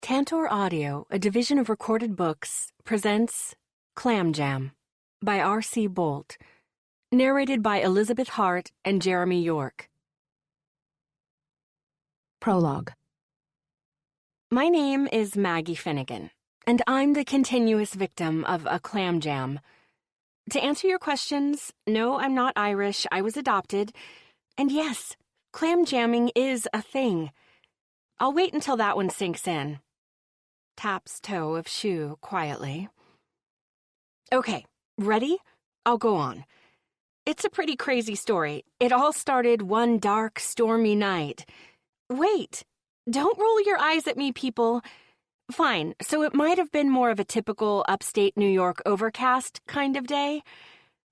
Tantor Audio, a division of Recorded Books, presents Clam Jam by R.C. Bolt, narrated by Elizabeth Hart and Jeremy York. Prologue. My name is Maggie Finnegan, and I'm the continuous victim of a clam jam. To answer your questions, no, I'm not Irish, I was adopted, and yes, clam jamming is a thing. I'll wait until that one sinks in. Taps toe of shoe quietly. Okay, ready? I'll go on. It's a pretty crazy story. It all started one dark, stormy night. Wait, don't roll your eyes at me, people. Fine, so it might have been more of a typical upstate New York overcast kind of day.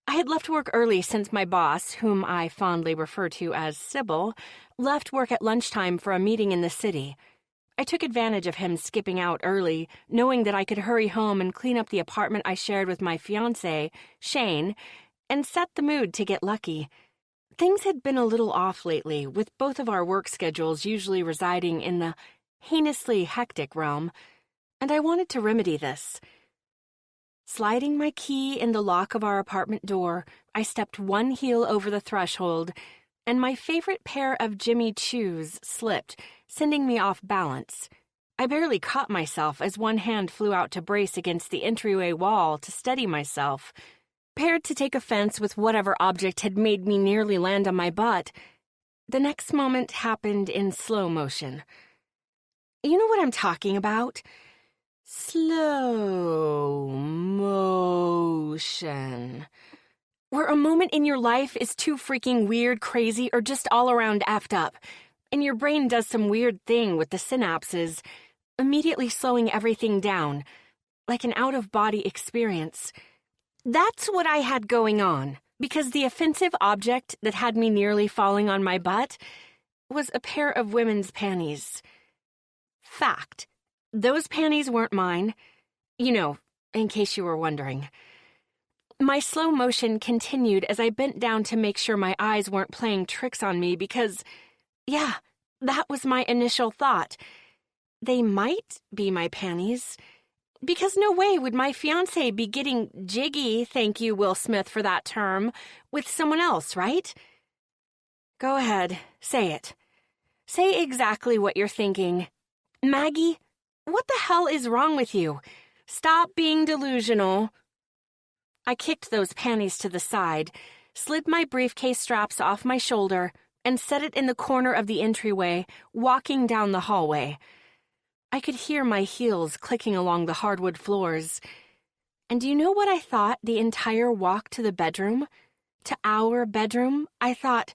I had left work early since my boss, whom I fondly refer to as Sybil, left work at lunchtime for a meeting in the city. I took advantage of him skipping out early, knowing that I could hurry home and clean up the apartment I shared with my fiancé, Shane, and set the mood to get lucky. Things had been a little off lately, with both of our work schedules usually residing in the heinously hectic realm, and I wanted to remedy this. Sliding my key in the lock of our apartment door, I stepped one heel over the threshold, and my favorite pair of Jimmy Choos slipped, sending me off balance. I barely caught myself as one hand flew out to brace against the entryway wall to steady myself. Prepared to take offense with whatever object had made me nearly land on my butt, the next moment happened in slow motion. You know what I'm talking about? Slow motion. Where a moment in your life is too freaking weird, crazy, or just all around effed up, and your brain does some weird thing with the synapses, immediately slowing everything down, like an out-of-body experience. That's what I had going on, because the offensive object that had me nearly falling on my butt was a pair of women's panties. Fact. Those panties weren't mine. You know, in case you were wondering. My slow motion continued as I bent down to make sure my eyes weren't playing tricks on me because, yeah, that was my initial thought. They might be my panties. Because no way would my fiancé be getting jiggy, thank you, Will Smith, for that term, with someone else, right? Go ahead, say it. Say exactly what you're thinking. Maggie, what the hell is wrong with you? Stop being delusional. I kicked those panties to the side, slid my briefcase straps off my shoulder, and set it in the corner of the entryway, walking down the hallway. I could hear my heels clicking along the hardwood floors. And do you know what I thought the entire walk to the bedroom? To our bedroom? I thought,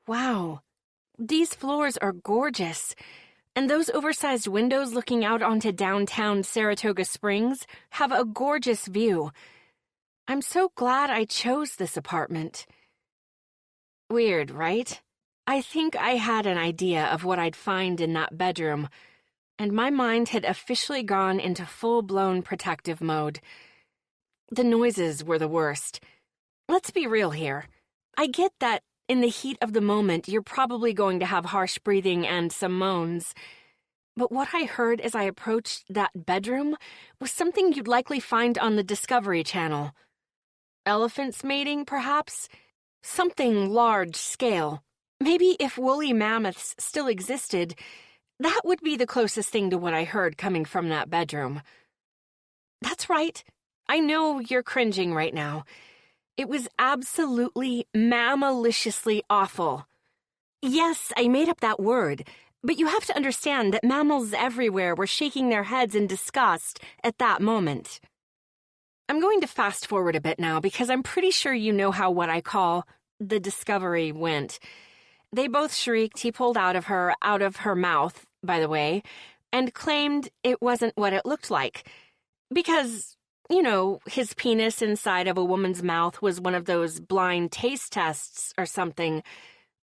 wow, these floors are gorgeous. And those oversized windows looking out onto downtown Saratoga Springs have a gorgeous view. I'm so glad I chose this apartment. Weird, right? I think I had an idea of what I'd find in that bedroom, and my mind had officially gone into full-blown protective mode. The noises were the worst. Let's be real here. I get that in the heat of the moment you're probably going to have harsh breathing and some moans. But what I heard as I approached that bedroom was something you'd likely find on the Discovery Channel. Elephants mating, perhaps? Something large-scale. Maybe if woolly mammoths still existed, that would be the closest thing to what I heard coming from that bedroom. That's right. I know you're cringing right now. It was absolutely mammaliciously awful. Yes, I made up that word, but you have to understand that mammals everywhere were shaking their heads in disgust at that moment. I'm going to fast forward a bit now because I'm pretty sure you know how what I call the discovery went. They both shrieked he pulled out of her mouth, by the way, and claimed it wasn't what it looked like. Because, you know, his penis inside of a woman's mouth was one of those blind taste tests or something.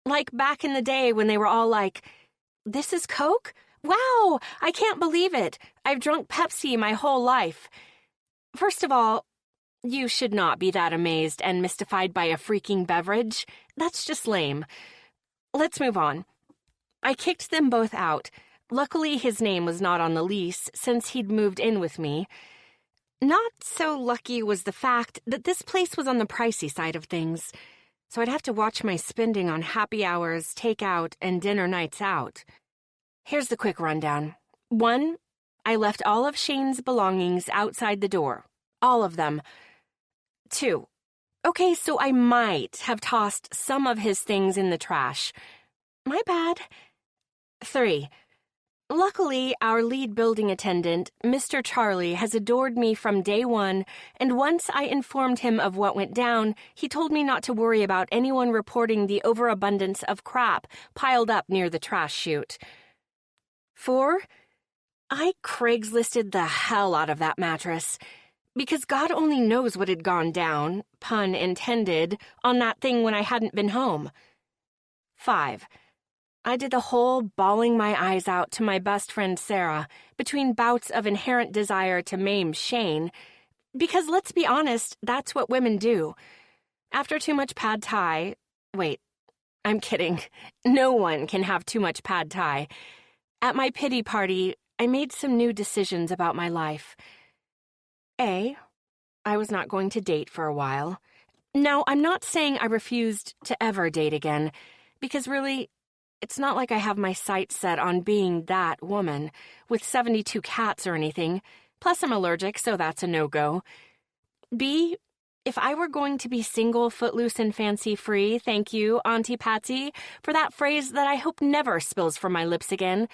Like back in the day when they were all like, "This is Coke? Wow, I can't believe it. I've drunk Pepsi my whole life." First of all, you should not be that amazed and mystified by a freaking beverage. That's just lame. Let's move on. I kicked them both out, Luckily, his name was not on the lease since he'd moved in with me. Not so lucky was the fact that this place was on the pricey side of things, so I'd have to watch my spending on happy hours, takeout, and dinner nights out. Here's the quick rundown. 1, I left all of Shane's belongings outside the door. All of them. 2, okay, so I might have tossed some of his things in the trash. My bad. 3, luckily, our lead building attendant, Mr. Charlie, has adored me from day one, and once I informed him of what went down, he told me not to worry about anyone reporting the overabundance of crap piled up near the trash chute. 4, I Craigslisted the hell out of that mattress, because God only knows what had gone down, pun intended, on that thing when I hadn't been home. 5, I did the whole bawling my eyes out to my best friend Sarah, between bouts of inherent desire to maim Shane, because let's be honest, that's what women do. After too much pad thai... Wait, I'm kidding. No one can have too much pad thai. At my pity party, I made some new decisions about my life. A, I was not going to date for a while. Now, I'm not saying I refused to ever date again, because really, it's not like I have my sights set on being that woman, with 72 cats or anything, plus I'm allergic, so that's a no-go. B, if I were going to be single, footloose, and fancy-free, thank you, Auntie Patsy, for that phrase that I hope never spills from my lips again,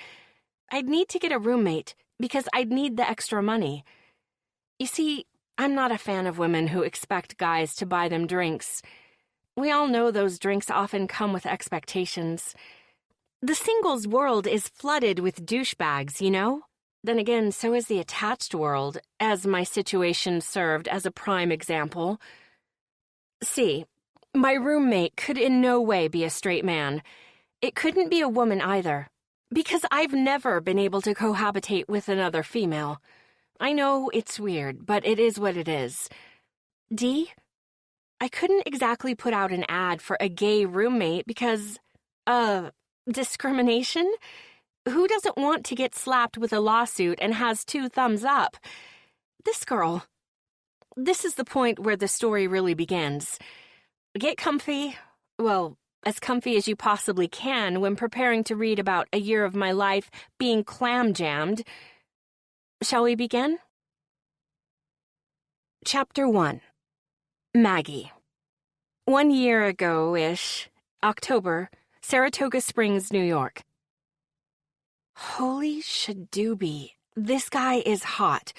I'd need to get a roommate, because I'd need the extra money. You see, I'm not a fan of women who expect guys to buy them drinks. We all know those drinks often come with expectations. The singles world is flooded with douchebags, you know? Then again, so is the attached world, as my situation served as a prime example. C, my roommate could in no way be a straight man. It couldn't be a woman either, because I've never been able to cohabitate with another female. I know it's weird, but it is what it is. D, I couldn't exactly put out an ad for a gay roommate because, discrimination? Who doesn't want to get slapped with a lawsuit and has 2 thumbs up? This girl. This is the point where the story really begins. Get comfy. Well, as comfy as you possibly can when preparing to read about a year of my life being clam-jammed. Shall we begin? Chapter 1. Maggie. 1 year ago-ish, October, Saratoga Springs, New York. Holy shadooby, this guy is hot.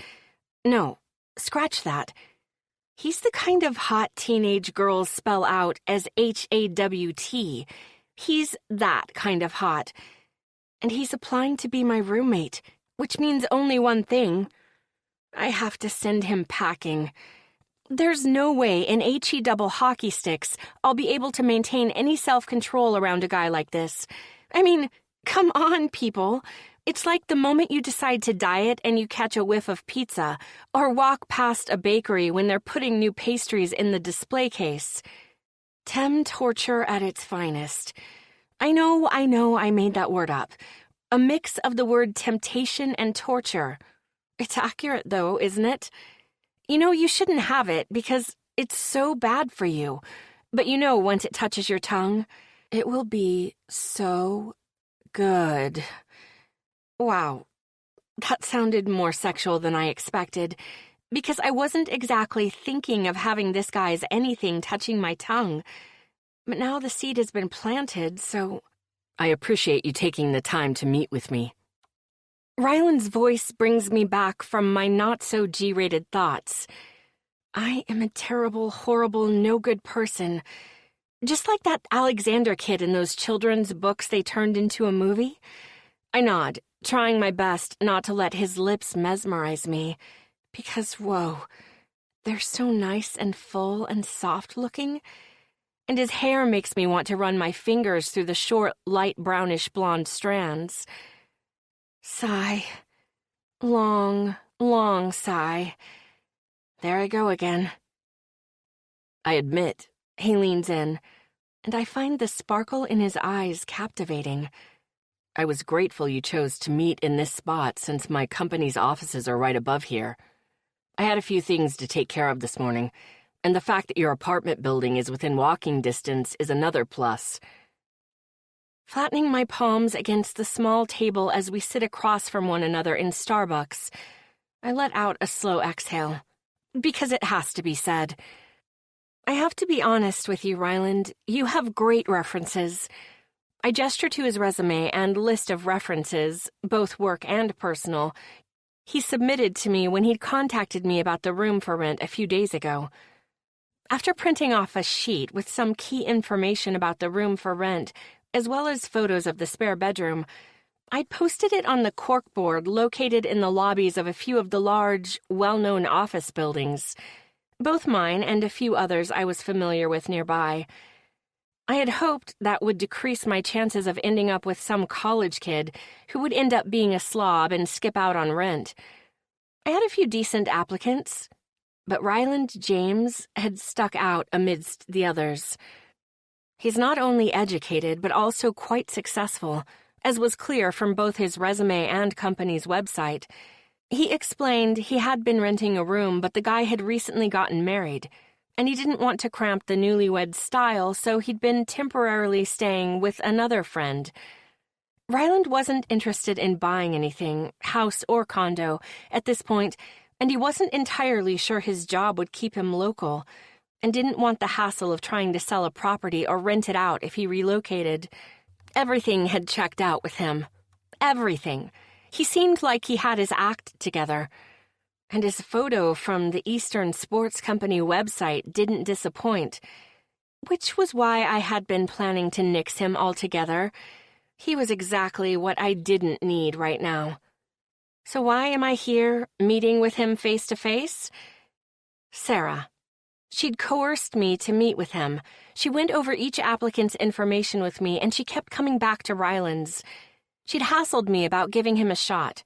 No, scratch that. He's the kind of hot teenage girls spell out as HAWT. He's that kind of hot. And he's applying to be my roommate, which means only one thing. I have to send him packing. There's no way in HE double hockey sticks I'll be able to maintain any self-control around a guy like this. I mean, come on, people. It's like the moment you decide to diet and you catch a whiff of pizza, or walk past a bakery when they're putting new pastries in the display case. Torture at its finest. I know I made that word up. A mix of the word temptation and torture. It's accurate, though, isn't it? You know, you shouldn't have it because it's so bad for you. But you know, once it touches your tongue, it will be so good. Wow, that sounded more sexual than I expected, because I wasn't exactly thinking of having this guy's anything touching my tongue. But now the seed has been planted, so... I appreciate you taking the time to meet with me. Ryland's voice brings me back from my not-so-G-rated thoughts. I am a terrible, horrible, no-good person. Just like that Alexander kid in those children's books they turned into a movie. I nod, trying my best not to let his lips mesmerize me. Because, whoa, they're so nice and full and soft-looking. And his hair makes me want to run my fingers through the short, light brownish blonde strands. Sigh. Long, long sigh. There I go again. I admit, he leans in, and I find the sparkle in his eyes captivating. I was grateful you chose to meet in this spot since my company's offices are right above here. I had a few things to take care of this morning, and the fact that your apartment building is within walking distance is another plus. Flattening my palms against the small table as we sit across from one another in Starbucks, I let out a slow exhale, because it has to be said. I have to be honest with you, Ryland. You have great references. I gesture to his resume and list of references, both work and personal, he submitted to me when he'd contacted me about the room for rent a few days ago. After printing off a sheet with some key information about the room for rent, as well as photos of the spare bedroom, I'd posted it on the corkboard located in the lobbies of a few of the large, well-known office buildings, both mine and a few others I was familiar with nearby. I had hoped that would decrease my chances of ending up with some college kid who would end up being a slob and skip out on rent. I had a few decent applicants, but Ryland James had stuck out amidst the others. He's not only educated, but also quite successful, as was clear from both his resume and company's website. He explained he had been renting a room, but the guy had recently gotten married, and he didn't want to cramp the newlywed style, so he'd been temporarily staying with another friend. Ryland wasn't interested in buying anything, house or condo, at this point, and he wasn't entirely sure his job would keep him local, and didn't want the hassle of trying to sell a property or rent it out if he relocated. Everything had checked out with him. Everything. He seemed like he had his act together. And his photo from the Eastern Sports Company website didn't disappoint, which was why I had been planning to nix him altogether. He was exactly what I didn't need right now. So why am I here, meeting with him face to face? Sarah. She'd coerced me to meet with him. She went over each applicant's information with me, and she kept coming back to Ryland's. She'd hassled me about giving him a shot.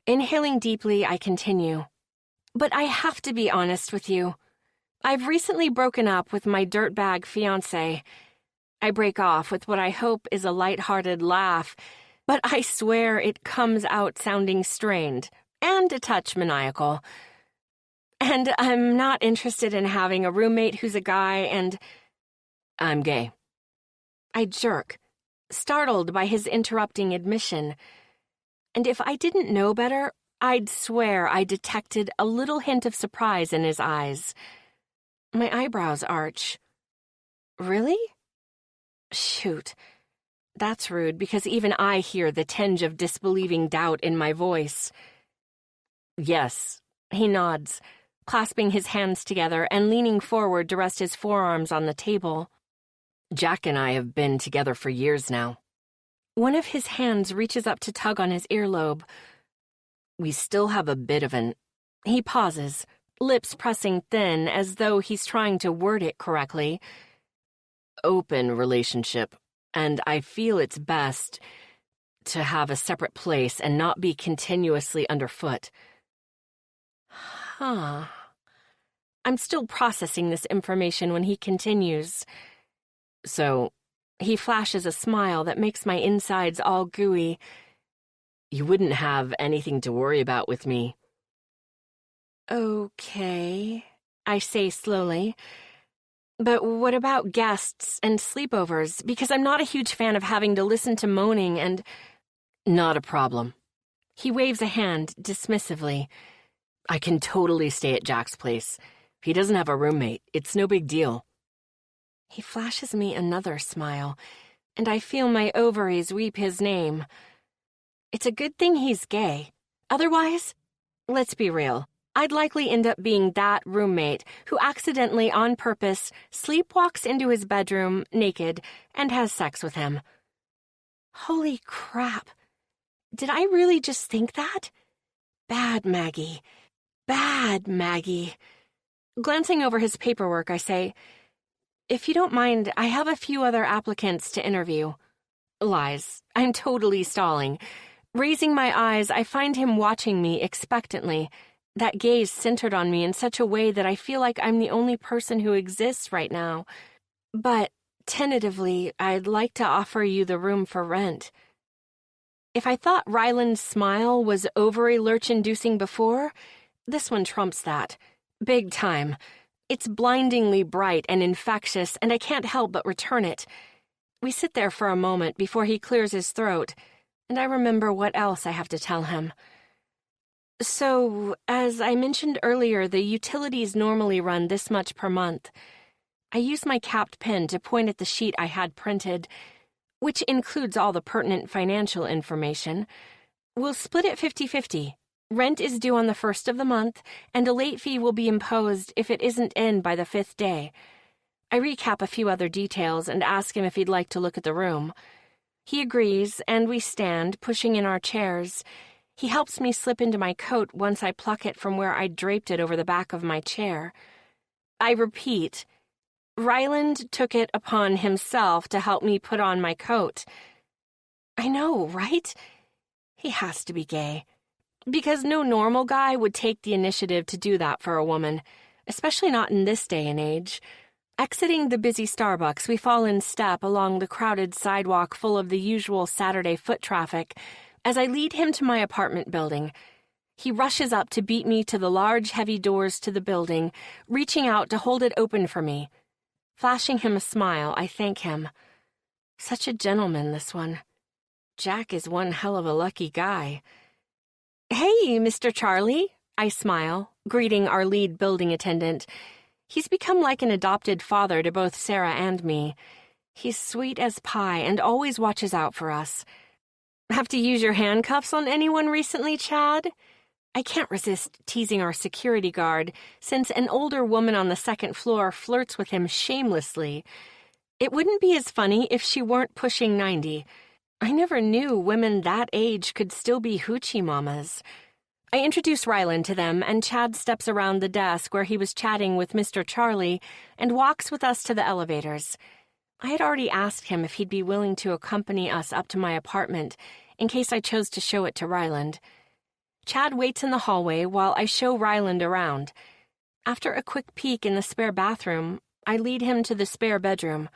Inhaling deeply, I continue. But I have to be honest with you. I've recently broken up with my dirtbag fiancé. I break off with what I hope is a light-hearted laugh, but I swear it comes out sounding strained and a touch maniacal. And I'm not interested in having a roommate who's a guy, and I'm gay. I jerk, startled by his interrupting admission. And if I didn't know better, I'd swear I detected a little hint of surprise in his eyes. My eyebrows arch. Really? Shoot. That's rude, because even I hear the tinge of disbelieving doubt in my voice. Yes, he nods, clasping his hands together and leaning forward to rest his forearms on the table. Jack and I have been together for years now. One of his hands reaches up to tug on his earlobe. We still have a bit of an... He pauses, lips pressing thin as though he's trying to word it correctly. Open relationship, and I feel it's best to have a separate place and not be continuously underfoot. Huh. I'm still processing this information when he continues. So, he flashes a smile that makes my insides all gooey. You wouldn't have anything to worry about with me. Okay, I say slowly. But what about guests and sleepovers? Because I'm not a huge fan of having to listen to moaning and... Not a problem. He waves a hand dismissively. I can totally stay at Jack's place. If he doesn't have a roommate, it's no big deal. He flashes me another smile, and I feel my ovaries weep his name. It's a good thing he's gay. Otherwise, let's be real, I'd likely end up being that roommate who accidentally, on purpose, sleepwalks into his bedroom naked and has sex with him. Holy crap. Did I really just think that? Bad Maggie. Bad Maggie. Glancing over his paperwork, I say, if you don't mind, I have a few other applicants to interview. Lies. I'm totally stalling. Raising my eyes, I find him watching me expectantly, that gaze centered on me in such a way that I feel like I'm the only person who exists right now. But, tentatively, I'd like to offer you the room for rent. If I thought Ryland's smile was ovary-lurch-inducing before, this one trumps that. Big time. It's blindingly bright and infectious, and I can't help but return it. We sit there for a moment before he clears his throat, and I remember what else I have to tell him. So, as I mentioned earlier, the utilities normally run this much per month. I use my capped pen to point at the sheet I had printed, which includes all the pertinent financial information. We'll split it 50-50. Rent is due on the 1st of the month, and a late fee will be imposed if it isn't in by the 5th day. I recap a few other details and ask him if he'd like to look at the room. He agrees, and we stand, pushing in our chairs. He helps me slip into my coat once I pluck it from where I draped it over the back of my chair. I repeat, Ryland took it upon himself to help me put on my coat. I know, right? He has to be gay. Because no normal guy would take the initiative to do that for a woman, especially not in this day and age. Exiting the busy Starbucks, we fall in step along the crowded sidewalk full of the usual Saturday foot traffic as I lead him to my apartment building. He rushes up to beat me to the large, heavy doors to the building, reaching out to hold it open for me. Flashing him a smile, I thank him. Such a gentleman, this one. Jack is one hell of a lucky guy. Hey, Mr. Charlie, I smile, greeting our lead building attendant. He's become like an adopted father to both Sarah and me. He's sweet as pie and always watches out for us. Have to use your handcuffs on anyone recently, Chad? I can't resist teasing our security guard, since an older woman on the second floor flirts with him shamelessly. It wouldn't be as funny if she weren't pushing 90. I never knew women that age could still be hoochie mamas. I introduce Ryland to them, and Chad steps around the desk where he was chatting with Mr. Charlie and walks with us to the elevators. I had already asked him if he'd be willing to accompany us up to my apartment in case I chose to show it to Ryland. Chad waits in the hallway while I show Ryland around. After a quick peek in the spare bathroom, I lead him to the spare bedroom.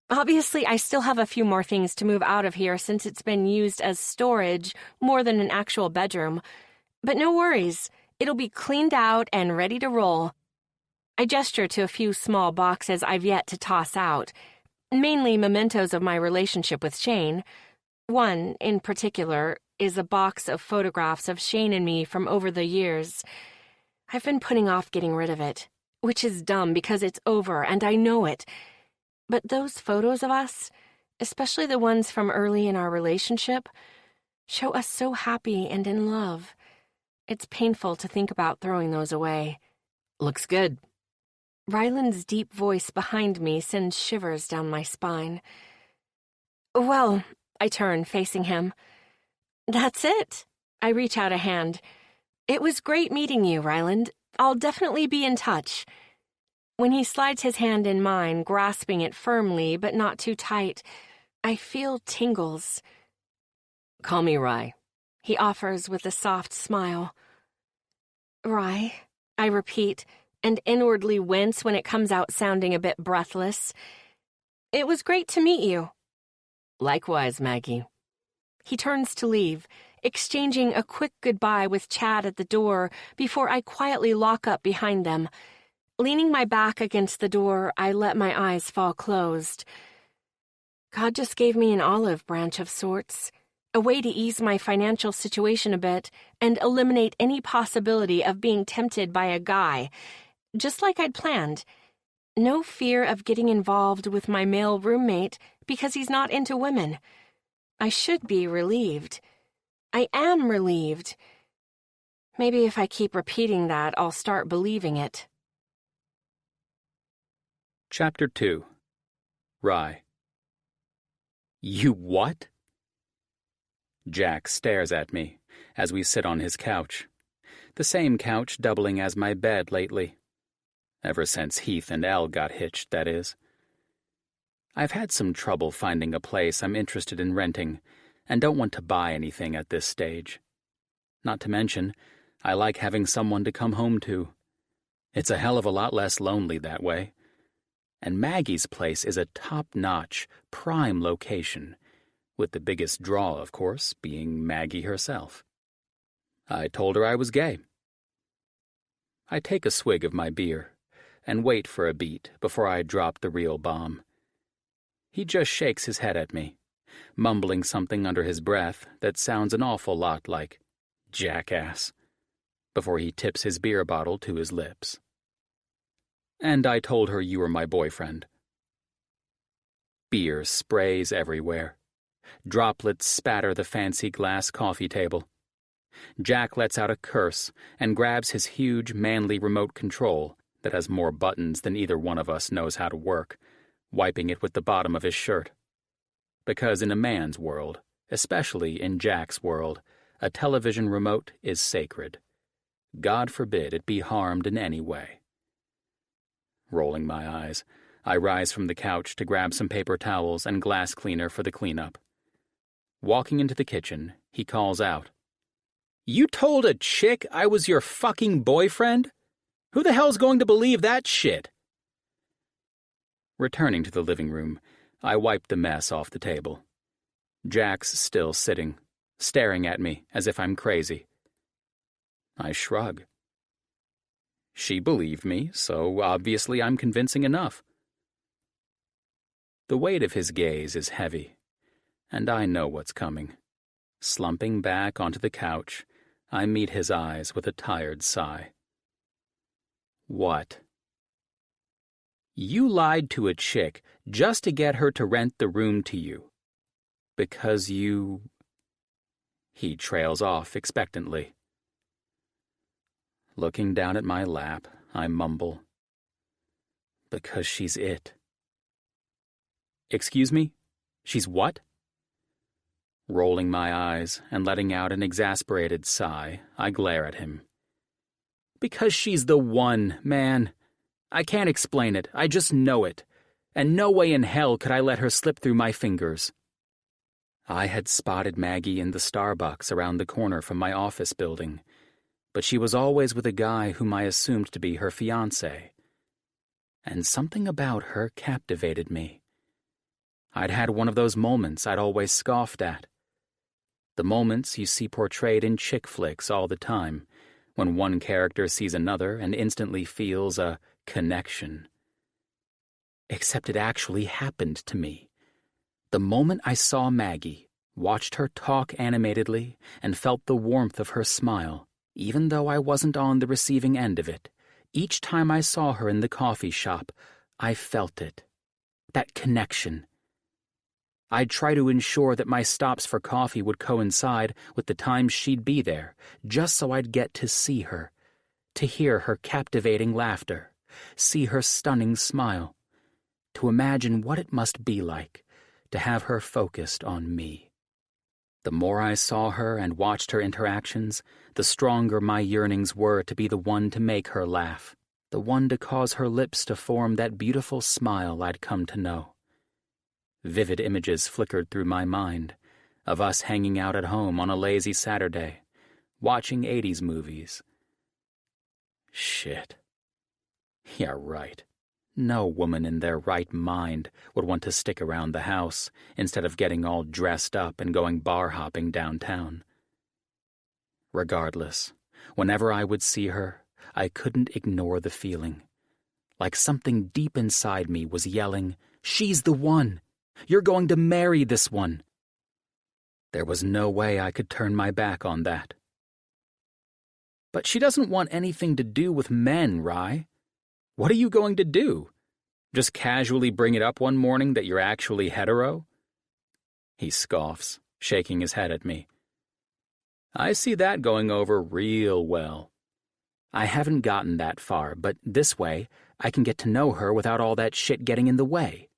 Obviously, I still have a few more things to move out of here since it's been used as storage more than an actual bedroom. But no worries, it'll be cleaned out and ready to roll. I gesture to a few small boxes I've yet to toss out, mainly mementos of my relationship with Shane. One, in particular, is a box of photographs of Shane and me from over the years. I've been putting off getting rid of it, which is dumb because it's over and I know it. But those photos of us, especially the ones from early in our relationship, show us so happy and in love. It's painful to think about throwing those away. Looks good. Ryland's deep voice behind me sends shivers down my spine. Well, I turn, facing him. That's it. I reach out a hand. It was great meeting you, Ryland. I'll definitely be in touch. When he slides his hand in mine, grasping it firmly but not too tight, I feel tingles. Call me Rye, he offers with a soft smile. Rye, I repeat, and inwardly wince when it comes out sounding a bit breathless. It was great to meet you. Likewise, Maggie. He turns to leave, exchanging a quick goodbye with Chad at the door before I quietly lock up behind them. Leaning my back against the door, I let my eyes fall closed. God just gave me an olive branch of sorts, a way to ease my financial situation a bit and eliminate any possibility of being tempted by a guy, just like I'd planned. No fear of getting involved with my male roommate because he's not into women. I should be relieved. I am relieved. Maybe if I keep repeating that, I'll start believing it. Chapter 2. Rye. You what? Jack stares at me as we sit on his couch. The same couch doubling as my bed lately. Ever since Heath and Elle got hitched, that is. I've had some trouble finding a place I'm interested in renting and don't want to buy anything at this stage. Not to mention, I like having someone to come home to. It's a hell of a lot less lonely that way. And Maggie's place is a top-notch, prime location, with the biggest draw, of course, being Maggie herself. I told her I was gay. I take a swig of my beer and wait for a beat before I drop the real bomb. He just shakes his head at me, mumbling something under his breath that sounds an awful lot like jackass, before he tips his beer bottle to his lips. And I told her you were my boyfriend. Beer sprays everywhere. Droplets spatter the fancy glass coffee table. Jack lets out a curse and grabs his huge, manly remote control that has more buttons than either one of us knows how to work, wiping it with the bottom of his shirt. Because in a man's world, especially in Jack's world, a television remote is sacred. God forbid it be harmed in any way. Rolling my eyes, I rise from the couch to grab some paper towels and glass cleaner for the cleanup. Walking into the kitchen, he calls out, "You told a chick I was your fucking boyfriend? Who the hell's going to believe that shit?" Returning to the living room, I wipe the mess off the table. Jack's still sitting, staring at me as if I'm crazy. I shrug. She believed me, so obviously I'm convincing enough. The weight of his gaze is heavy, and I know what's coming. Slumping back onto the couch, I meet his eyes with a tired sigh. What? You lied to a chick just to get her to rent the room to you. Because you... He trails off expectantly. Looking down at my lap, I mumble, "Because she's it." Excuse me? She's what? Rolling my eyes and letting out an exasperated sigh, I glare at him. Because she's the one, man. I can't explain it, I just know it. And no way in hell could I let her slip through my fingers. I had spotted Maggie in the Starbucks around the corner from my office building, but she was always with a guy whom I assumed to be her fiancé. And something about her captivated me. I'd had one of those moments I'd always scoffed at. The moments you see portrayed in chick flicks all the time, when one character sees another and instantly feels a connection. Except it actually happened to me. The moment I saw Maggie, watched her talk animatedly, and felt the warmth of her smile, even though I wasn't on the receiving end of it, each time I saw her in the coffee shop, I felt it. That connection. I'd try to ensure that my stops for coffee would coincide with the times she'd be there, just so I'd get to see her, to hear her captivating laughter, see her stunning smile, to imagine what it must be like to have her focused on me. The more I saw her and watched her interactions, the stronger my yearnings were to be the one to make her laugh, the one to cause her lips to form that beautiful smile I'd come to know. Vivid images flickered through my mind, of us hanging out at home on a lazy Saturday, watching 80s movies. Shit. Yeah, right. No woman in their right mind would want to stick around the house instead of getting all dressed up and going bar hopping downtown. Regardless, whenever I would see her, I couldn't ignore the feeling. Like something deep inside me was yelling, "She's the one! You're going to marry this one!" There was no way I could turn my back on that. But she doesn't want anything to do with men, Rye. What are you going to do? Just casually bring it up one morning that you're actually hetero? He scoffs, shaking his head at me. I see that going over real well. I haven't gotten that far, but this way I can get to know her without all that shit getting in the way.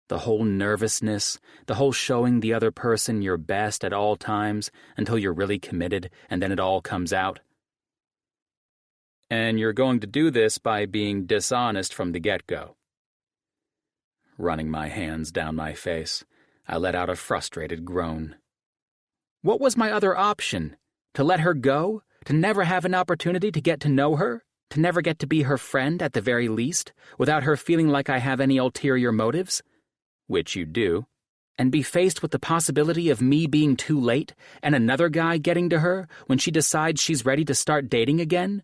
The whole nervousness, the whole showing the other person your best at all times until you're really committed and then it all comes out. And you're going to do this by being dishonest from the get-go. Running my hands down my face, I let out a frustrated groan. What was my other option? To let her go? To never have an opportunity to get to know her? To never get to be her friend at the very least, without her feeling like I have any ulterior motives? Which you do. and be faced with the possibility of me being too late and another guy getting to her when she decides she's ready to start dating again?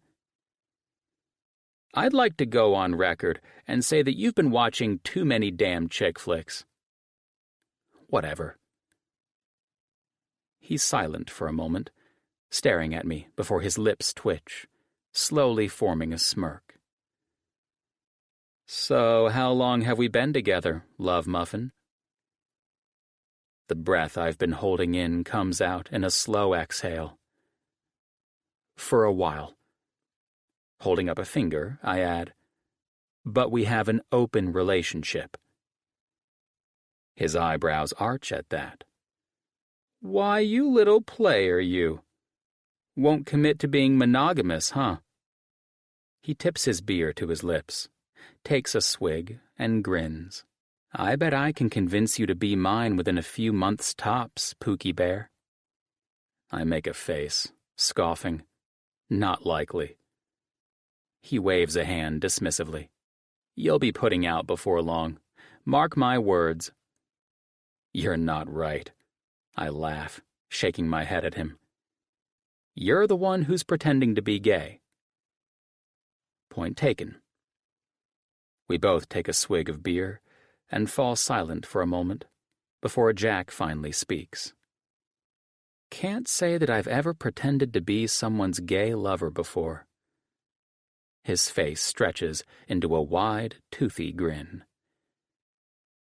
I'd like to go on record and say that you've been watching too many damn chick flicks. Whatever. He's silent for a moment, staring at me before his lips twitch, slowly forming a smirk. So how long have we been together, Love Muffin? The breath I've been holding in comes out in a slow exhale. For a while. Holding up a finger, I add, but we have an open relationship. His eyebrows arch at that. Why, you little player, you. Won't commit to being monogamous, huh? He tips his beer to his lips, takes a swig, and grins. I bet I can convince you to be mine within a few months tops, Pookie Bear. I make a face, scoffing. Not likely. He waves a hand dismissively. You'll be putting out before long. Mark my words. You're not right. I laugh, shaking my head at him. You're the one who's pretending to be gay. Point taken. We both take a swig of beer and fall silent for a moment before Jack finally speaks. Can't say that I've ever pretended to be someone's gay lover before. His face stretches into a wide, toothy grin.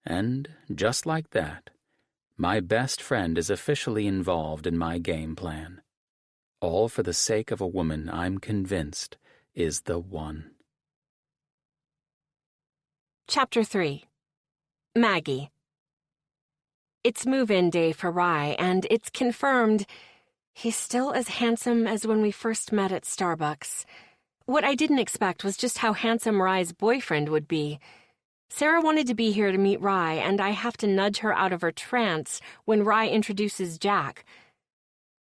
And, just like that, my best friend is officially involved in my game plan. All for the sake of a woman I'm convinced is the one. Chapter 3. Maggie. It's move-in day for Rye, and it's confirmed he's still as handsome as when we first met at Starbucks. What I didn't expect was just how handsome Rye's boyfriend would be. Sarah wanted to be here to meet Rye, and I have to nudge her out of her trance when Rye introduces Jack.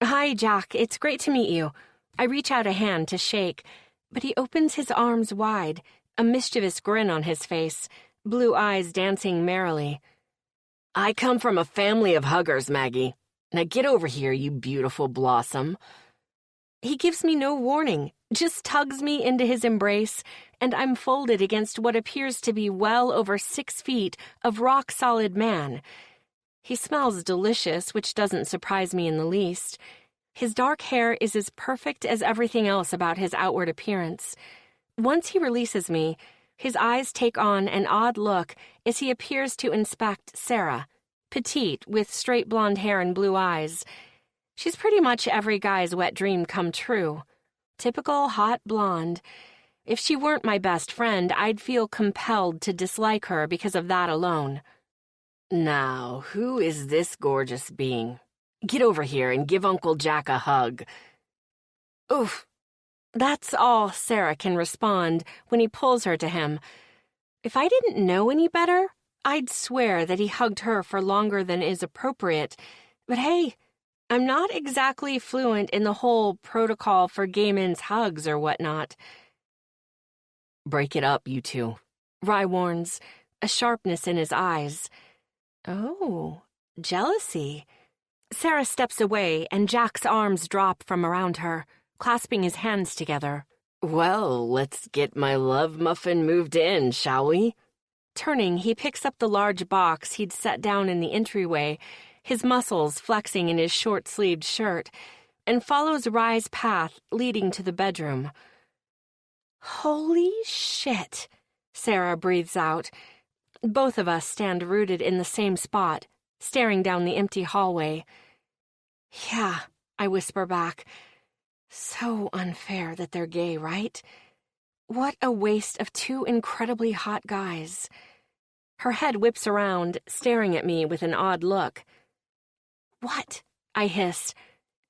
Hi, Jack. It's great to meet you. I reach out a hand to shake, but he opens his arms wide, a mischievous grin on his face, blue eyes dancing merrily. I come from a family of huggers, Maggie. Now get over here, you beautiful blossom. He gives me no warning, just tugs me into his embrace, and I'm folded against what appears to be well over 6 feet of rock-solid man. He smells delicious, which doesn't surprise me in the least. His dark hair is as perfect as everything else about his outward appearance. Once he releases me, his eyes take on an odd look as he appears to inspect Sarah, petite, with straight blonde hair and blue eyes. She's pretty much every guy's wet dream come true. Typical hot blonde. If she weren't my best friend, I'd feel compelled to dislike her because of that alone. Now, who is this gorgeous being? Get over here and give Uncle Jack a hug. Oof. That's all Sarah can respond when he pulls her to him. If I didn't know any better, I'd swear that he hugged her for longer than is appropriate. But hey, I'm not exactly fluent in the whole protocol for gay men's hugs or whatnot. Break it up, you two, Rye warns, a sharpness in his eyes. Oh, jealousy. Sarah steps away, and Jack's arms drop from around her, clasping his hands together. Well, let's get my love muffin moved in, shall we? Turning, he picks up the large box he'd set down in the entryway, his muscles flexing in his short-sleeved shirt, and follows Rye's path leading to the bedroom. Holy shit, Sarah breathes out. Both of us stand rooted in the same spot, staring down the empty hallway. Yeah, I whisper back. So unfair that they're gay, right? What a waste of 2 incredibly hot guys. Her head whips around, staring at me with an odd look. What? I hiss.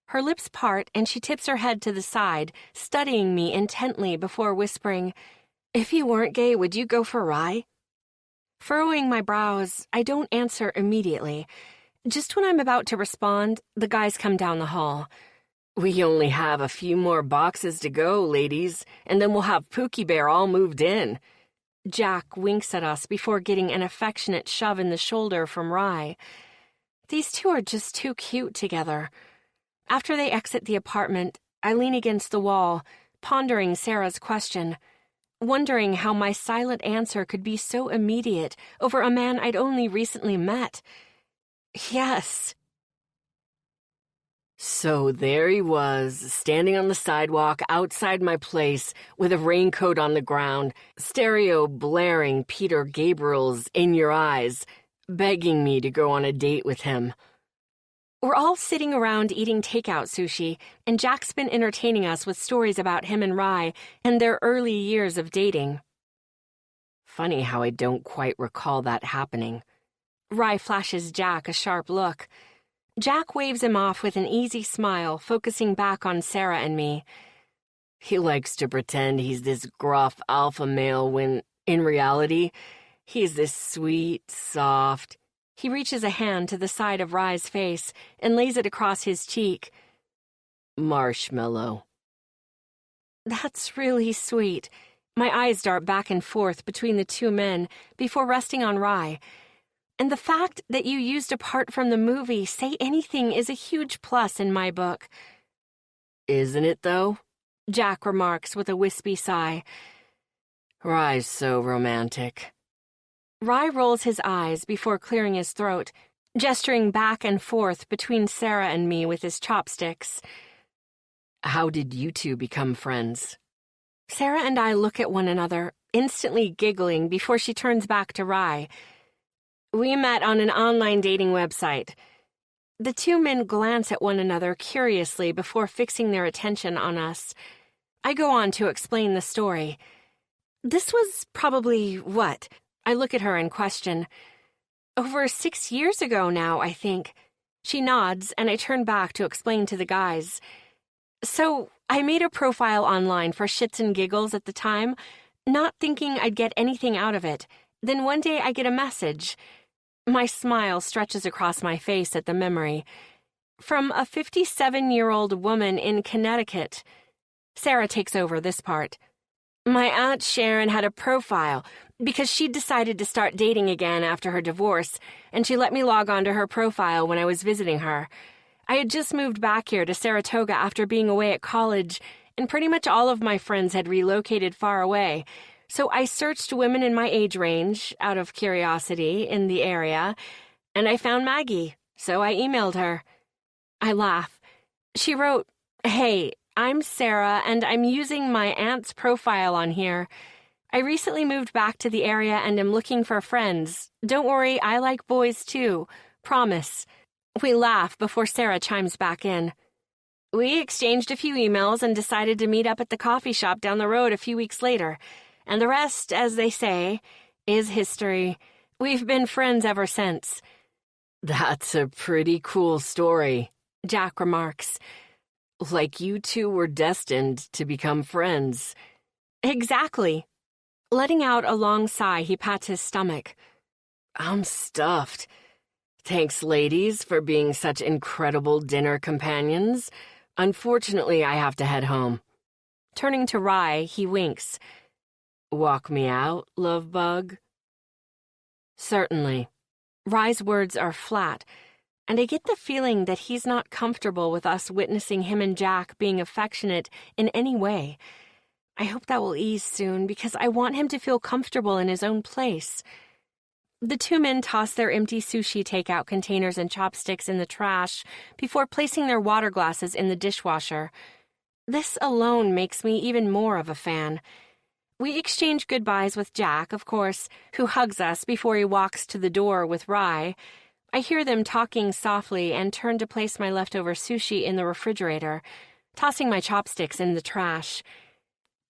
Her lips part, and she tips her head to the side, studying me intently before whispering, If you weren't gay, would you go for Rye? Furrowing my brows, I don't answer immediately. Just when I'm about to respond, the guys come down the hall. We only have a few more boxes to go, ladies, and then we'll have Pookie Bear all moved in. Jack winks at us before getting an affectionate shove in the shoulder from Rye. These two are just too cute together. After they exit the apartment, I lean against the wall, pondering Sarah's question, wondering how my silent answer could be so immediate over a man I'd only recently met. Yes. So there he was, standing on the sidewalk outside my place with a raincoat on the ground, stereo blaring Peter Gabriel's In Your Eyes, begging me to go on a date with him. We're all sitting around eating takeout sushi, and Jack's been entertaining us with stories about him and Rye and their early years of dating. Funny how I don't quite recall that happening. Rye flashes Jack a sharp look. Jack waves him off with an easy smile, focusing back on Sarah and me. He likes to pretend he's this gruff alpha male when, in reality, he's this sweet, soft... He reaches a hand to the side of Rye's face and lays it across his cheek. Marshmallow. That's really sweet. My eyes dart back and forth between the two men before resting on Rye. And the fact that you used a part from the movie Say Anything is a huge plus in my book. Isn't it, though? Jack remarks with a wispy sigh. Rye's so romantic. Rye rolls his eyes before clearing his throat, gesturing back and forth between Sarah and me with his chopsticks. How did you two become friends? Sarah and I look at one another, instantly giggling before she turns back to Rye. We met on an online dating website. The two men glance at one another curiously before fixing their attention on us. I go on to explain the story. This was probably, what? I look at her and question. Over 6 years ago now, I think. She nods, and I turn back to explain to the guys. So, I made a profile online for shits and giggles at the time, not thinking I'd get anything out of it. Then one day I get a message. My smile stretches across my face at the memory. From a 57-year-old woman in Connecticut. Sarah takes over this part. My Aunt Sharon had a profile because she'd decided to start dating again after her divorce, and she let me log on to her profile when I was visiting her. I had just moved back here to Saratoga after being away at college, and pretty much all of my friends had relocated far away, so I searched women in my age range, out of curiosity, in the area, and I found Maggie, so I emailed her. I laugh. She wrote, Hey, I'm Sarah, and I'm using my aunt's profile on here. I recently moved back to the area and am looking for friends. Don't worry, I like boys too. Promise. We laugh before Sarah chimes back in. We exchanged a few emails and decided to meet up at the coffee shop down the road a few weeks later. And the rest, as they say, is history. We've been friends ever since. That's a pretty cool story, Jack remarks. Like you two were destined to become friends. Exactly. Letting out a long sigh, he pats his stomach. I'm stuffed. Thanks, ladies, for being such incredible dinner companions. Unfortunately, I have to head home. Turning to Rye, he winks. Walk me out, love bug? Certainly. Rye's words are flat, and I get the feeling that he's not comfortable with us witnessing him and Jack being affectionate in any way. I hope that will ease soon, because I want him to feel comfortable in his own place. The two men toss their empty sushi takeout containers and chopsticks in the trash before placing their water glasses in the dishwasher. This alone makes me even more of a fan. We exchange goodbyes with Jack, of course, who hugs us before he walks to the door with Rye. I hear them talking softly and turn to place my leftover sushi in the refrigerator, tossing my chopsticks in the trash.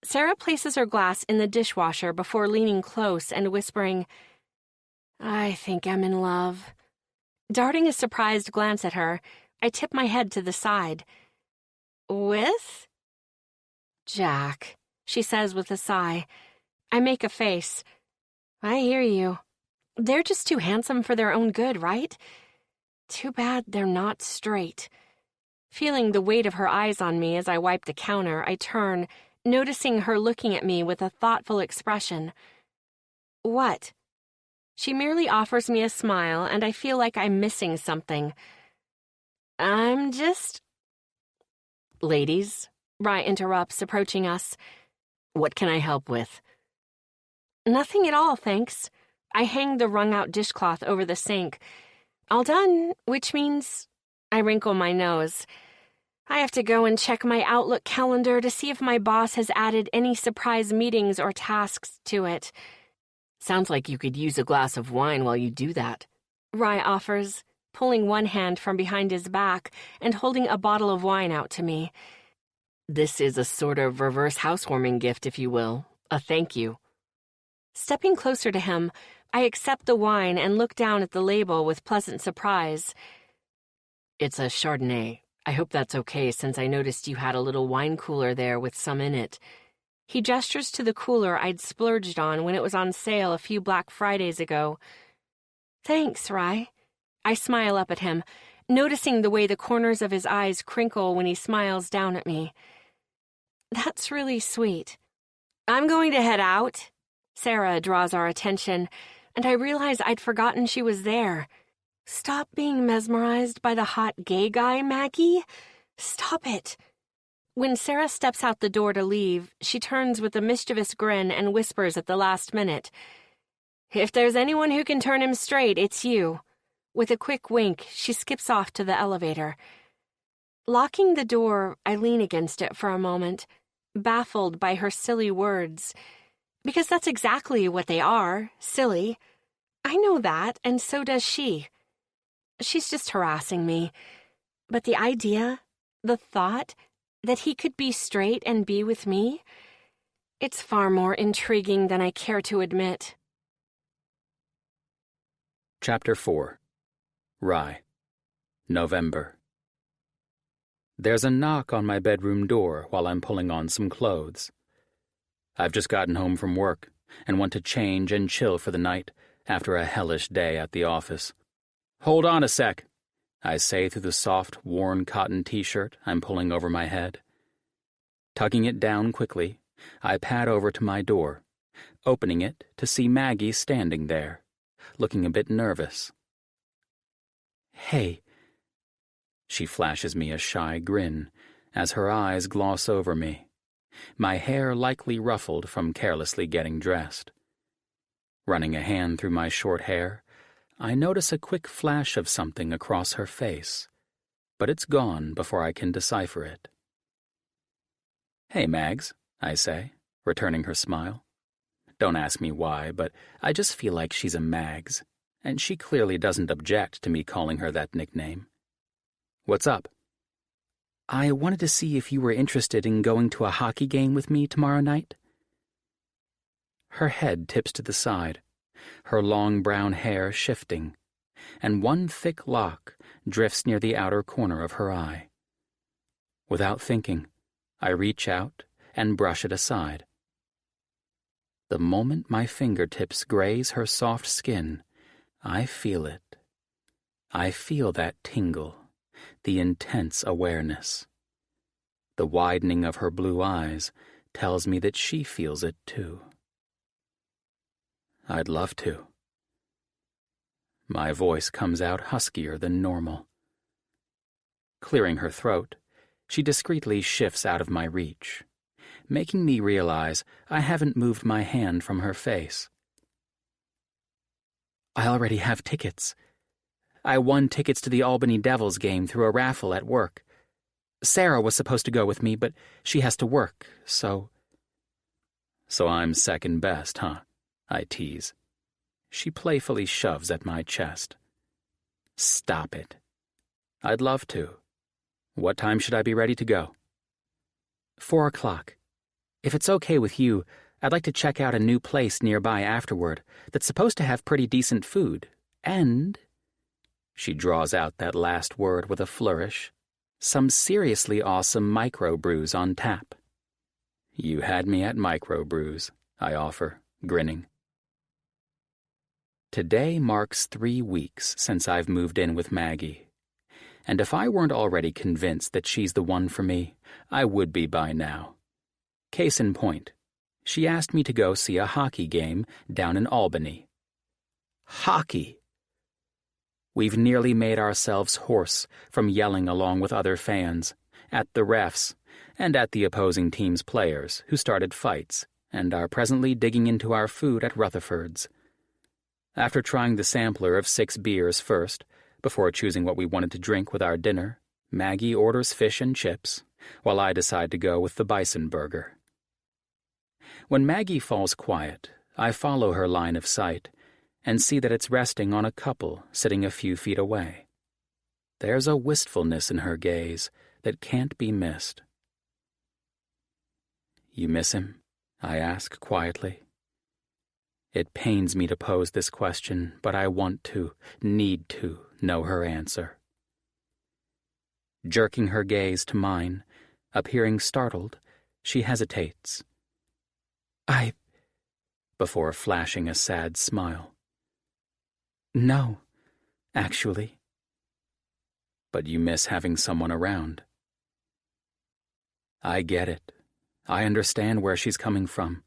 Sarah places her glass in the dishwasher before leaning close and whispering, I think I'm in love. Darting a surprised glance at her, I tip my head to the side. With? Jack, she says with a sigh. I make a face. I hear you. They're just too handsome for their own good, right? Too bad they're not straight. Feeling the weight of her eyes on me as I wipe the counter, I turn, noticing her looking at me with a thoughtful expression. What? She merely offers me a smile, and I feel like I'm missing something. I'm just... Ladies, Rye interrupts, approaching us. What can I help with? Nothing at all, thanks. I hang the wrung-out dishcloth over the sink. All done, which means... I wrinkle my nose. I have to go and check my Outlook calendar to see if my boss has added any surprise meetings or tasks to it. Sounds like you could use a glass of wine while you do that, Rye offers, pulling one hand from behind his back and holding a bottle of wine out to me. This is a sort of reverse housewarming gift, if you will. A thank you. Stepping closer to him, I accept the wine and look down at the label with pleasant surprise. It's a Chardonnay. I hope that's okay, since I noticed you had a little wine cooler there with some in it. He gestures to the cooler I'd splurged on when it was on sale a few Black Fridays ago. Thanks, Rye. I smile up at him, noticing the way the corners of his eyes crinkle when he smiles down at me. That's really sweet. I'm going to head out. Sarah draws our attention, and I realize I'd forgotten she was there. Stop being mesmerized by the hot gay guy, Maggie. Stop it. When Sarah steps out the door to leave, she turns with a mischievous grin and whispers at the last minute, If there's anyone who can turn him straight, it's you. With a quick wink, she skips off to the elevator. Locking the door, I lean against it for a moment, baffled by her silly words. Because that's exactly what they are, silly. I know that, and so does she. She's just harassing me. But the idea, the thought, that he could be straight and be with me, it's far more intriguing than I care to admit. Chapter 4. Rye. November. There's a knock on my bedroom door while I'm pulling on some clothes. I've just gotten home from work and want to change and chill for the night after a hellish day at the office. Hold on a sec, I say through the soft, worn cotton t-shirt I'm pulling over my head. Tugging it down quickly, I pad over to my door, opening it to see Maggie standing there, looking a bit nervous. Hey. She flashes me a shy grin as her eyes gloss over me, my hair likely ruffled from carelessly getting dressed. Running a hand through my short hair, I notice a quick flash of something across her face, but it's gone before I can decipher it. Hey, Mags, I say, returning her smile. Don't ask me why, but I just feel like she's a Mags, and she clearly doesn't object to me calling her that nickname. What's up? I wanted to see if you were interested in going to a hockey game with me tomorrow night. Her head tips to the side, her long brown hair shifting, and one thick lock drifts near the outer corner of her eye. Without thinking, I reach out and brush it aside. The moment my fingertips graze her soft skin, I feel it. I feel that tingle, the intense awareness. The widening of her blue eyes tells me that she feels it too. I'd love to. My voice comes out huskier than normal. Clearing her throat, she discreetly shifts out of my reach, making me realize I haven't moved my hand from her face. I already have tickets. I won tickets to the Albany Devils game through a raffle at work. Sarah was supposed to go with me, but she has to work, so... So I'm second best, huh? I tease. She playfully shoves at my chest. Stop it. I'd love to. What time should I be ready to go? 4 o'clock. If it's okay with you, I'd like to check out a new place nearby afterward that's supposed to have pretty decent food, and... She draws out that last word with a flourish. Some seriously awesome microbrews on tap. You had me at microbrews, I offer, grinning. Today marks 3 weeks since I've moved in with Maggie. And if I weren't already convinced that she's the one for me, I would be by now. Case in point, she asked me to go see a hockey game down in Albany. Hockey. We've nearly made ourselves hoarse from yelling along with other fans, at the refs, and at the opposing team's players who started fights and are presently digging into our food at Rutherford's. After trying the sampler of 6 beers first, before choosing what we wanted to drink with our dinner, Maggie orders fish and chips, while I decide to go with the bison burger. When Maggie falls quiet, I follow her line of sight and see that it's resting on a couple sitting a few feet away. There's a wistfulness in her gaze that can't be missed. "You miss him?" I ask quietly. It pains me to pose this question, but I want to, need to, know her answer. Jerking her gaze to mine, appearing startled, she hesitates. Before flashing a sad smile. "No, actually." "But you miss having someone around." I get it. I understand where she's coming from.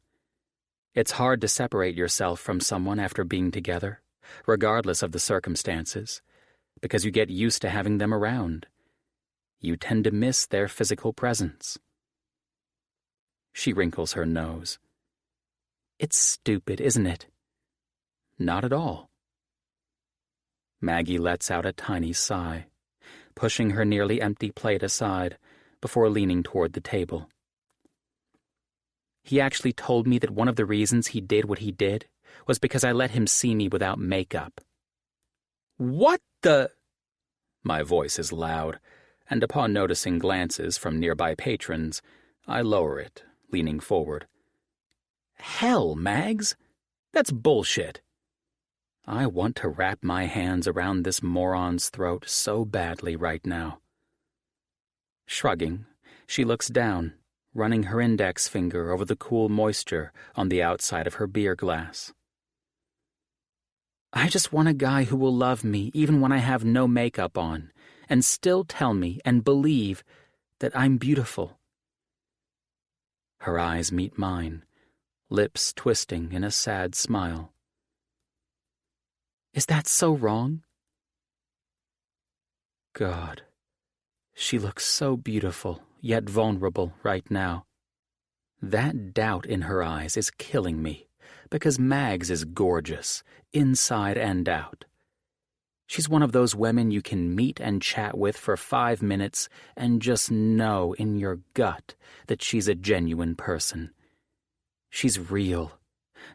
It's hard to separate yourself from someone after being together, regardless of the circumstances, because you get used to having them around. You tend to miss their physical presence. She wrinkles her nose. "It's stupid, isn't it?" "Not at all." Maggie lets out a tiny sigh, pushing her nearly empty plate aside before leaning toward the table. "He actually told me that one of the reasons he did what he did was because I let him see me without makeup." "What the—" My voice is loud, and upon noticing glances from nearby patrons, I lower it, leaning forward. "Hell, Mags! That's bullshit." I want to wrap my hands around this moron's throat so badly right now. Shrugging, she looks down, running her index finger over the cool moisture on the outside of her beer glass. "I just want a guy who will love me even when I have no makeup on, and still tell me and believe that I'm beautiful." Her eyes meet mine, lips twisting in a sad smile. "Is that so wrong?" God, she looks so beautiful, yet vulnerable right now. That doubt in her eyes is killing me, because Mags is gorgeous, inside and out. She's one of those women you can meet and chat with for 5 minutes and just know in your gut that she's a genuine person. She's real.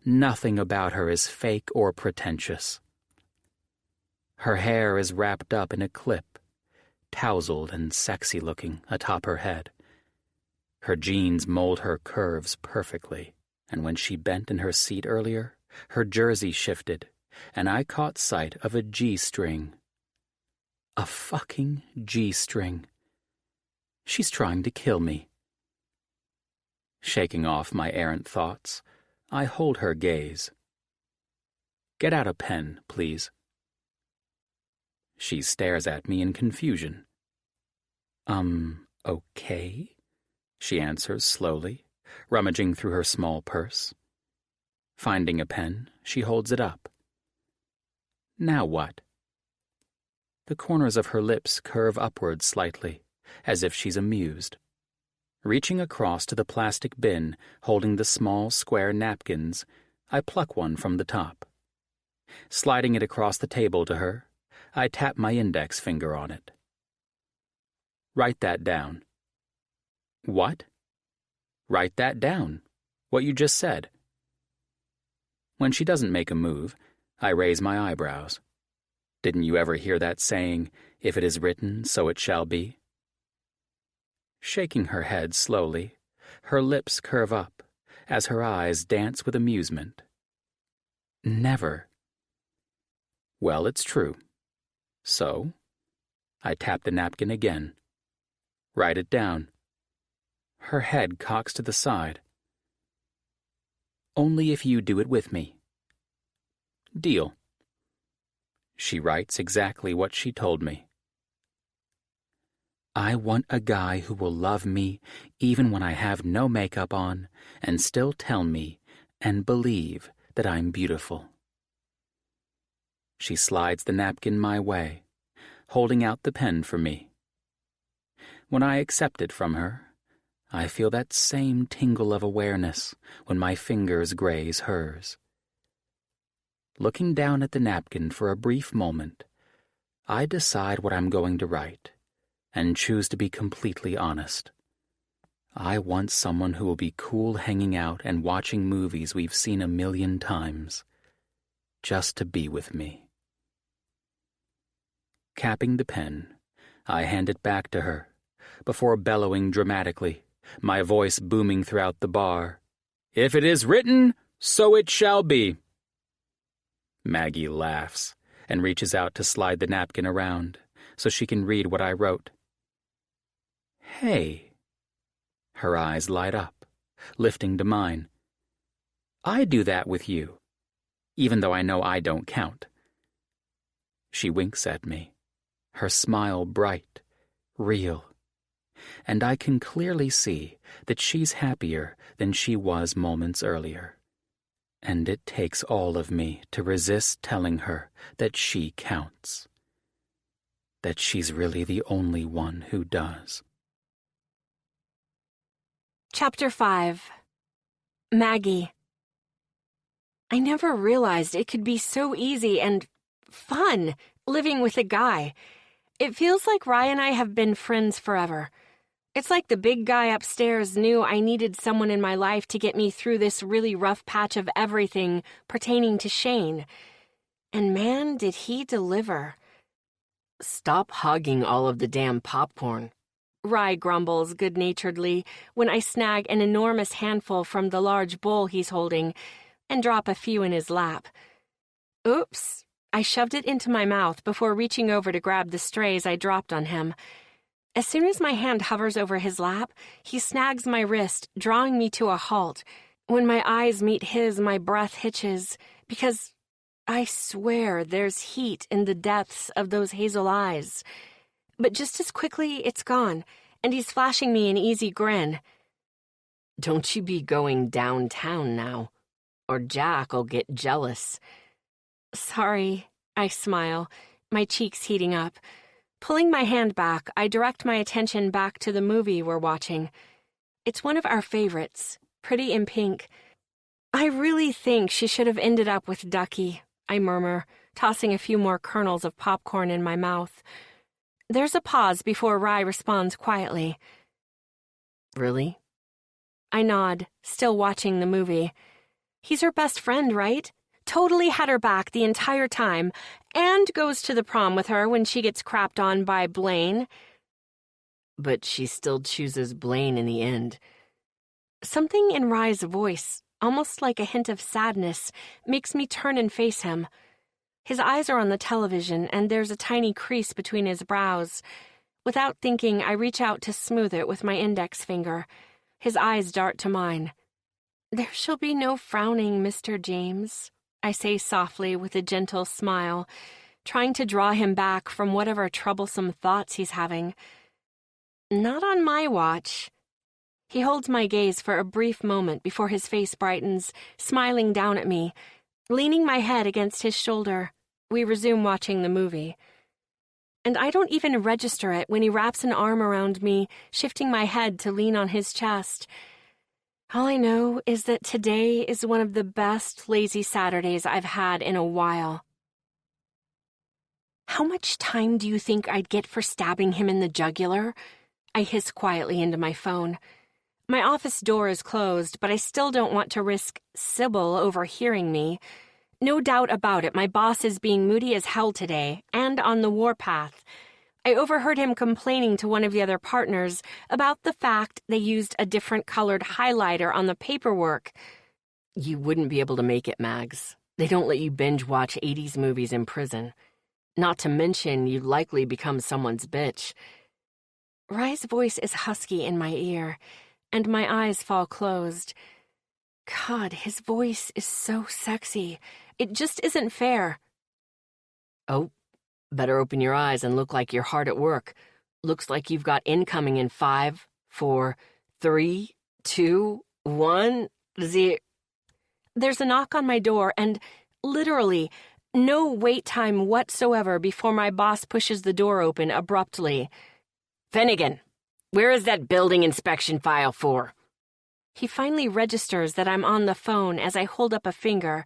Nothing about her is fake or pretentious. Her hair is wrapped up in a clip, tousled and sexy-looking atop her head. Her jeans mold her curves perfectly, and when she bent in her seat earlier, her jersey shifted, and I caught sight of a G-string. A fucking G-string. She's trying to kill me. Shaking off my errant thoughts, I hold her gaze. "Get out a pen, please." She stares at me in confusion. Okay," she answers slowly, rummaging through her small purse. Finding a pen, she holds it up. "Now what?" The corners of her lips curve upward slightly, as if she's amused. Reaching across to the plastic bin holding the small square napkins, I pluck one from the top. Sliding it across the table to her, I tap my index finger on it. "Write that down." "What?" "Write that down. What you just said." When she doesn't make a move, I raise my eyebrows. Didn't you ever hear that saying, "If it is written, so it shall be"? Shaking her head slowly, her lips curve up as her eyes dance with amusement. "Never." "Well, it's true. So?" I tap the napkin again. "Write it down." Her head cocks to the side. "Only if you do it with me." "Deal." She writes exactly what she told me. "I want a guy who will love me even when I have no makeup on and still tell me and believe that I'm beautiful." She slides the napkin my way, holding out the pen for me. When I accept it from her, I feel that same tingle of awareness when my fingers graze hers. Looking down at the napkin for a brief moment, I decide what I'm going to write, and choose to be completely honest. I want someone who will be cool hanging out and watching movies we've seen 1,000,000 times, just to be with me. Capping the pen, I hand it back to her, before bellowing dramatically, my voice booming throughout the bar. "If it is written, so it shall be." Maggie laughs and reaches out to slide the napkin around so she can read what I wrote. "Hey." Her eyes light up, lifting to mine. "I do that with you, even though I know I don't count." She winks at me, her smile bright, real, and I can clearly see that she's happier than she was moments earlier. And it takes all of me to resist telling her that she counts, that she's really the only one who does. Chapter 5. Maggie. I never realized it could be so easy and fun living with a guy. It feels like Rye and I have been friends forever. It's like the big guy upstairs knew I needed someone in my life to get me through this really rough patch of everything pertaining to Shane. And man, did he deliver. "Stop hogging all of the damn popcorn," Rye grumbles good-naturedly when I snag an enormous handful from the large bowl he's holding and drop a few in his lap. Oops, I shoved it into my mouth before reaching over to grab the strays I dropped on him. As soon as my hand hovers over his lap, he snags my wrist, drawing me to a halt. When my eyes meet his, my breath hitches, because I swear there's heat in the depths of those hazel eyes. But just as quickly, it's gone, and he's flashing me an easy grin. "Don't you be going downtown now, or Jack'll get jealous." "Sorry," I smile, my cheeks heating up. Pulling my hand back, I direct my attention back to the movie we're watching. It's one of our favorites, Pretty in Pink. "I really think she should have ended up with Ducky," I murmur, tossing a few more kernels of popcorn in my mouth. There's a pause before Rye responds quietly. "Really?" I nod, still watching the movie. He's her best friend, right? Totally had her back the entire time, and goes to the prom with her when she gets crapped on by Blaine. But she still chooses Blaine in the end. Something in Rye's voice, almost like a hint of sadness, makes me turn and face him. His eyes are on the television, and there's a tiny crease between his brows. Without thinking, I reach out to smooth it with my index finger. His eyes dart to mine. "There shall be no frowning, Mr. James," I say softly with a gentle smile, trying to draw him back from whatever troublesome thoughts he's having. "Not on my watch." He holds my gaze for a brief moment before his face brightens, smiling down at me. Leaning my head against his shoulder, we resume watching the movie. And I don't even register it when he wraps an arm around me, shifting my head to lean on his chest. All I know is that today is one of the best lazy Saturdays I've had in a while. "How much time do you think I'd get for stabbing him in the jugular?" I hiss quietly into my phone. My office door is closed, but I still don't want to risk Sybil overhearing me. No doubt about it, my boss is being moody as hell today, and on the warpath. I overheard him complaining to one of the other partners about the fact they used a different colored highlighter on the paperwork. "You wouldn't be able to make it, Mags. They don't let you binge watch 80s movies in prison. Not to mention, you'd likely become someone's bitch." Rye's voice is husky in my ear, and my eyes fall closed. God, his voice is so sexy. It just isn't fair. "Oh, better open your eyes and look like you're hard at work. Looks like you've got incoming in 5, 4, 3, 2, 1, 0. There's a knock on my door, and literally, No wait time whatsoever before my boss pushes the door open abruptly. Finnegan, where is that building inspection file for? He finally registers that I'm on the phone as I hold up a finger.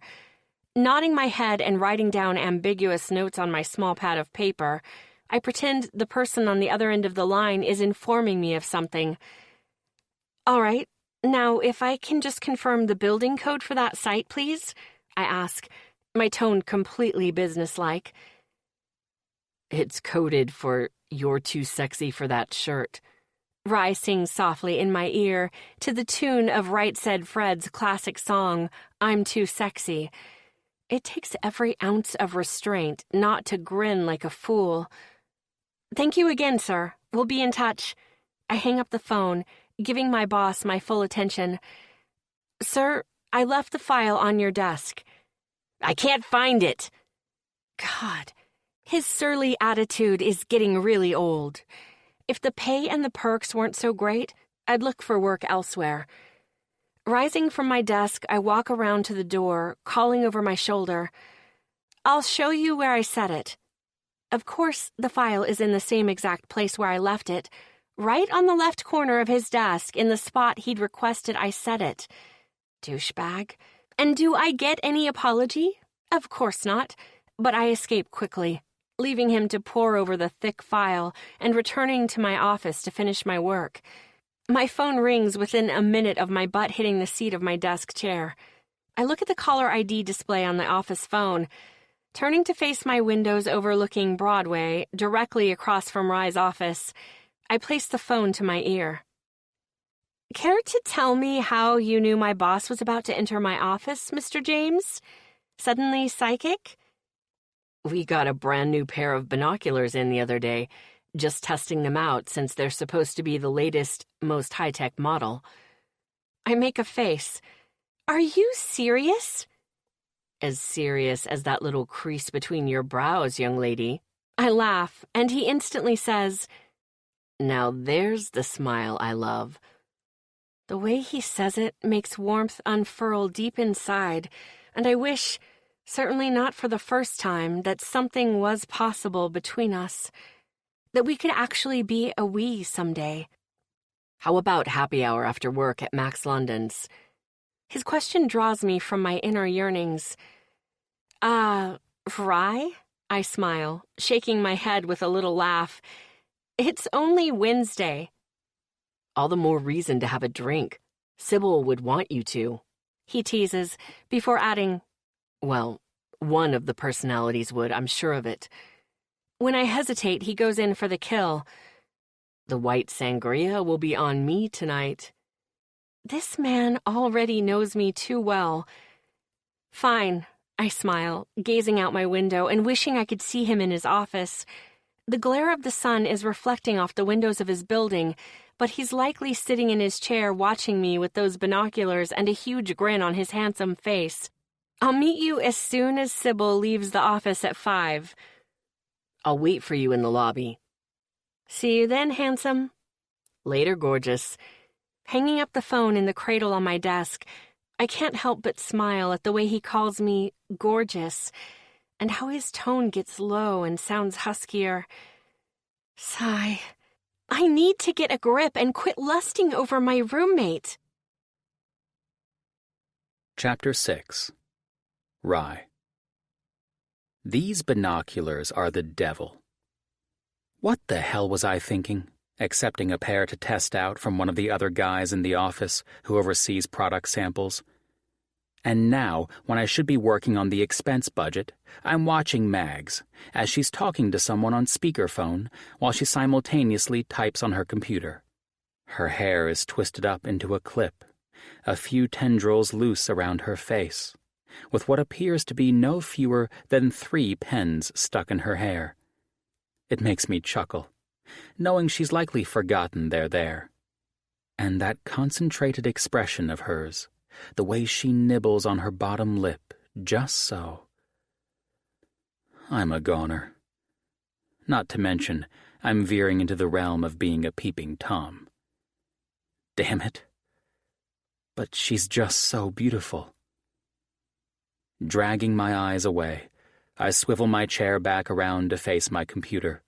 Nodding my head and writing down ambiguous notes on my small pad of paper, I pretend the person on the other end of the line is informing me of something. All right, now if I can just confirm the building code for that site, please, I ask, my tone completely businesslike. It's coded for "You're too sexy for that shirt." Rye sings softly in my ear to the tune of Right Said Fred's classic song, I'm Too Sexy. It takes every ounce of restraint not to grin like a fool. Thank you again, sir. We'll be in touch. I hang up the phone, giving my boss my full attention. Sir, I left the file on your desk. I can't find it. God, his surly attitude is getting really old. If the pay and the perks weren't so great, I'd look for work elsewhere. Rising from my desk, I walk around to the door, calling over my shoulder. I'll show you where I set it. Of course, the file is in the same exact place where I left it, right on the left corner of his desk in the spot he'd requested I set it. Douchebag. And do I get any apology? Of course not, but I escape quickly, leaving him to pore over the thick file and returning to my office to finish my work. My phone rings within a minute of my butt hitting the seat of my desk chair. I look at the caller ID display on the office phone. Turning to face my windows overlooking Broadway, directly across from Rye's office, I place the phone to my ear. Care to tell me how you knew my boss was about to enter my office, Mr. James? Suddenly psychic? We got a brand new pair of binoculars in the other day, just testing them out since they're supposed to be the latest, most high-tech model. I make a face. Are you serious? As serious as that little crease between your brows, young lady. I laugh, and he instantly says, Now there's the smile I love. The way he says it makes warmth unfurl deep inside, and I wish, certainly not for the first time, that something was possible between us. That we could actually be a we someday. How about happy hour after work at Max London's? His question draws me from my inner yearnings. Rye? I smile, shaking my head with a little laugh. It's only Wednesday. All the more reason to have a drink. Sybil would want you to. He teases, before adding, Well, one of the personalities would, I'm sure of it. When I hesitate, he goes in for the kill. The white sangria will be on me tonight. This man already knows me too well. Fine, I smile, gazing out my window and wishing I could see him in his office. The glare of the sun is reflecting off the windows of his building, but he's likely sitting in his chair watching me with those binoculars and a huge grin on his handsome face. I'll meet you as soon as Sybil leaves the office at 5. I'll wait for you in the lobby. See you then, handsome. Later, gorgeous. Hanging up the phone in the cradle on my desk, I can't help but smile at the way he calls me gorgeous, and how his tone gets low and sounds huskier. Sigh. I need to get a grip and quit lusting over my roommate. Chapter 6. Rye. These binoculars are the devil. What the hell was I thinking, accepting a pair to test out from one of the other guys in the office who oversees product samples? And now, when I should be working on the expense budget, I'm watching Mags as she's talking to someone on speakerphone while she simultaneously types on her computer. Her hair is twisted up into a clip, a few tendrils loose around her face, with what appears to be no fewer than 3 pens stuck in her hair. It makes me chuckle, knowing she's likely forgotten they're there. And that concentrated expression of hers, the way she nibbles on her bottom lip, just so. I'm a goner. Not to mention, I'm veering into the realm of being a peeping Tom. Damn it. But she's just so beautiful. Dragging my eyes away, I swivel my chair back around to face my computer,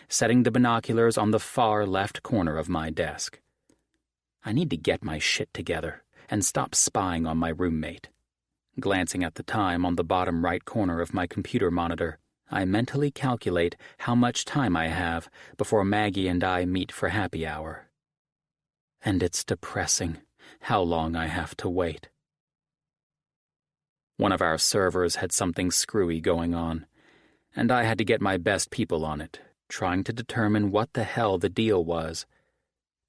setting the binoculars on the far left corner of my desk. I need to get my shit together and stop spying on my roommate. Glancing at the time on the bottom right corner of my computer monitor, I mentally calculate how much time I have before Maggie and I meet for happy hour. And it's depressing how long I have to wait. One of our servers had something screwy going on, and I had to get my best people on it, trying to determine what the hell the deal was.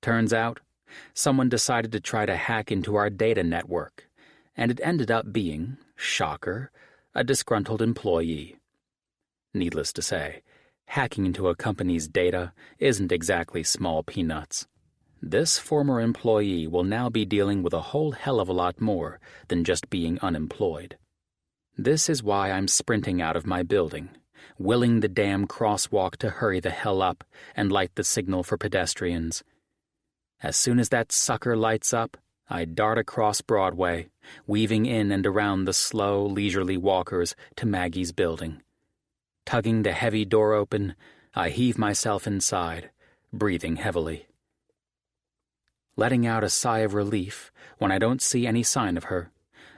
Turns out, someone decided to try to hack into our data network, and it ended up being, shocker, a disgruntled employee. Needless to say, hacking into a company's data isn't exactly small peanuts. This former employee will now be dealing with a whole hell of a lot more than just being unemployed. This is why I'm sprinting out of my building, willing the damn crosswalk to hurry the hell up and light the signal for pedestrians. As soon as that sucker lights up, I dart across Broadway, weaving in and around the slow, leisurely walkers to Maggie's building. Tugging the heavy door open, I heave myself inside, breathing heavily. Letting out a sigh of relief when I don't see any sign of her,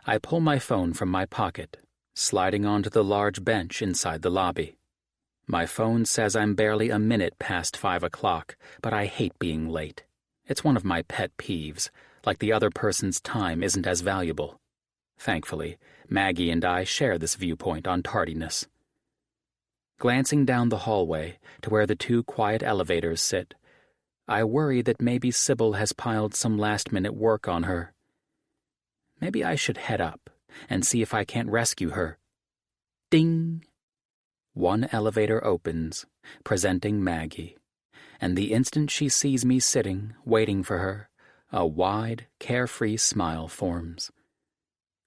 I pull my phone from my pocket, sliding onto the large bench inside the lobby. My phone says I'm barely a minute past 5 o'clock, but I hate being late. It's one of my pet peeves, like the other person's time isn't as valuable. Thankfully, Maggie and I share this viewpoint on tardiness. Glancing down the hallway to where the 2 quiet elevators sit, I worry that maybe Sybil has piled some last-minute work on her. Maybe I should head up and see if I can't rescue her. Ding! One elevator opens, presenting Maggie, and the instant she sees me sitting, waiting for her, a wide, carefree smile forms.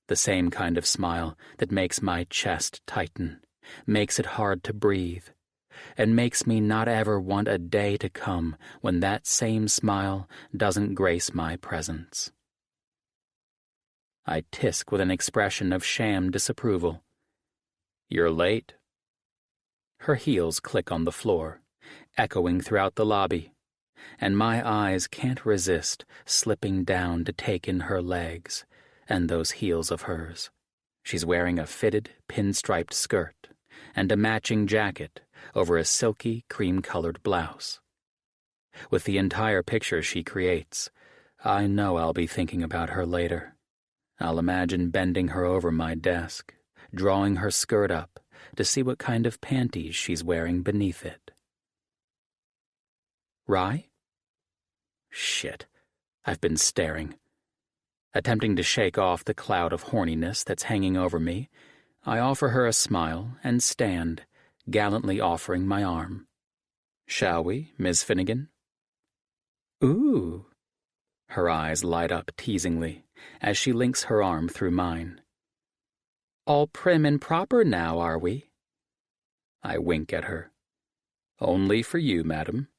The same kind of smile that makes my chest tighten, makes it hard to breathe, and makes me not ever want a day to come when that same smile doesn't grace my presence. I tisk with an expression of sham disapproval. "You're late." Her heels click on the floor, echoing throughout the lobby, and my eyes can't resist slipping down to take in her legs and those heels of hers. She's wearing a fitted, pinstriped skirt and a matching jacket over a silky, cream-colored blouse. With the entire picture she creates, I know I'll be thinking about her later. I'll imagine bending her over my desk, drawing her skirt up to see what kind of panties she's wearing beneath it. Rye? Shit, I've been staring. Attempting to shake off the cloud of horniness that's hanging over me, I offer her a smile and stand, gallantly offering my arm. "Shall we, Miss Finnegan?" "Ooh." Her eyes light up teasingly as she links her arm through mine. "All prim and proper now, are we?" I wink at her. "Only for you, madam."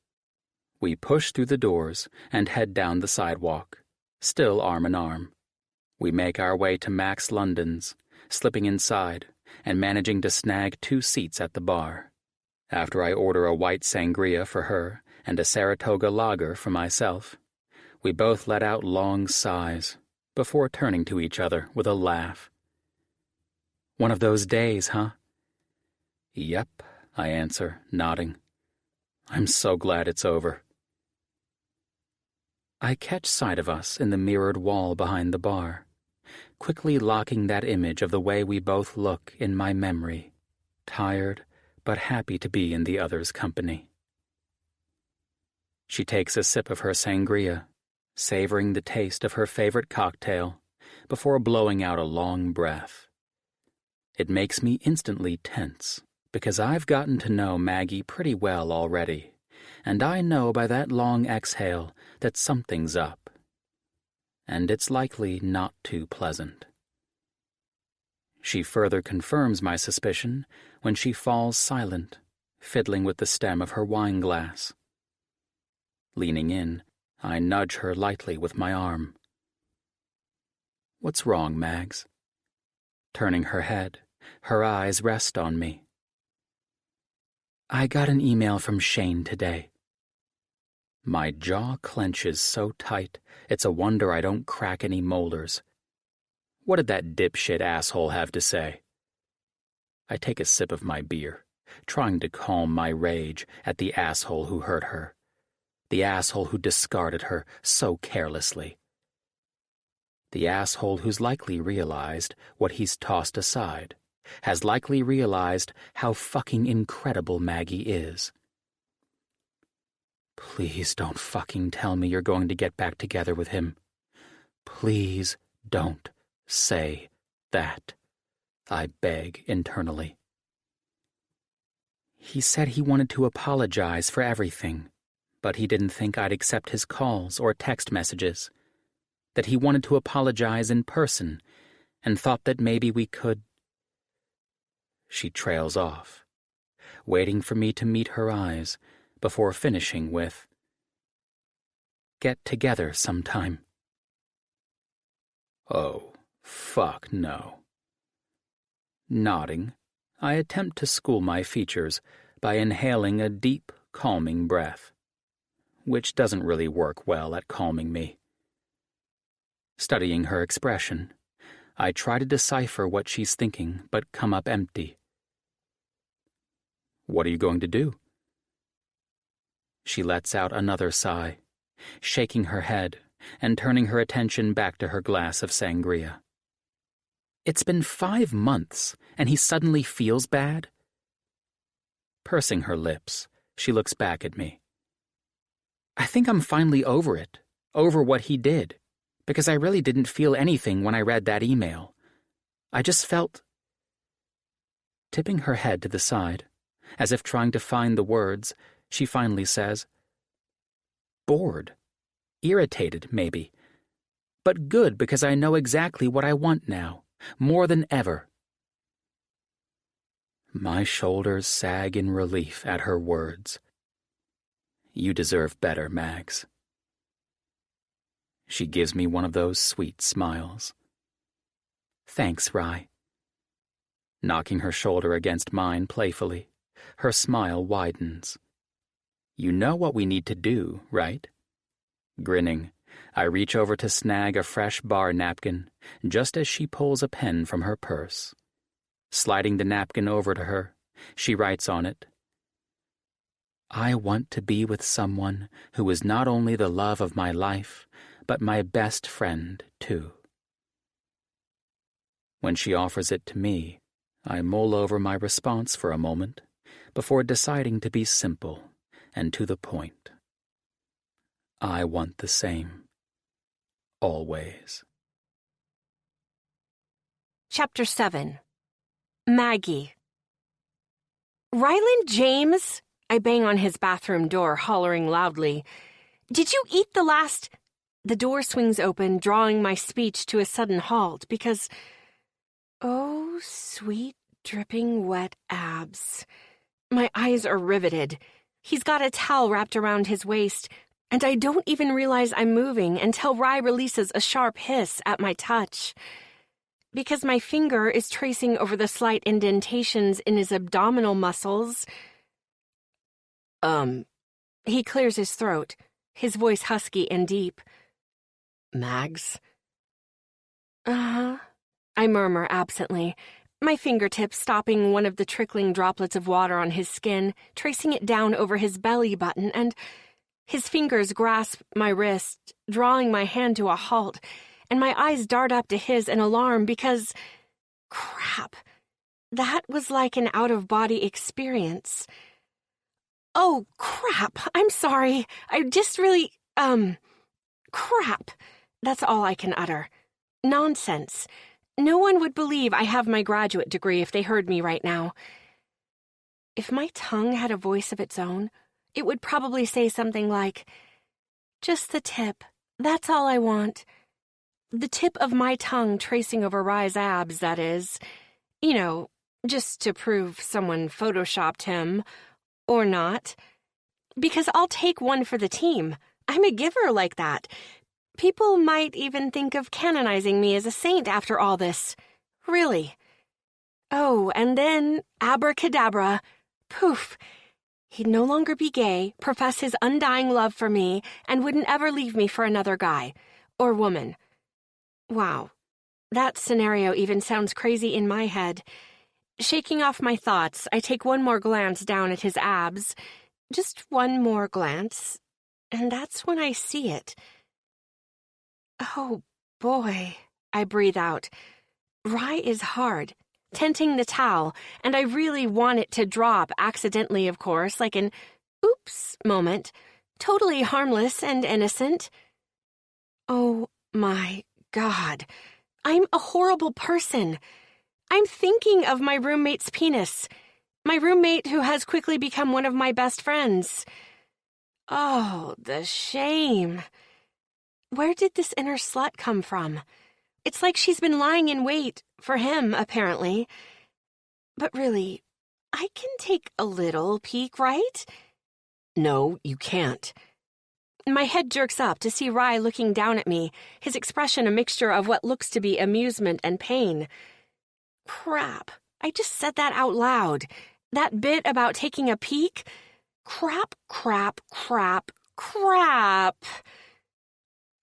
We push through the doors and head down the sidewalk, still arm in arm. We make our way to Max London's, slipping inside and managing to snag 2 seats at the bar. After I order a white sangria for her and a Saratoga lager for myself, we both let out long sighs before turning to each other with a laugh. "One of those days, huh?" "Yep," I answer, nodding. "I'm so glad it's over." I catch sight of us in the mirrored wall behind the bar, quickly locking that image of the way we both look in my memory, tired but happy to be in the other's company. She takes a sip of her sangria, savoring the taste of her favorite cocktail before blowing out a long breath. It makes me instantly tense, because I've gotten to know Maggie pretty well already, and I know by that long exhale that something's up. And it's likely not too pleasant. She further confirms my suspicion when she falls silent, fiddling with the stem of her wine glass. Leaning in, I nudge her lightly with my arm. "What's wrong, Mags?" Turning her head, Her eyes rest on me. I got an email from Shane today. My jaw clenches so tight, it's a wonder I don't crack any molars. What did that dipshit asshole have to say? I take a sip of my beer, trying to calm my rage at the asshole who hurt her. The asshole who discarded her so carelessly. The asshole who's likely realized what he's tossed aside, has likely realized how fucking incredible Maggie is. Please don't fucking tell me you're going to get back together with him. Please don't say that, I beg internally. He said he wanted to apologize for everything, but he didn't think I'd accept his calls or text messages. That he wanted to apologize in person, and thought that maybe we could. She trails off, waiting for me to meet her eyes before finishing with, get together sometime. Oh, fuck no. Nodding, I attempt to school my features by inhaling a deep, calming breath, which doesn't really work well at calming me. Studying her expression, I try to decipher what she's thinking, but come up empty. What are you going to do? She lets out another sigh, shaking her head and turning her attention back to her glass of sangria. It's been 5 months, and he suddenly feels bad? Pursing her lips, she looks back at me. I think I'm finally over it, over what he did, because I really didn't feel anything when I read that email. I just felt... Tipping her head to the side, as if trying to find the words, she finally says, bored. Irritated, maybe. But good, because I know exactly what I want now, more than ever. My shoulders sag in relief at her words. You deserve better, Mags. She gives me one of those sweet smiles. Thanks, Rye. Knocking her shoulder against mine playfully, her smile widens. You know what we need to do, right? Grinning, I reach over to snag a fresh bar napkin, just as she pulls a pen from her purse. Sliding the napkin over to her, she writes on it, I want to be with someone who is not only the love of my life, but my best friend, too. When she offers it to me, I mull over my response for a moment before deciding to be simple and to the point. I want the same. Always. Chapter 7. Maggie. Ryland James? I bang on his bathroom door, hollering loudly. Did you eat the last... The door swings open, drawing my speech to a sudden halt, because... Oh, sweet, dripping wet abs. My eyes are riveted. He's got a towel wrapped around his waist, and I don't even realize I'm moving until Rye releases a sharp hiss at my touch. Because my finger is tracing over the slight indentations in his abdominal muscles. He clears his throat, his voice husky and deep. Mags? Uh-huh, I murmur absently, my fingertips stopping one of the trickling droplets of water on his skin, tracing it down over his belly button, and his fingers grasp my wrist, drawing my hand to a halt, and my eyes dart up to his in alarm because... Crap. That was like an out-of-body experience. Oh, crap. I'm sorry. I just really, crap. That's all I can utter. Nonsense. No one would believe I have my graduate degree if they heard me right now. If my tongue had a voice of its own, it would probably say something like, just the tip. That's all I want. The tip of my tongue tracing over Rye's abs, that is. You know, just to prove someone photoshopped him. Or not. Because I'll take one for the team. I'm a giver like that. People might even think of canonizing me as a saint after all this. Really. Oh, and then, abracadabra, poof. He'd no longer be gay, profess his undying love for me, and wouldn't ever leave me for another guy. Or woman. Wow. That scenario even sounds crazy in my head. Shaking off my thoughts, I take one more glance down at his abs. Just one more glance. And that's when I see it. Oh, boy, I breathe out. Rye is hard, tenting the towel, and I really want it to drop, accidentally, of course, like an oops moment, totally harmless and innocent. Oh, my God. I'm a horrible person. I'm thinking of my roommate's penis. My roommate who has quickly become one of my best friends. Oh, the shame. Where did this inner slut come from? It's like she's been lying in wait for him, apparently. But really, I can take a little peek, right? No, you can't. My head jerks up to see Rye looking down at me, his expression a mixture of what looks to be amusement and pain. Crap, I just said that out loud. That bit about taking a peek? Crap, crap, crap, crap.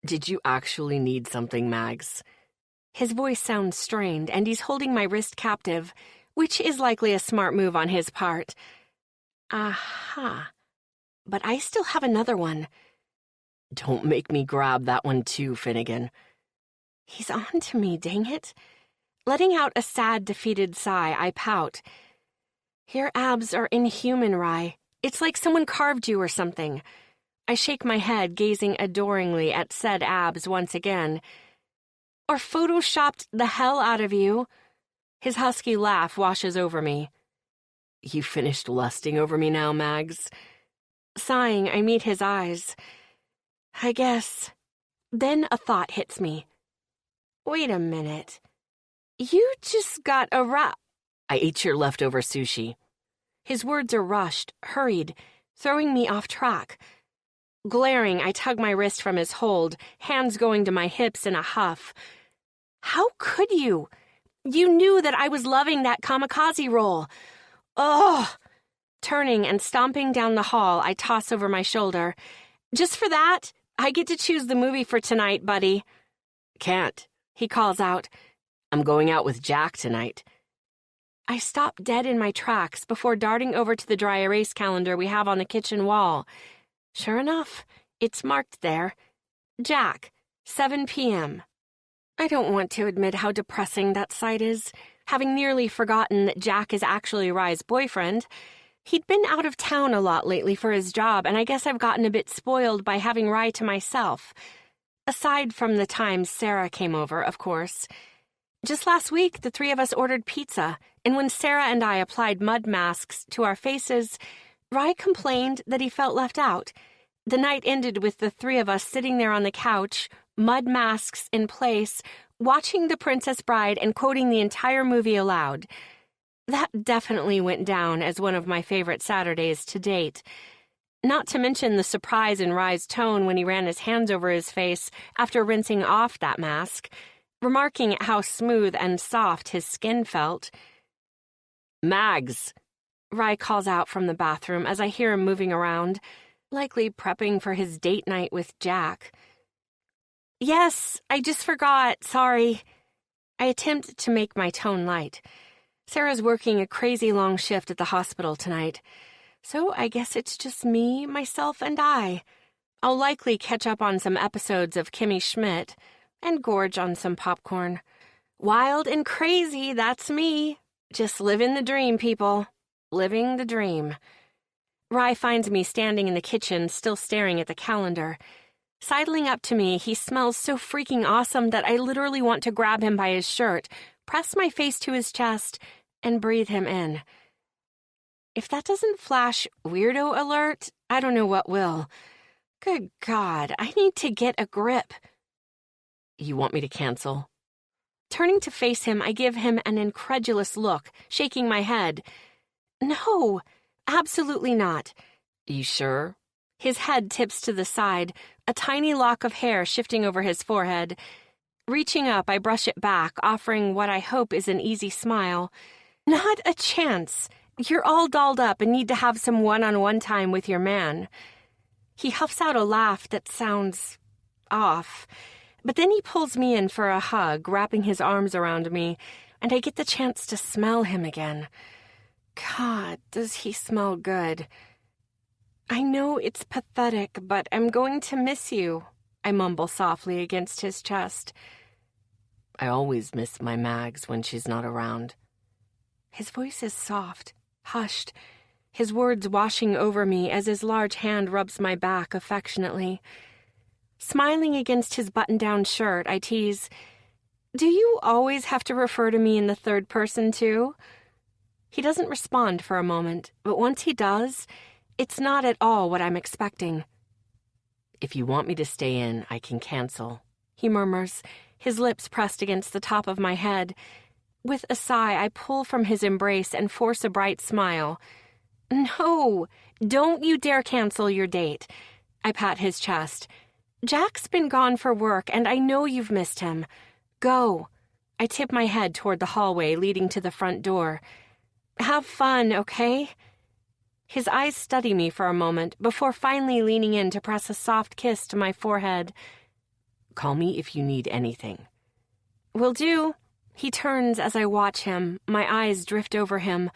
Did you actually need something, Mags? His voice sounds strained, and he's holding my wrist captive, which is likely a smart move on his part. Aha. But I still have another one. Don't make me grab that one too, Finnegan. He's on to me, dang it. Letting out a sad, defeated sigh, I pout. Your abs are inhuman, Rye. It's like someone carved you or something. I shake my head, gazing adoringly at said abs once again. Or photoshopped the hell out of you. His husky laugh washes over me. You finished lusting over me now, Mags? Sighing, I meet his eyes. I guess. Then a thought hits me. Wait a minute. You just got a I ate your leftover sushi. His words are rushed, hurried, throwing me off track. Glaring, I tug my wrist from his hold, hands going to my hips in a huff. How could you? You knew that I was loving that kamikaze roll. Ugh! Turning and stomping down the hall, I toss over my shoulder. Just for that, I get to choose the movie for tonight, buddy. Can't, he calls out. I'm going out with Jack tonight. I stop dead in my tracks before darting over to the dry erase calendar we have on the kitchen wall. Sure enough, it's marked there. Jack, 7 p.m. I don't want to admit how depressing that sight is, having nearly forgotten that Jack is actually Rye's boyfriend. He'd been out of town a lot lately for his job, and I guess I've gotten a bit spoiled by having Rye to myself. Aside from the times Sarah came over, of course. Just last week, the three of us ordered pizza, and when Sarah and I applied mud masks to our faces, Rye complained that he felt left out. The night ended with the three of us sitting there on the couch, mud masks in place, watching The Princess Bride and quoting the entire movie aloud. That definitely went down as one of my favorite Saturdays to date. Not to mention the surprise in Rye's tone when he ran his hands over his face after rinsing off that mask, remarking at how smooth and soft his skin felt. Mags! Rye calls out from the bathroom as I hear him moving around, likely prepping for his date night with Jack. Yes, I just forgot, sorry. I attempt to make my tone light. Sarah's working a crazy long shift at the hospital tonight, so I guess it's just me, myself, and I. I'll likely catch up on some episodes of Kimmy Schmidt and gorge on some popcorn. Wild and crazy, that's me. Just living the dream, people. Living the dream. Rye finds me standing in the kitchen, still staring at the calendar. Sidling up to me, he smells so freaking awesome that I literally want to grab him by his shirt, press my face to his chest, and breathe him in. If that doesn't flash weirdo alert, I don't know what will. Good God, I need to get a grip. You want me to cancel? Turning to face him, I give him an incredulous look, shaking my head. No, absolutely not. You sure? His head tips to the side, a tiny lock of hair shifting over his forehead. Reaching up, I brush it back, offering what I hope is an easy smile. Not a chance. You're all dolled up and need to have some one-on-one time with your man. He huffs out a laugh that sounds off, but then he pulls me in for a hug, wrapping his arms around me, and I get the chance to smell him again. God, does he smell good. I know it's pathetic, but I'm going to miss you, I mumble softly against his chest. I always miss my Mags when she's not around. His voice is soft, hushed, his words washing over me as his large hand rubs my back affectionately. Smiling against his button-down shirt, I tease, "Do you always have to refer to me in the third person, too?" He doesn't respond for a moment, but once he does, it's not at all what I'm expecting. If you want me to stay in, I can cancel, he murmurs, his lips pressed against the top of my head. With a sigh, I pull from his embrace and force a bright smile. "No, don't you dare cancel your date." I pat his chest. "Jack's been gone for work, and I know you've missed him. Go." I tip my head toward the hallway leading to the front door. "Have fun, okay?" His eyes study me for a moment before finally leaning in to press a soft kiss to my forehead. Call me if you need anything. "Will do." He turns as I watch him, my eyes drift over him,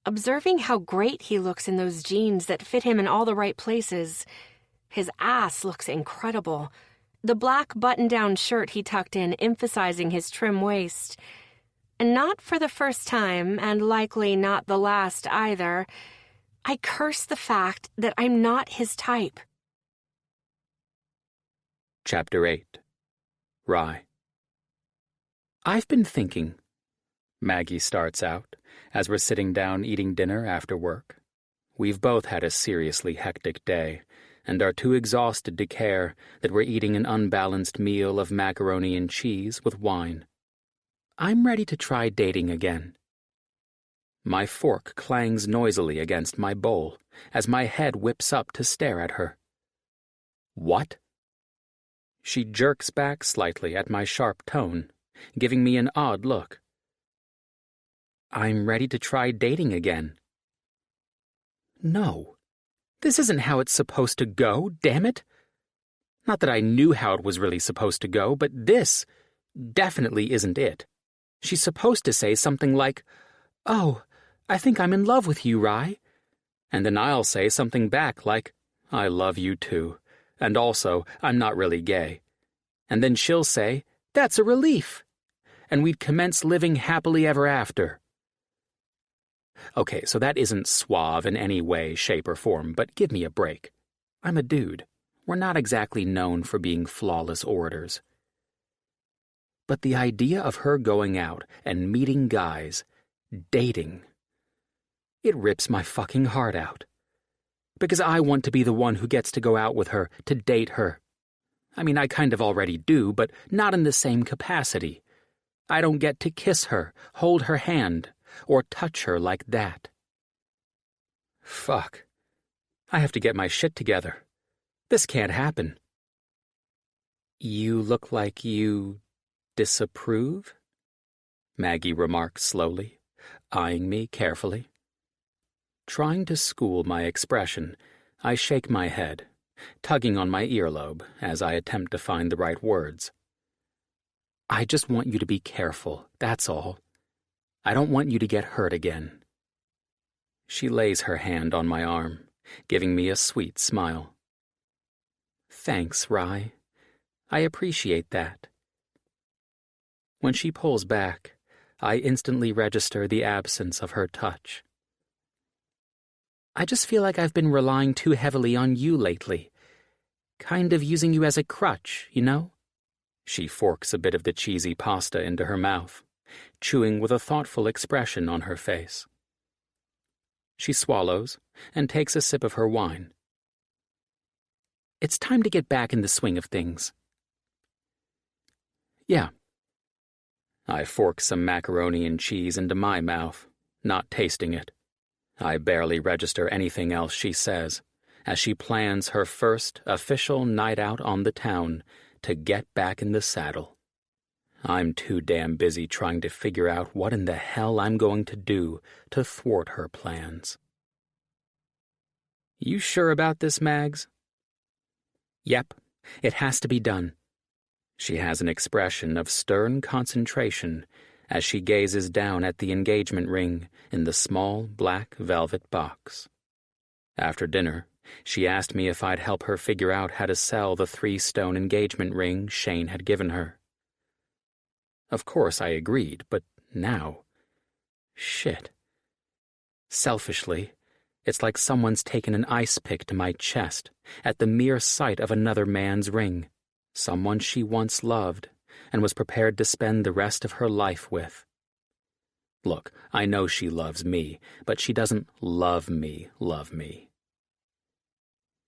observing how great he looks in those jeans that fit him in all the right places. His ass looks incredible. The black button-down shirt he tucked in emphasizing his trim waist. And not for the first time, and likely not the last either, I curse the fact that I'm not his type. Chapter 8. Rye. I've been thinking, Maggie starts out, as we're sitting down eating dinner after work. We've both had a seriously hectic day, and are too exhausted to care that we're eating an unbalanced meal of macaroni and cheese with wine. I'm ready to try dating again. My fork clangs noisily against my bowl as my head whips up to stare at her. What? She jerks back slightly at my sharp tone, giving me an odd look. I'm ready to try dating again. No, this isn't how it's supposed to go, damn it. Not that I knew how it was really supposed to go, but this definitely isn't it. She's supposed to say something like, "Oh, I think I'm in love with you, Rye." And then I'll say something back like, "I love you too, and also, I'm not really gay." And then she'll say, "That's a relief." And we'd commence living happily ever after. Okay, so that isn't suave in any way, shape, or form, but give me a break. I'm a dude. We're not exactly known for being flawless orators. But the idea of her going out and meeting guys, dating, it rips my fucking heart out. Because I want to be the one who gets to go out with her, to date her. I mean, I kind of already do, but not in the same capacity. I don't get to kiss her, hold her hand, or touch her like that. Fuck. I have to get my shit together. This can't happen. You look like you disapprove? Maggie remarks slowly, eyeing me carefully. Trying to school my expression, I shake my head, tugging on my earlobe as I attempt to find the right words. I just want you to be careful, that's all. I don't want you to get hurt again. She lays her hand on my arm, giving me a sweet smile. Thanks, Rye. I appreciate that. When she pulls back, I instantly register the absence of her touch. I just feel like I've been relying too heavily on you lately. Kind of using you as a crutch, you know? She forks a bit of the cheesy pasta into her mouth, chewing with a thoughtful expression on her face. She swallows and takes a sip of her wine. It's time to get back in the swing of things. Yeah. I fork some macaroni and cheese into my mouth, not tasting it. I barely register anything else she says, as she plans her first official night out on the town to get back in the saddle. I'm too damn busy trying to figure out what in the hell I'm going to do to thwart her plans. You sure about this, Mags? Yep, it has to be done. She has an expression of stern concentration as she gazes down at the engagement ring in the small black velvet box. After dinner, she asked me if I'd help her figure out how to sell the 3-stone engagement ring Shane had given her. Of course I agreed, but now... shit. Selfishly, it's like someone's taken an ice pick to my chest at the mere sight of another man's ring, someone she once loved and was prepared to spend the rest of her life with. Look, I know she loves me, but she doesn't love me.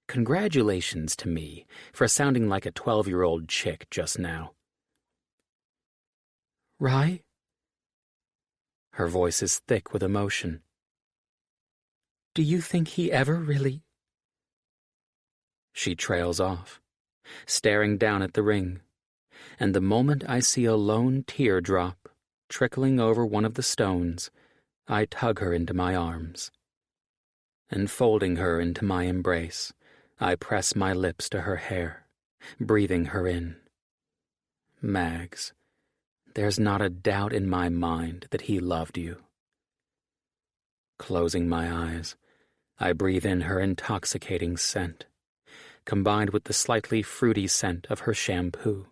Congratulations to me for sounding like a 12-year-old chick just now. Rye? Her voice is thick with emotion. Do you think he ever really... She trails off, staring down at the ring, and the moment I see a lone tear drop trickling over one of the stones, I tug her into my arms. And folding her into my embrace, I press my lips to her hair, breathing her in. Mags, there's not a doubt in my mind that he loved you. Closing my eyes, I breathe in her intoxicating scent, combined with the slightly fruity scent of her shampoo.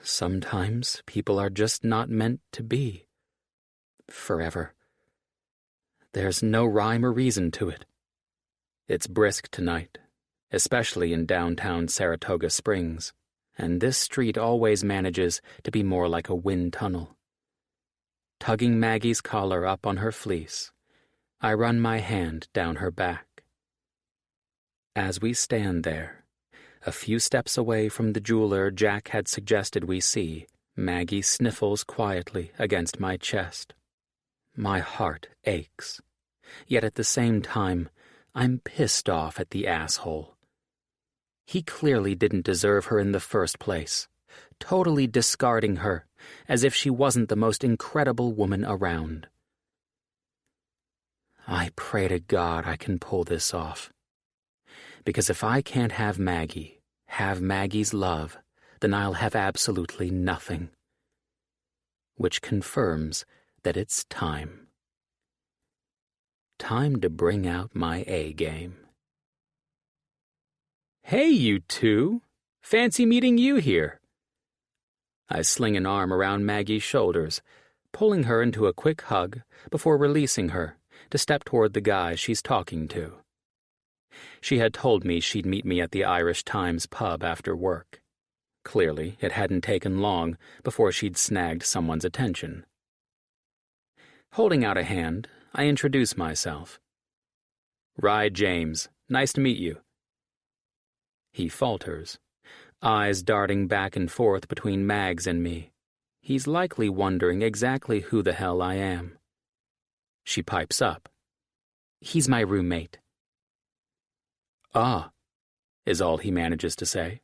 Sometimes people are just not meant to be. Forever. There's no rhyme or reason to it. It's brisk tonight, especially in downtown Saratoga Springs, and this street always manages to be more like a wind tunnel. Tugging Maggie's collar up on her fleece, I run my hand down her back. As we stand there, a few steps away from the jeweler Jack had suggested we see, Maggie sniffles quietly against my chest. My heart aches, yet at the same time, I'm pissed off at the asshole. He clearly didn't deserve her in the first place, totally discarding her as if she wasn't the most incredible woman around. I pray to God I can pull this off. Because if I can't have Maggie's love, then I'll have absolutely nothing. Which confirms that it's time. Time to bring out my A game. Hey, you two! Fancy meeting you here. I sling an arm around Maggie's shoulders, pulling her into a quick hug before releasing her to step toward the guy she's talking to. She had told me she'd meet me at the Irish Times pub after work. Clearly, it hadn't taken long before she'd snagged someone's attention. Holding out a hand, I introduce myself. Rye James, nice to meet you. He falters, eyes darting back and forth between Mags and me. He's likely wondering exactly who the hell I am. She pipes up. He's my roommate. Ah, is all he manages to say,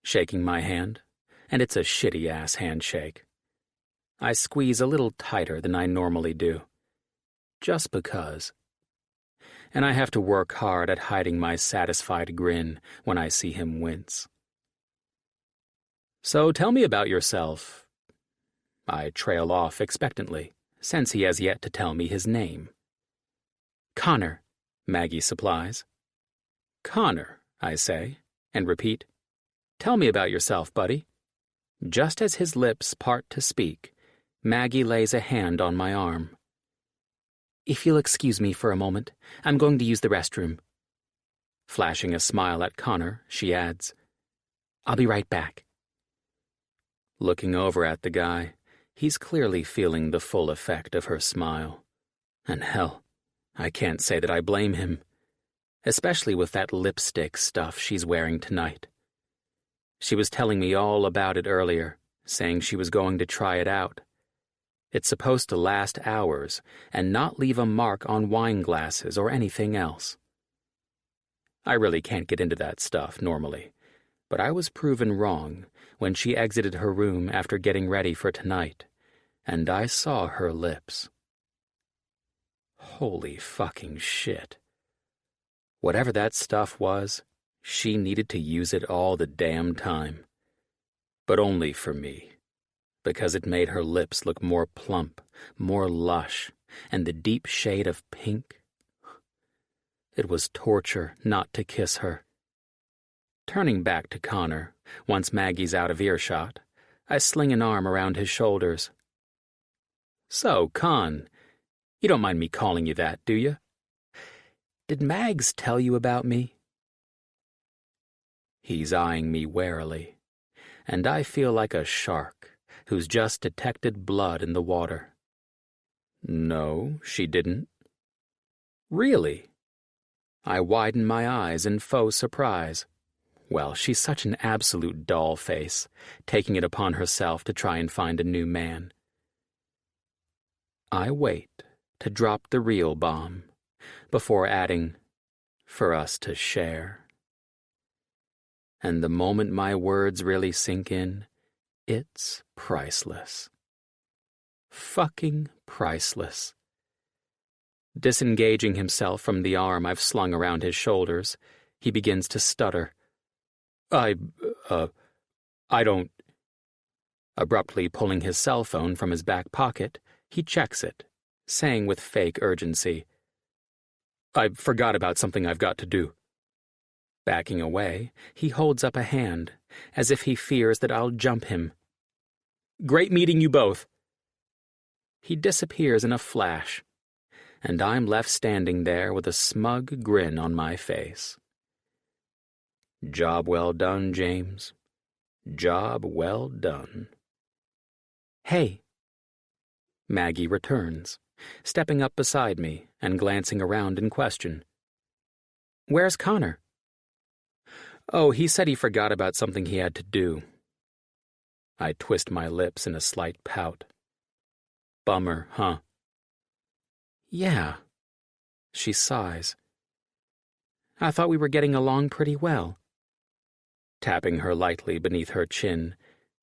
shaking my hand, and it's a shitty-ass handshake. I squeeze a little tighter than I normally do, just because. And I have to work hard at hiding my satisfied grin when I see him wince. So tell me about yourself. I trail off expectantly, since he has yet to tell me his name. Connor, Maggie supplies. Connor, I say, and repeat, tell me about yourself, buddy. Just as his lips part to speak, Maggie lays a hand on my arm. If you'll excuse me for a moment, I'm going to use the restroom. Flashing a smile at Connor, she adds, I'll be right back. Looking over at the guy, he's clearly feeling the full effect of her smile. And hell, I can't say that I blame him, especially with that lipstick stuff she's wearing tonight. She was telling me all about it earlier, saying she was going to try it out. It's supposed to last hours and not leave a mark on wine glasses or anything else. I really can't get into that stuff normally, but I was proven wrong when she exited her room after getting ready for tonight, and I saw her lips. Holy fucking shit. Whatever that stuff was, she needed to use it all the damn time. But only for me, because it made her lips look more plump, more lush, and the deep shade of pink. It was torture not to kiss her. Turning back to Connor, once Maggie's out of earshot, I sling an arm around his shoulders. So, Con, you don't mind me calling you that, do you? Did Mags tell you about me? He's eyeing me warily, and I feel like a shark who's just detected blood in the water. No, she didn't. Really? I widen my eyes in faux surprise. Well, she's such an absolute doll face, taking it upon herself to try and find a new man. I wait to drop the real bomb, before adding, for us to share. And the moment my words really sink in, it's priceless. Fucking priceless. Disengaging himself from the arm I've slung around his shoulders, he begins to stutter. I don't... Abruptly pulling his cell phone from his back pocket, he checks it, saying with fake urgency, I forgot about something I've got to do. Backing away, he holds up a hand, as if he fears that I'll jump him. Great meeting you both. He disappears in a flash, and I'm left standing there with a smug grin on my face. Job well done, James. Job well done. Hey. Maggie returns, stepping up beside me and glancing around in question. Where's Connor? Oh, he said he forgot about something he had to do. I twist my lips in a slight pout. Bummer, huh? Yeah. She sighs. I thought we were getting along pretty well. Tapping her lightly beneath her chin,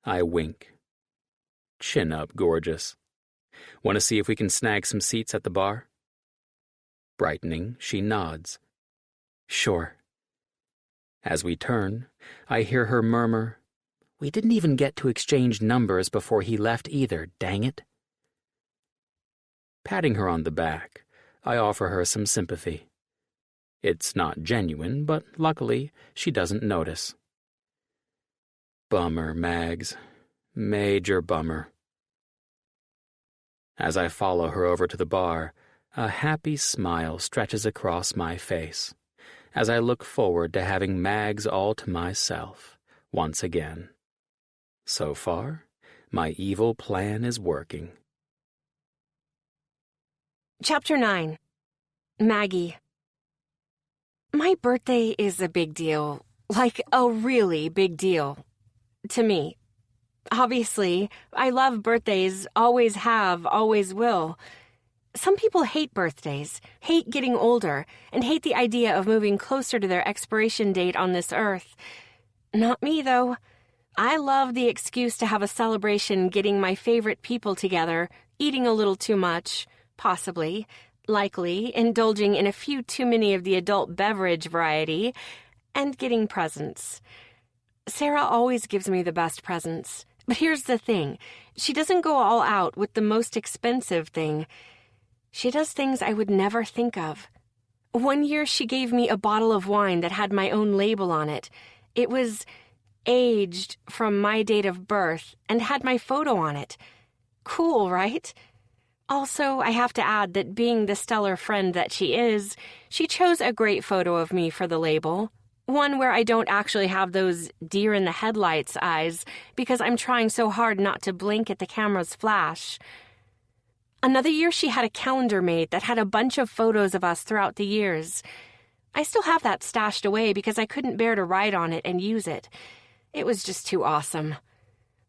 I wink. Chin up, gorgeous. Want to see if we can snag some seats at the bar? Brightening, she nods. Sure. As we turn, I hear her murmur, We didn't even get to exchange numbers before he left either, dang it. Patting her on the back, I offer her some sympathy. It's not genuine, but luckily she doesn't notice. Bummer, Mags. Major bummer. As I follow her over to the bar, a happy smile stretches across my face, as I look forward to having Mags all to myself, once again. So far, my evil plan is working. Chapter 9. Maggie. My birthday is a big deal, like a really big deal, to me. Obviously, I love birthdays, always have, always will. Some people hate birthdays, hate getting older, and hate the idea of moving closer to their expiration date on this earth. Not me, though. I love the excuse to have a celebration getting my favorite people together, eating a little too much, possibly, likely, indulging in a few too many of the adult beverage variety, and getting presents. Sarah always gives me the best presents. But here's the thing. She doesn't go all out with the most expensive thing. She does things I would never think of. One year she gave me a bottle of wine that had my own label on it. It was aged from my date of birth and had my photo on it. Cool, right? Also, I have to add that being the stellar friend that she is, she chose a great photo of me for the label. One where I don't actually have those deer-in-the-headlights eyes because I'm trying so hard not to blink at the camera's flash. Another year she had a calendar made that had a bunch of photos of us throughout the years. I still have that stashed away because I couldn't bear to write on it and use it. It was just too awesome.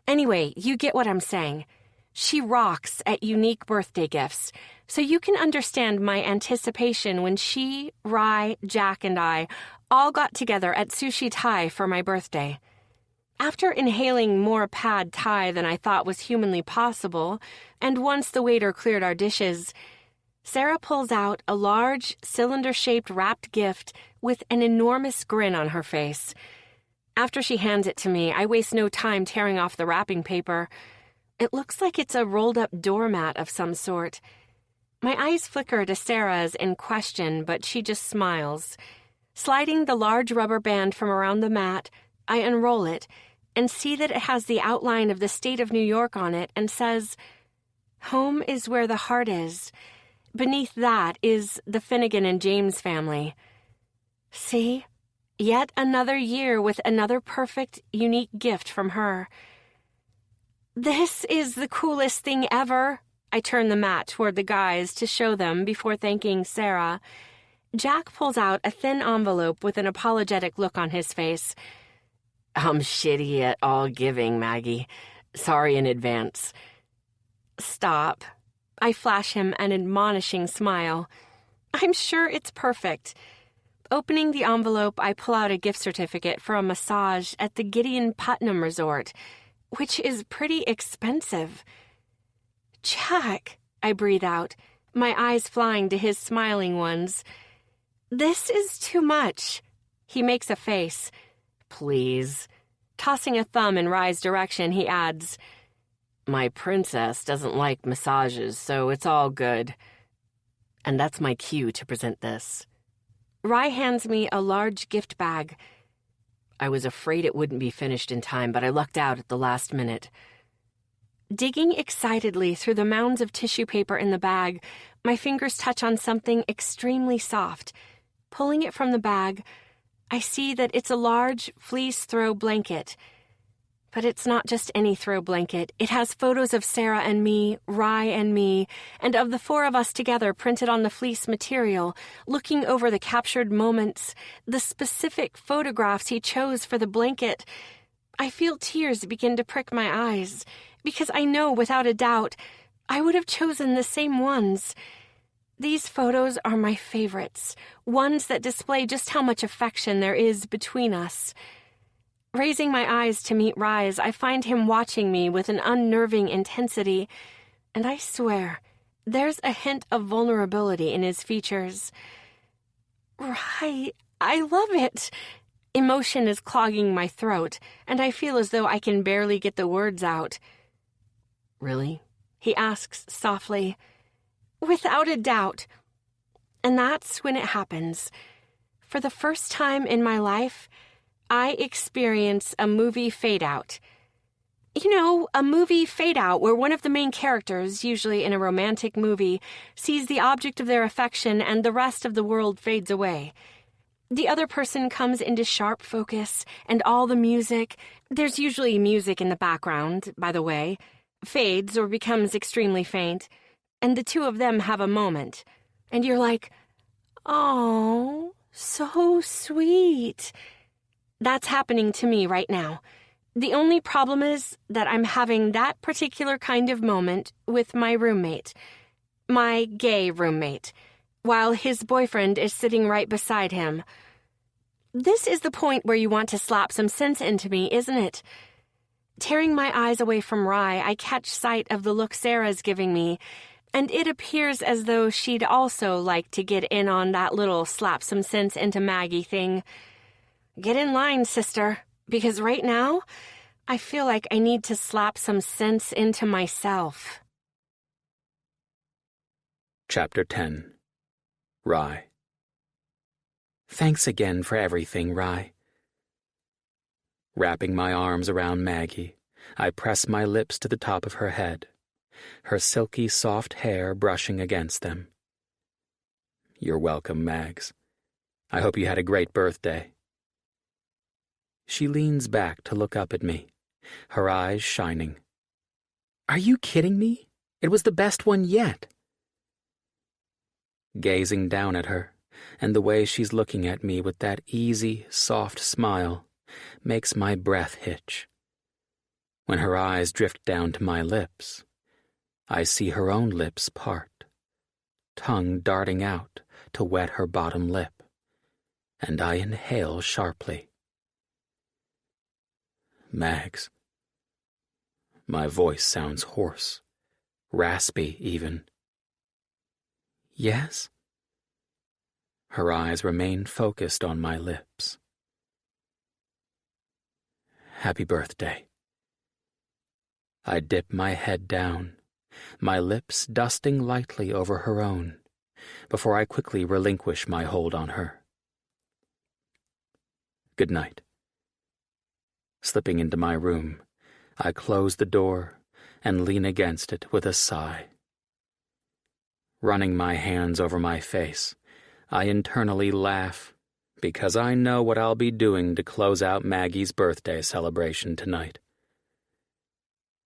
Anyway, you get what I'm saying. She rocks at unique birthday gifts, so you can understand my anticipation when she, Rye, Jack, and I all got together at Sushi Thai for my birthday. After inhaling more pad thai than I thought was humanly possible, and once the waiter cleared our dishes, Sarah pulls out a large, cylinder-shaped wrapped gift with an enormous grin on her face. After she hands it to me, I waste no time tearing off the wrapping paper. It looks like it's a rolled-up doormat of some sort. My eyes flicker to Sarah's in question, but she just smiles. Sliding the large rubber band from around the mat, I unroll it and see that it has the outline of the state of New York on it and says, "Home is where the heart is." Beneath that is the Finnegan and James family. See? Yet another year with another perfect, unique gift from her. "This is the coolest thing ever." I turn the mat toward the guys to show them before thanking Sarah. Jack pulls out a thin envelope with an apologetic look on his face. "I'm shitty at all giving, Maggie. Sorry in advance." "Stop." I flash him an admonishing smile. "I'm sure it's perfect." Opening the envelope, I pull out a gift certificate for a massage at the Gideon Putnam Resort, which is pretty expensive. "Jack," I breathe out, my eyes flying to his smiling ones. "This is too much." He makes a face. "Please." Tossing a thumb in Rye's direction, he adds, "My princess doesn't like massages, so it's all good. And that's my cue to present this." Rye hands me a large gift bag. I was afraid it wouldn't be finished in time, but I lucked out at the last minute. Digging excitedly through the mounds of tissue paper in the bag, my fingers touch on something extremely soft. Pulling it from the bag, I see that it's a large fleece throw blanket. But it's not just any throw blanket. It has photos of Sarah and me, Rye and me, and of the four of us together printed on the fleece material, looking over the captured moments, the specific photographs he chose for the blanket. I feel tears begin to prick my eyes, because I know without a doubt I would have chosen the same ones. These photos are my favorites, ones that display just how much affection there is between us. Raising my eyes to meet Rye's, I find him watching me with an unnerving intensity, and I swear, there's a hint of vulnerability in his features. "Rye, I love it." Emotion is clogging my throat, and I feel as though I can barely get the words out. "Really?" he asks softly. "Without a doubt." And that's when it happens. For the first time in my life, I experience a movie fade-out. You know, a movie fade-out where one of the main characters, usually in a romantic movie, sees the object of their affection and the rest of the world fades away. The other person comes into sharp focus, and all the music, there's usually music in the background, by the way, fades or becomes extremely faint, and the two of them have a moment. And you're like, "Oh, so sweet." That's happening to me right now. The only problem is that I'm having that particular kind of moment with my roommate, my gay roommate, while his boyfriend is sitting right beside him. This is the point where you want to slap some sense into me, isn't it? Tearing my eyes away from Rye, I catch sight of the look Sarah's giving me, and it appears as though she'd also like to get in on that little slap some sense into Maggie thing. Get in line, sister, because right now, I feel like I need to slap some sense into myself. Chapter 10. Rye. Thanks again for everything, Rye. Wrapping my arms around Maggie, I press my lips to the top of her head, her silky, soft hair brushing against them. You're welcome, Mags. I hope you had a great birthday. She leans back to look up at me, her eyes shining. Are you kidding me? It was the best one yet. Gazing down at her, and the way she's looking at me with that easy, soft smile, makes my breath hitch. When her eyes drift down to my lips, I see her own lips part, tongue darting out to wet her bottom lip, and I inhale sharply. Mags. My voice sounds hoarse, raspy even. Yes? Her eyes remain focused on my lips. Happy birthday. I dip my head down, my lips dusting lightly over her own, before I quickly relinquish my hold on her. Good night. Slipping into my room, I close the door and lean against it with a sigh. Running my hands over my face, I internally laugh because I know what I'll be doing to close out Maggie's birthday celebration tonight.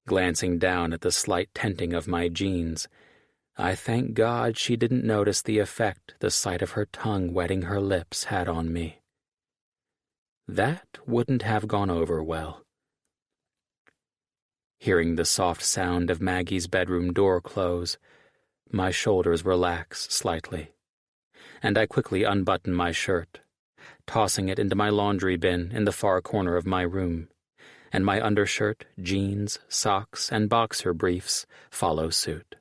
Glancing down at the slight tenting of my jeans, I thank God she didn't notice the effect the sight of her tongue wetting her lips had on me. That wouldn't have gone over well. Hearing the soft sound of Maggie's bedroom door close, my shoulders relax slightly, and I quickly unbutton my shirt, tossing it into my laundry bin in the far corner of my room, and my undershirt, jeans, socks, and boxer briefs follow suit.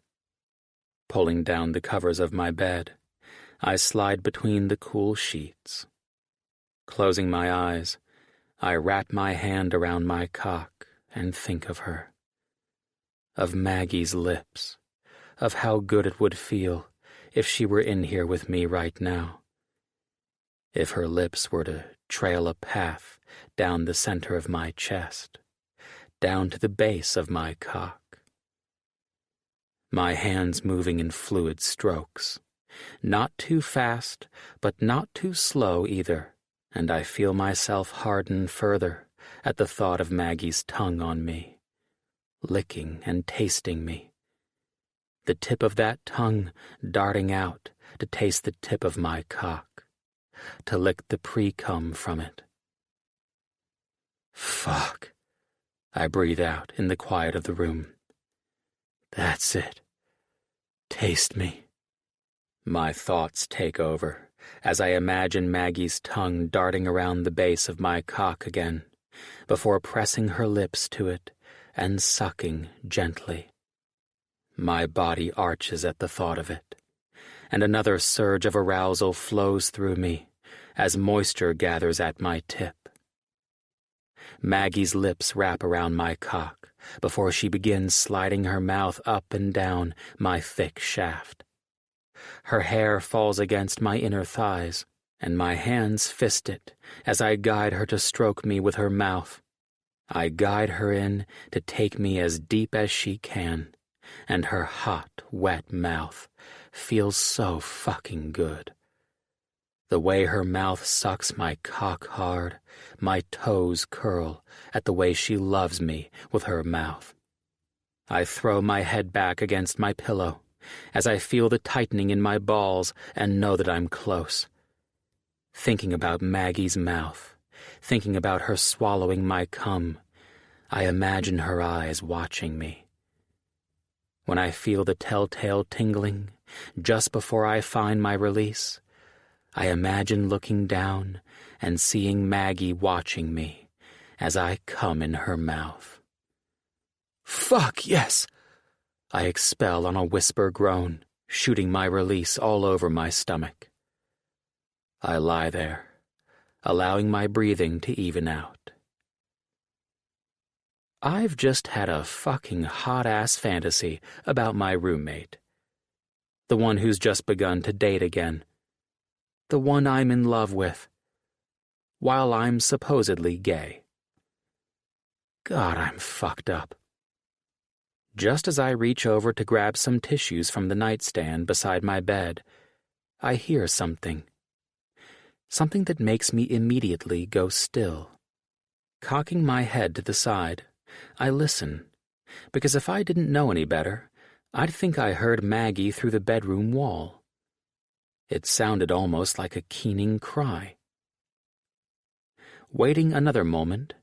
Pulling down the covers of my bed, I slide between the cool sheets. Closing my eyes, I wrap my hand around my cock and think of her. Of Maggie's lips, of how good it would feel if she were in here with me right now. If her lips were to trail a path down the center of my chest, down to the base of my cock. My hands moving in fluid strokes, not too fast, but not too slow either, and I feel myself harden further at the thought of Maggie's tongue on me, licking and tasting me. The tip of that tongue darting out to taste the tip of my cock, to lick the pre-cum from it. Fuck, I breathe out in the quiet of the room. That's it. Taste me. My thoughts take over as I imagine Maggie's tongue darting around the base of my cock again, before pressing her lips to it and sucking gently. My body arches at the thought of it, and another surge of arousal flows through me as moisture gathers at my tip. Maggie's lips wrap around my cock before she begins sliding her mouth up and down my thick shaft. Her hair falls against my inner thighs, and my hands fist it as I guide her to stroke me with her mouth. I guide her in to take me as deep as she can, and her hot, wet mouth feels so fucking good. The way her mouth sucks my cock hard, my toes curl at the way she loves me with her mouth. I throw my head back against my pillow as I feel the tightening in my balls and know that I'm close. Thinking about Maggie's mouth, thinking about her swallowing my cum, I imagine her eyes watching me. When I feel the telltale tingling, just before I find my release, I imagine looking down and seeing Maggie watching me as I come in her mouth. Fuck yes! I expel on a whisper groan, shooting my release all over my stomach. I lie there, allowing my breathing to even out. I've just had a fucking hot-ass fantasy about my roommate. The one who's just begun to date again. The one I'm in love with, while I'm supposedly gay. God, I'm fucked up. Just as I reach over to grab some tissues from the nightstand beside my bed, I hear something. Something that makes me immediately go still. Cocking my head to the side, I listen, because if I didn't know any better, I'd think I heard Maggie through the bedroom wall. It sounded almost like a keening cry. Waiting another moment,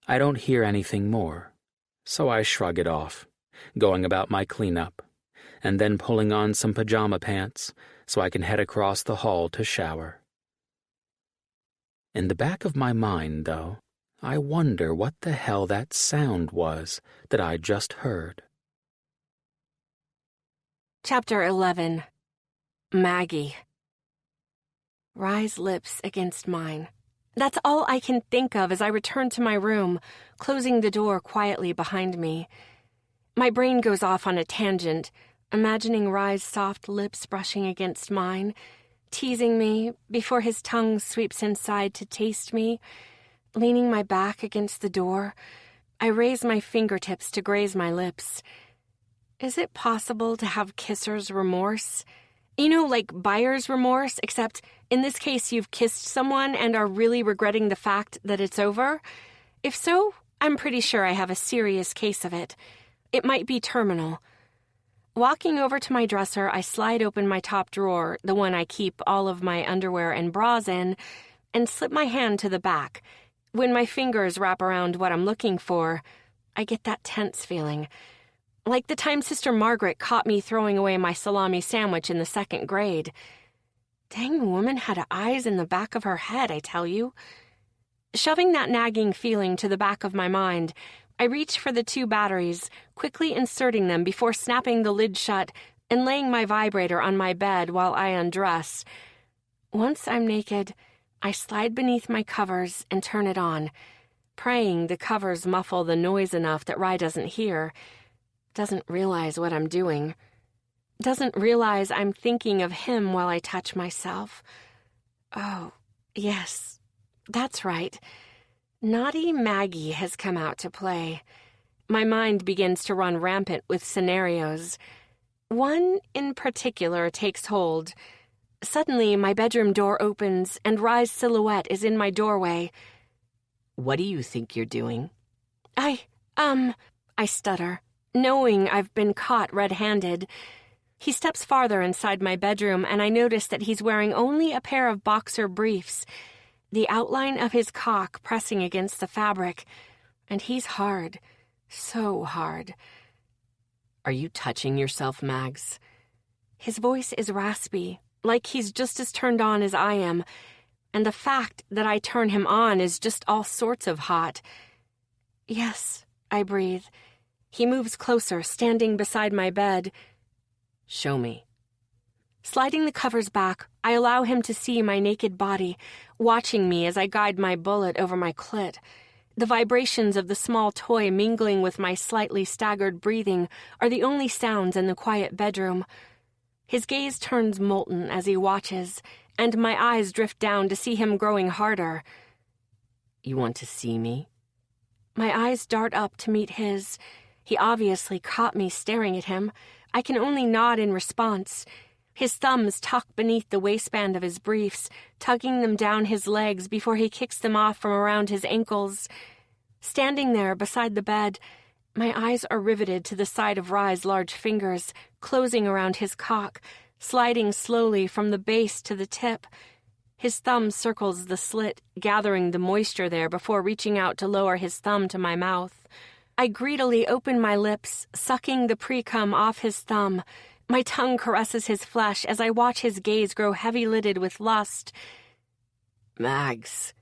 I don't hear anything more, so I shrug it off, going about my cleanup, and then pulling on some pajama pants so I can head across the hall to shower. In the back of my mind, though, I wonder what the hell that sound was that I just heard. Chapter 11. Maggie. Rye's lips against mine. That's all I can think of as I return to my room, closing the door quietly behind me. My brain goes off on a tangent, imagining Rye's soft lips brushing against mine, teasing me before his tongue sweeps inside to taste me. Leaning my back against the door, I raise my fingertips to graze my lips. Is it possible to have kisser's remorse? You know, like buyer's remorse, except in this case you've kissed someone and are really regretting the fact that it's over? If so, I'm pretty sure I have a serious case of it. It might be terminal. Walking over to my dresser, I slide open my top drawer, the one I keep all of my underwear and bras in, and slip my hand to the back. When my fingers wrap around what I'm looking for, I get that tense feeling. Like the time Sister Margaret caught me throwing away my salami sandwich in the 2nd grade. Dang woman had eyes in the back of her head, I tell you. Shoving that nagging feeling to the back of my mind, I reach for the 2 batteries, quickly inserting them before snapping the lid shut and laying my vibrator on my bed while I undress. Once I'm naked, I slide beneath my covers and turn it on, praying the covers muffle the noise enough that Rye doesn't hear. Doesn't realize what I'm doing. Doesn't realize I'm thinking of him while I touch myself. Oh, yes, that's right. Naughty Maggie has come out to play. My mind begins to run rampant with scenarios. One in particular takes hold. Suddenly, my bedroom door opens and Rye's silhouette is in my doorway. What do you think you're doing? I stutter, knowing I've been caught red-handed. He steps farther inside my bedroom, and I notice that he's wearing only a pair of boxer briefs, the outline of his cock pressing against the fabric. And he's hard, so hard. Are you touching yourself, Mags? His voice is raspy, like he's just as turned on as I am, and the fact that I turn him on is just all sorts of hot. Yes, I breathe. He moves closer, standing beside my bed. Show me. Sliding the covers back, I allow him to see my naked body, watching me as I guide my bullet over my clit. The vibrations of the small toy mingling with my slightly staggered breathing are the only sounds in the quiet bedroom. His gaze turns molten as he watches, and my eyes drift down to see him growing harder. You want to see me? My eyes dart up to meet his. He obviously caught me staring at him. I can only nod in response. His thumbs tuck beneath the waistband of his briefs, tugging them down his legs before he kicks them off from around his ankles. Standing there beside the bed, my eyes are riveted to the side of Rye's large fingers, closing around his cock, sliding slowly from the base to the tip. His thumb circles the slit, gathering the moisture there before reaching out to lower his thumb to my mouth. I greedily open my lips, sucking the pre-cum off his thumb. My tongue caresses his flesh as I watch his gaze grow heavy-lidded with lust. Mags,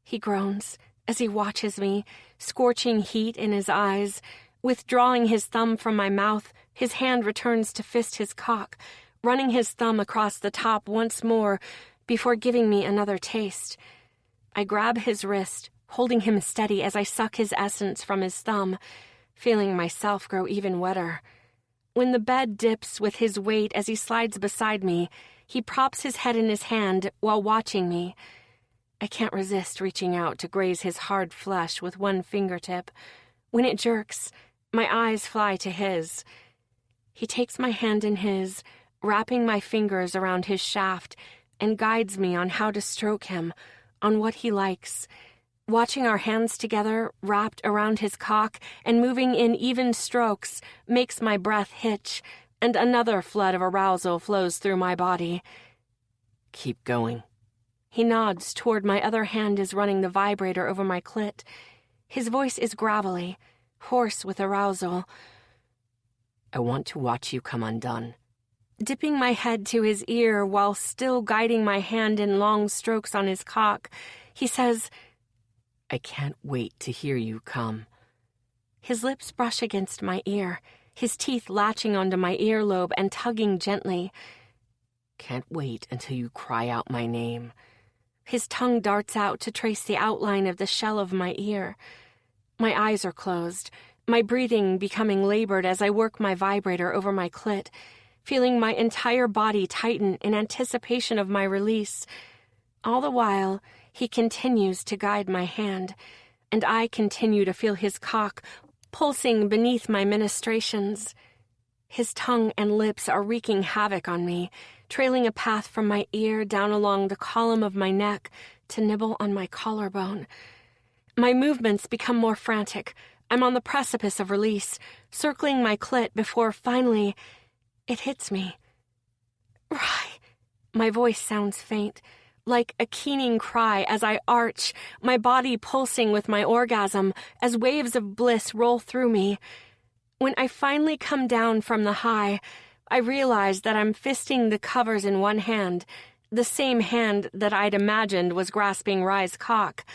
he groans as he watches me, scorching heat in his eyes. Withdrawing his thumb from my mouth, his hand returns to fist his cock, running his thumb across the top once more before giving me another taste. I grab his wrist, holding him steady as I suck his essence from his thumb, feeling myself grow even wetter. When the bed dips with his weight as he slides beside me, he props his head in his hand while watching me. I can't resist reaching out to graze his hard flesh with one fingertip. When it jerks, my eyes fly to his. He takes my hand in his, wrapping my fingers around his shaft, and guides me on how to stroke him, on what he likes. Watching our hands together, wrapped around his cock and moving in even strokes, makes my breath hitch, and another flood of arousal flows through my body. Keep going. He nods toward my other hand is running the vibrator over my clit. His voice is gravelly, hoarse with arousal. I want to watch you come undone. Dipping my head to his ear while still guiding my hand in long strokes on his cock, he says, I can't wait to hear you come. His lips brush against my ear, his teeth latching onto my earlobe and tugging gently. Can't wait until you cry out my name. His tongue darts out to trace the outline of the shell of my ear. My eyes are closed, my breathing becoming labored as I work my vibrator over my clit, feeling my entire body tighten in anticipation of my release. All the while, he continues to guide my hand, and I continue to feel his cock pulsing beneath my ministrations. His tongue and lips are wreaking havoc on me, trailing a path from my ear down along the column of my neck to nibble on my collarbone. My movements become more frantic. I'm on the precipice of release, circling my clit before finally it hits me. Rye. My voice sounds faint, like a keening cry as I arch, my body pulsing with my orgasm as waves of bliss roll through me. When I finally come down from the high, I realize that I'm fisting the covers in one hand, the same hand that I'd imagined was grasping Rye's cock.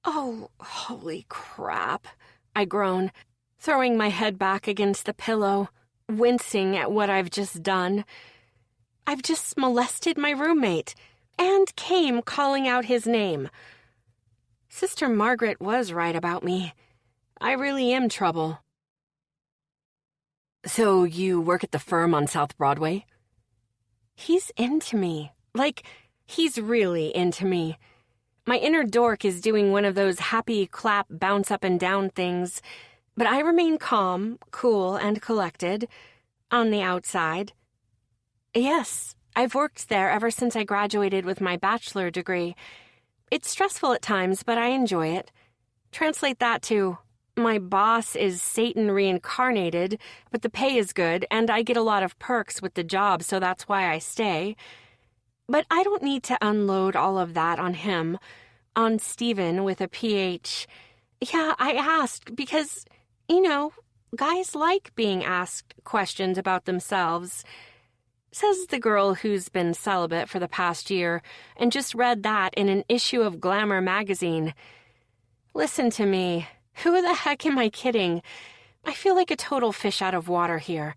Oh, holy crap, I groan, throwing my head back against the pillow, wincing at what I've just done. I've just molested my roommate, and came calling out his name. Sister Margaret was right about me. I really am trouble. So you work at the firm on South Broadway? He's into me. Like, he's really into me. My inner dork is doing one of those happy clap bounce up and down things, but I remain calm, cool, and collected on the outside. Yes, I've worked there ever since I graduated with my bachelor degree. It's stressful at times, but I enjoy it. Translate that to, my boss is Satan reincarnated, but the pay is good, and I get a lot of perks with the job, so that's why I stay. But I don't need to unload all of that on him, on Stephen with a PH. Yeah, I asked because, guys like being asked questions about themselves. Says the girl who's been celibate for the past year and just read that in an issue of Glamour magazine. Listen to me. Who the heck am I kidding? I feel like a total fish out of water here.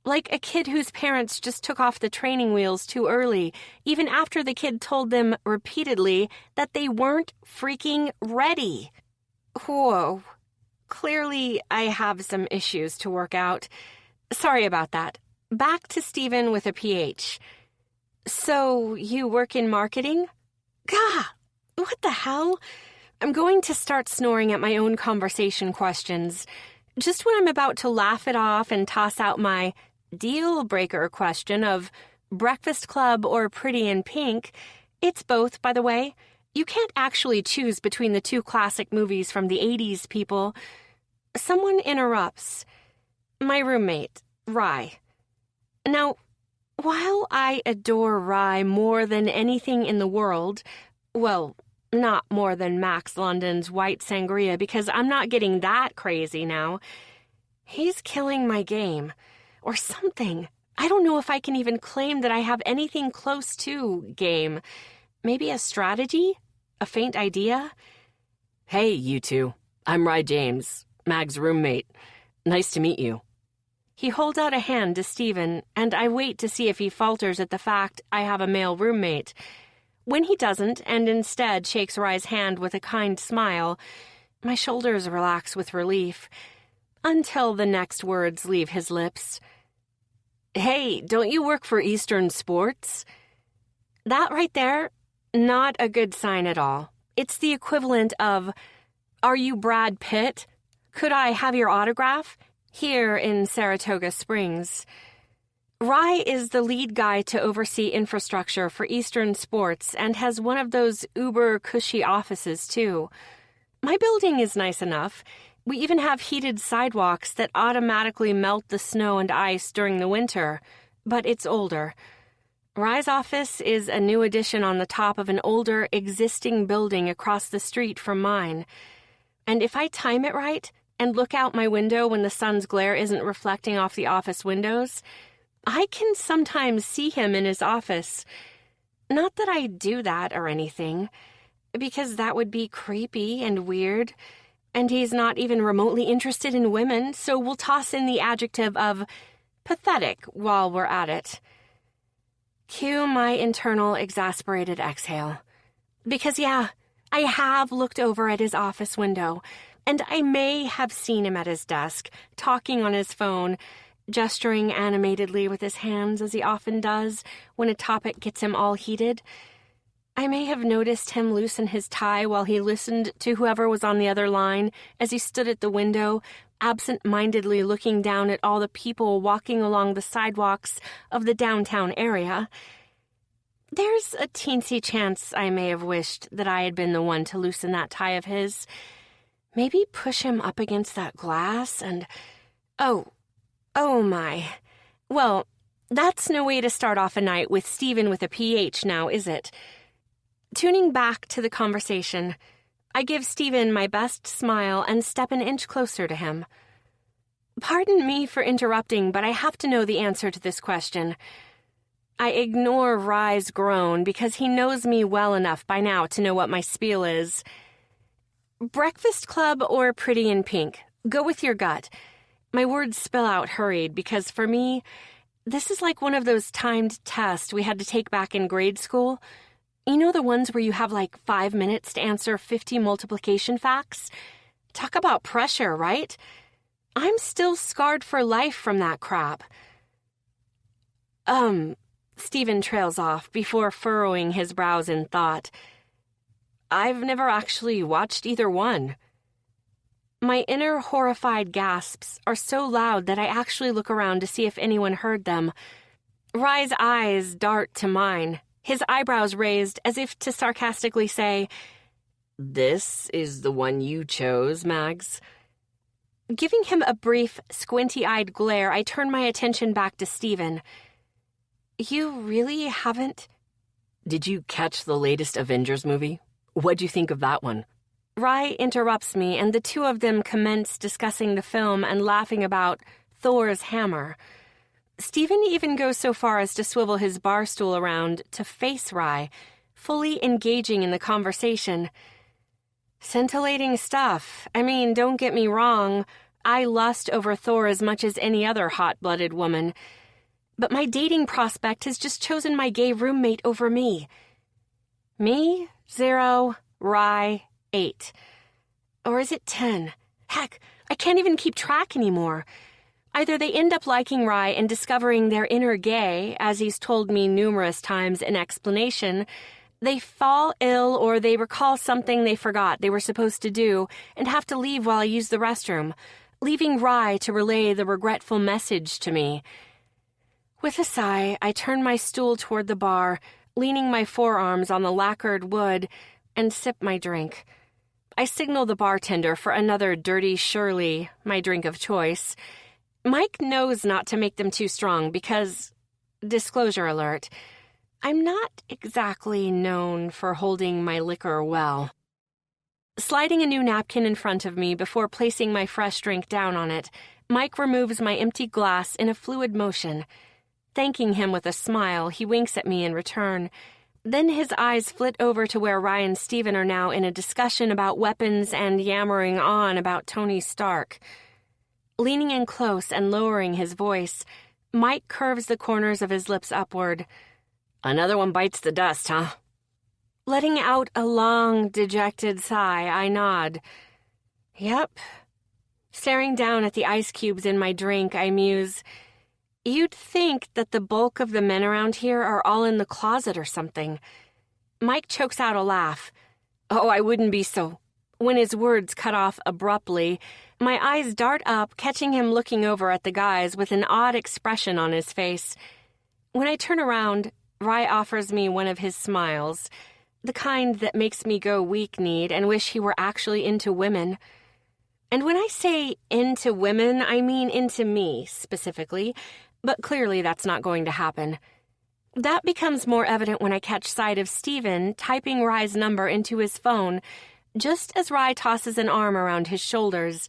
Like a kid whose parents just took off the training wheels too early, even after the kid told them repeatedly that they weren't freaking ready. Whoa. Clearly, I have some issues to work out. Sorry about that. Back to Stephen with a PH. So, you work in marketing? Gah! What the hell? I'm going to start snoring at my own conversation questions. Just when I'm about to laugh it off and toss out my deal-breaker question of Breakfast Club or Pretty in Pink. It's both, by the way. You can't actually choose between the two classic movies from the 80s, people. Someone interrupts. My roommate, Rye. Now, while I adore Rye more than anything in the world, well, not more than Max London's white sangria because I'm not getting that crazy now, he's killing my game. Or something. I don't know if I can even claim that I have anything close to game. Maybe a strategy? A faint idea? Hey, you two. I'm Rye James, Mag's roommate. Nice to meet you. He holds out a hand to Stephen, and I wait to see if he falters at the fact I have a male roommate. When he doesn't, and instead shakes Rye's hand with a kind smile, my shoulders relax with relief, until the next words leave his lips. Hey, don't you work for Eastern Sports? That right there, not a good sign at all. It's the equivalent of, are you Brad Pitt? Could I have your autograph? Here in Saratoga Springs. Rye is the lead guy to oversee infrastructure for Eastern Sports and has one of those uber cushy offices, too. My building is nice enough. We even have heated sidewalks that automatically melt the snow and ice during the winter, but it's older. Rye's office is a new addition on the top of an older, existing building across the street from mine. And if I time it right and look out my window when the sun's glare isn't reflecting off the office windows, I can sometimes see him in his office. Not that I do that or anything. because that would be creepy and weird, and he's not even remotely interested in women, so we'll toss in the adjective of pathetic while we're at it. Cue my internal exasperated exhale. Because, yeah, I have looked over at his office window, and I may have seen him at his desk, talking on his phone, gesturing animatedly with his hands as he often does when a topic gets him all heated. I may have noticed him loosen his tie while he listened to whoever was on the other line as he stood at the window, absent-mindedly looking down at all the people walking along the sidewalks of the downtown area. There's a teensy chance I may have wished that I had been the one to loosen that tie of his. Maybe push him up against that glass and... Oh my. Well, that's no way to start off a night with Stephen with a PH now, is it? Tuning back to the conversation, I give Stephen my best smile and step an inch closer to him. Pardon me for interrupting, but I have to know the answer to this question. I ignore Rye's groan because he knows me well enough by now to know what my spiel is. Breakfast Club or Pretty in Pink? Go with your gut. My words spill out hurried because for me, this is like one of those timed tests we had to take back in grade school. You know, the ones where you have like 5 minutes to answer 50 multiplication facts? Talk about pressure, right? I'm still scarred for life from that crap. Stephen trails off before furrowing his brows in thought. I've never actually watched either one. My inner horrified gasps are so loud that I actually look around to see if anyone heard them. Rye's eyes dart to mine, his eyebrows raised as if to sarcastically say, "This is the one you chose, Mags." Giving him a brief, squinty-eyed glare, I turn my attention back to Stephen. You really haven't... Did you catch the latest Avengers movie? What'd you think of that one? Rye interrupts me, and the two of them commence discussing the film and laughing about Thor's hammer. Stephen even goes so far as to swivel his bar stool around to face Rye, fully engaging in the conversation. Scintillating stuff. I mean, don't get me wrong, I lust over Thor as much as any other hot-blooded woman. But my dating prospect has just chosen my gay roommate over me. Me, 0, Rye, 8. Or is it 10? Heck, I can't even keep track anymore. Either they end up liking Rye and discovering their inner gay, as he's told me numerous times in explanation, they fall ill or they recall something they forgot they were supposed to do and have to leave while I use the restroom, leaving Rye to relay the regretful message to me. With a sigh, I turn my stool toward the bar, leaning my forearms on the lacquered wood, and sip my drink. I signal the bartender for another Dirty Shirley, my drink of choice. Mike knows not to make them too strong because, disclosure alert, I'm not exactly known for holding my liquor well. Sliding a new napkin in front of me before placing my fresh drink down on it, Mike removes my empty glass in a fluid motion. Thanking him with a smile, he winks at me in return. Then his eyes flit over to where Rye and Stephen are now in a discussion about weapons and yammering on about Tony Stark. Leaning in close and lowering his voice, Mike curves the corners of his lips upward. Another one bites the dust, huh? Letting out a long, dejected sigh, I nod. Yep. Staring down at the ice cubes in my drink, I muse, you'd think that the bulk of the men around here are all in the closet or something. Mike chokes out a laugh. Oh, I wouldn't be so... When his words cut off abruptly, my eyes dart up, catching him looking over at the guys with an odd expression on his face. When I turn around, Rye offers me one of his smiles, the kind that makes me go weak-kneed and wish he were actually into women. And when I say into women, I mean into me, specifically, but clearly that's not going to happen. That becomes more evident when I catch sight of Stephen typing Rye's number into his phone, just as Rye tosses an arm around his shoulders,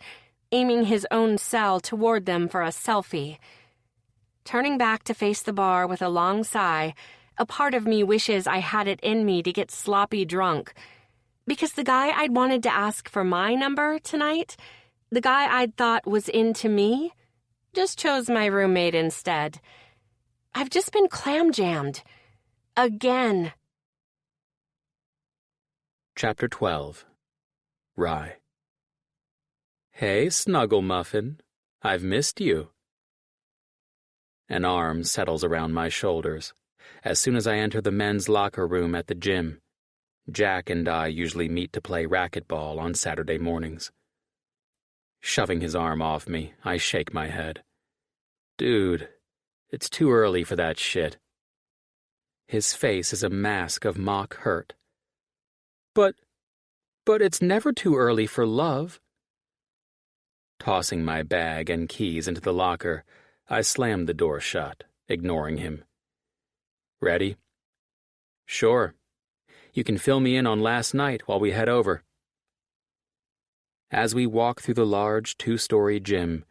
aiming his own cell toward them for a selfie. Turning back to face the bar with a long sigh, a part of me wishes I had it in me to get sloppy drunk. Because the guy I'd wanted to ask for my number tonight, the guy I'd thought was into me, just chose my roommate instead. I've just been clam-jammed. Again. Chapter 12. Rye. Hey, Snuggle Muffin. I've missed you. An arm settles around my shoulders as soon as I enter the men's locker room at the gym. Jack and I usually meet to play racquetball on Saturday mornings. Shoving his arm off me, I shake my head. Dude, it's too early for that shit. His face is a mask of mock hurt. But it's never too early for love. Tossing my bag and keys into the locker, I slam the door shut, ignoring him. Ready? Sure. You can fill me in on last night while we head over. As we walk through the large 2-story gym,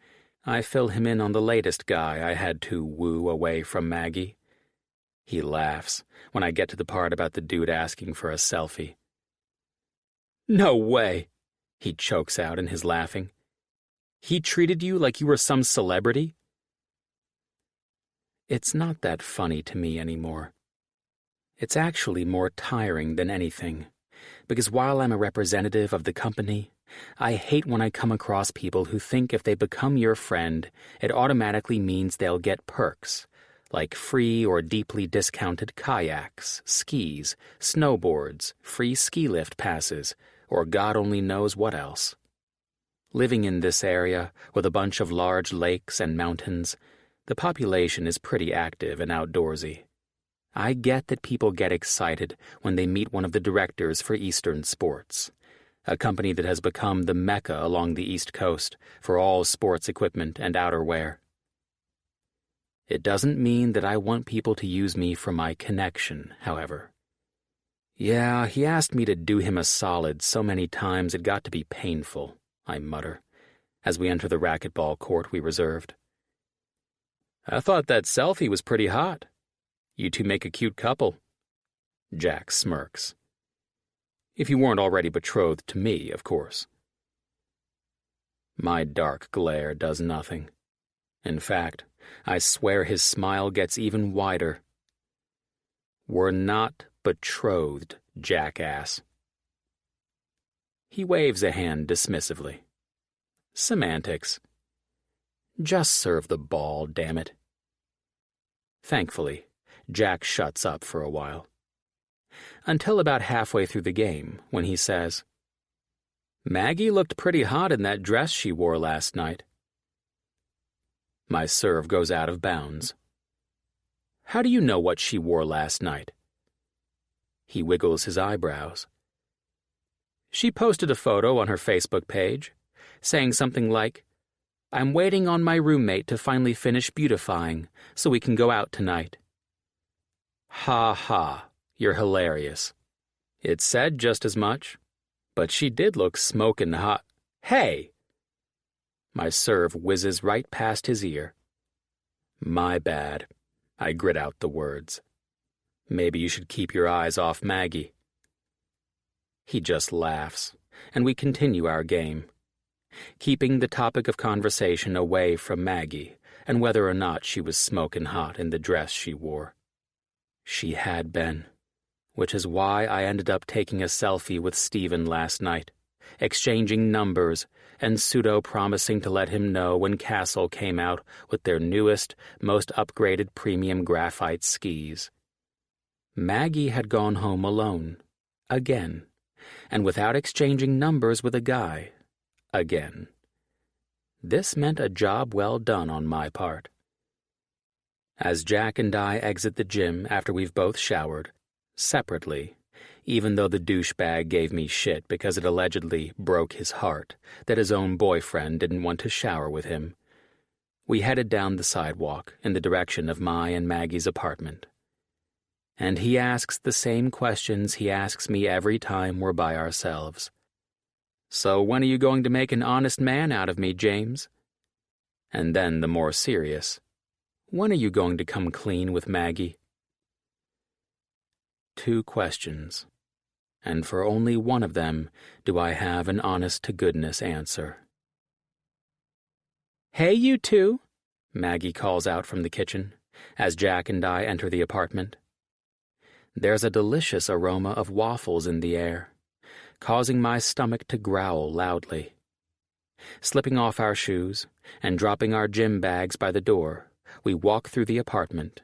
I fill him in on the latest guy I had to woo away from Maggie. He laughs when I get to the part about the dude asking for a selfie. No way, he chokes out in his laughing. He treated you like you were some celebrity? It's not that funny to me anymore. It's actually more tiring than anything, because while I'm a representative of the company, I hate when I come across people who think if they become your friend, it automatically means they'll get perks, like free or deeply discounted kayaks, skis, snowboards, free ski lift passes, or God only knows what else. Living in this area, with a bunch of large lakes and mountains, the population is pretty active and outdoorsy. I get that people get excited when they meet one of the directors for Eastern Sports, a company that has become the mecca along the East Coast for all sports equipment and outerwear. It doesn't mean that I want people to use me for my connection, however. Yeah, he asked me to do him a solid so many times it got to be painful, I mutter, as we enter the racquetball court we reserved. I thought that selfie was pretty hot. You two make a cute couple. Jack smirks. If you weren't already betrothed to me, of course. My dark glare does nothing. In fact, I swear his smile gets even wider. We're not betrothed, jackass. He waves a hand dismissively. Semantics. Just serve the ball, damn it. Thankfully, Jack shuts up for a while. Until about halfway through the game, when he says, Maggie looked pretty hot in that dress she wore last night. My serve goes out of bounds. How do you know what she wore last night? He wiggles his eyebrows. She posted a photo on her Facebook page, saying something like, I'm waiting on my roommate to finally finish beautifying so we can go out tonight. Ha ha, you're hilarious. It said just as much, but she did look smokin' hot. Hey! My serve whizzes right past his ear. My bad. I grit out the words. Maybe you should keep your eyes off Maggie. He just laughs, and we continue our game, keeping the topic of conversation away from Maggie and whether or not she was smokin' hot in the dress she wore. She had been, which is why I ended up taking a selfie with Steven last night, exchanging numbers and pseudo-promising to let him know when Castle came out with their newest, most upgraded premium graphite skis. Maggie had gone home alone, again, and without exchanging numbers with a guy, again. This meant a job well done on my part. As Jack and I exit the gym after we've both showered, separately, even though the douchebag gave me shit because it allegedly broke his heart that his own boyfriend didn't want to shower with him, we headed down the sidewalk in the direction of my and Maggie's apartment. And he asks the same questions he asks me every time we're by ourselves. So when are you going to make an honest man out of me, James? And then the more serious, when are you going to come clean with Maggie? 2 questions, and for only one of them do I have an honest-to-goodness answer. "Hey, you two," Maggie calls out from the kitchen, as Jack and I enter the apartment. There's a delicious aroma of waffles in the air, causing my stomach to growl loudly. Slipping off our shoes and dropping our gym bags by the door, we walk through the apartment,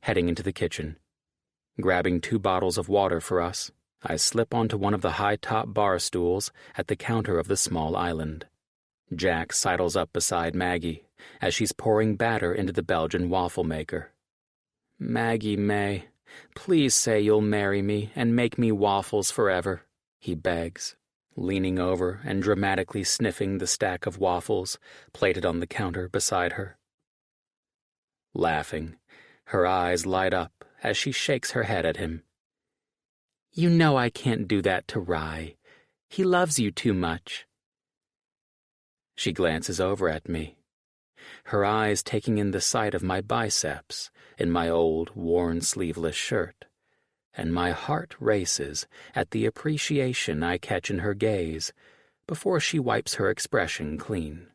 heading into the kitchen. Grabbing 2 bottles of water for us, I slip onto one of the high-top bar stools at the counter of the small island. Jack sidles up beside Maggie as she's pouring batter into the Belgian waffle maker. "Maggie May, please say you'll marry me and make me waffles forever," he begs, leaning over and dramatically sniffing the stack of waffles plated on the counter beside her. Laughing, her eyes light up as she shakes her head at him. "You know I can't do that to Rye. He loves you too much." She glances over at me, her eyes taking in the sight of my biceps in my old, worn sleeveless shirt, and my heart races at the appreciation I catch in her gaze before she wipes her expression clean.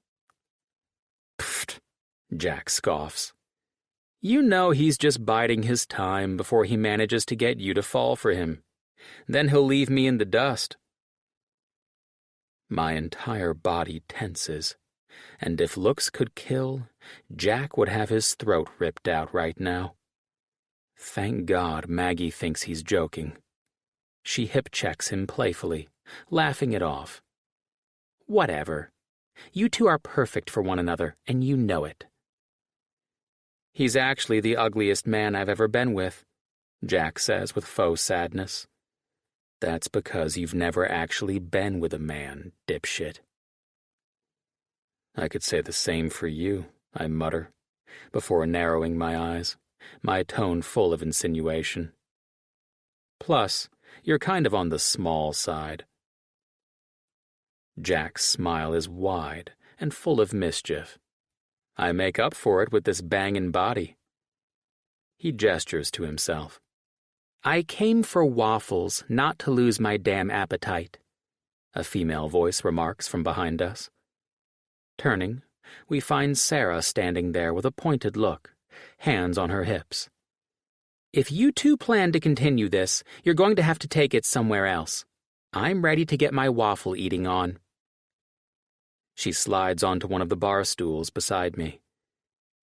"Pfft," Jack scoffs. "You know he's just biding his time before he manages to get you to fall for him. Then he'll leave me in the dust." My entire body tenses, and if looks could kill, Jack would have his throat ripped out right now. Thank God Maggie thinks he's joking. She hip-checks him playfully, laughing it off. "Whatever. You two are perfect for one another, and you know it." "He's actually the ugliest man I've ever been with," Jack says with faux sadness. "That's because you've never actually been with a man, dipshit." "I could say the same for you," I mutter, before narrowing my eyes, my tone full of insinuation. "Plus, you're kind of on the small side." Jack's smile is wide and full of mischief. "I make up for it with this bangin' body." He gestures to himself. "I came for waffles, not to lose my damn appetite," a female voice remarks from behind us. Turning, we find Sarah standing there with a pointed look, hands on her hips. "If you two plan to continue this, you're going to have to take it somewhere else. I'm ready to get my waffle eating on." She slides onto one of the bar stools beside me.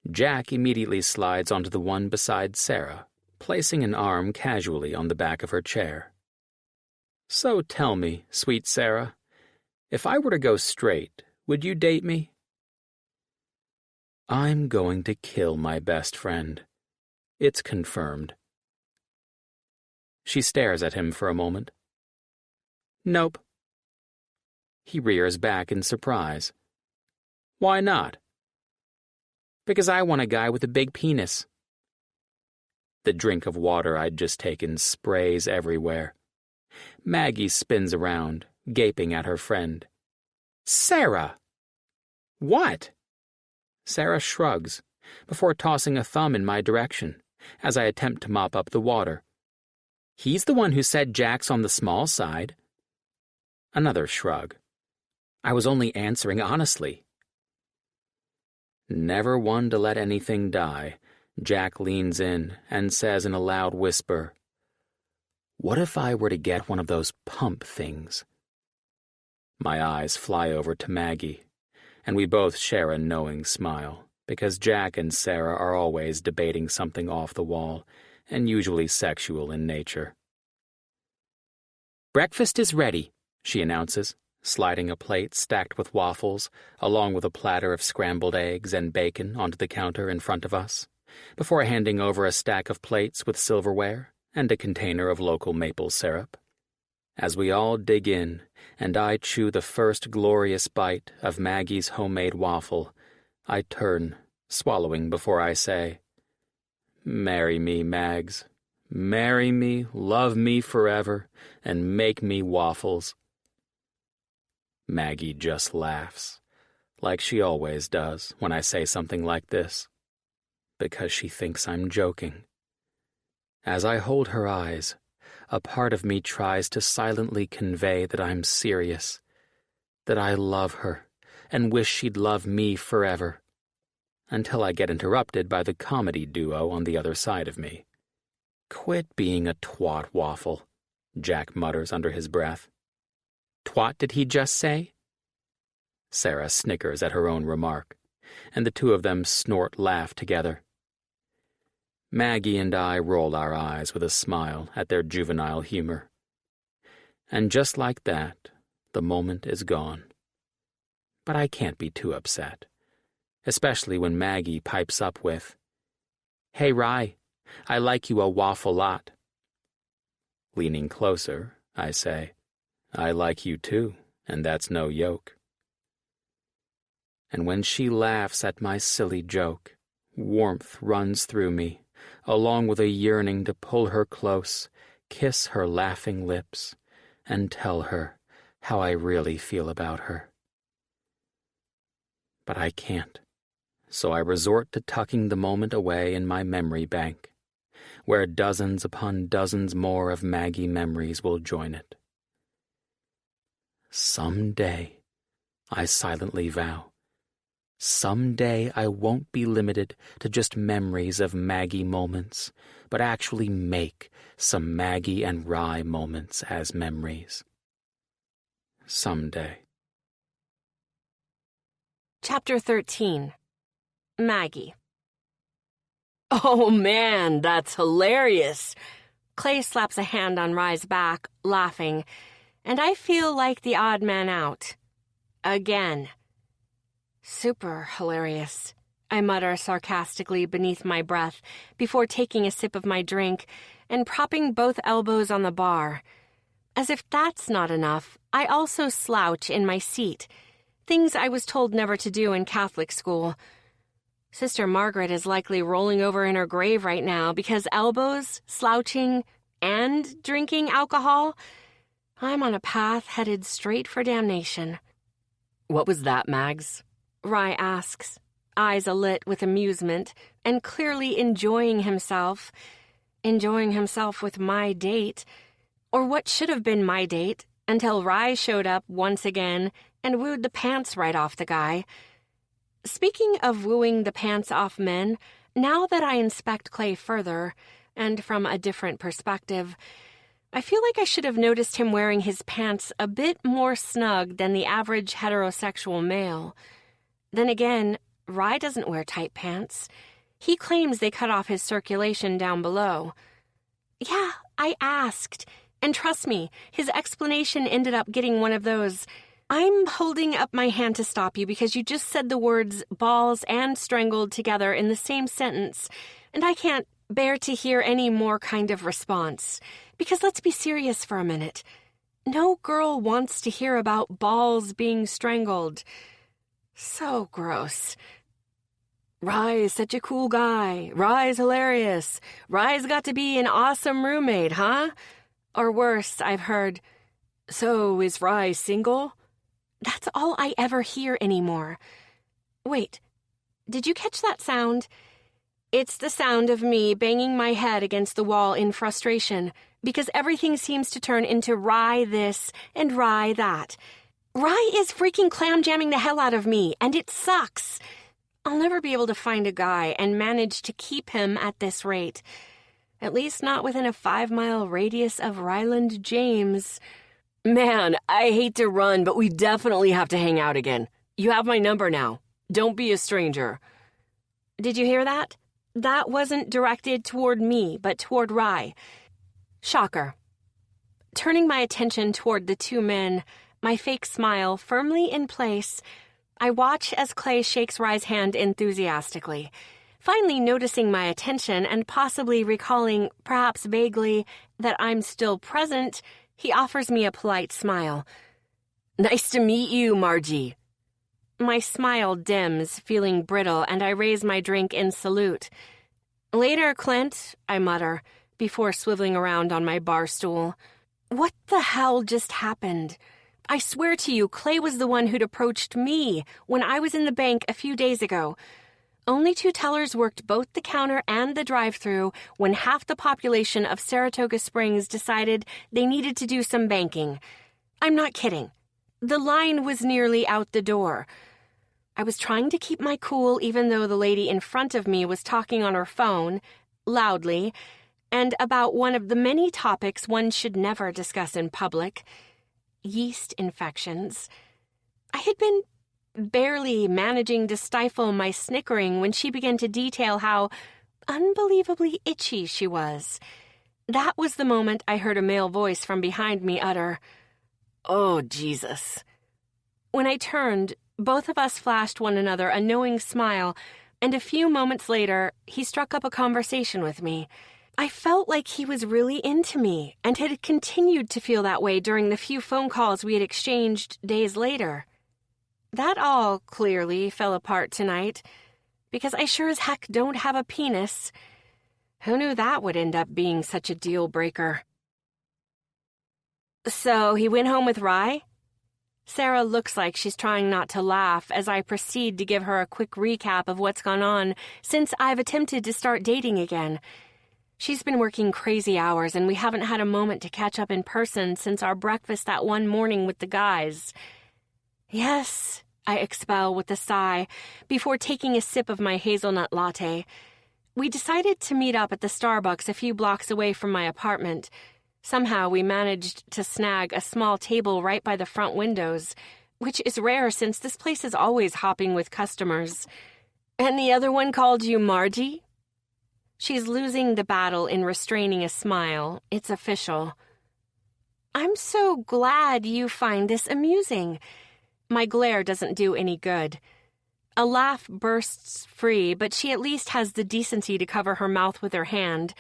Jack immediately slides onto the one beside Sarah, placing an arm casually on the back of her chair. "So tell me, sweet Sarah, if I were to go straight, would you date me?" I'm going to kill my best friend. It's confirmed. She stares at him for a moment. "Nope." He rears back in surprise. "Why not?" "Because I want a guy with a big penis." The drink of water I'd just taken sprays everywhere. Maggie spins around, gaping at her friend. "Sarah!" "What?" Sarah shrugs, before tossing a thumb in my direction, as I attempt to mop up the water. "He's the one who said Jack's on the small side." Another shrug. "I was only answering honestly." Never one to let anything die, Jack leans in and says in a loud whisper, "What if I were to get one of those pump things?" My eyes fly over to Maggie, and we both share a knowing smile, because Jack and Sarah are always debating something off the wall, and usually sexual in nature. "Breakfast is ready," she announces, sliding a plate stacked with waffles, along with a platter of scrambled eggs and bacon onto the counter in front of us, before handing over a stack of plates with silverware and a container of local maple syrup. As we all dig in, and I chew the first glorious bite of Maggie's homemade waffle, I turn, swallowing before I say, "Marry me, Mags. Marry me, love me forever, and make me waffles." Maggie just laughs, like she always does when I say something like this, because she thinks I'm joking. As I hold her eyes, a part of me tries to silently convey that I'm serious, that I love her and wish she'd love me forever, until I get interrupted by the comedy duo on the other side of me. "Quit being a twat waffle," Jack mutters under his breath. "Twat, did he just say?" Sarah snickers at her own remark, and the two of them snort laugh together. Maggie and I roll our eyes with a smile at their juvenile humor. And just like that, the moment is gone. But I can't be too upset, especially when Maggie pipes up with, "Hey, Rye, I like you a waffle lot." Leaning closer, I say, "I like you too, and that's no yoke." And when she laughs at my silly joke, warmth runs through me, along with a yearning to pull her close, kiss her laughing lips, and tell her how I really feel about her. But I can't, so I resort to tucking the moment away in my memory bank, where dozens upon dozens more of Maggie memories will join it. Someday, I silently vow, someday I won't be limited to just memories of Maggie moments, but actually make some Maggie and Rye moments as memories. Someday. Chapter 13. Maggie. "Oh man, that's hilarious!" Clay slaps a hand on Rye's back, laughing, and I feel like the odd man out. Again. "Super hilarious," I mutter sarcastically beneath my breath before taking a sip of my drink and propping both elbows on the bar. As if that's not enough, I also slouch in my seat, things I was told never to do in Catholic school. Sister Margaret is likely rolling over in her grave right now because elbows, slouching, and drinking alcohol. I'm on a path headed straight for damnation. "What was that, Mags?" Rye asks, eyes alit with amusement and clearly enjoying himself with my date, or what should have been my date, until Rye showed up once again and wooed the pants right off the guy. Speaking of wooing the pants off men, now that I inspect Clay further, and from a different perspective, I feel like I should have noticed him wearing his pants a bit more snug than the average heterosexual male. Then again, Rye doesn't wear tight pants. He claims they cut off his circulation down below. Yeah, I asked, and trust me, his explanation ended up getting one of those, "I'm holding up my hand to stop you because you just said the words balls and strangled together in the same sentence, and I can't bear to hear any more" kind of response. Because let's be serious for a minute. No girl wants to hear about balls being strangled. So gross. "Rye is such a cool guy. Rye's hilarious. Rye's got to be an awesome roommate, huh?" Or worse, I've heard, "So is Rye single?" That's all I ever hear anymore. Wait, did you catch that sound? It's the sound of me banging my head against the wall in frustration, because everything seems to turn into Rye this and Rye that. Rye is freaking clam jamming the hell out of me, and it sucks. I'll never be able to find a guy and manage to keep him at this rate. At least not within a 5-mile radius of Ryland James. Man, I hate to run, but we definitely have to hang out again. You have my number now. Don't be a stranger. Did you hear that? That wasn't directed toward me, but toward Rye. Shocker. Turning my attention toward the two men, my fake smile firmly in place, I watch as Clay shakes Rye's hand enthusiastically. Finally noticing my attention and possibly recalling, perhaps vaguely, that I'm still present, he offers me a polite smile. "Nice to meet you, Margie." My smile dims, feeling brittle, and I raise my drink in salute. "Later, Clint," I mutter, before swiveling around on my bar stool. What the hell just happened? I swear to you, Clay was the one who'd approached me when I was in the bank a few days ago. Only 2 tellers worked both the counter and the drive-thru when half the population of Saratoga Springs decided they needed to do some banking. I'm not kidding. The line was nearly out the door. I was trying to keep my cool even though the lady in front of me was talking on her phone, loudly, and about one of the many topics one should never discuss in public: yeast infections. I had been barely managing to stifle my snickering when she began to detail how unbelievably itchy she was. That was the moment I heard a male voice from behind me utter, "Oh, Jesus." When I turned, both of us flashed one another a knowing smile, and a few moments later, he struck up a conversation with me. I felt like he was really into me and had continued to feel that way during the few phone calls we had exchanged days later. That all clearly fell apart tonight, because I sure as heck don't have a penis. Who knew that would end up being such a deal breaker? So he went home with Rye? Sarah looks like she's trying not to laugh as I proceed to give her a quick recap of what's gone on since I've attempted to start dating again. She's been working crazy hours, and we haven't had a moment to catch up in person since our breakfast that one morning with the guys. Yes, I expel with a sigh before taking a sip of my hazelnut latte. We decided to meet up at the Starbucks a few blocks away from my apartment. Somehow we managed to snag a small table right by the front windows, which is rare since this place is always hopping with customers. And the other one called you Margie? She's losing the battle in restraining a smile. It's official. I'm so glad you find this amusing. My glare doesn't do any good. A laugh bursts free, but she at least has the decency to cover her mouth with her hand.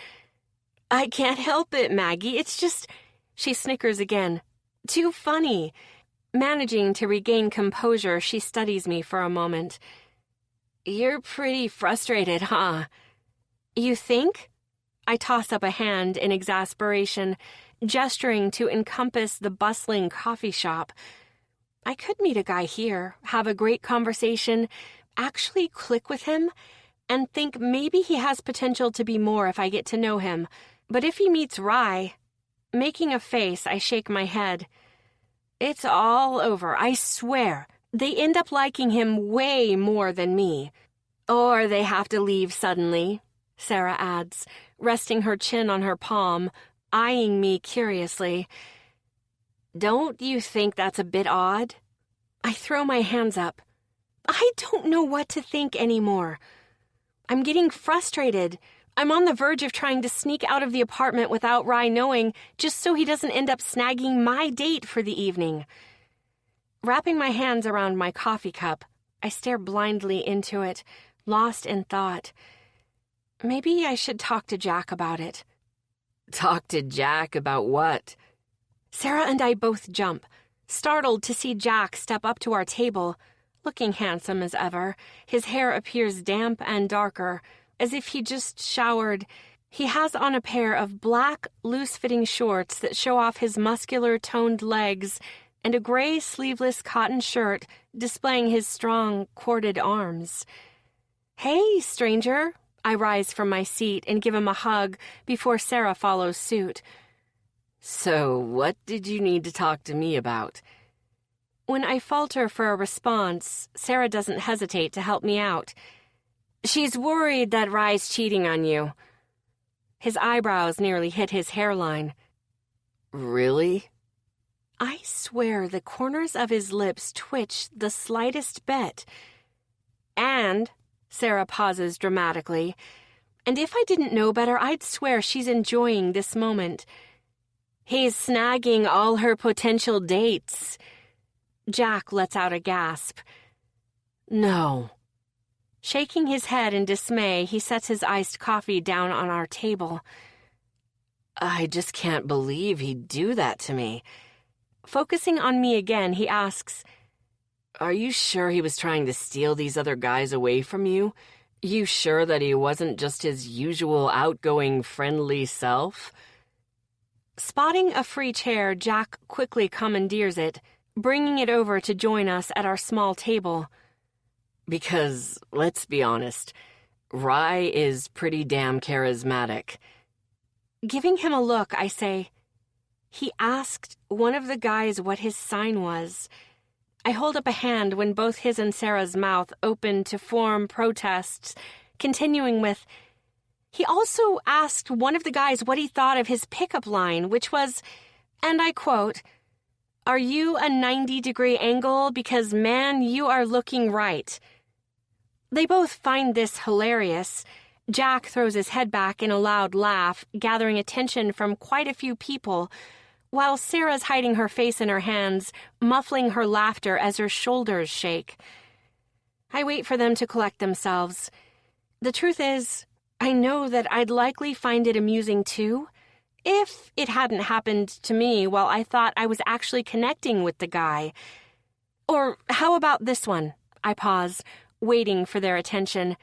I can't help it, Maggie. It's just... She snickers again. Too funny. Managing to regain composure, she studies me for a moment. You're pretty frustrated, huh? You think? I toss up a hand in exasperation, gesturing to encompass the bustling coffee shop. I could meet a guy here, have a great conversation, actually click with him, and think maybe he has potential to be more if I get to know him. But if he meets Rye... Making a face, I shake my head. It's all over, I swear. They end up liking him way more than me. Or they have to leave suddenly, Sarah adds, resting her chin on her palm, eyeing me curiously. Don't you think that's a bit odd? I throw my hands up. I don't know what to think anymore. I'm getting frustrated. I'm on the verge of trying to sneak out of the apartment without Rye knowing, just so he doesn't end up snagging my date for the evening. Wrapping my hands around my coffee cup, I stare blindly into it, lost in thought. Maybe I should talk to Jack about it. Talk to Jack about what? Sarah and I both jump, startled to see Jack step up to our table, looking handsome as ever. His hair appears damp and darker, as if he just showered. He has on a pair of black, loose-fitting shorts that show off his muscular, toned legs, and a gray, sleeveless cotton shirt displaying his strong, corded arms. Hey, stranger. I rise from my seat and give him a hug before Sarah follows suit. So, what did you need to talk to me about? When I falter for a response, Sarah doesn't hesitate to help me out. She's worried that Rye's cheating on you. His eyebrows nearly hit his hairline. Really? I swear the corners of his lips twitch the slightest bit. And, Sarah pauses dramatically, and if I didn't know better, I'd swear she's enjoying this moment. He's snagging all her potential dates. Jack lets out a gasp. No. Shaking his head in dismay, he sets his iced coffee down on our table. I just can't believe he'd do that to me. Focusing on me again, he asks, Are you sure he was trying to steal these other guys away from you? You sure that he wasn't just his usual outgoing, friendly self? Spotting a free chair, Jack quickly commandeers it, bringing it over to join us at our small table. Because, let's be honest, Rye is pretty damn charismatic. Giving him a look, I say, he asked one of the guys what his sign was. I hold up a hand when both his and Sarah's mouth open to form protests, continuing with, he also asked one of the guys what he thought of his pickup line, which was, and I quote, "Are you a 90-degree angle? Because, man, you are looking right." They both find this hilarious. Jack throws his head back in a loud laugh, gathering attention from quite a few people, while Sarah's hiding her face in her hands, muffling her laughter as her shoulders shake. I wait for them to collect themselves. The truth is, I know that I'd likely find it amusing too, if it hadn't happened to me while I thought I was actually connecting with the guy. Or how about this one? I pause, waiting for their attention.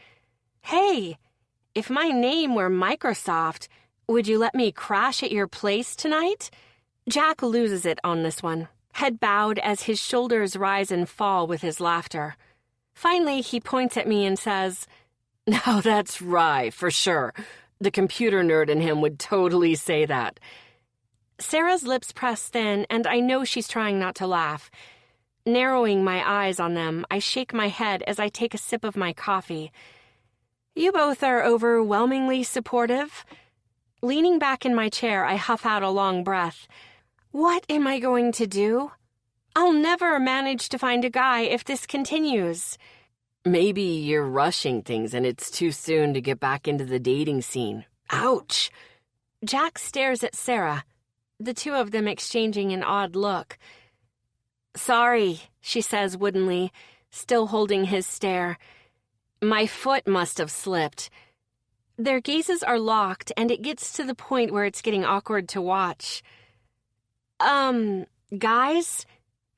Hey, if my name were Microsoft, would you let me crash at your place tonight? Jack loses it on this one, head bowed as his shoulders rise and fall with his laughter. Finally, he points at me and says, "Now that's Rye, for sure. The computer nerd in him would totally say that." Sarah's lips press thin, and I know she's trying not to laugh. Narrowing my eyes on them, I shake my head as I take a sip of my coffee. You both are overwhelmingly supportive. Leaning back in my chair, I huff out a long breath. What am I going to do? I'll never manage to find a guy if this continues. Maybe you're rushing things and it's too soon to get back into the dating scene. Ouch! Jack stares at Sarah, the two of them exchanging an odd look. Sorry, she says woodenly, still holding his stare. My foot must have slipped. Their gazes are locked, and it gets to the point where it's getting awkward to watch. Guys?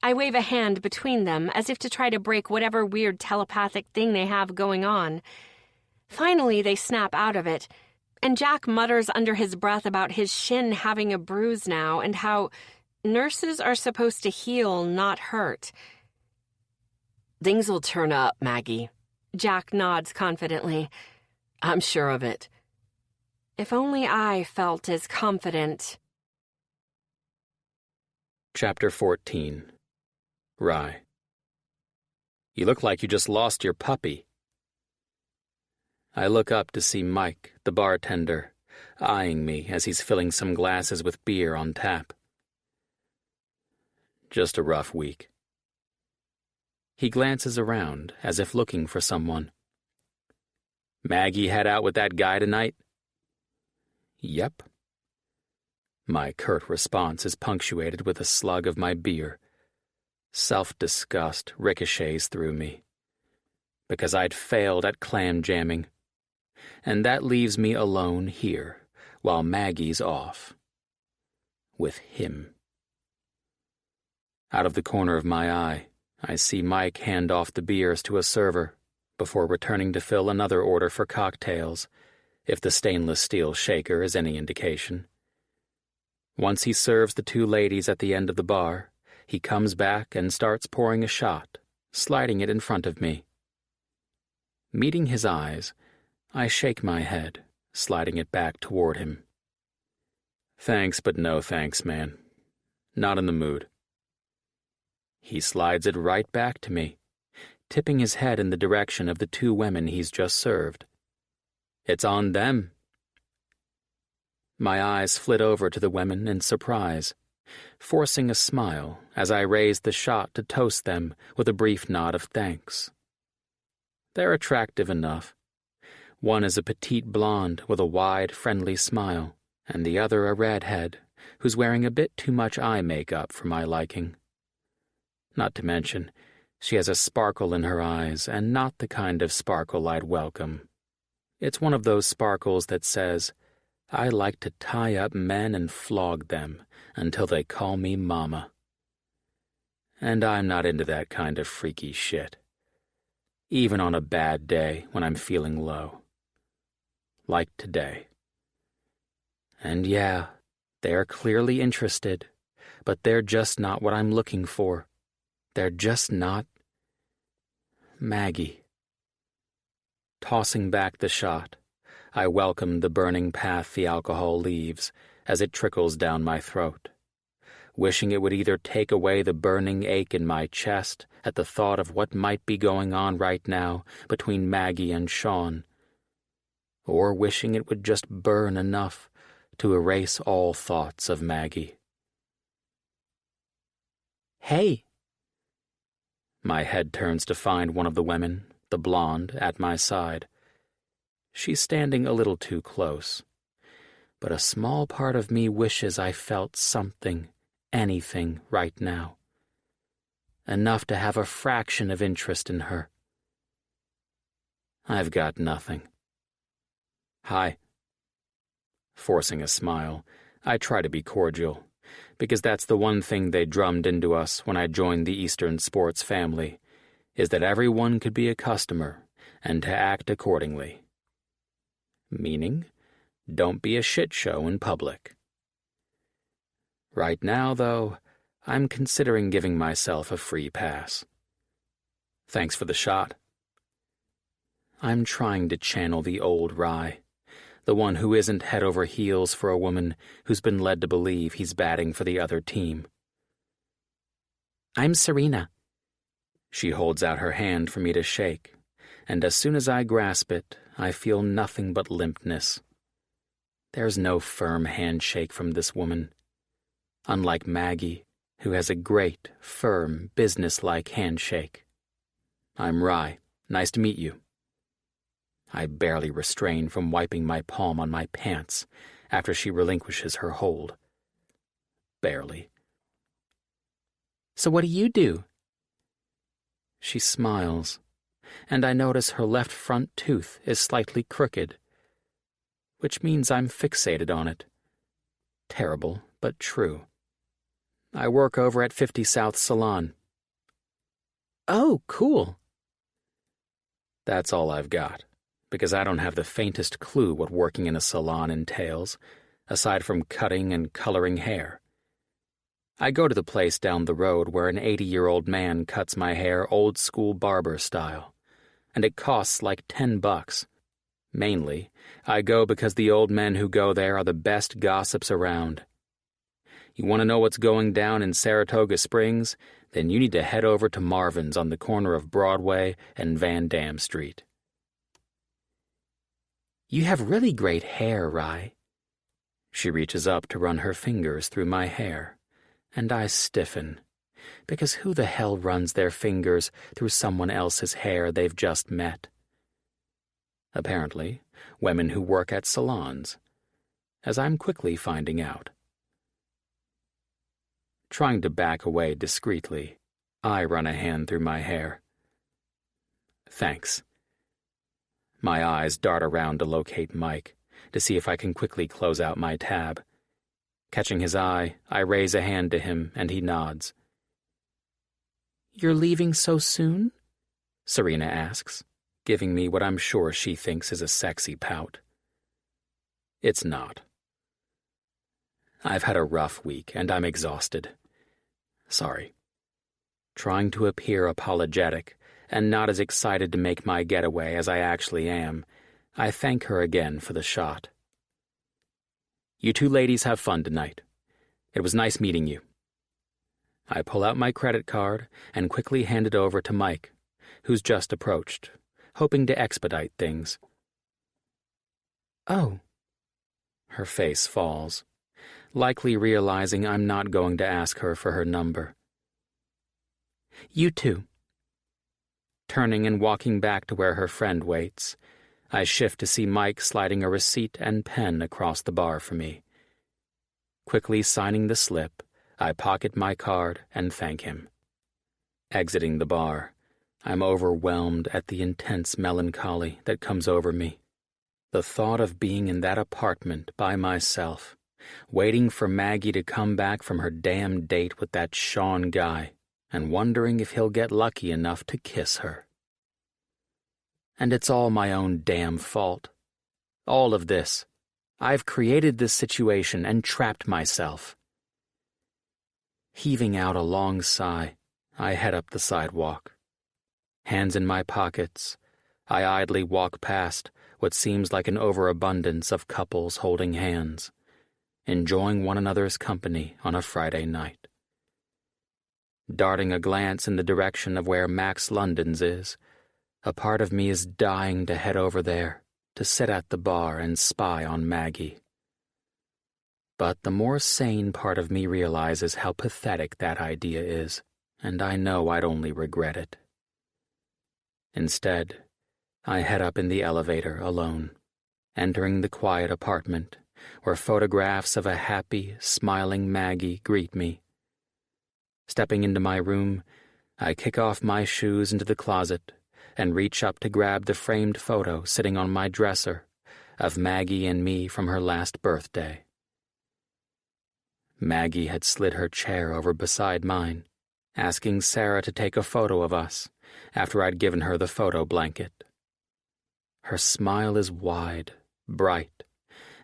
I wave a hand between them, as if to try to break whatever weird telepathic thing they have going on. Finally, they snap out of it, and Jack mutters under his breath about his shin having a bruise now, and how nurses are supposed to heal, not hurt. Things will turn up, Maggie. Jack nods confidently. I'm sure of it. If only I felt as confident. Chapter 14. Rye. You look like you just lost your puppy. I look up to see Mike, the bartender, eyeing me as he's filling some glasses with beer on tap. Just a rough week. He glances around as if looking for someone. Maggie had out with that guy tonight? Yep. My curt response is punctuated with a slug of my beer. Self-disgust ricochets through me. Because I'd failed at clam jamming. And that leaves me alone here, while Maggie's off. With him. Out of the corner of my eye, I see Mike hand off the beers to a server before returning to fill another order for cocktails, if the stainless steel shaker is any indication. Once he serves the two ladies at the end of the bar, he comes back and starts pouring a shot, sliding it in front of me. Meeting his eyes, I shake my head, sliding it back toward him. Thanks, but no thanks, man. Not in the mood. He slides it right back to me, tipping his head in the direction of the two women he's just served. It's on them. My eyes flit over to the women in surprise, forcing a smile as I raise the shot to toast them with a brief nod of thanks. They're attractive enough. One is a petite blonde with a wide, friendly smile, and the other a redhead who's wearing a bit too much eye makeup for my liking. Not to mention, she has a sparkle in her eyes, and not the kind of sparkle I'd welcome. It's one of those sparkles that says, I like to tie up men and flog them until they call me mama. And I'm not into that kind of freaky shit. Even on a bad day when I'm feeling low. Like today. And yeah, they're clearly interested, but they're just not what I'm looking for. They're just not Maggie. Tossing back the shot, I welcome the burning path the alcohol leaves as it trickles down my throat, wishing it would either take away the burning ache in my chest at the thought of what might be going on right now between Maggie and Sean, or wishing it would just burn enough to erase all thoughts of Maggie. Hey! My head turns to find one of the women, the blonde, at my side. She's standing a little too close, but a small part of me wishes I felt something, anything right now. Enough to have a fraction of interest in her. I've got nothing. Hi. Forcing a smile, I try to be cordial, because that's the one thing they drummed into us when I joined the Eastern sports family, is that everyone could be a customer and to act accordingly. Meaning, don't be a shit show in public. Right now, though, I'm considering giving myself a free pass. Thanks for the shot. I'm trying to channel the old Rye, the one who isn't head over heels for a woman who's been led to believe he's batting for the other team. I'm Serena. She holds out her hand for me to shake, and as soon as I grasp it, I feel nothing but limpness. There's no firm handshake from this woman, unlike Maggie, who has a great, firm, businesslike handshake. I'm Rye. Nice to meet you. I barely restrain from wiping my palm on my pants after she relinquishes her hold. Barely. So what do you do? She smiles, and I notice her left front tooth is slightly crooked, which means I'm fixated on it. Terrible, but true. I work over at 50 South Salon. Oh, cool. That's all I've got, because I don't have the faintest clue what working in a salon entails, aside from cutting and coloring hair. I go to the place down the road where an 80-year-old man cuts my hair old-school barber style, and it costs like $10. Mainly, I go because the old men who go there are the best gossips around. You want to know what's going down in Saratoga Springs? Then you need to head over to Marvin's on the corner of Broadway and Van Dam Street. You have really great hair, Rye. She reaches up to run her fingers through my hair, and I stiffen, because who the hell runs their fingers through someone else's hair they've just met? Apparently, women who work at salons, as I'm quickly finding out. Trying to back away discreetly, I run a hand through my hair. Thanks. My eyes dart around to locate Mike, to see if I can quickly close out my tab. Catching his eye, I raise a hand to him, and he nods. You're leaving so soon? Serena asks, giving me what I'm sure she thinks is a sexy pout. It's not. I've had a rough week, and I'm exhausted. Sorry. Trying to appear apologetic, and not as excited to make my getaway as I actually am, I thank her again for the shot. You two ladies have fun tonight. It was nice meeting you. I pull out my credit card and quickly hand it over to Mike, who's just approached, hoping to expedite things. Oh. Her face falls, likely realizing I'm not going to ask her for her number. You too. Turning and walking back to where her friend waits, I shift to see Mike sliding a receipt and pen across the bar for me. Quickly signing the slip, I pocket my card and thank him. Exiting the bar, I'm overwhelmed at the intense melancholy that comes over me. The thought of being in that apartment by myself, waiting for Maggie to come back from her damn date with that Sean guy, and wondering if he'll get lucky enough to kiss her. And it's all my own damn fault. All of this. I've created this situation and trapped myself. Heaving out a long sigh, I head up the sidewalk. Hands in my pockets, I idly walk past what seems like an overabundance of couples holding hands, enjoying one another's company on a Friday night. Darting a glance in the direction of where Max London's is, a part of me is dying to head over there, to sit at the bar and spy on Maggie. But the more sane part of me realizes how pathetic that idea is, and I know I'd only regret it. Instead, I head up in the elevator alone, entering the quiet apartment where photographs of a happy, smiling Maggie greet me. Stepping into my room, I kick off my shoes into the closet and reach up to grab the framed photo sitting on my dresser of Maggie and me from her last birthday. Maggie had slid her chair over beside mine, asking Sarah to take a photo of us after I'd given her the photo blanket. Her smile is wide, bright,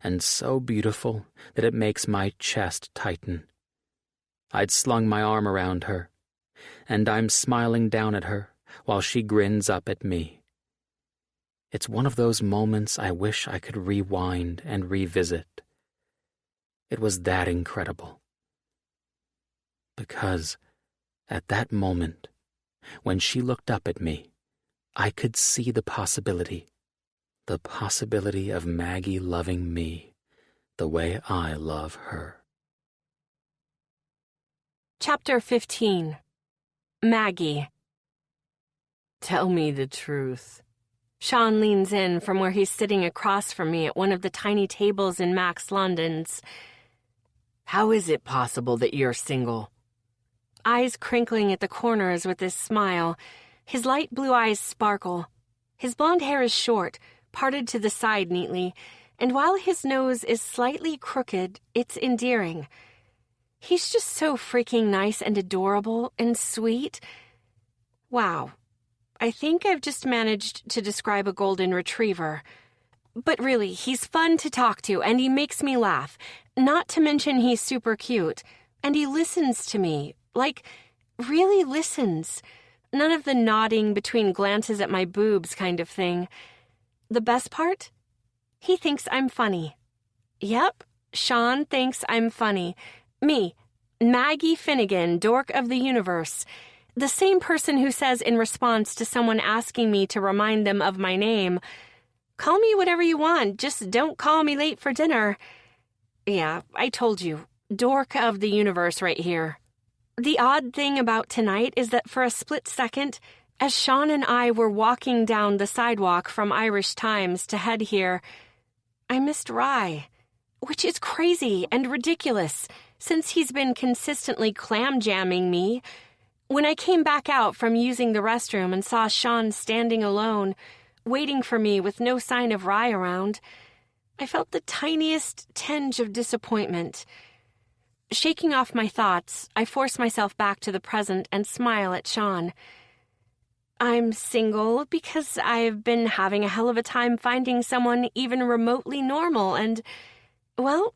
and so beautiful that it makes my chest tighten. I'd slung my arm around her, and I'm smiling down at her while she grins up at me. It's one of those moments I wish I could rewind and revisit. It was that incredible. Because at that moment, when she looked up at me, I could see the possibility of Maggie loving me the way I love her. Chapter 15. Maggie. Tell me the truth. Sean leans in from where he's sitting across from me at one of the tiny tables in Max London's. How is it possible that you're single? Eyes crinkling at the corners with his smile. His light blue eyes sparkle. His blonde hair is short, parted to the side neatly, and while his nose is slightly crooked, it's endearing. He's just so freaking nice and adorable and sweet. Wow. I think I've just managed to describe a golden retriever. But really, he's fun to talk to, and he makes me laugh. Not to mention he's super cute. And he listens to me. Like, really listens. None of the nodding between glances at my boobs kind of thing. The best part? He thinks I'm funny. Yep, Sean thinks I'm funny. Me, Maggie Finnegan, dork of the universe. The same person who says in response to someone asking me to remind them of my name, "Call me whatever you want, just don't call me late for dinner." Yeah, I told you, dork of the universe right here. The odd thing about tonight is that for a split second, as Sean and I were walking down the sidewalk from Irish Times to head here, I missed Rye, which is crazy and ridiculous since he's been consistently clam jamming me. When I came back out from using the restroom and saw Sean standing alone, waiting for me with no sign of Rye around, I felt the tiniest tinge of disappointment. Shaking off my thoughts, I force myself back to the present and smile at Sean. I'm single because I've been having a hell of a time finding someone even remotely normal and, well,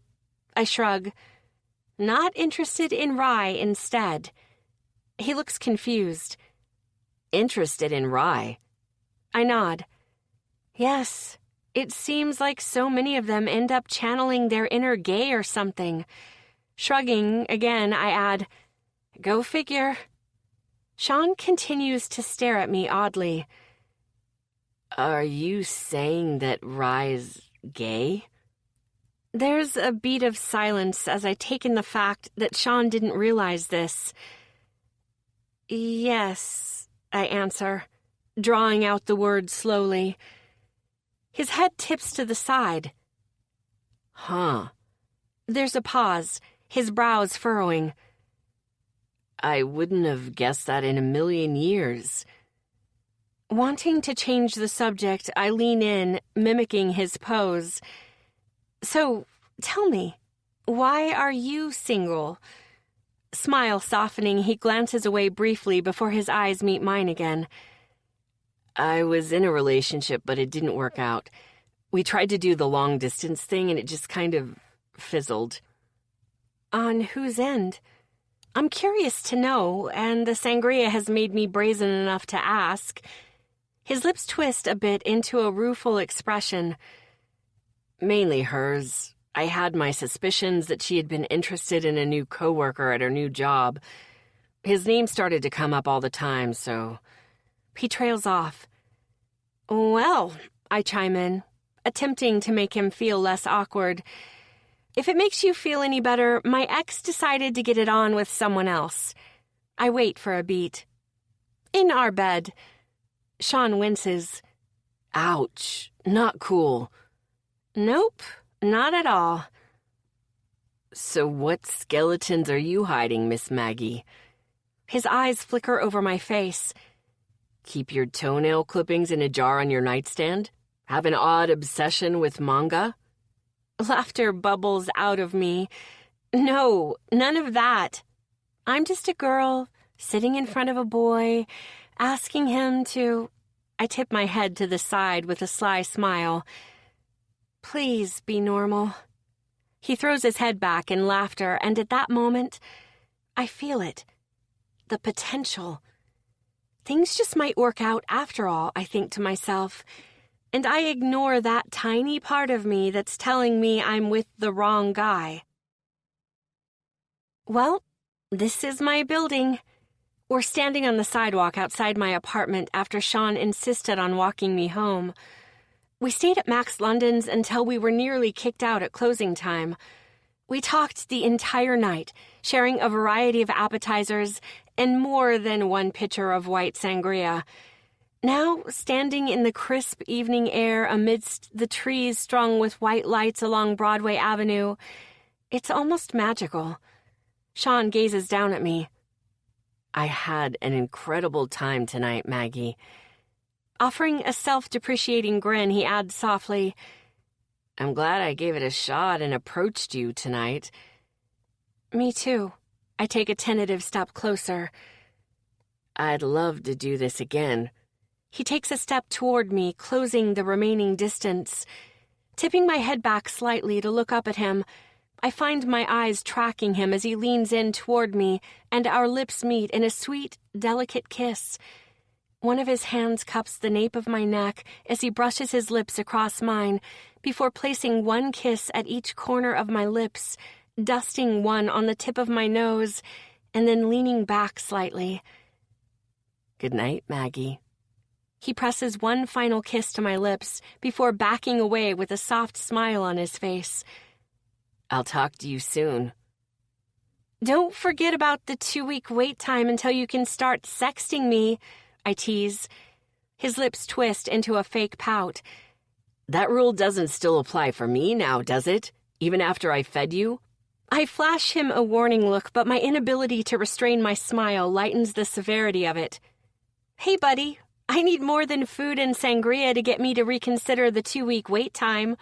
I shrug. Not interested in Rye instead. He looks confused. Interested in Rye? I nod. Yes, it seems like so many of them end up channeling their inner gay or something. Shrugging again, I add, "Go figure." Sean continues to stare at me oddly. Are you saying that Rye's gay? There's a beat of silence as I take in the fact that Sean didn't realize this. Yes, I answer, drawing out the word slowly. His head tips to the side. Huh. There's a pause, his brows furrowing. I wouldn't have guessed that in a million years. Wanting to change the subject, I lean in, mimicking his pose. So, tell me, why are you single? Smile softening, he glances away briefly before his eyes meet mine again. I was in a relationship, but it didn't work out. We tried to do the long-distance thing, and it just kind of fizzled. On whose end? I'm curious to know, and the sangria has made me brazen enough to ask. His lips twist a bit into a rueful expression. Mainly hers. I had my suspicions that she had been interested in a new coworker at her new job. His name started to come up all the time, so... He trails off. Well, I chime in, attempting to make him feel less awkward. If it makes you feel any better, my ex decided to get it on with someone else. I wait for a beat. In our bed. Sean winces. Ouch, not cool. Nope, not at all. So what skeletons are you hiding, Miss Maggie? His eyes flicker over my face. Keep your toenail clippings in a jar on your nightstand? Have an odd obsession with manga? Laughter bubbles out of me. No, none of that. I'm just a girl sitting in front of a boy, asking him to... I tip my head to the side with a sly smile. Please be normal. He throws his head back in laughter, and at that moment, I feel it. The potential. Things just might work out after all, I think to myself, and I ignore that tiny part of me that's telling me I'm with the wrong guy. Well, this is my building. We're standing on the sidewalk outside my apartment after Sean insisted on walking me home. We stayed at Max London's until we were nearly kicked out at closing time. We talked the entire night, sharing a variety of appetizers and more than one pitcher of white sangria. Now, standing in the crisp evening air amidst the trees strung with white lights along Broadway Avenue, it's almost magical. Sean gazes down at me. I had an incredible time tonight, Maggie. Offering a self-depreciating grin, he adds softly, I'm glad I gave it a shot and approached you tonight. Me too. I take a tentative step closer. I'd love to do this again. He takes a step toward me, closing the remaining distance. Tipping my head back slightly to look up at him, I find my eyes tracking him as he leans in toward me, and our lips meet in a sweet, delicate kiss. One of his hands cups the nape of my neck as he brushes his lips across mine, before placing one kiss at each corner of my lips, dusting one on the tip of my nose, and then leaning back slightly. Good night, Maggie. He presses one final kiss to my lips before backing away with a soft smile on his face. I'll talk to you soon. Don't forget about the 2-week wait time until you can start sexting me, I tease. His lips twist into a fake pout. That rule doesn't still apply for me now, does it? Even after I fed you? I flash him a warning look, but my inability to restrain my smile lightens the severity of it. Hey, buddy, I need more than food and sangria to get me to reconsider the 2-week wait time.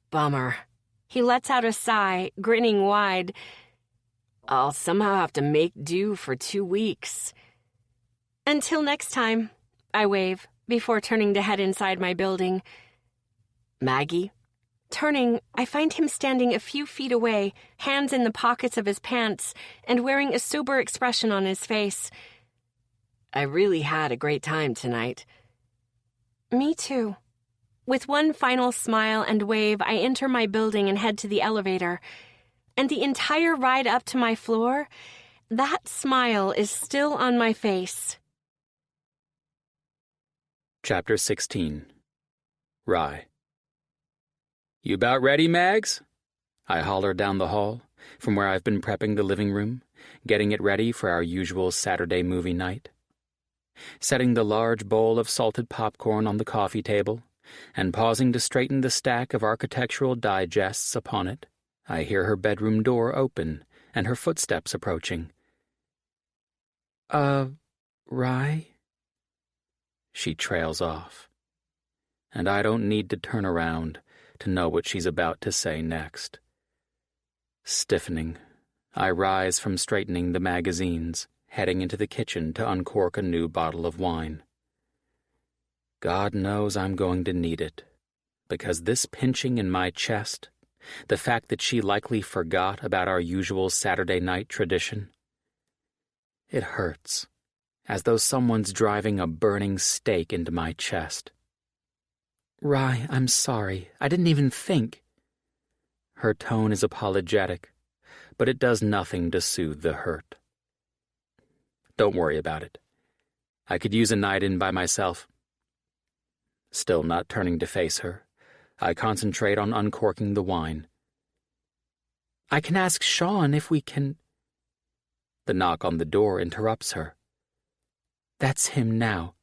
Bummer. He lets out a sigh, grinning wide. I'll somehow have to make do for 2 weeks. Until next time, I wave, before turning to head inside my building. Maggie? Turning, I find him standing a few feet away, hands in the pockets of his pants, and wearing a sober expression on his face. I really had a great time tonight. Me too. With one final smile and wave, I enter my building and head to the elevator. And the entire ride up to my floor, that smile is still on my face. Chapter 16. Rye. You about ready, Mags? I holler down the hall, from where I've been prepping the living room, getting it ready for our usual Saturday movie night. Setting the large bowl of salted popcorn on the coffee table, and pausing to straighten the stack of architectural digests upon it, I hear her bedroom door open and her footsteps approaching. Rye? She trails off, and I don't need to turn around to know what she's about to say next. Stiffening, I rise from straightening the magazines, heading into the kitchen to uncork a new bottle of wine. God knows I'm going to need it, because this pinching in my chest, the fact that she likely forgot about our usual Saturday night tradition, it hurts, as though someone's driving a burning stake into my chest. "Rye, I'm sorry. I didn't even think." Her tone is apologetic, but it does nothing to soothe the hurt. "Don't worry about it. I could use a night in by myself." Still not turning to face her, I concentrate on uncorking the wine. "I can ask Sean if we can—" The knock on the door interrupts her. "That's him now.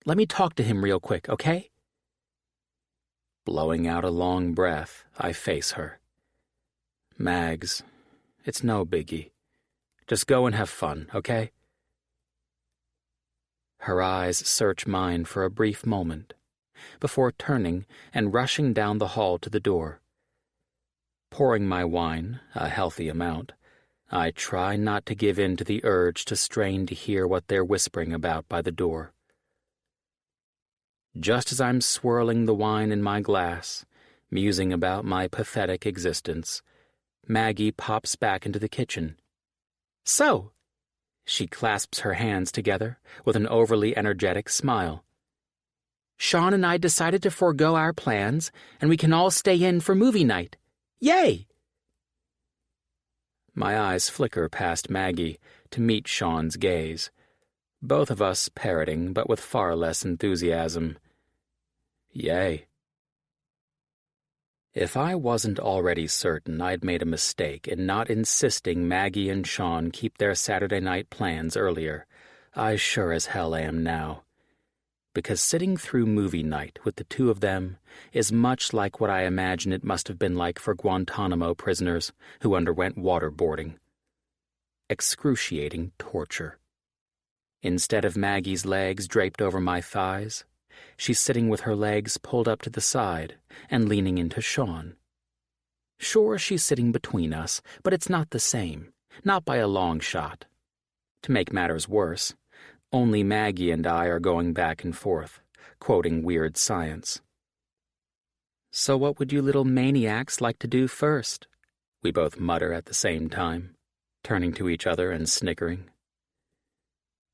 Let me talk to him real quick, okay?" Blowing out a long breath, I face her. "Mags, it's no biggie. Just go and have fun, okay?" Her eyes search mine for a brief moment, before turning and rushing down the hall to the door. Pouring my wine, a healthy amount, I try not to give in to the urge to strain to hear what they're whispering about by the door. Just as I'm swirling the wine in my glass, musing about my pathetic existence, Maggie pops back into the kitchen. "So," she clasps her hands together with an overly energetic smile, "Sean and I decided to forego our plans, and we can all stay in for movie night. Yay!" My eyes flicker past Maggie to meet Sean's gaze, both of us parroting but with far less enthusiasm. Yay. If I wasn't already certain I'd made a mistake in not insisting Maggie and Sean keep their Saturday night plans earlier, I sure as hell am now. Because sitting through movie night with the two of them is much like what I imagine it must have been like for Guantanamo prisoners who underwent waterboarding. Excruciating torture. Instead of Maggie's legs draped over my thighs, she's sitting with her legs pulled up to the side and leaning into Sean. Sure, she's sitting between us, but it's not the same, not by a long shot. To make matters worse, only Maggie and I are going back and forth, quoting weird science. "So what would you little maniacs like to do first?" we both mutter at the same time, turning to each other and snickering.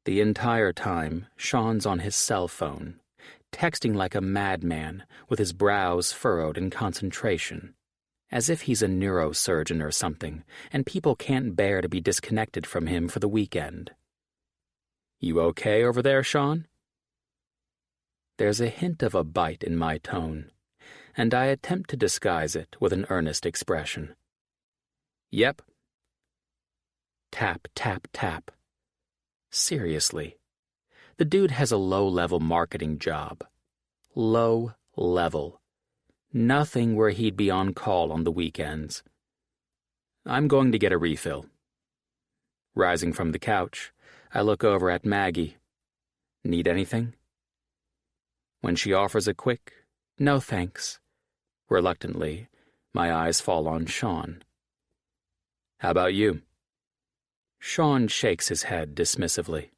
The entire time, Sean's on his cell phone, texting like a madman with his brows furrowed in concentration, as if he's a neurosurgeon or something, and people can't bear to be disconnected from him for the weekend. "You okay over there, Sean?" There's a hint of a bite in my tone, and I attempt to disguise it with an earnest expression. "Yep." Tap, tap, tap. Seriously, the dude has a low-level marketing job. Low level. Nothing where he'd be on call on the weekends. "I'm going to get a refill." Rising from the couch, I look over at Maggie. "Need anything?" When she offers a quick, "No thanks," reluctantly, my eyes fall on Sean. "How about you?" Sean shakes his head dismissively,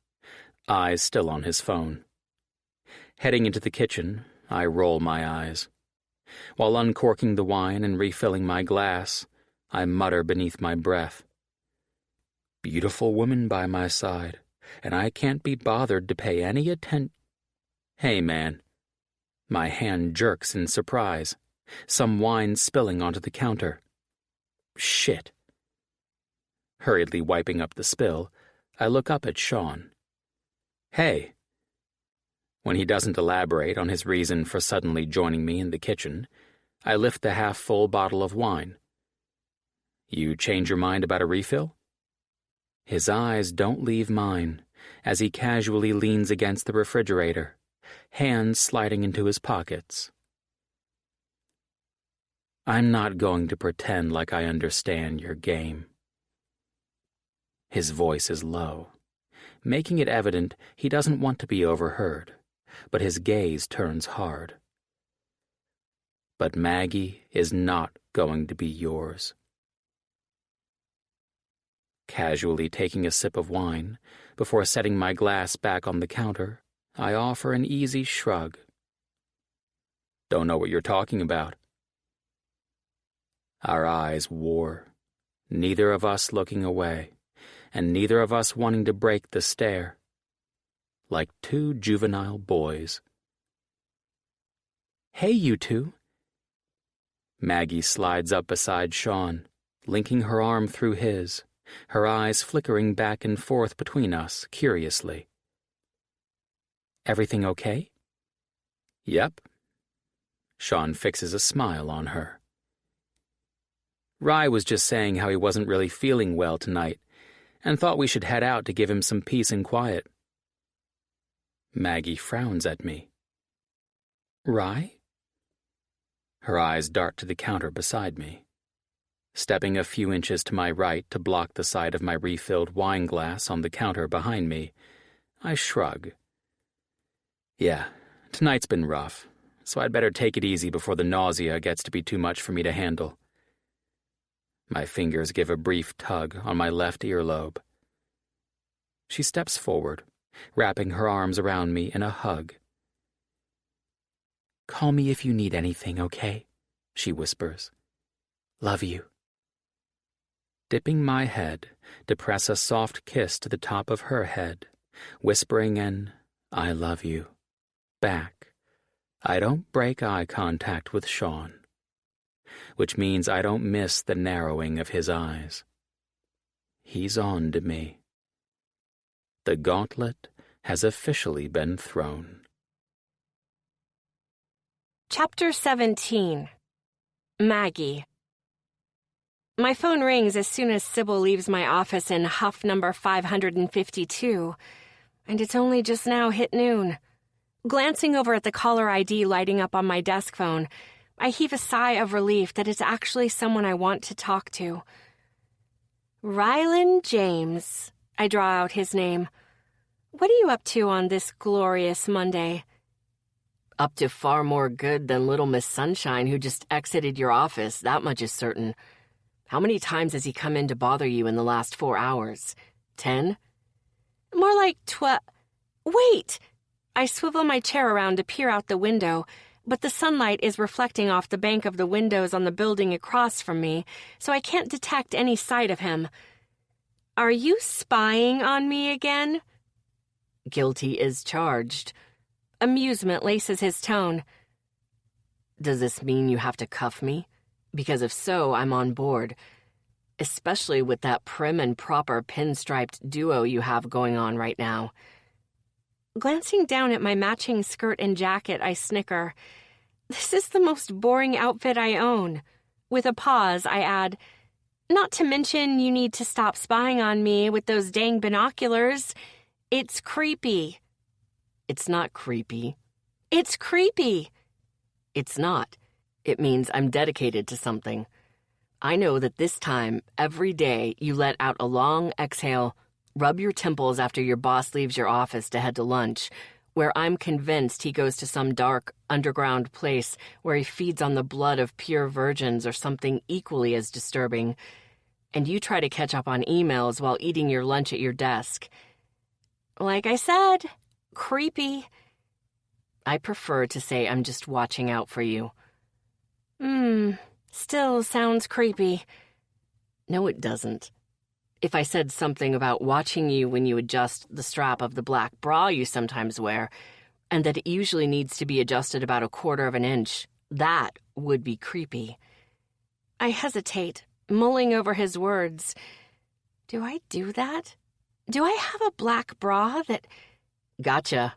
eyes still on his phone. Heading into the kitchen, I roll my eyes. While uncorking the wine and refilling my glass, I mutter beneath my breath. Beautiful woman by my side, and I can't be bothered to pay any attention. "Hey, man." My hand jerks in surprise, some wine spilling onto the counter. Shit. Hurriedly wiping up the spill, I look up at Sean. "Hey." When he doesn't elaborate on his reason for suddenly joining me in the kitchen, I lift the half-full bottle of wine. "You change your mind about a refill?" His eyes don't leave mine as he casually leans against the refrigerator, hands sliding into his pockets. "I'm not going to pretend like I understand your game." His voice is low, making it evident he doesn't want to be overheard, but his gaze turns hard. "But Maggie is not going to be yours." Casually taking a sip of wine, before setting my glass back on the counter, I offer an easy shrug. "Don't know what you're talking about." Our eyes war, neither of us looking away, and neither of us wanting to break the stare. like two juvenile boys. "Hey, you two." Maggie slides up beside Sean, linking her arm through his, her eyes flickering back and forth between us, curiously. "Everything okay?" "Yep." Sean fixes a smile on her. Rye was just saying how he wasn't really feeling well tonight, and thought we should head out to give him some peace and quiet. Maggie frowns at me. "Rye?" Her eyes dart to the counter beside me. Stepping a few inches to my right to block the side of my refilled wine glass on the counter behind me, I shrug. "Yeah, tonight's been rough, so I'd better take it easy before the nausea gets to be too much for me to handle." My fingers give a brief tug on my left earlobe. She steps forward, wrapping her arms around me in a hug. "Call me if you need anything, okay?" she whispers. "Love you." Dipping my head to press a soft kiss to the top of her head, whispering an "I love you" back, I don't break eye contact with Sean, which means I don't miss the narrowing of his eyes. He's on to me. The gauntlet has officially been thrown. Chapter 17. Maggie. My phone rings as soon as Sybil leaves my office in huff number 552, and it's only just now hit noon. Glancing over at the caller ID lighting up on my desk phone, I heave a sigh of relief that it's actually someone I want to talk to. Ryland James. I draw out his name. "What are you up to on this glorious Monday?" "Up to far more good than little Miss Sunshine, who just exited your office, that much is certain. How many times has he come in to bother you in the last 4 hours? 10? "More like Wait!" I swivel my chair around to peer out the window, but the sunlight is reflecting off the bank of the windows on the building across from me, so I can't detect any sight of him. "Are you spying on me again?" Guilty is charged." Amusement laces his tone. "Does this mean you have to cuff me? Because if so, I'm on board. Especially with that prim and proper pinstriped duo you have going on right now." Glancing down at my matching skirt and jacket, I snicker. This is the most boring outfit I own. With a pause, I add, "Not to mention you need to stop spying on me with those dang binoculars. It's creepy." "It's not creepy." "It's creepy." "It's not. It means I'm dedicated to something. I know that this time, every day, you let out a long exhale, rub your temples after your boss leaves your office to head to lunch, where I'm convinced he goes to some dark, underground place where he feeds on the blood of pure virgins or something equally as disturbing, and you try to catch up on emails while eating your lunch at your desk. Like I said, creepy." I prefer to say I'm just watching out for you." Still sounds creepy." "No, it doesn't. If I said something about watching you when you adjust the strap of the black bra you sometimes wear, and that it usually needs to be adjusted about 1/4 of an inch, that would be creepy." I hesitate, mulling over his words. Do I do that? Do I have a black bra that... "Gotcha."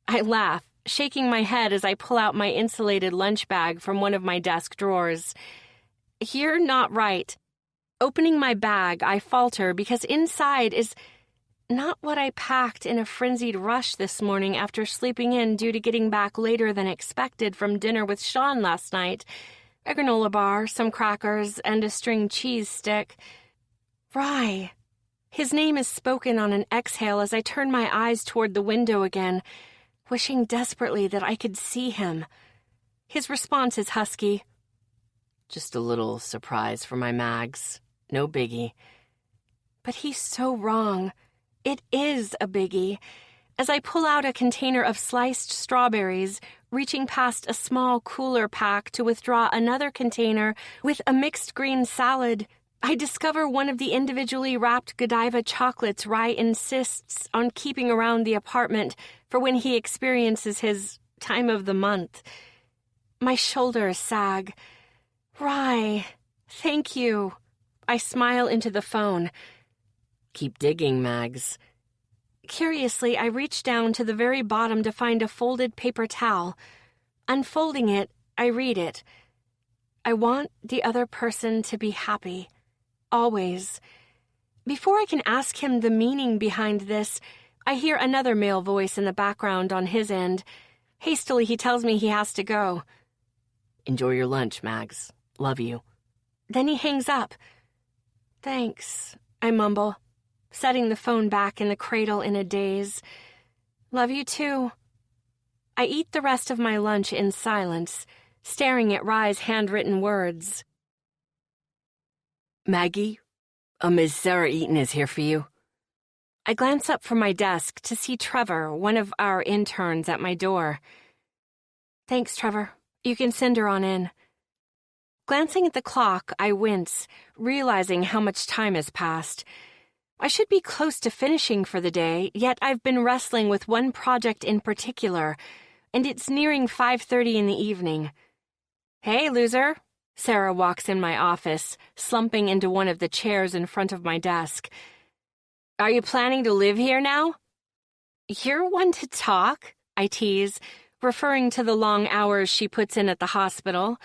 I laugh, shaking my head as I pull out my insulated lunch bag from one of my desk drawers. You're not right. Opening my bag, I falter because inside is not what I packed in a frenzied rush this morning after sleeping in due to getting back later than expected from dinner with Sean last night. A granola bar, some crackers, and a string cheese stick. Rye. His name is spoken on an exhale as I turn my eyes toward the window again, wishing desperately that I could see him. His response is husky. "Just a little surprise for my Mags. No biggie." But he's so wrong. It is a biggie. As I pull out a container of sliced strawberries, reaching past a small cooler pack to withdraw another container with a mixed green salad, I discover one of the individually wrapped Godiva chocolates Rye insists on keeping around the apartment for when he experiences his time of the month. My shoulders sag. Rye, thank you. I smile into the phone. Keep digging, Mags. Curiously, I reach down to the very bottom to find a folded paper towel. Unfolding it, I read it. I want the other person to be happy. Always. Before I can ask him the meaning behind this, I hear another male voice in the background on his end. Hastily, he tells me he has to go. Enjoy your lunch, Mags. Love you. Then he hangs up. Thanks, I mumble, setting the phone back in the cradle in a daze. Love you too. I eat the rest of my lunch in silence, staring at Rye's handwritten words. Maggie, Miss Sarah Eaton is here for you. I glance up from my desk to see Trevor, one of our interns, at my door. Thanks, Trevor. You can send her on in. Glancing at the clock, I wince, realizing how much time has passed. I should be close to finishing for the day, yet I've been wrestling with one project in particular, and it's nearing 5:30 in the evening. Hey, loser. Sarah walks in my office, slumping into one of the chairs in front of my desk. Are you planning to live here now? You're one to talk, I tease, referring to the long hours she puts in at the hospital.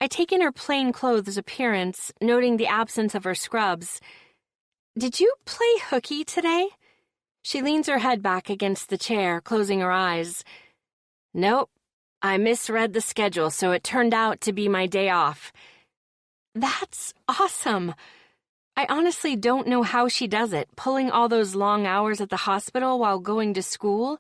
I take in her plainclothes appearance, noting the absence of her scrubs. Did you play hooky today? She leans her head back against the chair, closing her eyes. Nope. I misread the schedule, so it turned out to be my day off. That's awesome. I honestly don't know how she does it, pulling all those long hours at the hospital while going to school.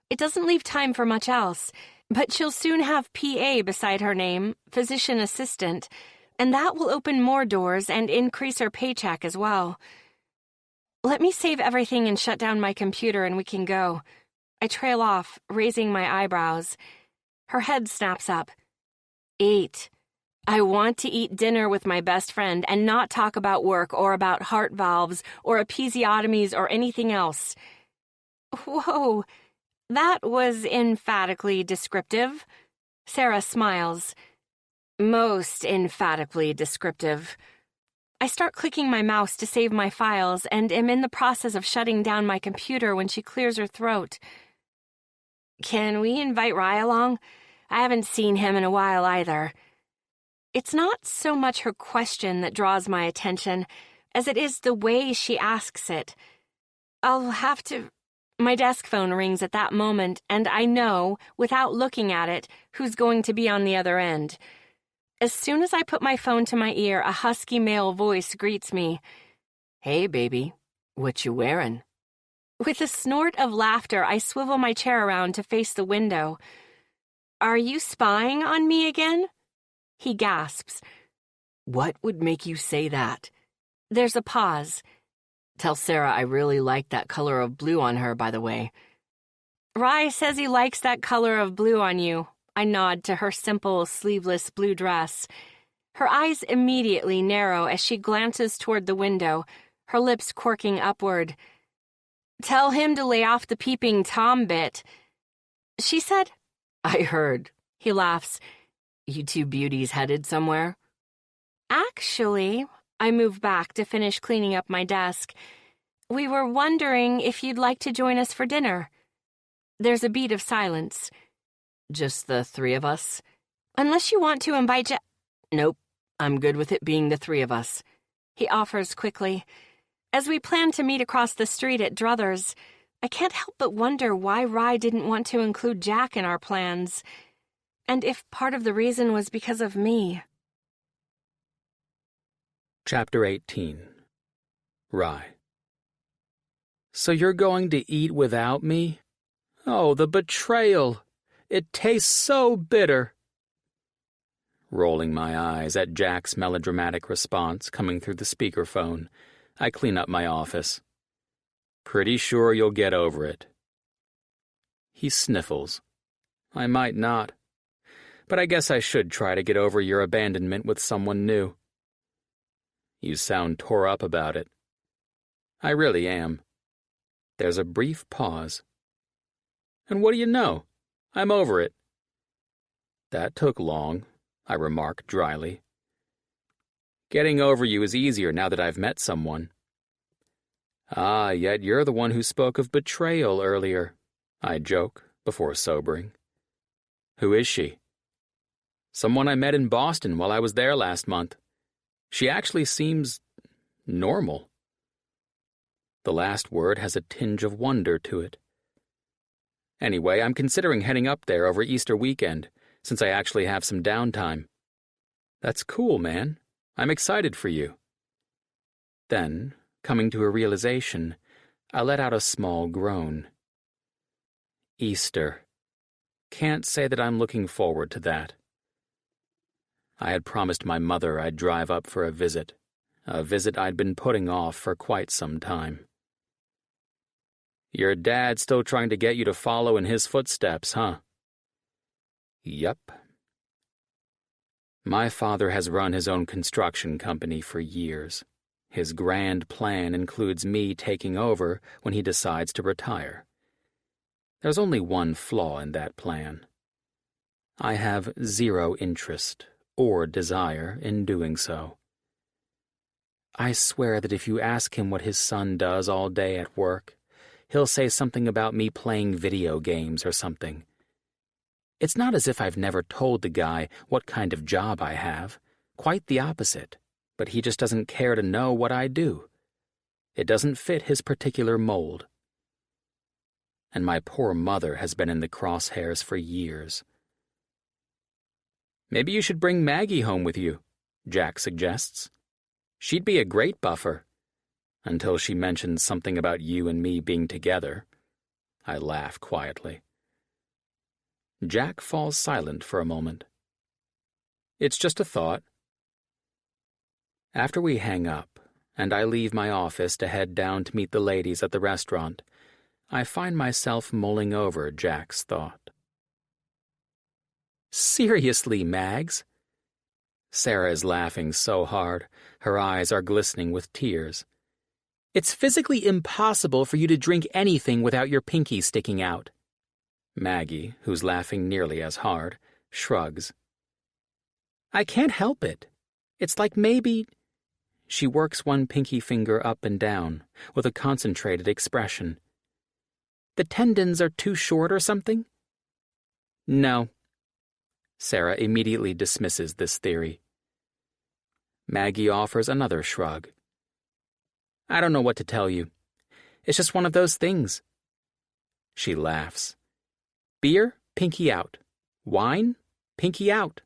It doesn't leave time for much else. But she'll soon have PA beside her name, physician assistant, and that will open more doors and increase her paycheck as well. Let me save everything and shut down my computer and we can go. I trail off, raising my eyebrows. Her head snaps up. Eat. I want to eat dinner with my best friend and not talk about work or about heart valves or episiotomies or anything else. Whoa. That was emphatically descriptive. Sarah smiles. Most emphatically descriptive. I start clicking my mouse to save my files and am in the process of shutting down my computer when she clears her throat. Can we invite Rye along? I haven't seen him in a while either. It's not so much her question that draws my attention as it is the way she asks it. I'll have to... My desk phone rings at that moment, and I know, without looking at it, who's going to be on the other end. As soon as I put my phone to my ear, a husky male voice greets me. Hey, baby, what you wearing? With a snort of laughter, I swivel my chair around to face the window. Are you spying on me again? He gasps. What would make you say that? There's a pause. Tell Sarah I really like that color of blue on her, by the way. Rye says he likes that color of blue on you. I nod to her simple, sleeveless blue dress. Her eyes immediately narrow as she glances toward the window, her lips quirking upward. Tell him to lay off the peeping Tom bit. She said, I heard. He laughs. You two beauties headed somewhere? Actually... I move back to finish cleaning up my desk. We were wondering if you'd like to join us for dinner. There's a beat of silence. Just the three of us? Unless you want to invite Nope, I'm good with it being the three of us. He offers quickly. As we plan to meet across the street at Druthers, I can't help but wonder why Rye didn't want to include Jack in our plans. And if part of the reason was because of me. Chapter 18. Rye. So you're going to eat without me? Oh, the betrayal! It tastes so bitter! Rolling my eyes at Jack's melodramatic response coming through the speakerphone, I clean up my office. Pretty sure you'll get over it. He sniffles. I might not. But I guess I should try to get over your abandonment with someone new. You sound tore up about it. I really am. There's a brief pause. And what do you know? I'm over it. That took long, I remark dryly. Getting over you is easier now that I've met someone. Ah, yet you're the one who spoke of betrayal earlier, I joke, before sobering. Who is she? Someone I met in Boston while I was there last month. She actually seems normal. The last word has a tinge of wonder to it. Anyway, I'm considering heading up there over Easter weekend, since I actually have some downtime. That's cool, man. I'm excited for you. Then, coming to a realization, I let out a small groan. Easter. Can't say that I'm looking forward to that. I had promised my mother I'd drive up for a visit I'd been putting off for quite some time. Your dad's still trying to get you to follow in his footsteps, huh? Yup. My father has run his own construction company for years. His grand plan includes me taking over when he decides to retire. There's only one flaw in that plan. I have zero interest or desire in doing so. I swear that if you ask him what his son does all day at work, he'll say something about me playing video games or something. It's not as if I've never told the guy what kind of job I have. Quite the opposite. But he just doesn't care to know what I do. It doesn't fit his particular mold. And my poor mother has been in the crosshairs for years. Maybe you should bring Maggie home with you, Jack suggests. She'd be a great buffer. Until she mentions something about you and me being together. I laugh quietly. Jack falls silent for a moment. It's just a thought. After we hang up, and I leave my office to head down to meet the ladies at the restaurant, I find myself mulling over Jack's thought. Seriously, Mags? Sarah is laughing so hard, her eyes are glistening with tears. It's physically impossible for you to drink anything without your pinky sticking out. Maggie, who's laughing nearly as hard, shrugs. I can't help it. It's like maybe... She works one pinky finger up and down, with a concentrated expression. The tendons are too short or something? No. Sarah immediately dismisses this theory. Maggie offers another shrug. I don't know what to tell you. It's just one of those things. She laughs. Beer, pinky out. Wine, pinky out.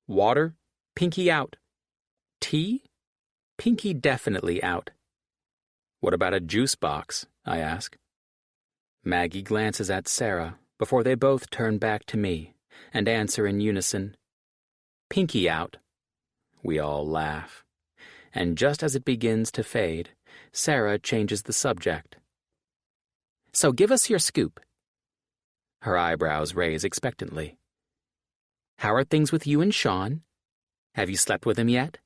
Water, pinky out. Tea, pinky definitely out. What about a juice box? I ask. Maggie glances at Sarah before they both turn back to me and answer in unison. Pinky out. We all laugh. And just as it begins to fade, Sarah changes the subject. So give us your scoop. Her eyebrows raise expectantly. How are things with you and Sean? Have you slept with him yet?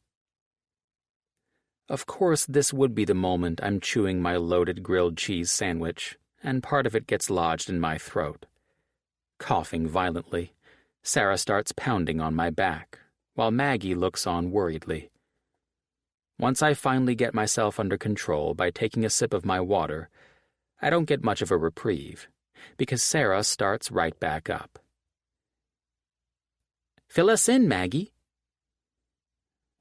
Of course, this would be the moment I'm chewing my loaded grilled cheese sandwich, and part of it gets lodged in my throat. Coughing violently, Sarah starts pounding on my back, while Maggie looks on worriedly. Once I finally get myself under control by taking a sip of my water, I don't get much of a reprieve, because Sarah starts right back up. Fill us in, Maggie.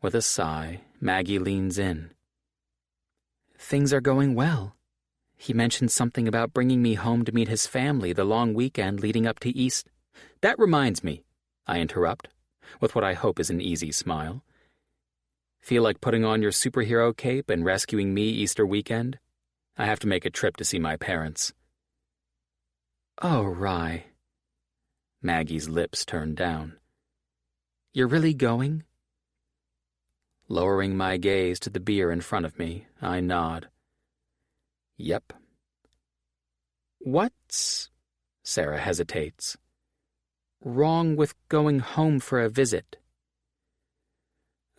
With a sigh, Maggie leans in. Things are going well. He mentioned something about bringing me home to meet his family the long weekend leading up to East. That reminds me, I interrupt, with what I hope is an easy smile. Feel like putting on your superhero cape and rescuing me Easter weekend? I have to make a trip to see my parents. Oh, Rye. Maggie's lips turn down. You're really going? Lowering my gaze to the beer in front of me, I nod. Yep. What's... Sarah hesitates. Wrong with going home for a visit?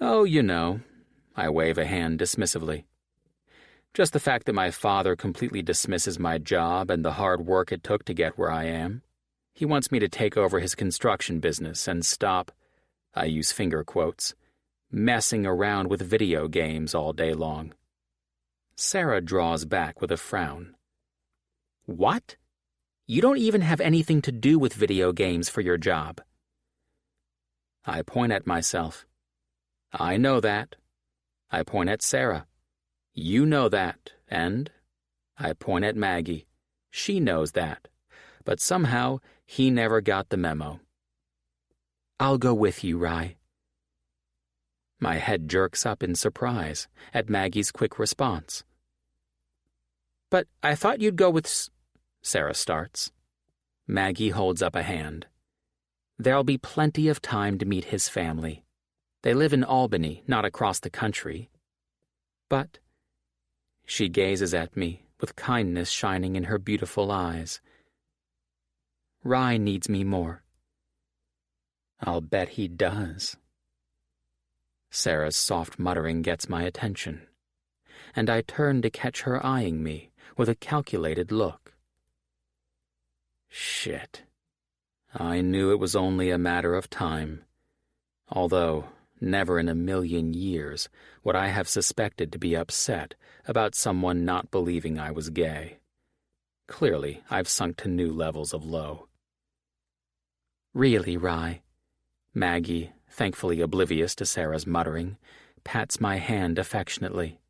Oh, you know, I wave a hand dismissively. Just the fact that my father completely dismisses my job and the hard work it took to get where I am. He wants me to take over his construction business and stop, I use finger quotes, messing around with video games all day long. Sarah draws back with a frown. What? You don't even have anything to do with video games for your job. I point at myself. I know that. I point at Sarah. You know that, and I point at Maggie. She knows that, but somehow he never got the memo. I'll go with you, Rye. My head jerks up in surprise at Maggie's quick response. But I thought you'd go with Sarah starts. Maggie holds up a hand. There'll be plenty of time to meet his family. They live in Albany, not across the country. But she gazes at me with kindness shining in her beautiful eyes. Rye needs me more. I'll bet he does. Sarah's soft muttering gets my attention, and I turn to catch her eyeing me with a calculated look. Shit. I knew it was only a matter of time, although never in a million years would I have suspected to be upset about someone not believing I was gay. Clearly, I've sunk to new levels of low. Really, Rye? Maggie, thankfully oblivious to Sarah's muttering, pats my hand affectionately.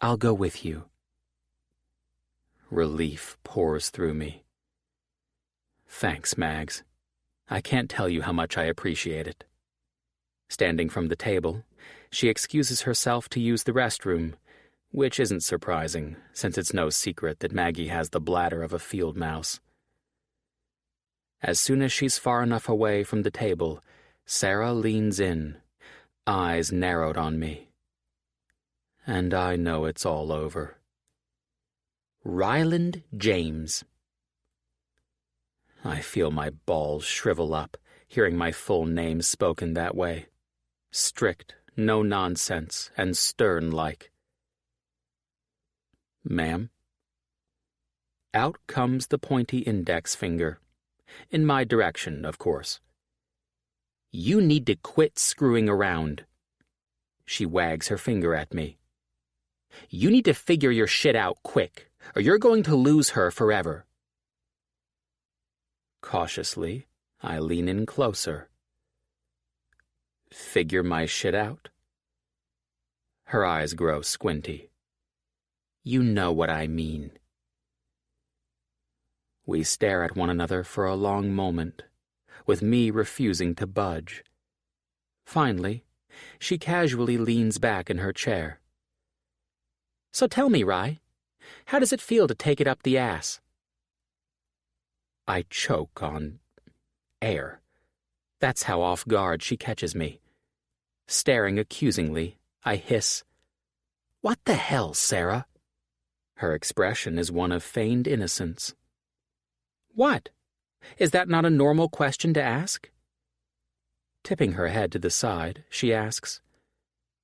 I'll go with you. Relief pours through me. Thanks, Mags. I can't tell you how much I appreciate it. Standing from the table, she excuses herself to use the restroom, which isn't surprising, since it's no secret that Maggie has the bladder of a field mouse. As soon as she's far enough away from the table, Sarah leans in, eyes narrowed on me. And I know it's all over. Ryland James. I feel my balls shrivel up, hearing my full name spoken that way. Strict, no nonsense, and stern-like. Ma'am? Out comes the pointy index finger. In my direction, of course. You need to quit screwing around. She wags her finger at me. You need to figure your shit out quick, or you're going to lose her forever. Cautiously, I lean in closer. Figure my shit out? Her eyes grow squinty. You know what I mean. We stare at one another for a long moment, with me refusing to budge. Finally, she casually leans back in her chair. So tell me, Rye, how does it feel to take it up the ass? I choke on air. That's how off guard she catches me. Staring accusingly, I hiss, What the hell, Sarah? Her expression is one of feigned innocence. What? Is that not a normal question to ask? Tipping her head to the side, she asks,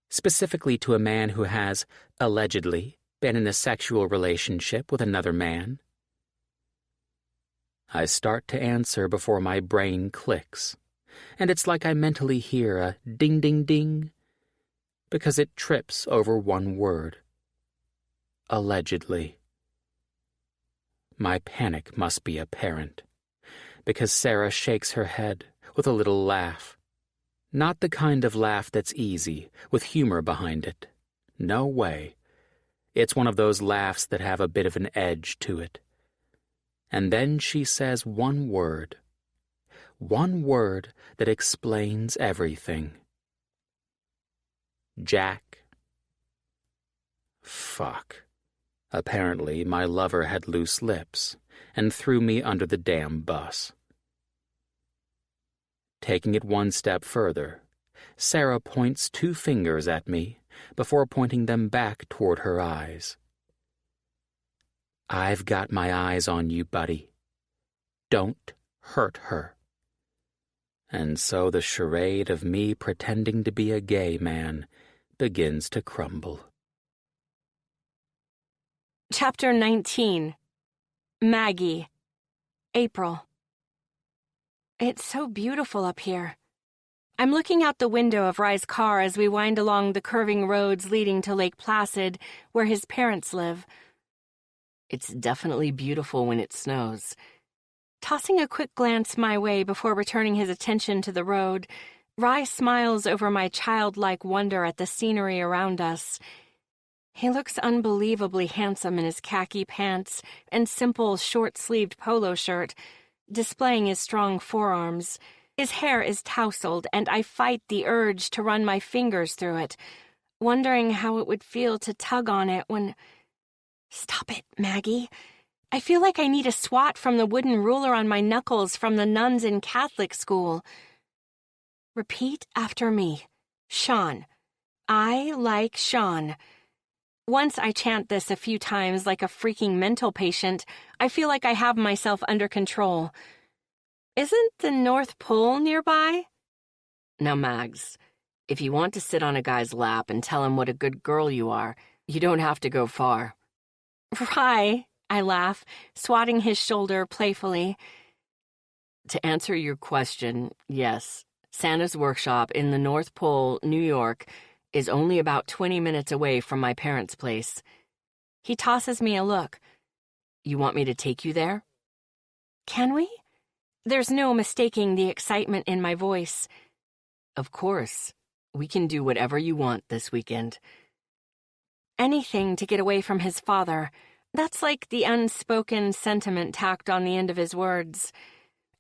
specifically to a man who has, allegedly, been in a sexual relationship with another man. I start to answer before my brain clicks, and it's like I mentally hear a ding-ding-ding, because it trips over one word. Allegedly. My panic must be apparent, because Sarah shakes her head with a little laugh. Not the kind of laugh that's easy, with humor behind it. No way. It's one of those laughs that have a bit of an edge to it. And then she says one word that explains everything. Jack. Fuck. Apparently, my lover had loose lips and threw me under the damn bus. Taking it one step further, Sarah points 2 fingers at me before pointing them back toward her eyes. I've got my eyes on you, buddy. Don't hurt her. And so the charade of me pretending to be a gay man begins to crumble. Chapter 19. Maggie. April. It's so beautiful up here. I'm looking out the window of Rye's car as we wind along the curving roads leading to Lake Placid, where his parents live. It's definitely beautiful when it snows. Tossing a quick glance my way before returning his attention to the road, Rye smiles over my childlike wonder at the scenery around us. He looks unbelievably handsome in his khaki pants and simple, short-sleeved polo shirt, displaying his strong forearms. His hair is tousled, and I fight the urge to run my fingers through it, wondering how it would feel to tug on it when... Stop it, Maggie. I feel like I need a swat from the wooden ruler on my knuckles from the nuns in Catholic school. Repeat after me. Sean. I like Sean. Once I chant this a few times like a freaking mental patient, I feel like I have myself under control. Isn't the North Pole nearby? Now, Mags, if you want to sit on a guy's lap and tell him what a good girl you are, you don't have to go far. Rye, I laugh, swatting his shoulder playfully. To answer your question, yes, Santa's workshop in the North Pole, New York, is only about 20 minutes away from my parents' place. He tosses me a look. You want me to take you there? Can we? There's no mistaking the excitement in my voice. Of course. We can do whatever you want this weekend. Anything to get away from his father. That's like the unspoken sentiment tacked on the end of his words.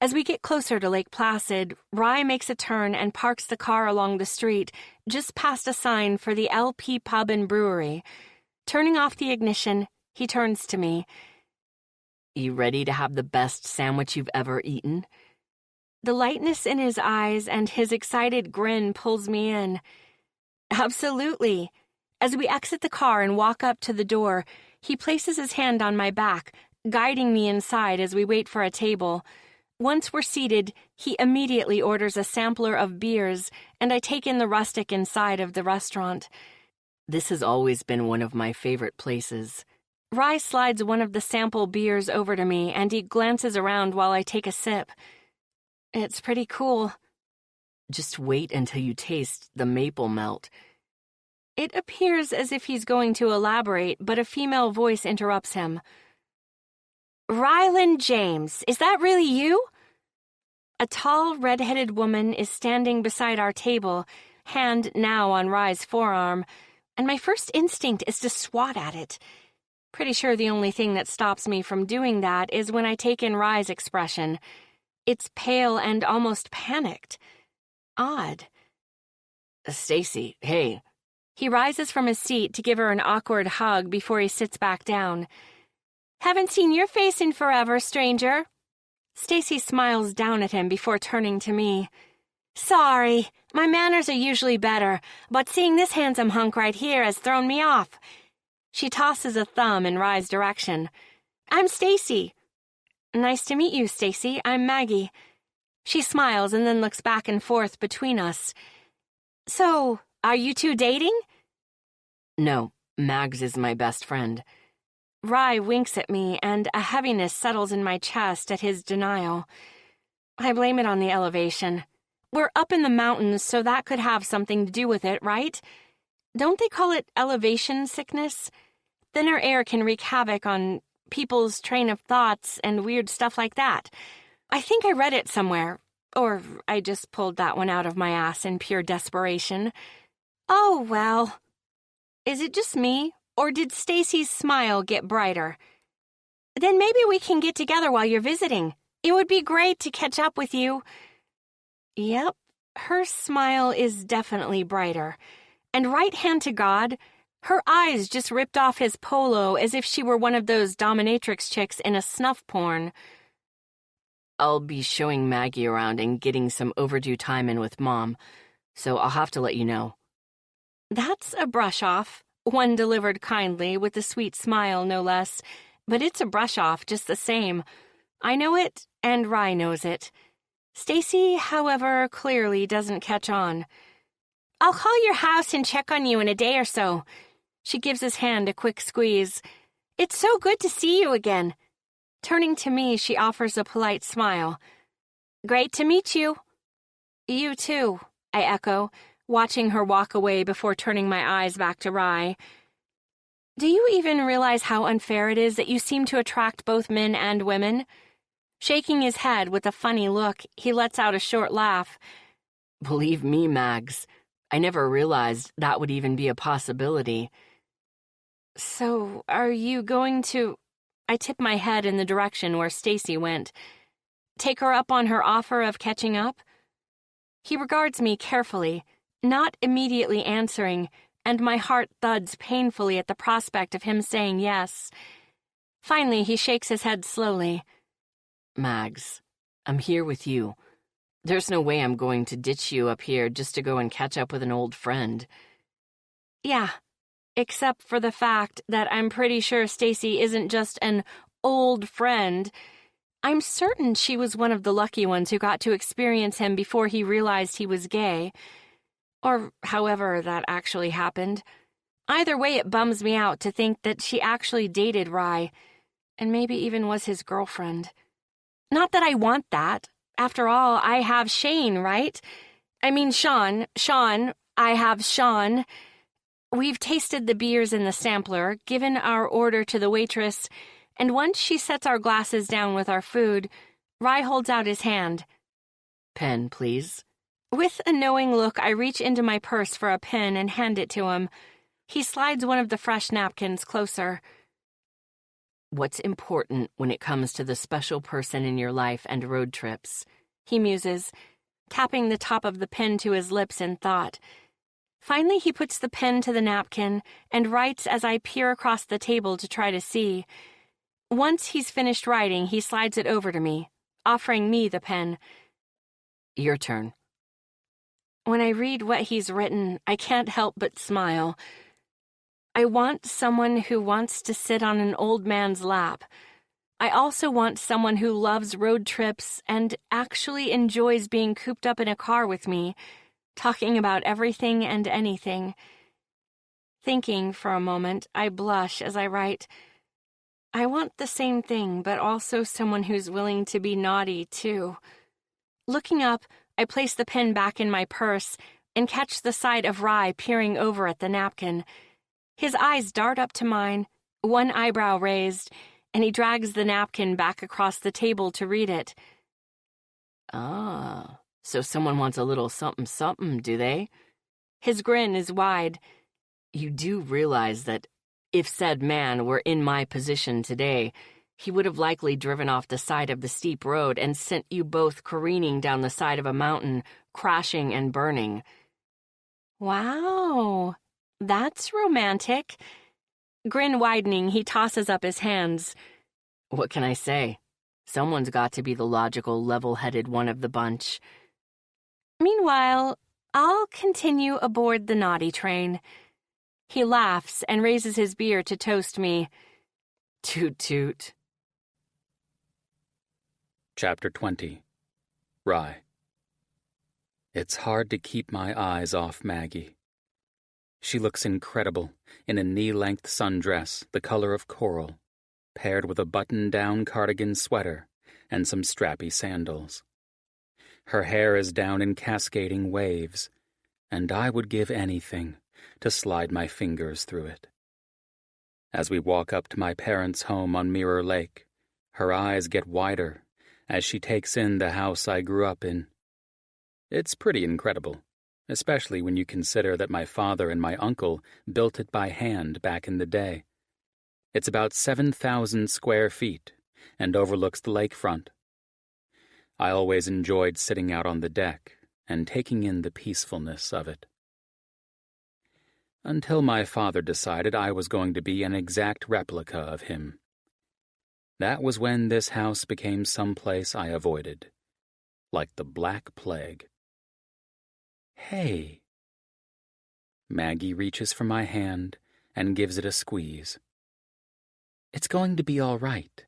As we get closer to Lake Placid, Rye makes a turn and parks the car along the street, just past a sign for the LP Pub and Brewery. Turning off the ignition, he turns to me. You ready to have the best sandwich you've ever eaten? The lightness in his eyes and his excited grin pulls me in. Absolutely. As we exit the car and walk up to the door, he places his hand on my back, guiding me inside as we wait for a table. Once we're seated, he immediately orders a sampler of beers, and I take in the rustic inside of the restaurant. This has always been one of my favorite places. Rye slides one of the sample beers over to me, and he glances around while I take a sip. It's pretty cool. Just wait until you taste the maple melt. It appears as if he's going to elaborate, but a female voice interrupts him. Ryland James, is that really you? A tall, red-headed woman is standing beside our table, hand now on Rye's forearm, and my first instinct is to swat at it. Pretty sure the only thing that stops me from doing that is when I take in Rye's expression. It's pale and almost panicked. Odd. Stacy, hey. He rises from his seat to give her an awkward hug before he sits back down. Haven't seen your face in forever, stranger. Stacy smiles down at him before turning to me. Sorry, my manners are usually better, but seeing this handsome hunk right here has thrown me off. She tosses a thumb in Rye's direction. I'm Stacy. Nice to meet you, Stacy. I'm Maggie. She smiles and then looks back and forth between us. So, are you two dating? No, Mags is my best friend. Rye winks at me, and a heaviness settles in my chest at his denial. I blame it on the elevation. We're up in the mountains, so that could have something to do with it, right? Don't they call it elevation sickness? Thinner air can wreak havoc on people's train of thoughts and weird stuff like that. I think I read it somewhere, or I just pulled that one out of my ass in pure desperation. Oh, well. Is it just me, or did Stacy's smile get brighter? Then maybe we can get together while you're visiting. It would be great to catch up with you. Yep, her smile is definitely brighter. And right hand to God, her eyes just ripped off his polo as if she were one of those dominatrix chicks in a snuff porn. I'll be showing Maggie around and getting some overdue time in with Mom, so I'll have to let you know. That's a brush-off, one delivered kindly with a sweet smile, no less, but it's a brush-off just the same. I know it, and Rye knows it. Stacy, however, clearly doesn't catch on. I'll call your house and check on you in a day or so. She gives his hand a quick squeeze. It's so good to see you again. Turning to me, she offers a polite smile. Great to meet you. You too, I echo, watching her walk away before turning my eyes back to Rye. Do you even realize how unfair it is that you seem to attract both men and women? Shaking his head with a funny look, he lets out a short laugh. Believe me, Mags, I never realized that would even be a possibility. So, are you going to... I tip my head in the direction where Stacy went. Take her up on her offer of catching up? He regards me carefully, not immediately answering, and my heart thuds painfully at the prospect of him saying yes. Finally, he shakes his head slowly. Mags, I'm here with you. There's no way I'm going to ditch you up here just to go and catch up with an old friend. Yeah, except for the fact that I'm pretty sure Stacy isn't just an old friend. I'm certain she was one of the lucky ones who got to experience him before he realized he was gay. Or however that actually happened. Either way, it bums me out to think that she actually dated Rye, and maybe even was his girlfriend. Not that I want that. After all, I have Shane, right? I mean, Sean, I have Sean. We've tasted the beers in the sampler, given our order to the waitress, and once she sets our glasses down with our food, Rye holds out his hand. Pen, please. With a knowing look, I reach into my purse for a pen and hand it to him. He slides one of the fresh napkins closer. What's important when it comes to the special person in your life and road trips? He muses, tapping the top of the pen to his lips in thought. Finally, he puts the pen to the napkin and writes as I peer across the table to try to see. Once he's finished writing, he slides it over to me, offering me the pen. Your turn. When I read what he's written, I can't help but smile. I want someone who wants to sit on an old man's lap. I also want someone who loves road trips and actually enjoys being cooped up in a car with me, talking about everything and anything. Thinking for a moment, I blush as I write, I want the same thing, but also someone who's willing to be naughty, too. Looking up, I place the pen back in my purse and catch the sight of Rye peering over at the napkin. His eyes dart up to mine, one eyebrow raised, and he drags the napkin back across the table to read it. Ah, so someone wants a little something-something, do they? His grin is wide. You do realize that if said man were in my position today, he would have likely driven off the side of the steep road and sent you both careening down the side of a mountain, crashing and burning. Wow, that's romantic. Grin widening, he tosses up his hands. What can I say? Someone's got to be the logical, level-headed one of the bunch. Meanwhile, I'll continue aboard the naughty train. He laughs and raises his beer to toast me. Toot toot. Chapter 20. Rye. It's hard to keep my eyes off Maggie. She looks incredible in a knee-length sundress the color of coral, paired with a button-down cardigan sweater and some strappy sandals. Her hair is down in cascading waves, and I would give anything to slide my fingers through it. As we walk up to my parents' home on Mirror Lake, her eyes get wider as she takes in the house I grew up in. It's pretty incredible, especially when you consider that my father and my uncle built it by hand back in the day. It's about 7,000 square feet and overlooks the lakefront. I always enjoyed sitting out on the deck and taking in the peacefulness of it. Until my father decided I was going to be an exact replica of him. That was when this house became someplace I avoided, like the Black Plague. Hey. Maggie reaches for my hand and gives it a squeeze. It's going to be all right.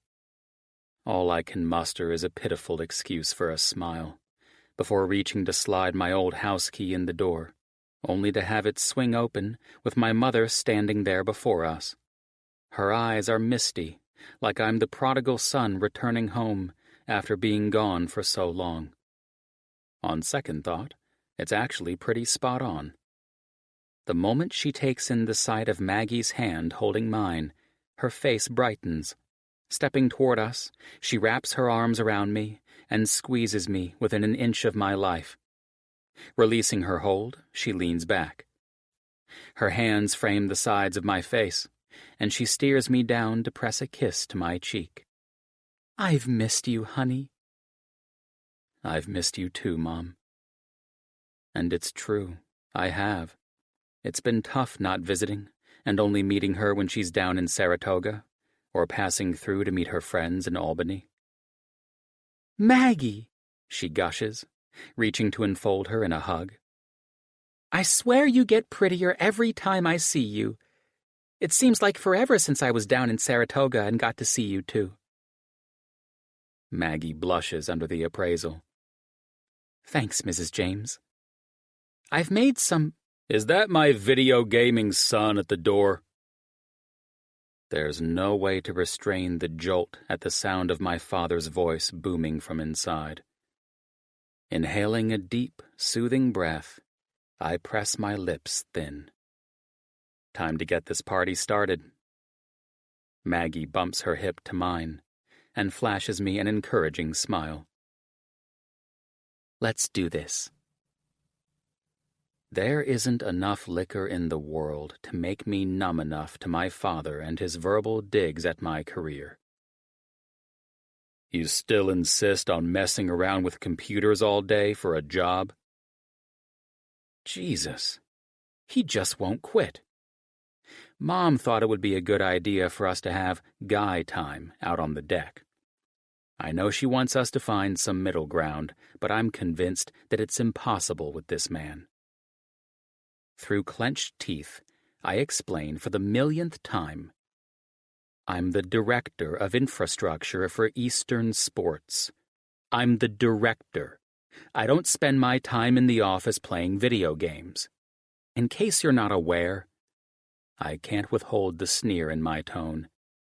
All I can muster is a pitiful excuse for a smile, before reaching to slide my old house key in the door, only to have it swing open with my mother standing there before us. Her eyes are misty, like I'm the prodigal son returning home after being gone for so long. On second thought, it's actually pretty spot on. The moment she takes in the sight of Maggie's hand holding mine, her face brightens. Stepping toward us, she wraps her arms around me and squeezes me within an inch of my life. Releasing her hold, she leans back. Her hands frame the sides of my face, and she steers me down to press a kiss to my cheek. "I've missed you, honey." "I've missed you too, Mom." And it's true, I have. It's been tough not visiting and only meeting her when she's down in Saratoga or passing through to meet her friends in Albany. "Maggie," she gushes, reaching to enfold her in a hug. "I swear you get prettier every time I see you. It seems like forever since I was down in Saratoga and got to see you, too." Maggie blushes under the appraisal. "Thanks, Mrs. James. I've made some—" "Is that my video gaming son at the door?" There's no way to restrain the jolt at the sound of my father's voice booming from inside. Inhaling a deep, soothing breath, I press my lips thin. Time to get this party started. Maggie bumps her hip to mine and flashes me an encouraging smile. "Let's do this." There isn't enough liquor in the world to make me numb enough to my father and his verbal digs at my career. "You still insist on messing around with computers all day for a job?" Jesus, he just won't quit. Mom thought it would be a good idea for us to have guy time out on the deck. I know she wants us to find some middle ground, but I'm convinced that it's impossible with this man. Through clenched teeth, I explain for the millionth time. I'm the director of infrastructure for Eastern Sports. I'm the director. I don't spend my time in the office playing video games. In case you're not aware, I can't withhold the sneer in my tone.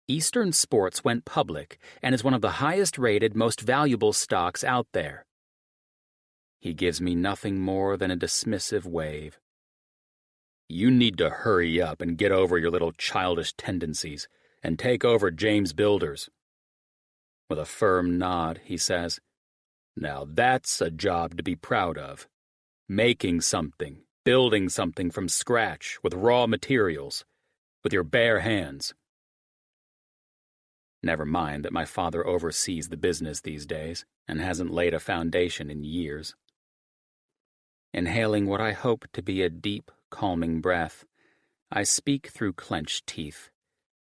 Eastern Sports went public and is one of the highest-rated, most valuable stocks out there. He gives me nothing more than a dismissive wave. "You need to hurry up and get over your little childish tendencies and take over James Builders." With a firm nod, he says, "Now that's a job to be proud of. Making something, building something from scratch with raw materials, with your bare hands." Never mind that my father oversees the business these days and hasn't laid a foundation in years. Inhaling what I hope to be a deep, calming breath, I speak through clenched teeth,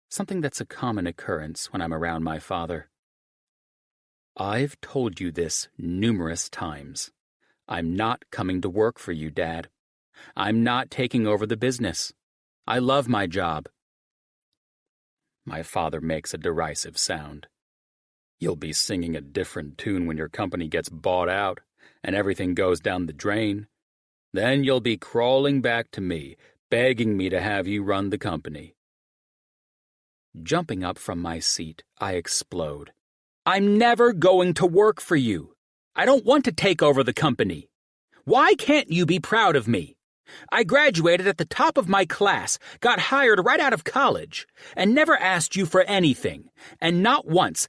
something that's a common occurrence when I'm around my father. "I've told you this numerous times. I'm not coming to work for you, Dad. I'm not taking over the business. I love my job." My father makes a derisive sound. "You'll be singing a different tune when your company gets bought out and everything goes down the drain. Then you'll be crawling back to me, begging me to have you run the company." Jumping up from my seat, I explode. "I'm never going to work for you. I don't want to take over the company. Why can't you be proud of me? I graduated at the top of my class, got hired right out of college, and never asked you for anything. And not once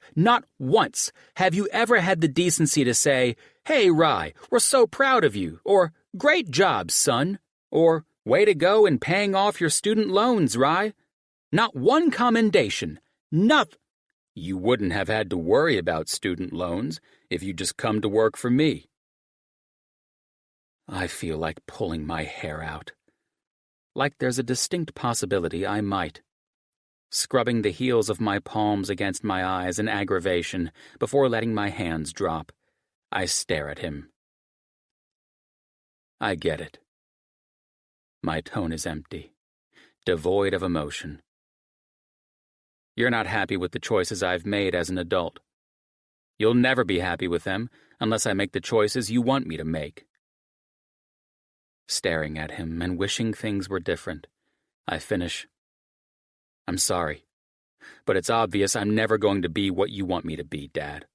have you ever had the decency to say, 'Hey, Rye, we're so proud of you,' or 'Great job, son,' or 'Way to go in paying off your student loans, Rye.' Not one commendation, nothing. You wouldn't have had to worry about student loans if you'd just come to work for me." I feel like pulling my hair out. Like there's a distinct possibility I might. Scrubbing the heels of my palms against my eyes in aggravation before letting my hands drop, I stare at him. I get it. My tone is empty, devoid of emotion. You're not happy with the choices I've made as an adult. You'll never be happy with them unless I make the choices you want me to make. staring at him and wishing things were different. I finish, I'm sorry, but it's obvious I'm never going to be what you want me to be, Dad.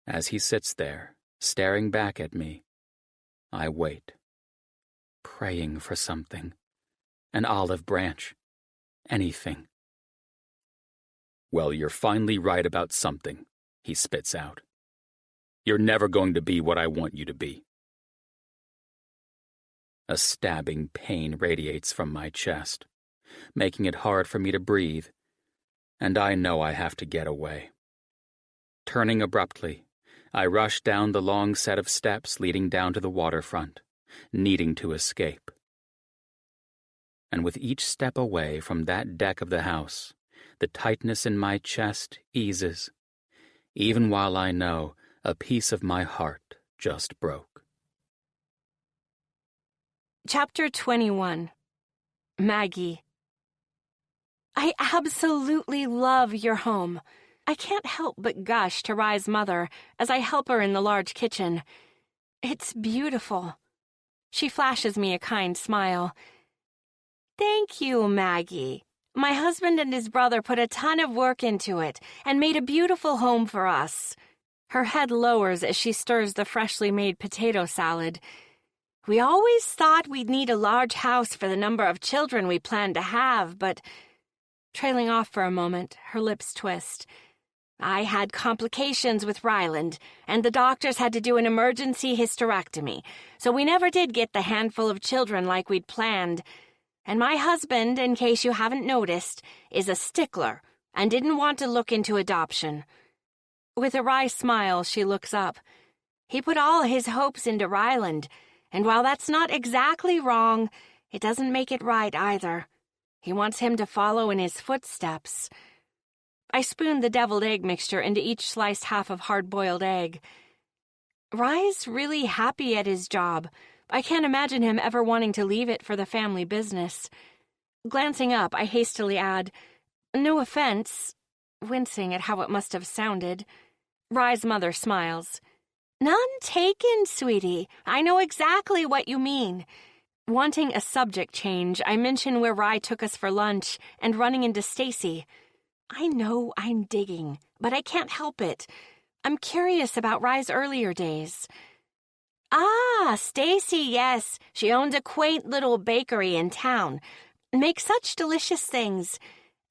As he sits there, staring back at me, I wait, praying for something, an olive branch, anything. Well, you're finally right about something, he spits out. You're never going to be what I want you to be. A stabbing pain radiates from my chest, making it hard for me to breathe, and I know I have to get away. Turning abruptly, I rush down the long set of steps leading down to the waterfront, needing to escape. And with each step away from that deck of the house, the tightness in my chest eases, even while I know a piece of my heart just broke. Chapter 21. Maggie. I absolutely love your home. I can't help but gush to Rye's mother as I help her in the large kitchen. It's beautiful. She flashes me a kind smile. Thank you, Maggie. My husband and his brother put a ton of work into it and made a beautiful home for us. Her head lowers as she stirs the freshly made potato salad. We always thought we'd need a large house for the number of children we planned to have, but... Trailing off for a moment, her lips twist. I had complications with Ryland, and the doctors had to do an emergency hysterectomy, so we never did get the handful of children like we'd planned. And my husband, in case you haven't noticed, is a stickler and didn't want to look into adoption. With a wry smile, she looks up. He put all his hopes into Ryland, and while that's not exactly wrong, it doesn't make it right either. He wants him to follow in his footsteps. I spooned the deviled egg mixture into each sliced half of hard-boiled egg. Rye's really happy at his job. I can't imagine him ever wanting to leave it for the family business. Glancing up, I hastily add, no offense, wincing at how it must have sounded. Rye's mother smiles. None taken, sweetie. I know exactly what you mean. Wanting a subject change, I mention where Rye took us for lunch and running into Stacy. I know I'm digging, but I can't help it. I'm curious about Rye's earlier days. Ah, Stacy, yes. She owns a quaint little bakery in town. Makes such delicious things.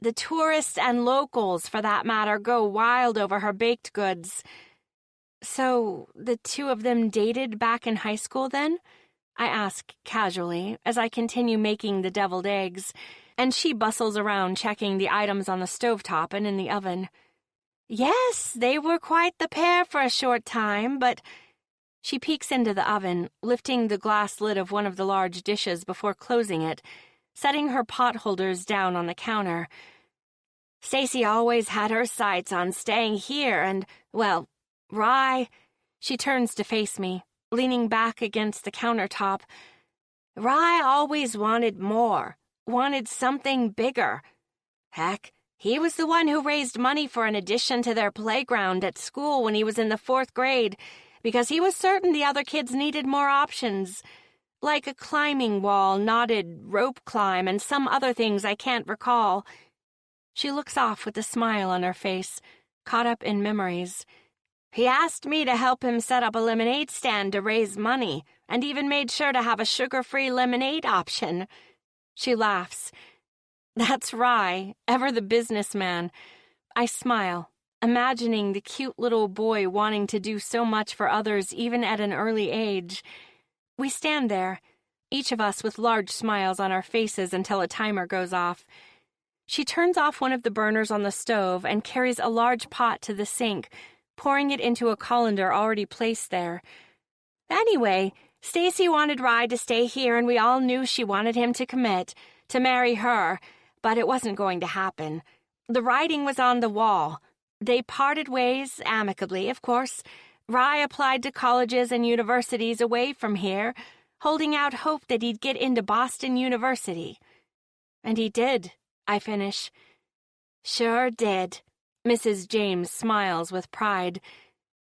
The tourists and locals, for that matter, go wild over her baked goods. So, the two of them dated back in high school then? I ask casually as I continue making the deviled eggs, and she bustles around checking the items on the stovetop and in the oven. Yes, they were quite the pair for a short time, but... She peeks into the oven, lifting the glass lid of one of the large dishes before closing it, setting her pot holders down on the counter. Stacy always had her sights on staying here and, well, Rye... She turns to face me, leaning back against the countertop. Rye always wanted more, wanted something bigger. Heck, he was the one who raised money for an addition to their playground at school when he was in the 4th grade, because he was certain the other kids needed more options, like a climbing wall, knotted rope climb, and some other things I can't recall. She looks off with a smile on her face, caught up in memories. He asked me to help him set up a lemonade stand to raise money, and even made sure to have a sugar-free lemonade option. She laughs. That's Rye, ever the businessman. I smile, imagining the cute little boy wanting to do so much for others even at an early age. We stand there, each of us with large smiles on our faces until a timer goes off. She turns off one of the burners on the stove and carries a large pot to the sink, pouring it into a colander already placed there. Anyway, Stacy wanted Rye to stay here, and we all knew she wanted him to commit, to marry her, but it wasn't going to happen. The writing was on the wall. They parted ways, amicably, of course. Rye applied to colleges and universities away from here, holding out hope that he'd get into Boston University. And he did, I finish. Sure did. Mrs. James smiles with pride.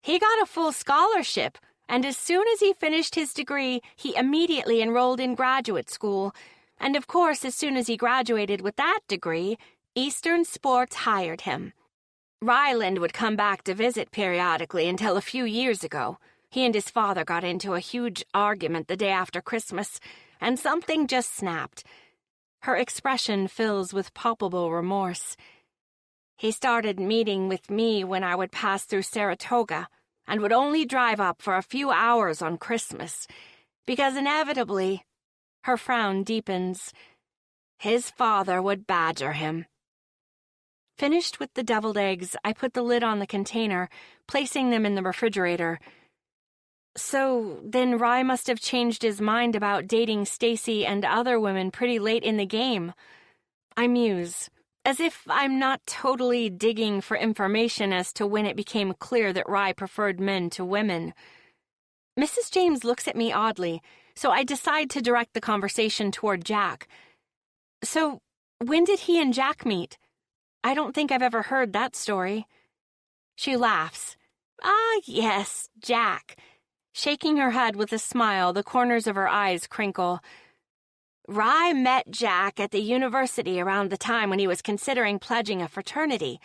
He got a full scholarship, and as soon as he finished his degree, he immediately enrolled in graduate school. And of course, as soon as he graduated with that degree, Eastern Sports hired him. Ryland would come back to visit periodically until a few years ago. He and his father got into a huge argument the day after Christmas, and something just snapped. Her expression fills with palpable remorse. He started meeting with me when I would pass through Saratoga, and would only drive up for a few hours on Christmas, because inevitably, her frown deepens, his father would badger him. Finished with the deviled eggs, I put the lid on the container, placing them in the refrigerator. So then Rye must have changed his mind about dating Stacy and other women pretty late in the game. I muse, as if I'm not totally digging for information as to when it became clear that Rye preferred men to women. Mrs. James looks at me oddly, so I decide to direct the conversation toward Jack. So, when did he and Jack meet? I don't think I've ever heard that story. She laughs. Ah, yes, Jack. Shaking her head with a smile, the corners of her eyes crinkle. Rye met Jack at the university around the time when he was considering pledging a fraternity.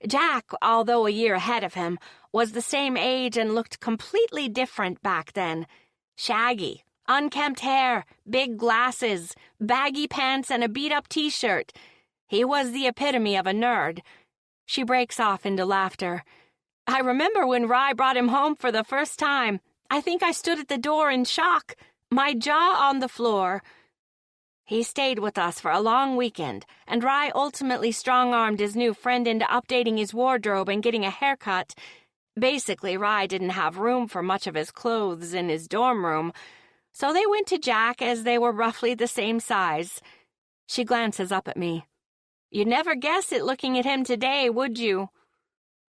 Jack, although a year ahead of him, was the same age and looked completely different back then. Shaggy, unkempt hair, big glasses, baggy pants, and a beat-up t-shirt. He was the epitome of a nerd. She breaks off into laughter. I remember when Rye brought him home for the first time. I think I stood at the door in shock, my jaw on the floor. He stayed with us for a long weekend, and Rye ultimately strong-armed his new friend into updating his wardrobe and getting a haircut. Basically, Rye didn't have room for much of his clothes in his dorm room, so they went to Jack as they were roughly the same size. She glances up at me. You'd never guess it looking at him today, would you?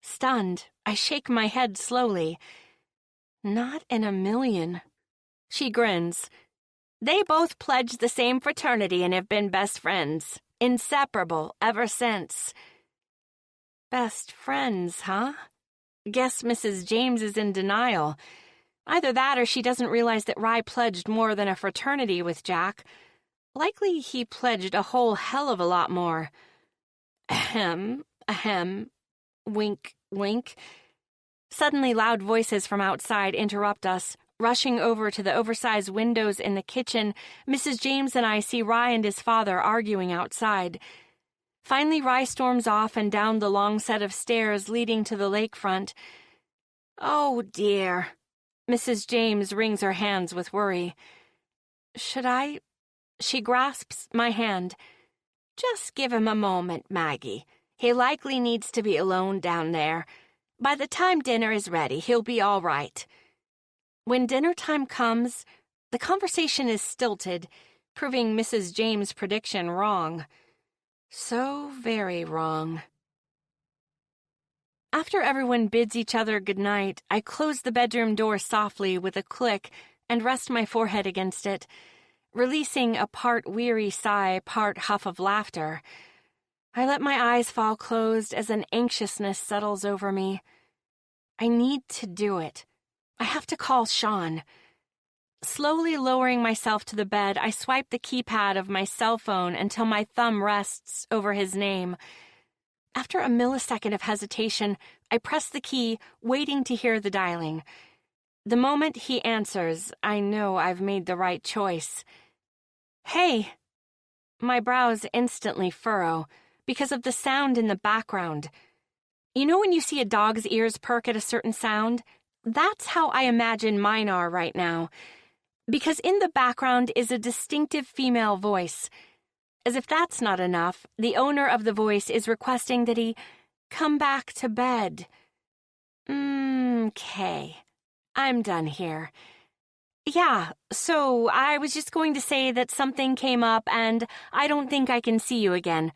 Stunned, I shake my head slowly. Not in a million. She grins. They both pledged the same fraternity and have been best friends. Inseparable ever since. Best friends, huh? Guess Mrs. James is in denial. Either that or she doesn't realize that Rye pledged more than a fraternity with Jack. Likely he pledged a whole hell of a lot more. Ahem, ahem, wink, wink. Suddenly loud voices from outside interrupt us. Rushing over to the oversized windows in the kitchen, Mrs. James and I see Rye and his father arguing outside. Finally, Rye storms off and down the long set of stairs leading to the lakefront. Oh, dear. Mrs. James wrings her hands with worry. Should I? She grasps my hand. Just give him a moment, Maggie. He likely needs to be alone down there. By the time dinner is ready, he'll be all right. When dinner time comes, the conversation is stilted, proving Mrs. James' prediction wrong. So very wrong. After everyone bids each other goodnight, I close the bedroom door softly with a click and rest my forehead against it, releasing a part weary sigh, part huff of laughter. I let my eyes fall closed as an anxiousness settles over me. I need to do it. I have to call Sean. Slowly lowering myself to the bed, I swipe the keypad of my cell phone until my thumb rests over his name. After a millisecond of hesitation, I press the key, waiting to hear the dialing. The moment he answers, I know I've made the right choice. Hey! My brows instantly furrow because of the sound in the background. You know when you see a dog's ears perk at a certain sound? That's how I imagine mine are right now. Because in the background is a distinctive female voice. As if that's not enough, the owner of the voice is requesting that he come back to bed. Okay. I'm done here. Yeah, so I was just going to say that something came up and I don't think I can see you again.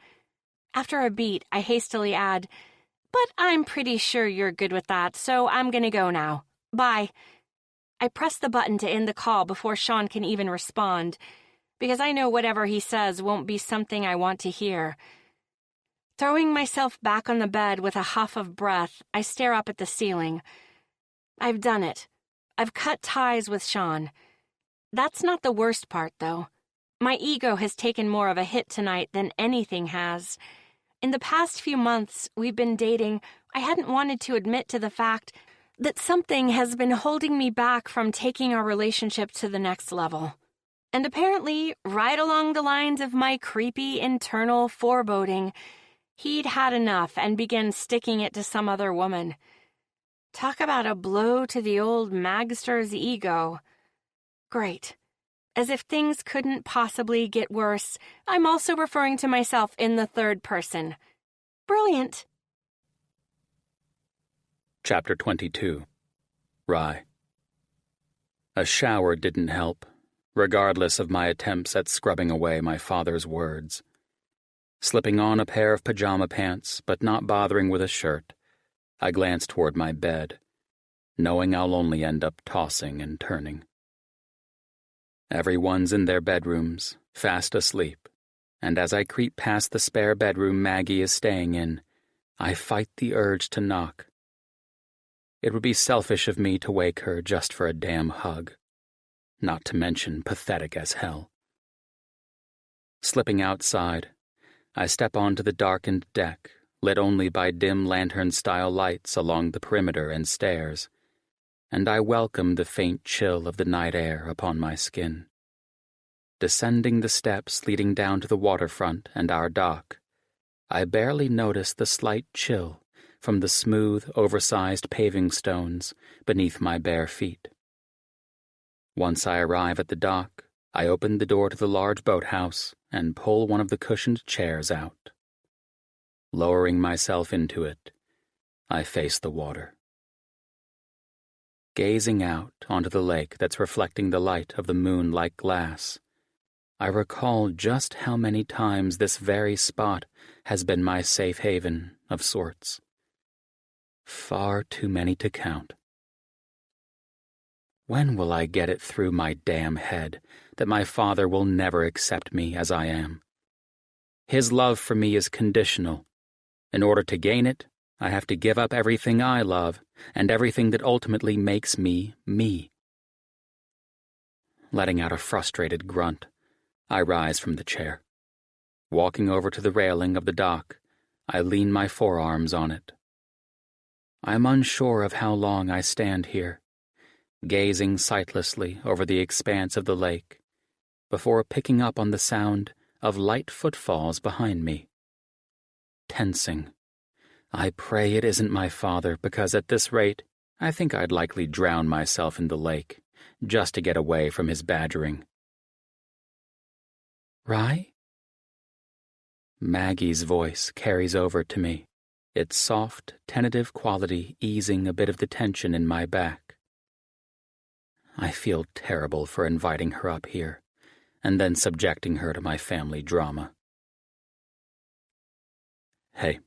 After a beat, I hastily add, but I'm pretty sure you're good with that, so I'm gonna go now. Bye. I press the button to end the call before Sean can even respond, because I know whatever he says won't be something I want to hear. Throwing myself back on the bed with a huff of breath, I stare up at the ceiling. I've done it. I've cut ties with Sean. That's not the worst part, though. My ego has taken more of a hit tonight than anything has. In the past few months we've been dating, I hadn't wanted to admit to the fact that something has been holding me back from taking our relationship to the next level. And apparently, right along the lines of my creepy internal foreboding, he'd had enough and began sticking it to some other woman. Talk about a blow to the old magster's ego. Great. As if things couldn't possibly get worse, I'm also referring to myself in the third person. Brilliant. Chapter 22. Rye. A shower didn't help, regardless of my attempts at scrubbing away my father's words. Slipping on a pair of pajama pants, but not bothering with a shirt, I glanced toward my bed, knowing I'll only end up tossing and turning. Everyone's in their bedrooms, fast asleep, and as I creep past the spare bedroom Maggie is staying in, I fight the urge to knock. It would be selfish of me to wake her just for a damn hug, not to mention pathetic as hell. Slipping outside, I step onto the darkened deck, lit only by dim lantern-style lights along the perimeter and stairs, and I welcome the faint chill of the night air upon my skin. Descending the steps leading down to the waterfront and our dock, I barely notice the slight chill from the smooth, oversized paving stones beneath my bare feet. Once I arrive at the dock, I open the door to the large boathouse and pull one of the cushioned chairs out. Lowering myself into it, I face the water. Gazing out onto the lake that's reflecting the light of the moon like glass, I recall just how many times this very spot has been my safe haven of sorts. Far too many to count. When will I get it through my damn head that my father will never accept me as I am? His love for me is conditional. In order to gain it, I have to give up everything I love and everything that ultimately makes me, me. Letting out a frustrated grunt, I rise from the chair. Walking over to the railing of the dock, I lean my forearms on it. I'm unsure of how long I stand here, gazing sightlessly over the expanse of the lake, before picking up on the sound of light footfalls behind me. Tensing. I pray it isn't my father, because at this rate, I think I'd likely drown myself in the lake, just to get away from his badgering. Rye? Maggie's voice carries over to me, its soft, tentative quality easing a bit of the tension in my back. I feel terrible for inviting her up here, and then subjecting her to my family drama. Hey.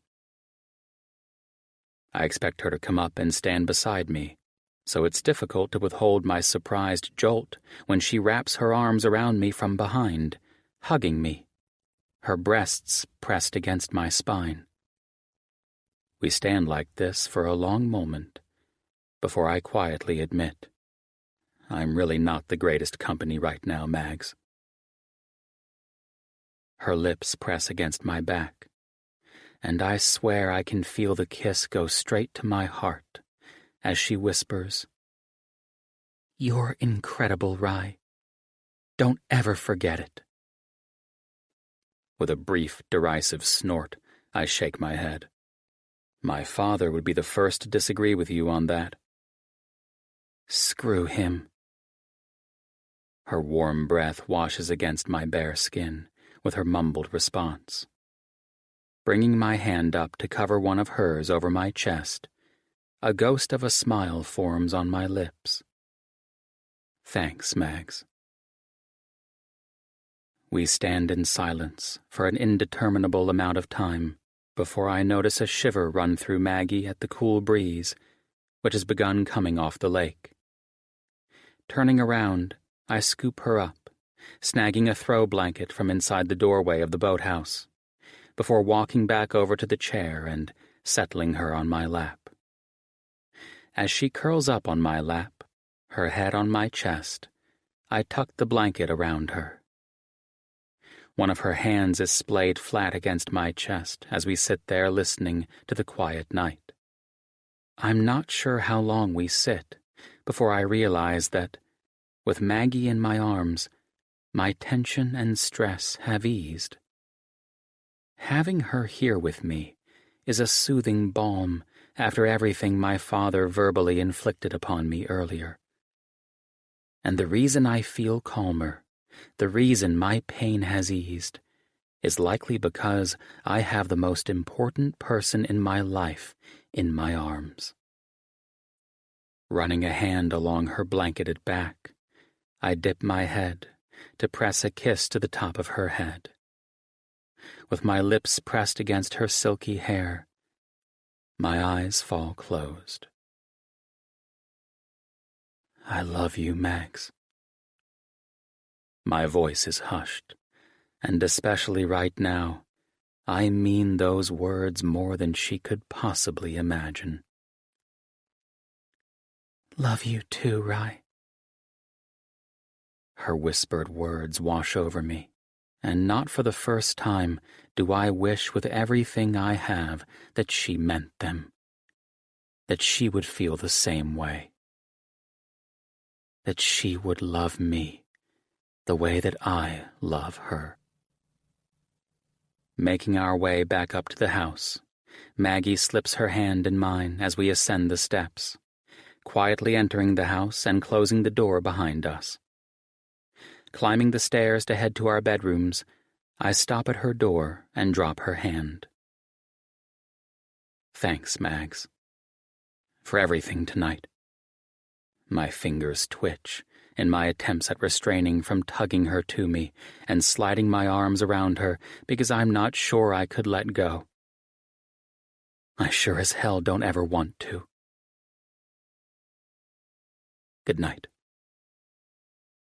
I expect her to come up and stand beside me, so it's difficult to withhold my surprised jolt when she wraps her arms around me from behind, hugging me, her breasts pressed against my spine. We stand like this for a long moment, before I quietly admit, I'm really not the greatest company right now, Mags. Her lips press against my back, and I swear I can feel the kiss go straight to my heart as she whispers, "You're incredible, Rye. Don't ever forget it." With a brief, derisive snort, I shake my head. My father would be the first to disagree with you on that. Screw him. Her warm breath washes against my bare skin with her mumbled response. Bringing my hand up to cover one of hers over my chest, a ghost of a smile forms on my lips. Thanks, Mags. We stand in silence for an indeterminable amount of time before I notice a shiver run through Maggie at the cool breeze, which has begun coming off the lake. Turning around, I scoop her up, snagging a throw blanket from inside the doorway of the boathouse, before walking back over to the chair and settling her on my lap. As she curls up on my lap, Her head on my chest, I tuck the blanket around her. One of her hands is splayed flat against my chest as we sit there listening to the quiet night. I'm not sure how long we sit before I realize that, with Maggie in my arms, my tension and stress have eased. Having her here with me is a soothing balm after everything my father verbally inflicted upon me earlier. And the reason I feel calmer, the reason my pain has eased, is likely because I have the most important person in my life in my arms. Running a hand along her blanketed back, I dip my head to press a kiss to the top of her head. With my lips pressed against her silky hair, my eyes fall closed. I love you, Mags. My voice is hushed, and especially right now, I mean those words more than she could possibly imagine. Love you too, Rye. Her whispered words wash over me, and not for the first time do I wish with everything I have that she meant them, that she would feel the same way, that she would love me the way that I love her. Making our way back up to the house, Maggie slips her hand in mine as we ascend the steps, quietly entering the house and closing the door behind us. Climbing the stairs to head to our bedrooms, I stop at her door and drop her hand. Thanks, Mags, for everything tonight. My fingers twitch in my attempts at restraining from tugging her to me and sliding my arms around her because I'm not sure I could let go. I sure as hell don't ever want to. Good night.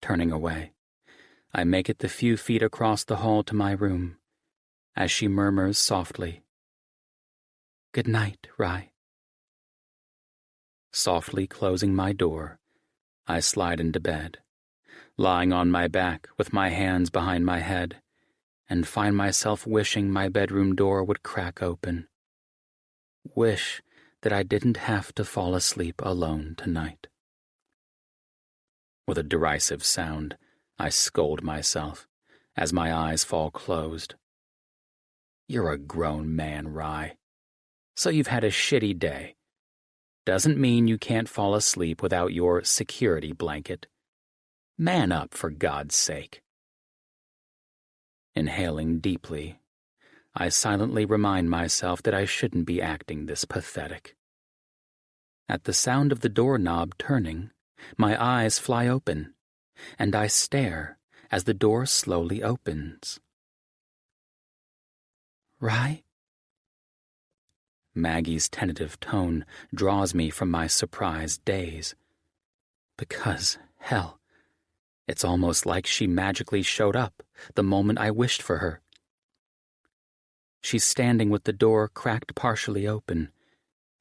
Turning away, I make it the few feet across the hall to my room, as she murmurs softly, Good night, Rye. Softly closing my door, I slide into bed, lying on my back with my hands behind my head, and find myself wishing my bedroom door would crack open. Wish that I didn't have to fall asleep alone tonight. With a derisive sound, I scold myself as my eyes fall closed. You're a grown man, Rye. So you've had a shitty day. Doesn't mean you can't fall asleep without your security blanket. Man up, for God's sake. Inhaling deeply, I silently remind myself that I shouldn't be acting this pathetic. At the sound of the doorknob turning, my eyes fly open, and I stare as the door slowly opens. Rye? Maggie's tentative tone draws me from my surprised daze. Because, hell, it's almost like she magically showed up the moment I wished for her. She's standing with the door cracked partially open,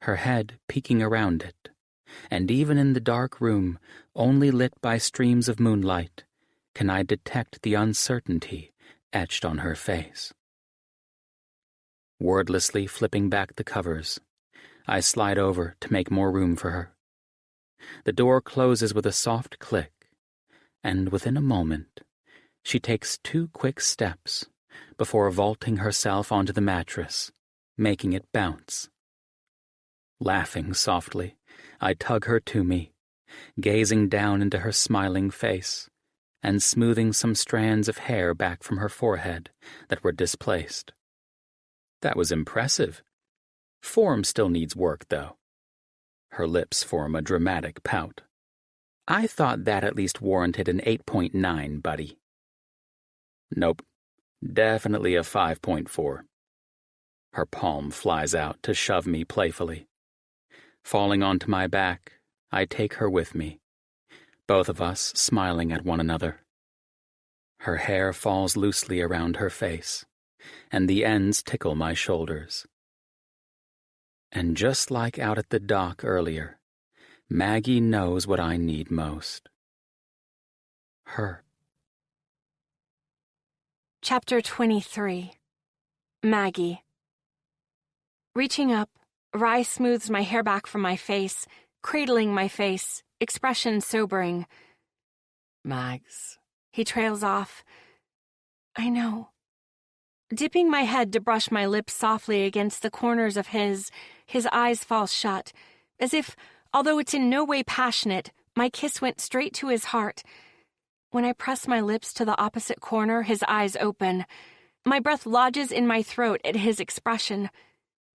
her head peeking around it, and even in the dark room, only lit by streams of moonlight, can I detect the uncertainty etched on her face. Wordlessly flipping back the covers, I slide over to make more room for her. The door closes with a soft click, and within a moment, she takes 2 quick steps before vaulting herself onto the mattress, making it bounce. Laughing softly, I tug her to me, gazing down into her smiling face and smoothing some strands of hair back from her forehead that were displaced. That was impressive. Form still needs work, though. Her lips form a dramatic pout. I thought that at least warranted an 8.9, buddy. Nope. Definitely a 5.4. Her palm flies out to shove me playfully. Falling onto my back, I take her with me, both of us smiling at one another. Her hair falls loosely around her face, and the ends tickle my shoulders. And just like out at the dock earlier, Maggie knows what I need most. Her. Chapter 23. Maggie. Reaching up, Rye smooths my hair back from my face, cradling my face, expression sobering. Mags. He trails off. I know. Dipping my head to brush my lips softly against the corners of his eyes fall shut, as if, although it's in no way passionate, my kiss went straight to his heart. When I press my lips to the opposite corner, his eyes open. My breath lodges in my throat at his expression.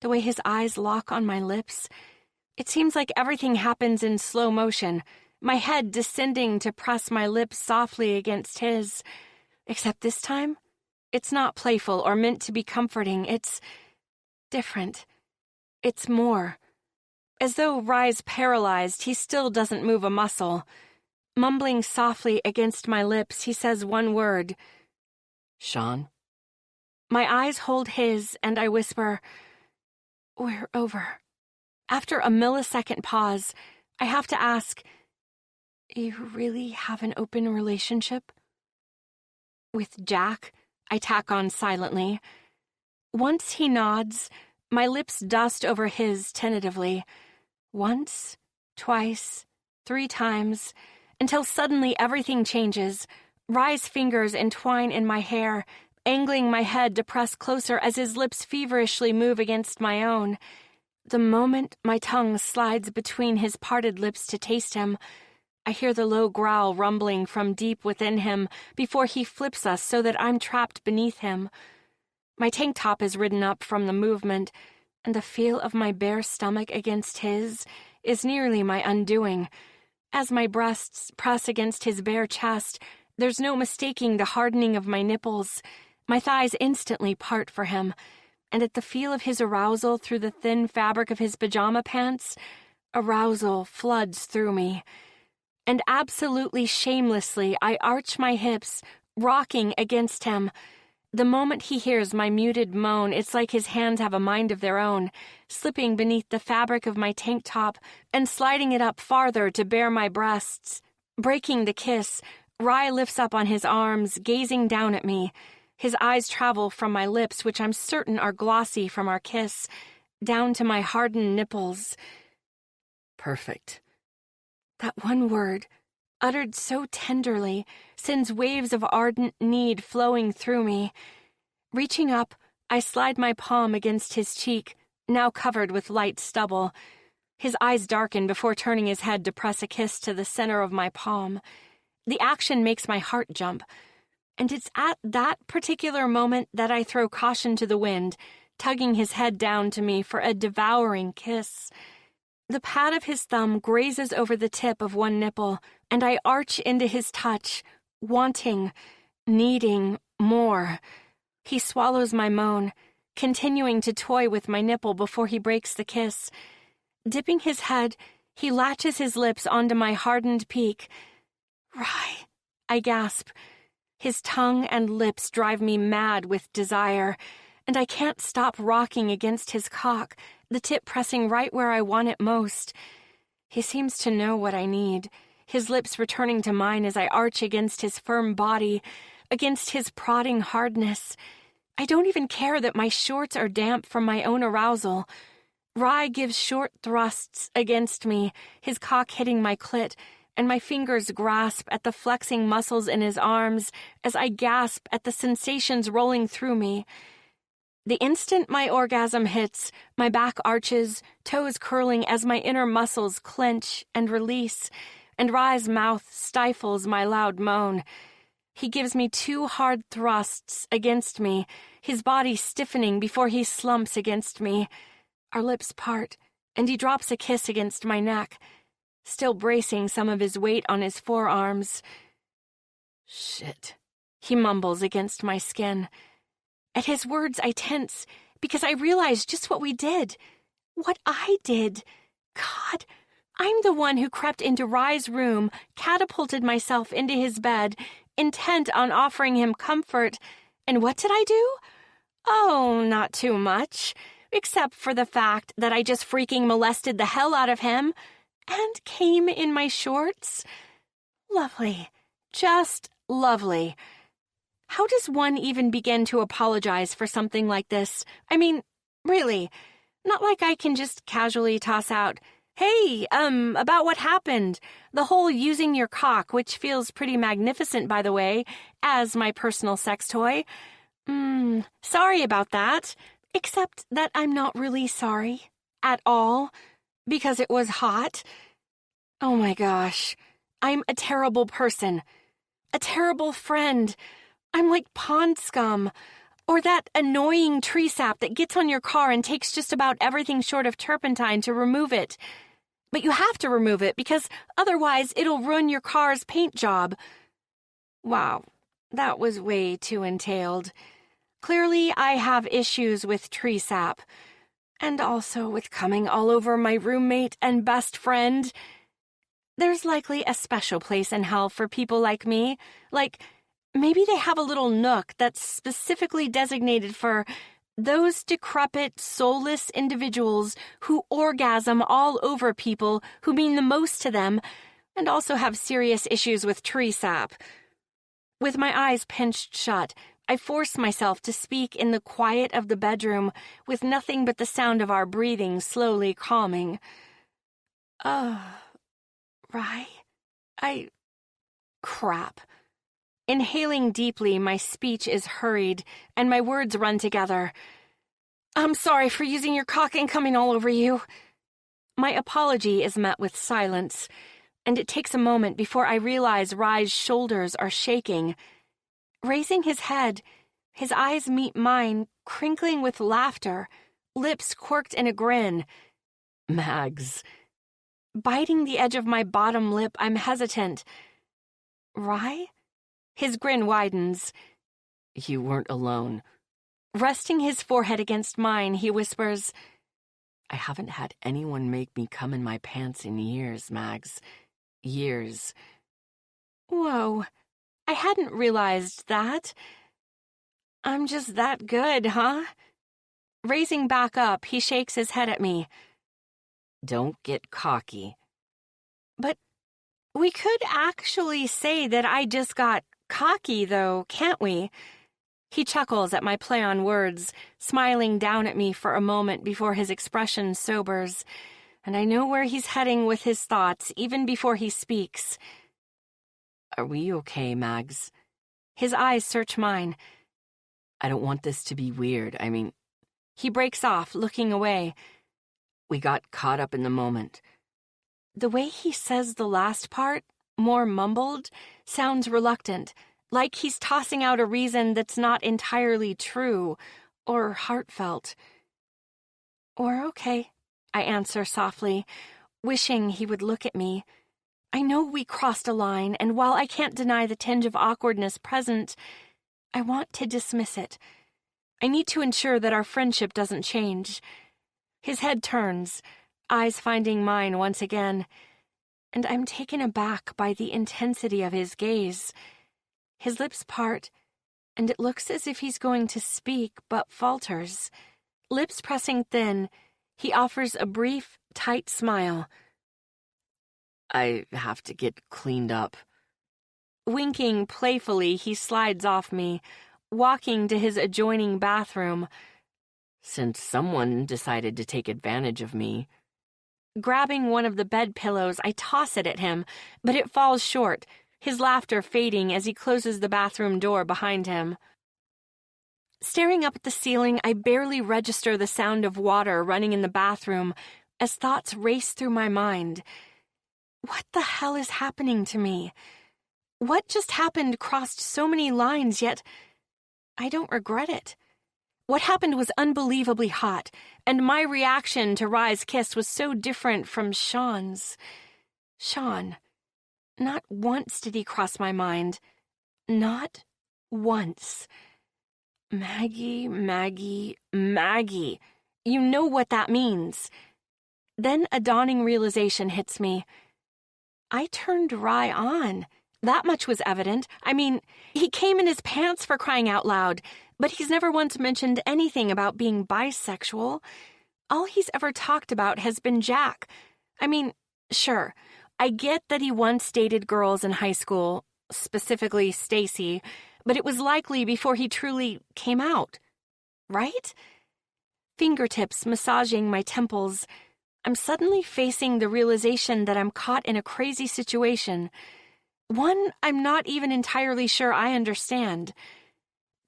The way his eyes lock on my lips, it seems like everything happens in slow motion, my head descending to press my lips softly against his. Except this time, it's not playful or meant to be comforting. It's different. It's more. As though Rye's paralyzed, he still doesn't move a muscle. Mumbling softly against my lips, he says one word. Sean? My eyes hold his, and I whisper, "We're over." After a millisecond pause, I have to ask, "You really have an open relationship?" With Jack, I tack on silently. Once he nods, my lips dust over his tentatively. Once, twice, 3 times, until suddenly everything changes. Rye's fingers entwine in my hair, angling my head to press closer as his lips feverishly move against my own. The moment my tongue slides between his parted lips to taste him, I hear the low growl rumbling from deep within him before he flips us so that I'm trapped beneath him. My tank top is ridden up from the movement, and the feel of my bare stomach against his is nearly my undoing. As my breasts press against his bare chest, there's no mistaking the hardening of my nipples. My thighs instantly part for him, and at the feel of his arousal through the thin fabric of his pajama pants, arousal floods through me. And absolutely shamelessly, I arch my hips, rocking against him. The moment he hears my muted moan, it's like his hands have a mind of their own, slipping beneath the fabric of my tank top and sliding it up farther to bare my breasts. Breaking the kiss, Rye lifts up on his arms, gazing down at me. His eyes travel from my lips, which I'm certain are glossy from our kiss, down to my hardened nipples. Perfect. That one word, uttered so tenderly, sends waves of ardent need flowing through me. Reaching up, I slide my palm against his cheek, now covered with light stubble. His eyes darken before turning his head to press a kiss to the center of my palm. The action makes my heart jump, and it's at that particular moment that I throw caution to the wind, tugging his head down to me for a devouring kiss. The pad of his thumb grazes over the tip of one nipple, and I arch into his touch, wanting, needing more. He swallows my moan, continuing to toy with my nipple before he breaks the kiss. Dipping his head, he latches his lips onto my hardened peak. "Rye," I gasp. His tongue and lips drive me mad with desire, and I can't stop rocking against his cock, the tip pressing right where I want it most. He seems to know what I need, his lips returning to mine as I arch against his firm body, against his prodding hardness. I don't even care that my shorts are damp from my own arousal. Rye gives short thrusts against me, his cock hitting my clit, and my fingers grasp at the flexing muscles in his arms as I gasp at the sensations rolling through me. The instant my orgasm hits, my back arches, toes curling as my inner muscles clench and release, and Rye's mouth stifles my loud moan. He gives me 2 hard thrusts against me, his body stiffening before he slumps against me. Our lips part, and he drops a kiss against my neck, still bracing some of his weight on his forearms. Shit. He mumbles against my skin. At his words, I tense, because I realize just what we did. What I did. God, I'm the one who crept into Rye's room, catapulted myself into his bed, intent on offering him comfort. And what did I do? Oh, not too much, except for the fact that I just freaking molested the hell out of him. And came in my shorts? Lovely. Just lovely. How does one even begin to apologize for something like this? I mean, really, not like I can just casually toss out, "Hey, about what happened. The whole using your cock, which feels pretty magnificent, by the way, as my personal sex toy. Sorry about that. Except that I'm not really sorry. At all. Because it was hot. Oh my gosh. I'm a terrible person. A terrible friend. I'm like pond scum. Or that annoying tree sap that gets on your car and takes just about everything short of turpentine to remove it. But you have to remove it because otherwise it'll ruin your car's paint job." Wow, that was way too entailed. Clearly, I have issues with tree sap. And also with coming all over my roommate and best friend. There's likely a special place in hell for people like me. Like, maybe they have a little nook that's specifically designated for those decrepit, soulless individuals who orgasm all over people who mean the most to them and also have serious issues with tree sap. With my eyes pinched shut, I force myself to speak in the quiet of the bedroom with nothing but the sound of our breathing slowly calming. Rye? Crap. Inhaling deeply, my speech is hurried, and my words run together. "I'm sorry for using your cock and coming all over you." My apology is met with silence, and it takes a moment before I realize Rye's shoulders are shaking. Raising his head, his eyes meet mine, crinkling with laughter, lips quirked in a grin. "Mags." Biting the edge of my bottom lip, I'm hesitant. "Rye?" His grin widens. "You weren't alone." Resting his forehead against mine, he whispers, "I haven't had anyone make me come in my pants in years, Mags. Years." Whoa, I hadn't realized that. I'm just that good, huh? Raising back up, he shakes his head at me. "Don't get cocky." But we could actually say that I just got cocky, though, can't we? He chuckles at my play on words, smiling down at me for a moment before his expression sobers, and I know where he's heading with his thoughts even before he speaks. "Are we okay, Mags?" His eyes search mine. "I don't want this to be weird. I mean..." He breaks off, looking away. "We got caught up in the moment." The way he says the last part, more mumbled, sounds reluctant, like he's tossing out a reason that's not entirely true or heartfelt. "Or okay," I answer softly, wishing he would look at me. I know we crossed a line, and while I can't deny the tinge of awkwardness present, I want to dismiss it. I need to ensure that our friendship doesn't change. His head turns, eyes finding mine once again, and I'm taken aback by the intensity of his gaze. His lips part, and it looks as if he's going to speak, but falters. Lips pressing thin, he offers a brief, tight smile. "I have to get cleaned up." Winking playfully, he slides off me, walking to his adjoining bathroom. "Since someone decided to take advantage of me." Grabbing one of the bed pillows, I toss it at him, but it falls short, his laughter fading as he closes the bathroom door behind him. Staring up at the ceiling, I barely register the sound of water running in the bathroom as thoughts race through my mind. What the hell is happening to me? What just happened crossed so many lines, yet I don't regret it. What happened was unbelievably hot, and my reaction to Rye's kiss was so different from Sean's. Sean. Not once did he cross my mind. Not once. Maggie, Maggie, Maggie. You know what that means. Then a dawning realization hits me. I turned Rye on. That much was evident. I mean, he came in his pants, for crying out loud, but he's never once mentioned anything about being bisexual. All he's ever talked about has been Jack. I mean, Sure, I get that he once dated girls in high school, specifically Stacy, but it was likely before he truly came out, right? Fingertips massaging my temples, I'm suddenly facing the realization that I'm caught in a crazy situation. One I'm not even entirely sure I understand.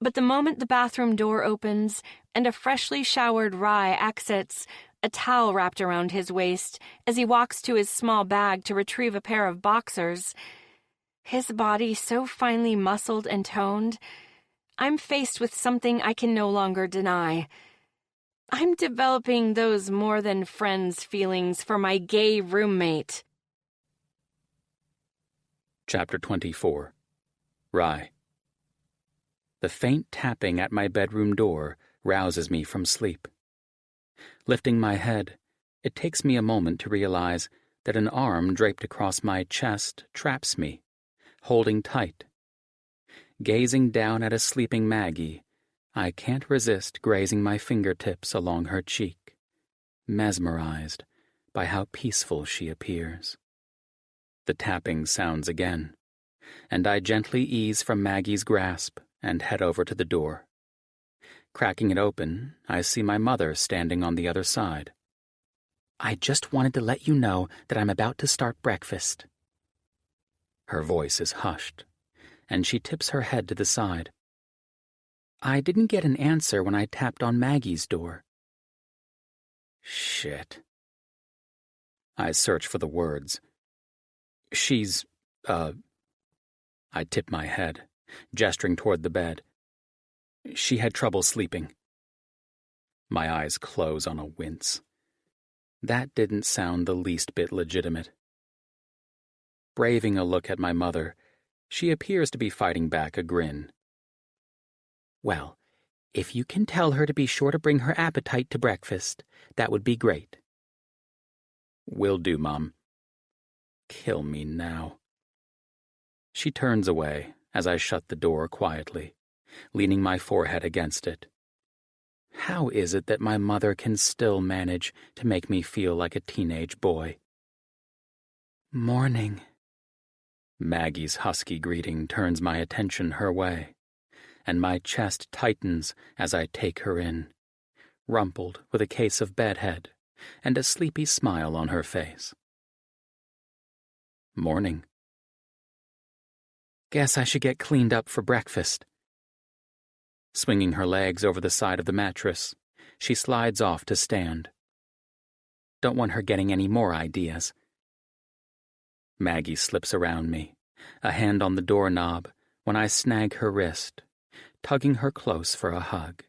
But the moment the bathroom door opens and a freshly showered Rye exits, a towel wrapped around his waist as he walks to his small bag to retrieve a pair of boxers, his body so finely muscled and toned, I'm faced with something I can no longer deny. I'm developing those more-than-friends feelings for my gay roommate. Chapter 24. Rye. The faint tapping at my bedroom door rouses me from sleep. Lifting my head, it takes me a moment to realize that an arm draped across my chest traps me, holding tight. Gazing down at a sleeping Maggie, I can't resist grazing my fingertips along her cheek, mesmerized by how peaceful she appears. The tapping sounds again, and I gently ease from Maggie's grasp and head over to the door. Cracking it open, I see my mother standing on the other side. "I just wanted to let you know that I'm about to start breakfast." Her voice is hushed, and she tips her head to the side. "I didn't get an answer when I tapped on Maggie's door." Shit. I search for the words. I tip my head, gesturing toward the bed. She had trouble sleeping. My eyes close on a wince. That didn't sound the least bit legitimate. Braving a look at my mother, she appears to be fighting back a grin. "Well, if you can tell her to be sure to bring her appetite to breakfast, that would be great." "Will do, Mom." Kill me now. She turns away as I shut the door quietly, leaning my forehead against it. How is it that my mother can still manage to make me feel like a teenage boy? "Morning." Maggie's husky greeting turns my attention her way, and my chest tightens as I take her in, rumpled with a case of bedhead and a sleepy smile on her face. "Morning." "Guess I should get cleaned up for breakfast." Swinging her legs over the side of the mattress, she slides off to stand. Don't want her getting any more ideas. Maggie slips around me, a hand on the doorknob, when I snag her wrist, tugging her close for a hug.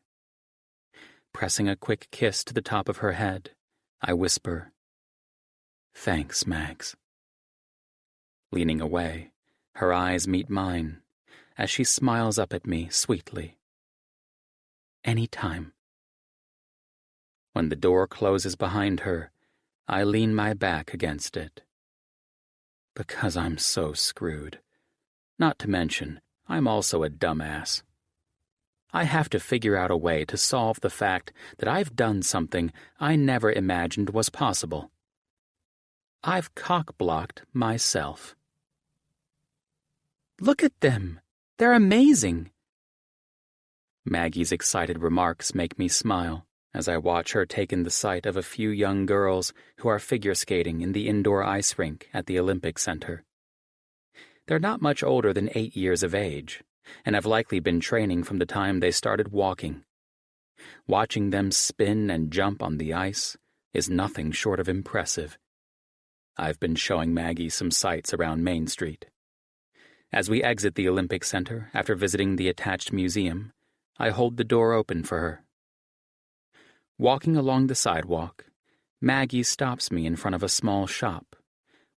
Pressing a quick kiss to the top of her head, I whisper, "Thanks, Mags." Leaning away, her eyes meet mine, as she smiles up at me sweetly. "Anytime." When the door closes behind her, I lean my back against it. Because I'm so screwed. Not to mention, I'm also a dumbass. I have to figure out a way to solve the fact that I've done something I never imagined was possible. I've cock-blocked myself. "Look at them! They're amazing!" Maggie's excited remarks make me smile as I watch her take in the sight of a few young girls who are figure skating in the indoor ice rink at the Olympic Center. They're not much older than 8 years of age, and have likely been training from the time they started walking. Watching them spin and jump on the ice is nothing short of impressive. I've been showing Maggie some sights around Main Street. As we exit the Olympic Center after visiting the attached museum, I hold the door open for her. Walking along the sidewalk, Maggie stops me in front of a small shop,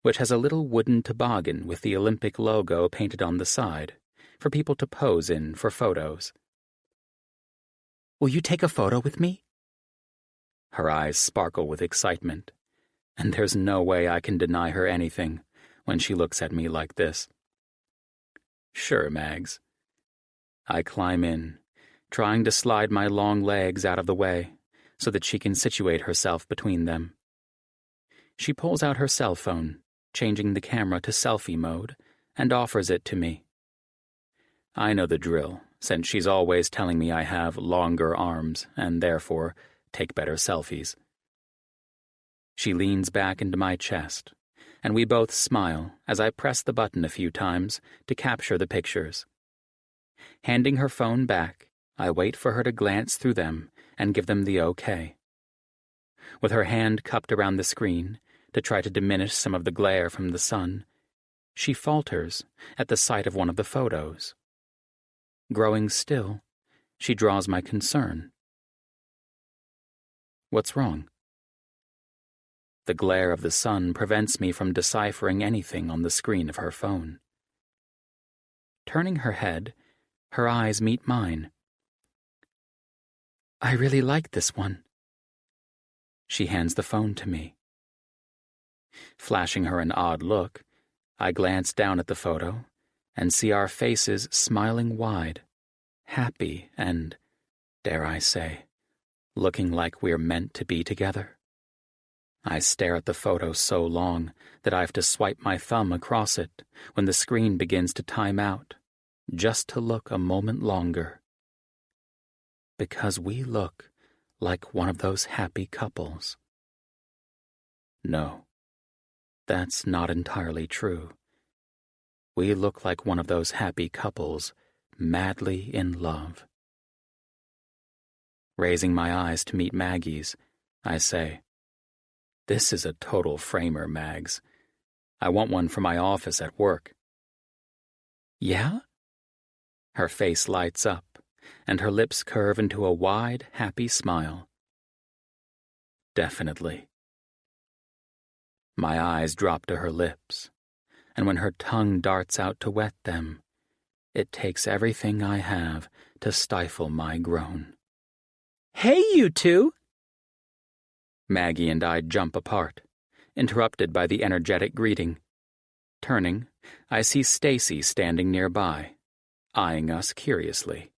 which has a little wooden toboggan with the Olympic logo painted on the side, for people to pose in for photos. "Will you take a photo with me?" Her eyes sparkle with excitement, and there's no way I can deny her anything when she looks at me like this. "Sure, Mags." I climb in, trying to slide my long legs out of the way so that she can situate herself between them. She pulls out her cell phone, changing the camera to selfie mode, and offers it to me. I know the drill, since she's always telling me I have longer arms and therefore take better selfies. She leans back into my chest, and we both smile as I press the button a few times to capture the pictures. Handing her phone back, I wait for her to glance through them and give them the okay. With her hand cupped around the screen to try to diminish some of the glare from the sun, she falters at the sight of one of the photos. Growing still, she draws my concern. What's wrong? The glare of the sun prevents me from deciphering anything on the screen of her phone. Turning her head, her eyes meet mine. I really like this one. She hands the phone to me. Flashing her an odd look, I glance down at the photo and see our faces smiling wide, happy and, dare I say, looking like we're meant to be together. I stare at the photo so long that I have to swipe my thumb across it when the screen begins to time out, just to look a moment longer. Because we look like one of those happy couples. No, that's not entirely true. We look like one of those happy couples madly in love. Raising my eyes to meet Maggie's, I say, "This is a total framer, Mags. I want one for my office at work." "Yeah?" Her face lights up, and her lips curve into a wide, happy smile. "Definitely." My eyes drop to her lips, and when her tongue darts out to wet them, it takes everything I have to stifle my groan. "Hey, you two!" Maggie and I jump apart, interrupted by the energetic greeting. Turning, I see Stacy standing nearby, eyeing us curiously.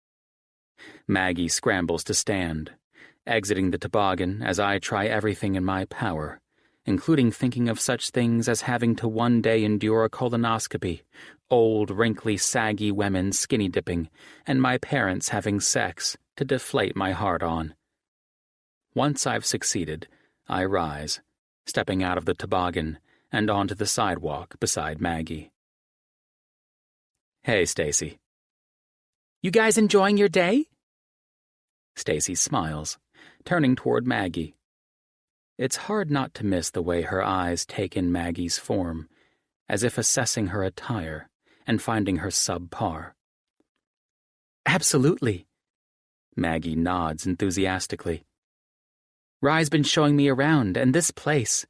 Maggie scrambles to stand, exiting the toboggan as I try everything in my power, including thinking of such things as having to one day endure a colonoscopy, old, wrinkly, saggy women skinny dipping, and my parents having sex to deflate my heart on. Once I've succeeded, I rise, stepping out of the toboggan and onto the sidewalk beside Maggie. "Hey, Stacy." "You guys enjoying your day?" Stacy smiles, turning toward Maggie. It's hard not to miss the way her eyes take in Maggie's form, as if assessing her attire and finding her subpar. "Absolutely." Maggie nods enthusiastically. "Rye's been showing me around, and this place,"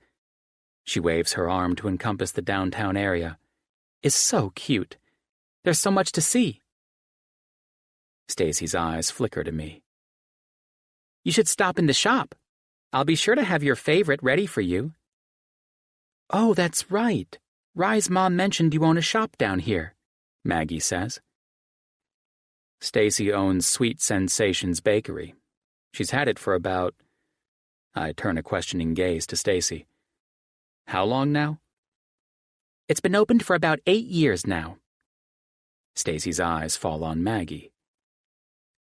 she waves her arm to encompass the downtown area, "is so cute. There's so much to see." Stacy's eyes flicker to me. "You should stop in the shop. I'll be sure to have your favorite ready for you." "Oh, that's right. Rye's mom mentioned you own a shop down here," Maggie says. Stacy owns Sweet Sensations Bakery. She's had it for about... I turn a questioning gaze to Stacy. How long now? "It's been opened for about 8 years now." Stacy's eyes fall on Maggie.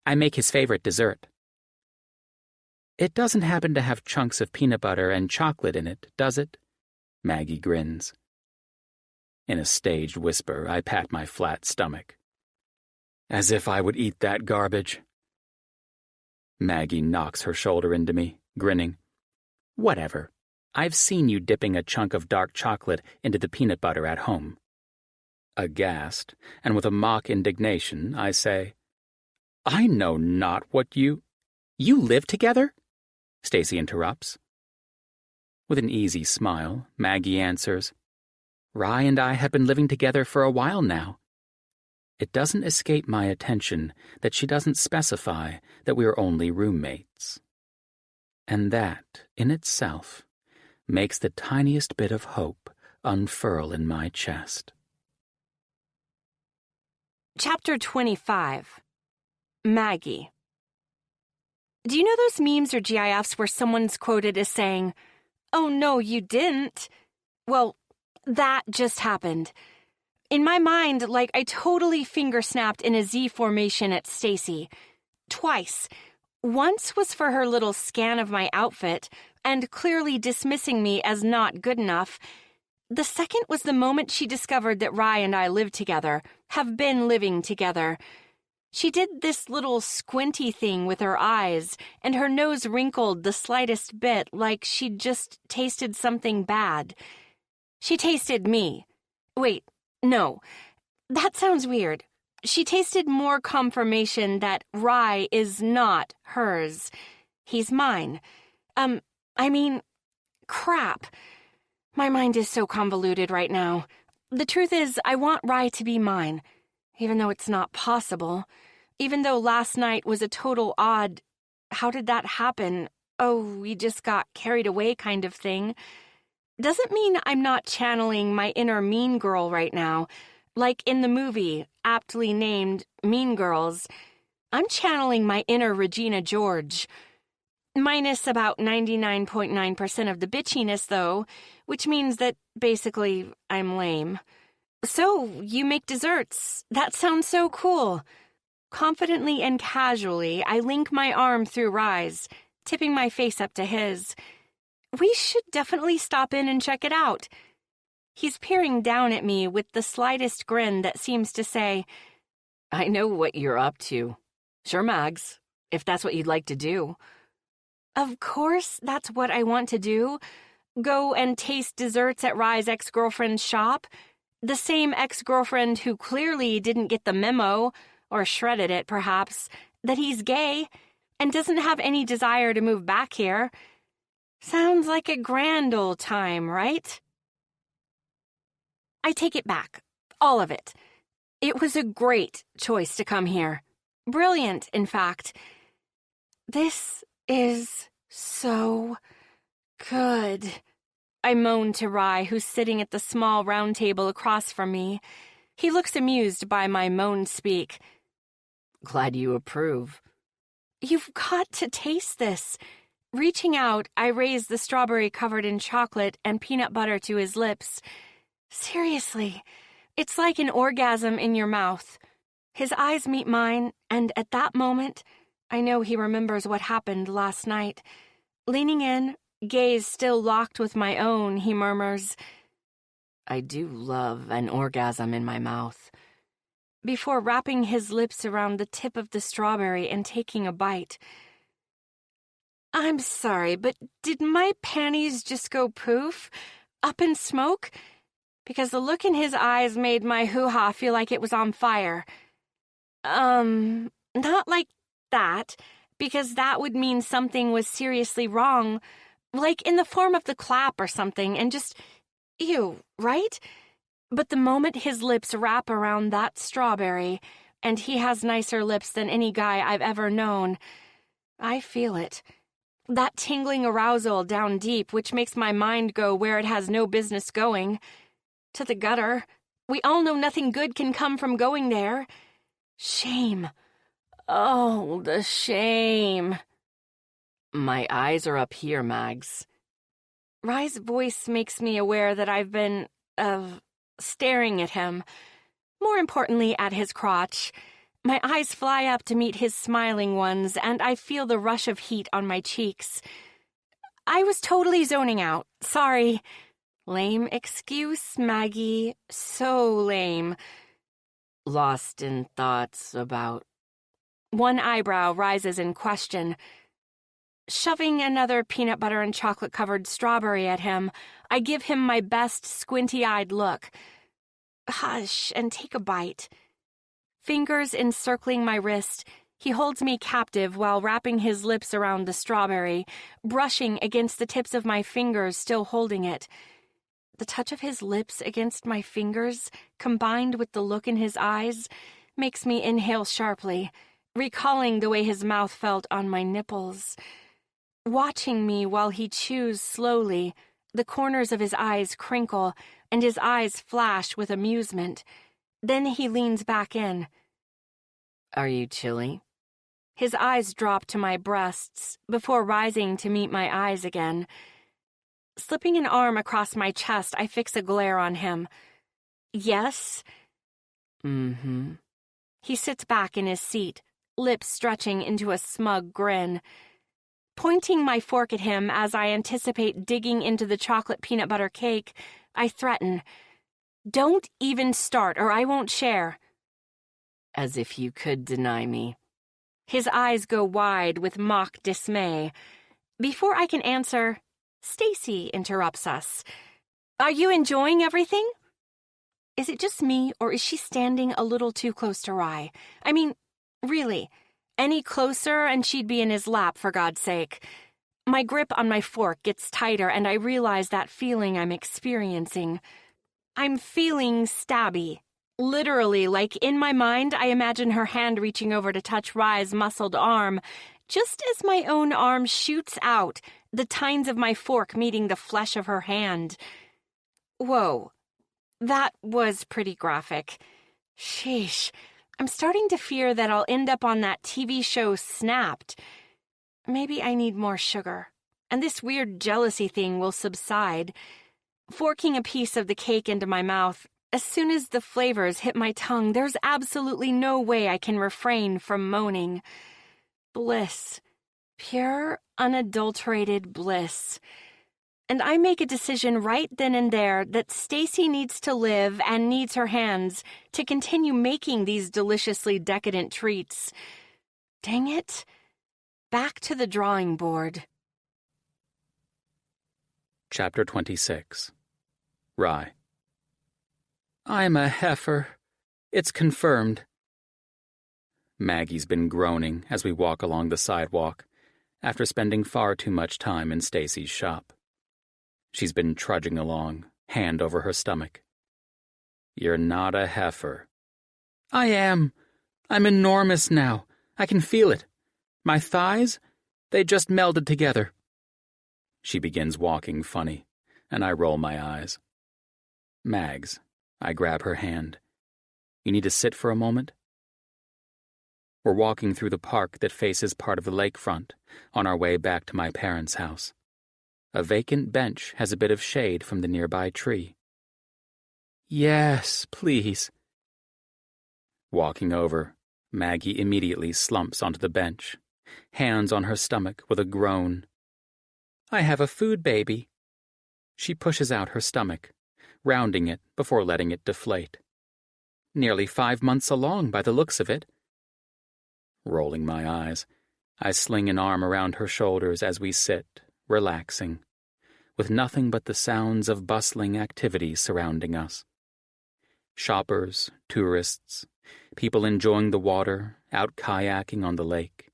"I make his favorite dessert." "It doesn't happen to have chunks of peanut butter and chocolate in it, does it?" Maggie grins. In a staged whisper, I pat my flat stomach. As if I would eat that garbage. Maggie knocks her shoulder into me, grinning. "Whatever. I've seen you dipping a chunk of dark chocolate into the peanut butter at home." Aghast, and with a mock indignation, I say, "I know not what you—" "You live together?" Stacy interrupts. With an easy smile, Maggie answers, "Rye and I have been living together for a while now." It doesn't escape my attention that she doesn't specify that we are only roommates. And that, in itself, makes the tiniest bit of hope unfurl in my chest. Chapter 25. Maggie. Do you know those memes or GIFs where someone's quoted as saying, Oh, no, you didn't. Well, that just happened. In my mind, like I totally finger-snapped in a Z formation at Stacy. Twice. Once was for her little scan of my outfit, and clearly dismissing me as not good enough. The second was the moment she discovered that Rye and I live together, have been living together. She did this little squinty thing with her eyes, and her nose wrinkled the slightest bit like she'd just tasted something bad. She tasted me. Wait, no. That sounds weird. She tasted more confirmation that Rye is not hers. He's mine. Crap. My mind is so convoluted right now. The truth is, I want Rye to be mine, even though it's not possible. Even though last night was a total odd, how did that happen? Oh, we just got carried away kind of thing. Doesn't mean I'm not channeling my inner mean girl right now. Like in the movie, aptly named Mean Girls, I'm channeling my inner Regina George. Minus about 99.9% of the bitchiness, though, which means that basically I'm lame. So, you make desserts. That sounds so cool. Confidently and casually, I link my arm through Rye's, tipping my face up to his. We should definitely stop in and check it out. He's peering down at me with the slightest grin that seems to say, I know what you're up to. Sure, Mags, if that's what you'd like to do. Of course, that's what I want to do. Go and taste desserts at Rye's ex-girlfriend's shop. The same ex-girlfriend who clearly didn't get the memo, or shredded it, perhaps, that he's gay and doesn't have any desire to move back here. Sounds like a grand old time, right? I take it back. All of it. It was a great choice to come here. Brilliant, in fact. This is so good. I moan to Rye, who's sitting at the small round table across from me. He looks amused by my moan-speak. Glad you approve. You've got to taste this. Reaching out, I raise the strawberry covered in chocolate and peanut butter to his lips. Seriously, it's like an orgasm in your mouth. His eyes meet mine, and at that moment, I know he remembers what happened last night. Leaning in, gaze still locked with my own, he murmurs, I do love an orgasm in my mouth. Before wrapping his lips around the tip of the strawberry and taking a bite. I'm sorry, but did my panties just go poof? Up in smoke? Because the look in his eyes made my hoo-ha feel like it was on fire. Not like that, because that would mean something was seriously wrong, like in the form of the clap or something, and just, ew, right? But the moment his lips wrap around that strawberry, and he has nicer lips than any guy I've ever known, I feel it. That tingling arousal down deep, which makes my mind go where it has no business going. To the gutter. We all know nothing good can come from going there. Shame. Oh, the shame. My eyes are up here, Mags. Rye's voice makes me aware that I've been, staring at him. More importantly, at his crotch. My eyes fly up to meet his smiling ones, and I feel the rush of heat on my cheeks. I was totally zoning out. Sorry. Lame excuse, Maggie. So lame. Lost in thoughts about... One eyebrow rises in question. Shoving another peanut butter and chocolate-covered strawberry at him, I give him my best squinty-eyed look. Hush, and take a bite. Fingers encircling my wrist, he holds me captive while wrapping his lips around the strawberry, brushing against the tips of my fingers still holding it. The touch of his lips against my fingers, combined with the look in his eyes, makes me inhale sharply, recalling the way his mouth felt on my nipples. Watching me while he chews slowly, the corners of his eyes crinkle, and his eyes flash with amusement. Then he leans back in. Are you chilly? His eyes drop to my breasts before rising to meet my eyes again. Slipping an arm across my chest, I fix a glare on him. Yes? Mm-hmm. He sits back in his seat, lips stretching into a smug grin. Pointing my fork at him as I anticipate digging into the chocolate peanut butter cake, I threaten, "Don't even start or I won't share." As if you could deny me. His eyes go wide with mock dismay. Before I can answer, Stacy interrupts us. "Are you enjoying everything?" Is it just me, or is she standing a little too close to Rye? I mean, really, any closer and she'd be in his lap, for God's sake. My grip on my fork gets tighter, and I realize that feeling I'm experiencing. I'm feeling stabby. Literally, like in my mind, I imagine her hand reaching over to touch Rye's muscled arm, just as my own arm shoots out, the tines of my fork meeting the flesh of her hand. Whoa. That was pretty graphic. Sheesh. I'm starting to fear that I'll end up on that TV show Snapped. Maybe I need more sugar, and this weird jealousy thing will subside. Forking a piece of the cake into my mouth, as soon as the flavors hit my tongue, there's absolutely no way I can refrain from moaning. Bliss. Pure, unadulterated bliss. And I make a decision right then and there that Stacy needs to live and needs her hands to continue making these deliciously decadent treats. Dang it. Back to the drawing board. Chapter 26. Rye. I'm a heifer. It's confirmed. Maggie's been groaning as we walk along the sidewalk after spending far too much time in Stacy's shop. She's been trudging along, hand over her stomach. You're not a heifer. I am. I'm enormous now. I can feel it. My thighs, they just melded together. She begins walking funny, and I roll my eyes. Mags, I grab her hand. You need to sit for a moment? We're walking through the park that faces part of the lakefront on our way back to my parents' house. A vacant bench has a bit of shade from the nearby tree. Yes, please. Walking over, Maggie immediately slumps onto the bench, hands on her stomach with a groan. I have a food baby. She pushes out her stomach, rounding it before letting it deflate. Nearly 5 months along by the looks of it. Rolling my eyes, I sling an arm around her shoulders as we sit, relaxing, with nothing but the sounds of bustling activity surrounding us. Shoppers, tourists, people enjoying the water, out kayaking on the lake.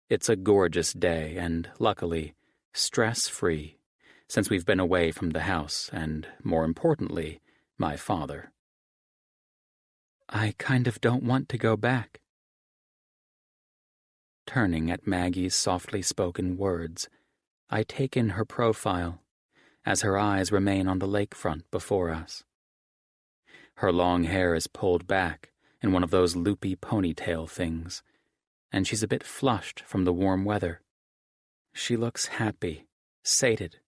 It's a gorgeous day and, luckily, stress-free, since we've been away from the house and, more importantly, my father. I kind of don't want to go back. Turning at Maggie's softly spoken words, I take in her profile, as her eyes remain on the lakefront before us. Her long hair is pulled back in one of those loopy ponytail things, and she's a bit flushed from the warm weather. She looks happy, sated,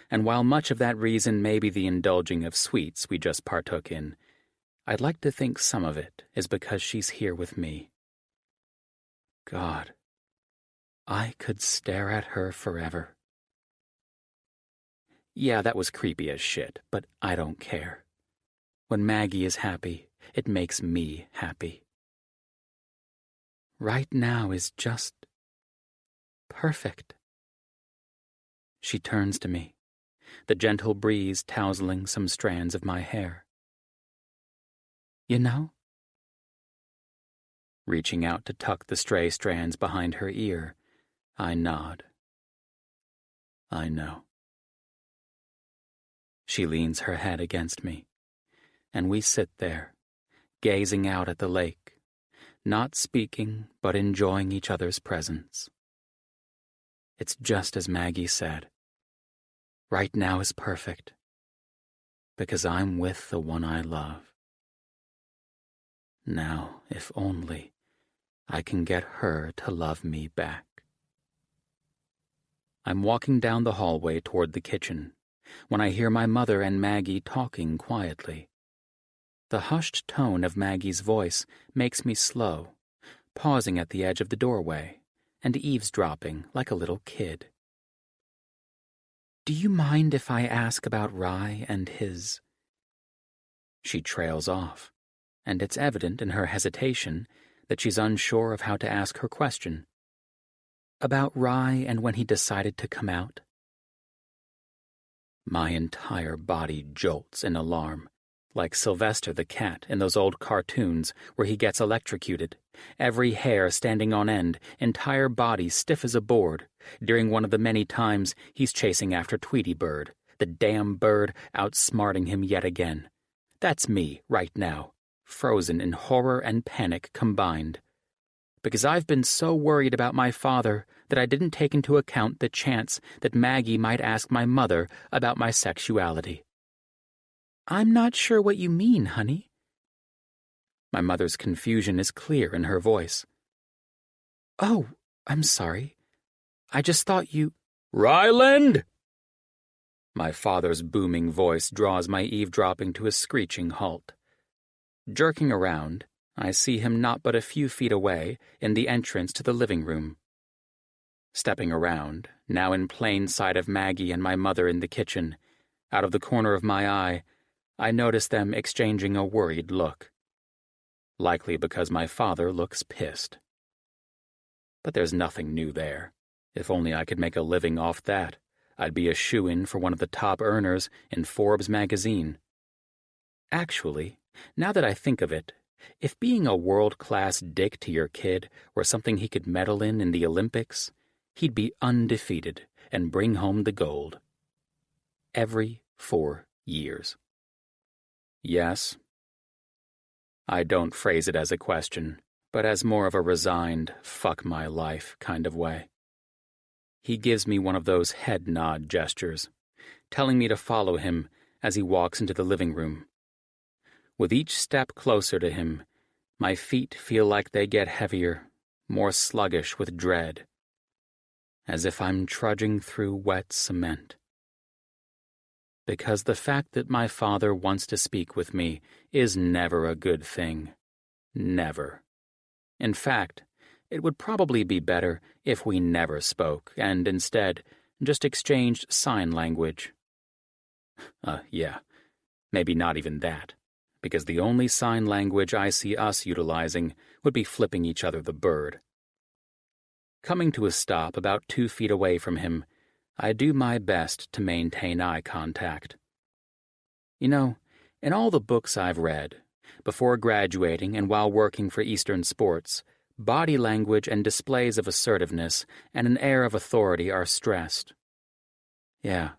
and while much of that reason may be the indulging of sweets we just partook in, I'd like to think some of it is because she's here with me. God, I could stare at her forever. Yeah, that was creepy as shit, but I don't care. When Maggie is happy, it makes me happy. Right now is just perfect. She turns to me, the gentle breeze tousling some strands of my hair. You know? Reaching out to tuck the stray strands behind her ear, I nod. I know. She leans her head against me, and we sit there, gazing out at the lake, not speaking but enjoying each other's presence. It's just as Maggie said. Right now is perfect, because I'm with the one I love. Now, if only I can get her to love me back. I'm walking down the hallway toward the kitchen when I hear my mother and Maggie talking quietly. The hushed tone of Maggie's voice makes me slow, pausing at the edge of the doorway and eavesdropping like a little kid. "Do you mind if I ask about Rye and his—" She trails off, and it's evident in her hesitation that she's unsure of how to ask her question. "About Rye and when he decided to come out?" My entire body jolts in alarm, like Sylvester the cat in those old cartoons where he gets electrocuted, every hair standing on end, entire body stiff as a board, during one of the many times he's chasing after Tweety Bird, the damn bird outsmarting him yet again. That's me, right now, frozen in horror and panic combined. Because I've been so worried about my father that I didn't take into account the chance that Maggie might ask my mother about my sexuality. "I'm not sure what you mean, honey." My mother's confusion is clear in her voice. "Oh, I'm sorry. I just thought you—" "Ryland!" My father's booming voice draws my eavesdropping to a screeching halt. Jerking around, I see him not but a few feet away in the entrance to the living room. Stepping around, now in plain sight of Maggie and my mother in the kitchen, out of the corner of my eye, I notice them exchanging a worried look. Likely because my father looks pissed. But there's nothing new there. If only I could make a living off that, I'd be a shoo-in for one of the top earners in Forbes magazine. Actually, now that I think of it, if being a world-class dick to your kid were something he could medal in the Olympics, he'd be undefeated and bring home the gold. Every 4 years. Yes. I don't phrase it as a question, but as more of a resigned, fuck my life kind of way. He gives me one of those head nod gestures, telling me to follow him as he walks into the living room. With each step closer to him, my feet feel like they get heavier, more sluggish with dread, as if I'm trudging through wet cement. Because the fact that my father wants to speak with me is never a good thing. Never. In fact, it would probably be better if we never spoke and instead just exchanged sign language. Yeah, maybe not even that, because the only sign language I see us utilizing would be flipping each other the bird. Coming to a stop about 2 feet away from him, I do my best to maintain eye contact. You know, in all the books I've read, before graduating and while working for Eastern Sports, body language and displays of assertiveness and an air of authority are stressed. Yeah,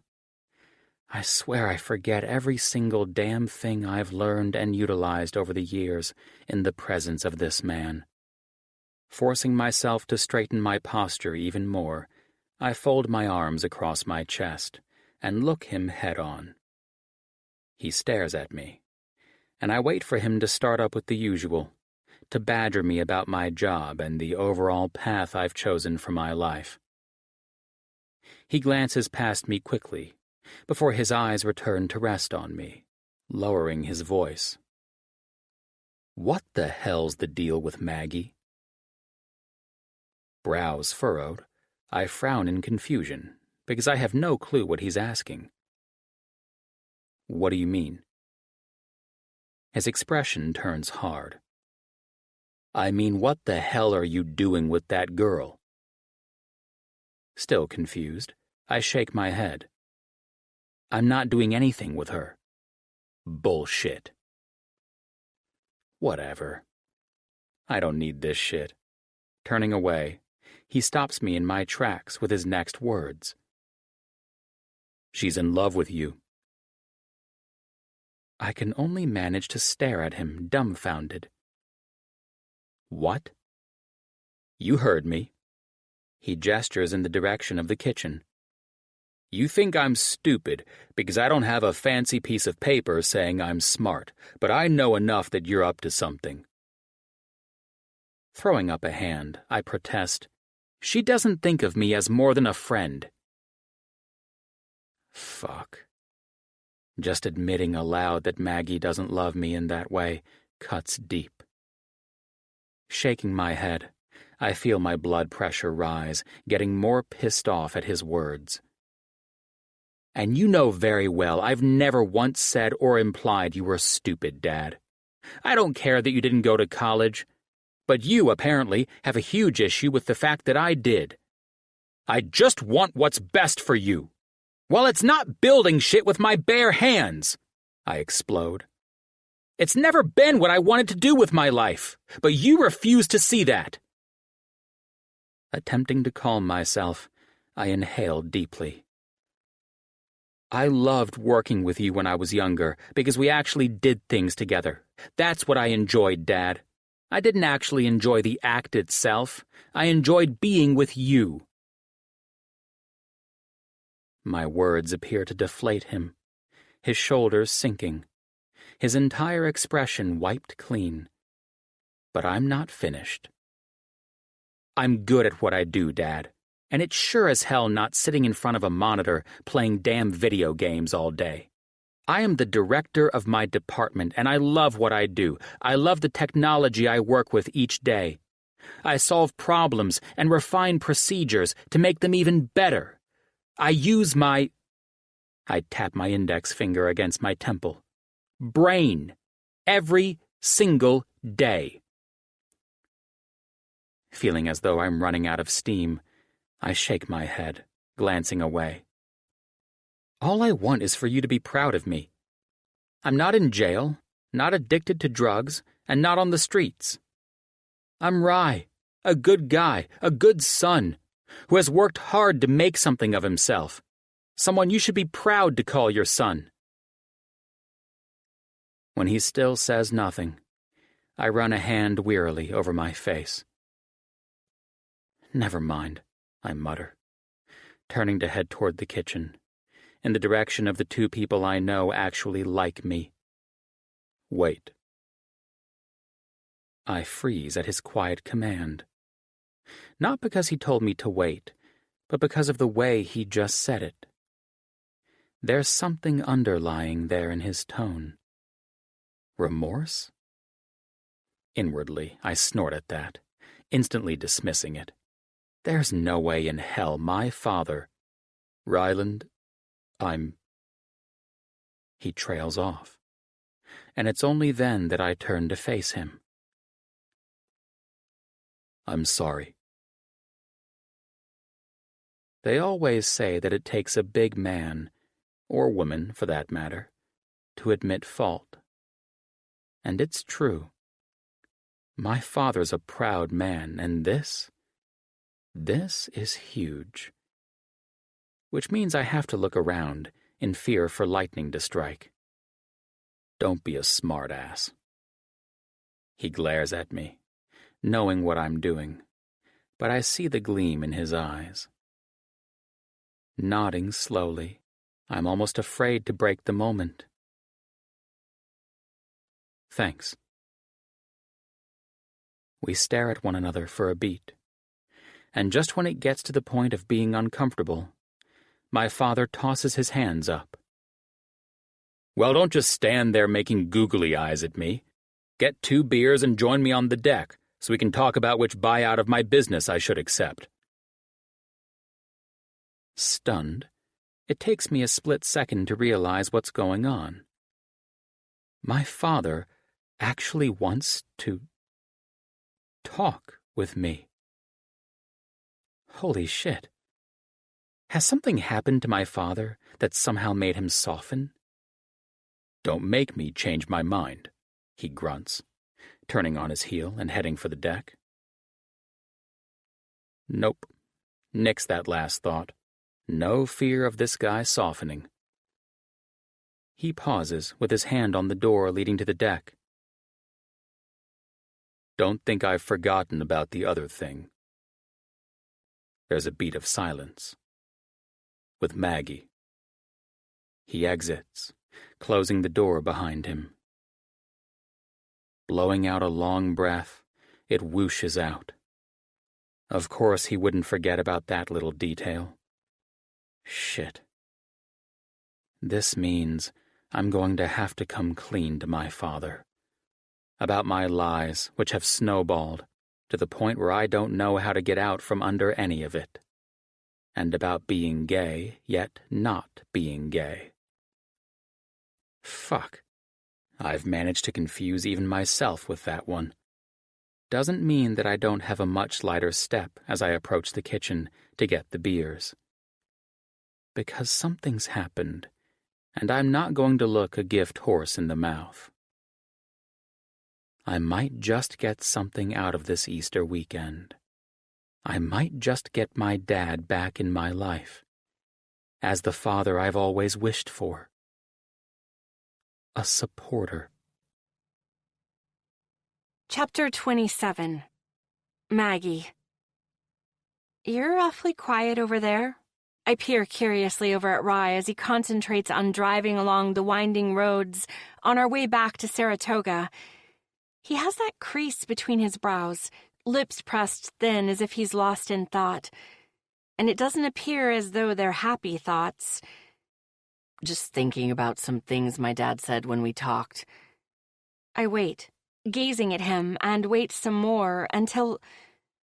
I swear I forget every single damn thing I've learned and utilized over the years in the presence of this man. Forcing myself to straighten my posture even more, I fold my arms across my chest and look him head on. He stares at me, and I wait for him to start up with the usual, to badger me about my job and the overall path I've chosen for my life. He glances past me quickly, before his eyes return to rest on me, lowering his voice. "What the hell's the deal with Maggie?" Brows furrowed, I frown in confusion, because I have no clue what he's asking. "What do you mean?" His expression turns hard. "I mean, what the hell are you doing with that girl?" Still confused, I shake my head. "I'm not doing anything with her." "Bullshit." Whatever. I don't need this shit. Turning away, he stops me in my tracks with his next words. "She's in love with you." I can only manage to stare at him, dumbfounded. "What?" "You heard me." He gestures in the direction of the kitchen. "You think I'm stupid because I don't have a fancy piece of paper saying I'm smart, but I know enough that you're up to something." Throwing up a hand, I protest, "She doesn't think of me as more than a friend." Fuck. Just admitting aloud that Maggie doesn't love me in that way cuts deep. Shaking my head, I feel my blood pressure rise, getting more pissed off at his words. And you know very well I've never once said or implied you were stupid, Dad. I don't care that you didn't go to college, but you, apparently, have a huge issue with the fact that I did. I just want what's best for you. Well, it's not building shit with my bare hands, I explode. It's never been what I wanted to do with my life, but you refuse to see that. Attempting to calm myself, I inhaled deeply. I loved working with you when I was younger because we actually did things together. That's what I enjoyed, Dad. I didn't actually enjoy the act itself. I enjoyed being with you. My words appear to deflate him, his shoulders sinking, his entire expression wiped clean. But I'm not finished. I'm good at what I do, Dad, and it's sure as hell not sitting in front of a monitor playing damn video games all day. I am the director of my department, and I love what I do. I love the technology I work with each day. I solve problems and refine procedures to make them even better. I use my... I tap my index finger against my temple. Brain. Every single day. Feeling as though I'm running out of steam, I shake my head, glancing away. All I want is for you to be proud of me. I'm not in jail, not addicted to drugs, and not on the streets. I'm Rye, a good guy, a good son, who has worked hard to make something of himself, someone you should be proud to call your son. When he still says nothing, I run a hand wearily over my face. Never mind, I mutter, turning to head toward the kitchen, in the direction of the two people I know actually like me. Wait. I freeze at his quiet command. Not because he told me to wait, but because of the way he just said it. There's something underlying there in his tone. Remorse? Inwardly, I snort at that, instantly dismissing it. There's no way in hell my father... Ryland, He trails off, and it's only then that I turn to face him. I'm sorry. They always say that it takes a big man, or woman for that matter, to admit fault. And it's true. My father's a proud man, and this is huge. Which means I have to look around in fear for lightning to strike. Don't be a smart-ass. He glares at me, knowing what I'm doing, but I see the gleam in his eyes. Nodding slowly, I'm almost afraid to break the moment. Thanks. We stare at one another for a beat, and just when it gets to the point of being uncomfortable, my father tosses his hands up. Well, don't just stand there making googly eyes at me. Get 2 beers and join me on the deck so we can talk about which buyout of my business I should accept. Stunned, it takes me a split second to realize what's going on. My father actually wants to talk with me. Holy shit. Has something happened to my father that somehow made him soften? Don't make me change my mind, he grunts, turning on his heel and heading for the deck. Nope. Nix that last thought. No fear of this guy softening. He pauses with his hand on the door leading to the deck. Don't think I've forgotten about the other thing. There's a beat of silence. With Maggie. He exits, closing the door behind him. Blowing out a long breath, it whooshes out. Of course he wouldn't forget about that little detail. Shit. This means I'm going to have to come clean to my father. About my lies, which have snowballed to the point where I don't know how to get out from under any of it. And about being gay, yet not being gay. Fuck. I've managed to confuse even myself with that one. Doesn't mean that I don't have a much lighter step as I approach the kitchen to get the beers. Because something's happened, and I'm not going to look a gift horse in the mouth. I might just get something out of this Easter weekend. I might just get my dad back in my life, as the father I've always wished for. A supporter. Chapter 27. Maggie. You're awfully quiet over there. I peer curiously over at Rye as he concentrates on driving along the winding roads on our way back to Saratoga. He has that crease between his brows, lips pressed thin as if he's lost in thought. And it doesn't appear as though they're happy thoughts. Just thinking about some things my dad said when we talked. I wait, gazing at him, and wait some more until,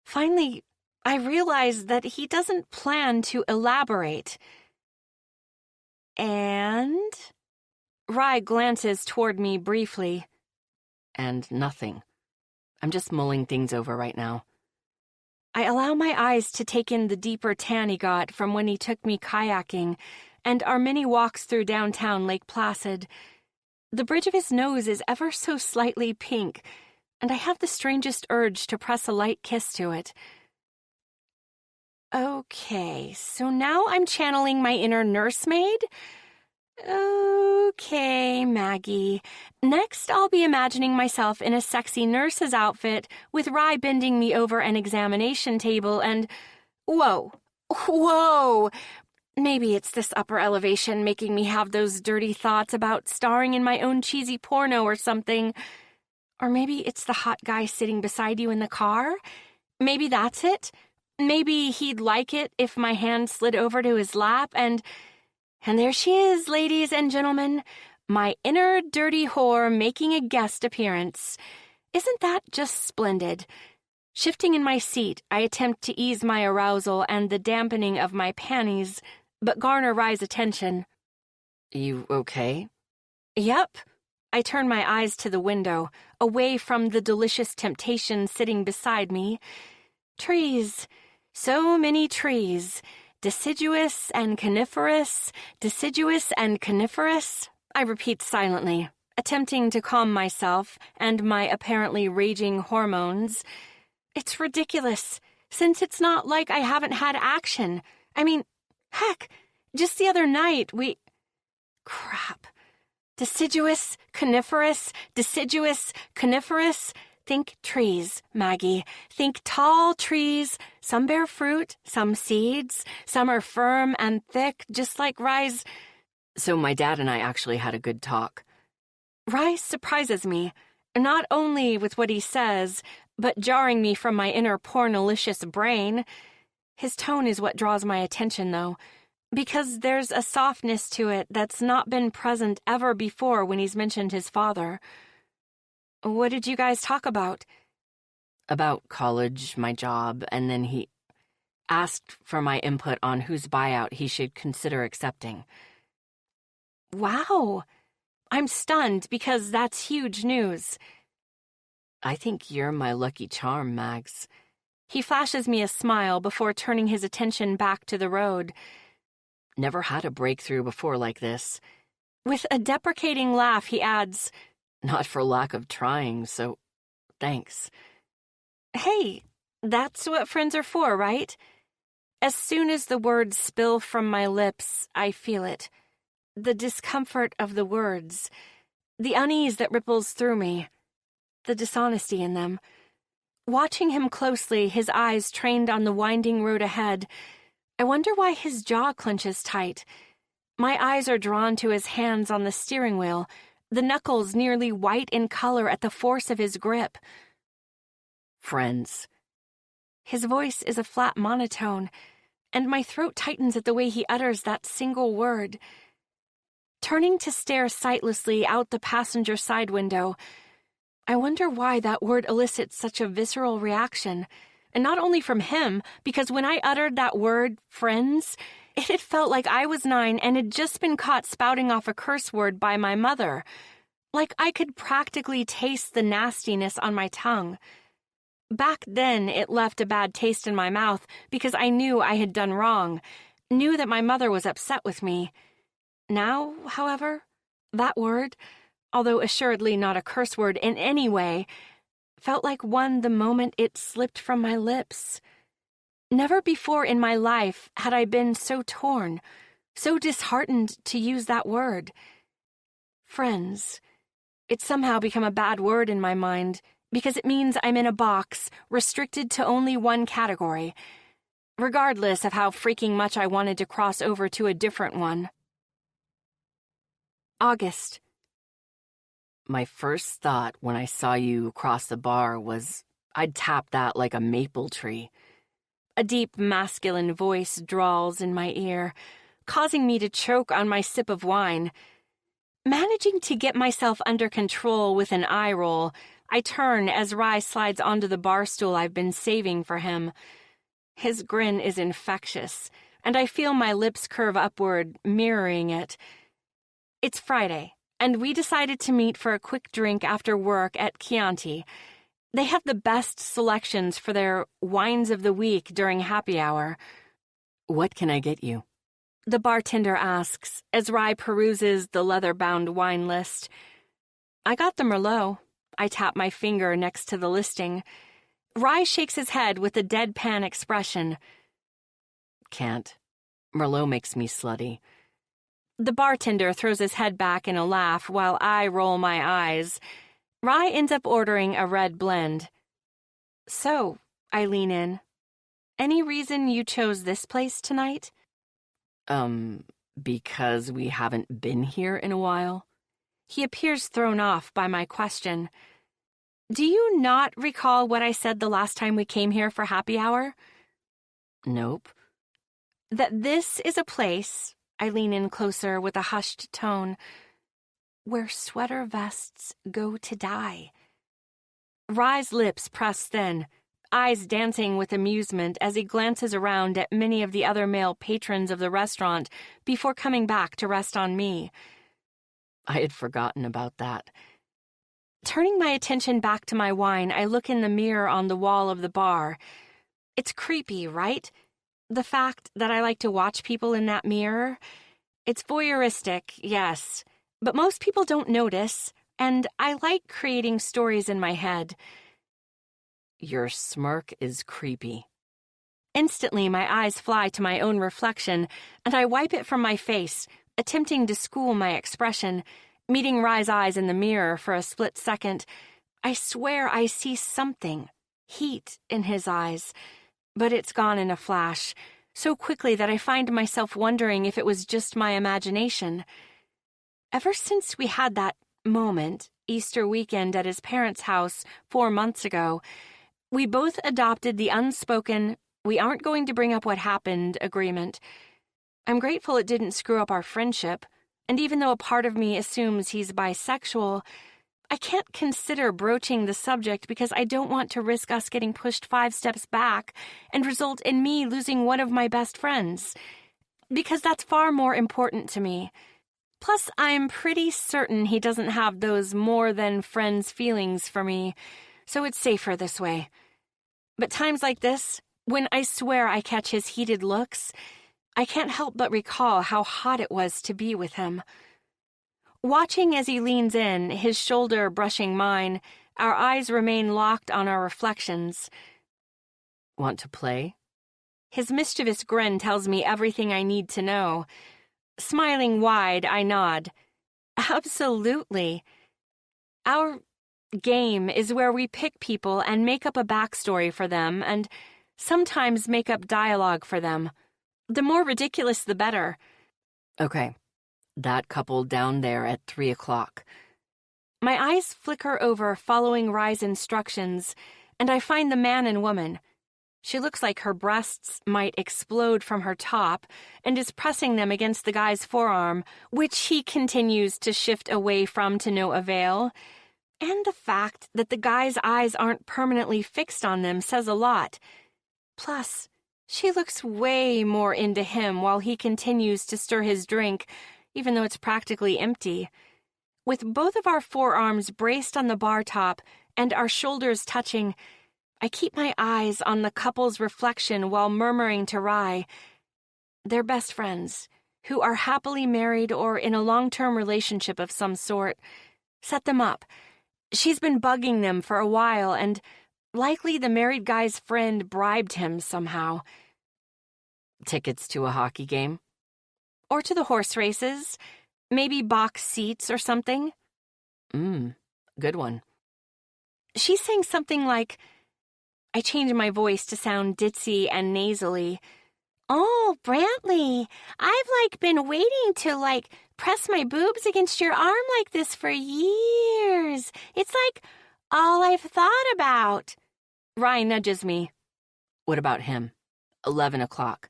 finally, I realize that he doesn't plan to elaborate. And Rye glances toward me briefly. And nothing. I'm just mulling things over right now. I allow my eyes to take in the deeper tan he got from when he took me kayaking and our many walks through downtown Lake Placid. The bridge of his nose is ever so slightly pink, and I have the strangest urge to press a light kiss to it. Okay, so now I'm channeling my inner nursemaid? Okay, Maggie. Next, I'll be imagining myself in a sexy nurse's outfit with Rye bending me over an examination table and... Whoa! Maybe it's this upper elevation making me have those dirty thoughts about starring in my own cheesy porno or something. Or maybe it's the hot guy sitting beside you in the car. Maybe that's it. Maybe he'd like it if my hand slid over to his lap and there she is, ladies and gentlemen, my inner dirty whore making a guest appearance. Isn't that just splendid? Shifting in my seat, I attempt to ease my arousal and the dampening of my panties, but garner Rye's attention. You okay? Yep. I turn my eyes to the window, away from the delicious temptation sitting beside me. Trees. So many trees. Deciduous and coniferous, I repeat silently, attempting to calm myself and my apparently raging hormones. It's ridiculous, since it's not like I haven't had action. I mean, heck, just the other night Crap. Deciduous, coniferous. Think trees, Maggie. Think tall trees. Some bear fruit, some seeds. Some are firm and thick, just like Rye's. So my dad and I actually had a good talk. Rye surprises me, not only with what he says, but jarring me from my inner pornolicious brain. His tone is what draws my attention, though, because there's a softness to it that's not been present ever before when he's mentioned his father. What did you guys talk about? About college, my job, and then he asked for my input on whose buyout he should consider accepting. Wow! I'm stunned because that's huge news. I think you're my lucky charm, Mags. He flashes me a smile before turning his attention back to the road. Never had a breakthrough before like this. With a deprecating laugh, he adds, not for lack of trying, so thanks. Hey, that's what friends are for, right? As soon as the words spill from my lips, I feel it. The discomfort of the words, the unease that ripples through me, the dishonesty in them. Watching him closely, his eyes trained on the winding road ahead, I wonder why his jaw clenches tight. My eyes are drawn to his hands on the steering wheel, the knuckles nearly white in color at the force of his grip. Friends. His voice is a flat monotone, and my throat tightens at the way he utters that single word. turning to stare sightlessly out the passenger side window. I wonder why that word elicits such a visceral reaction. And not only from him, because when I uttered that word, friends, it had felt like I was 9 and had just been caught spouting off a curse word by my mother. Like I could practically taste the nastiness on my tongue. Back then, it left a bad taste in my mouth because I knew I had done wrong, knew that my mother was upset with me. Now, however, that word, although assuredly not a curse word in any way, felt like one the moment it slipped from my lips. Never before in my life had I been so torn, so disheartened to use that word. Friends. It's somehow become a bad word in my mind because it means I'm in a box restricted to only one category, regardless of how freaking much I wanted to cross over to a different one. August. My first thought when I saw you cross the bar was I'd tap that like a maple tree. A deep masculine voice drawls in my ear, causing me to choke on my sip of wine. Managing to get myself under control with an eye roll, I turn as Rye slides onto the bar stool I've been saving for him. His grin is infectious, and I feel my lips curve upward, mirroring it. It's Friday, and we decided to meet for a quick drink after work at Chianti. They have the best selections for their wines of the week during happy hour. What can I get you? The bartender asks as Rye peruses the leather-bound wine list. I got the Merlot. I tap my finger next to the listing. Rye shakes his head with a deadpan expression. Can't. Merlot makes me slutty. The bartender throws his head back in a laugh while I roll my eyes. Rye ends up ordering a red blend. So, I lean in. Any reason you chose this place tonight? Because we haven't been here in a while. He appears thrown off by my question. Do you not recall what I said the last time we came here for happy hour? Nope. That this is a place, I lean in closer with a hushed tone, where sweater vests go to die. Rye's lips press thin, eyes dancing with amusement as he glances around at many of the other male patrons of the restaurant before coming back to rest on me. I had forgotten about that. Turning my attention back to my wine, I look in the mirror on the wall of the bar. It's creepy, right? The fact that I like to watch people in that mirror. It's voyeuristic, yes, but most people don't notice, and I like creating stories in my head. Your smirk is creepy. Instantly, my eyes fly to my own reflection, and I wipe it from my face, attempting to school my expression. Meeting Rye's eyes in the mirror for a split second, I swear I see something, heat in his eyes, but it's gone in a flash, so quickly that I find myself wondering if it was just my imagination. Ever since we had that moment, Easter weekend at his parents' house 4 months ago, we both adopted the unspoken, we aren't going to bring up what happened agreement. I'm grateful it didn't screw up our friendship. And even though a part of me assumes he's bisexual, I can't consider broaching the subject because I don't want to risk us getting pushed 5 steps back and result in me losing one of my best friends. Because that's far more important to me. Plus, I'm pretty certain he doesn't have those more than friends feelings for me, so it's safer this way. But times like this, when I swear I catch his heated looks, I can't help but recall how hot it was to be with him. Watching as he leans in, his shoulder brushing mine, our eyes remain locked on our reflections. Want to play? His mischievous grin tells me everything I need to know. Smiling wide, I nod. Absolutely. Our game is where we pick people and make up a backstory for them and sometimes make up dialogue for them. The more ridiculous, the better. Okay. That couple down there at 3 o'clock. My eyes flicker over following Rye's instructions, and I find the man and woman. She looks like her breasts might explode from her top and is pressing them against the guy's forearm, which he continues to shift away from to no avail. And the fact that the guy's eyes aren't permanently fixed on them says a lot. Plus, she looks way more into him while he continues to stir his drink, even though it's practically empty. With both of our forearms braced on the bar top and our shoulders touching, I keep my eyes on the couple's reflection while murmuring to Rye. They're best friends, who are happily married or in a long-term relationship of some sort. Set them up. She's been bugging them for a while, and likely the married guy's friend bribed him somehow. Tickets to a hockey game? Or to the horse races? Maybe box seats or something? Good one. She's saying something like, I change my voice to sound ditzy and nasally. Oh, Brantley, I've, been waiting to, press my boobs against your arm like this for years. It's, all I've thought about. Ryan nudges me. What about him? 11 o'clock.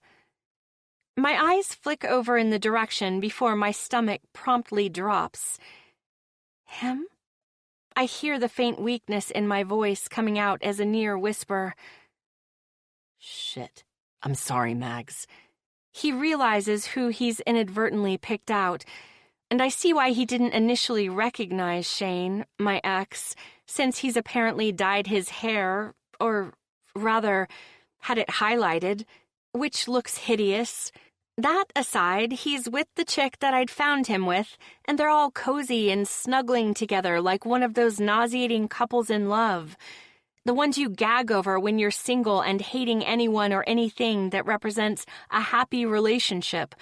My eyes flick over in the direction before my stomach promptly drops. Him? I hear the faint weakness in my voice coming out as a near whisper. Shit. I'm sorry, Mags. He realizes who he's inadvertently picked out, and I see why he didn't initially recognize Shane, my ex, since he's apparently dyed his hair, or rather, had it highlighted, which looks hideous. That aside, he's with the chick that I'd found him with, and they're all cozy and snuggling together like one of those nauseating couples in love. The ones you gag over when you're single and hating anyone or anything that represents a happy relationship,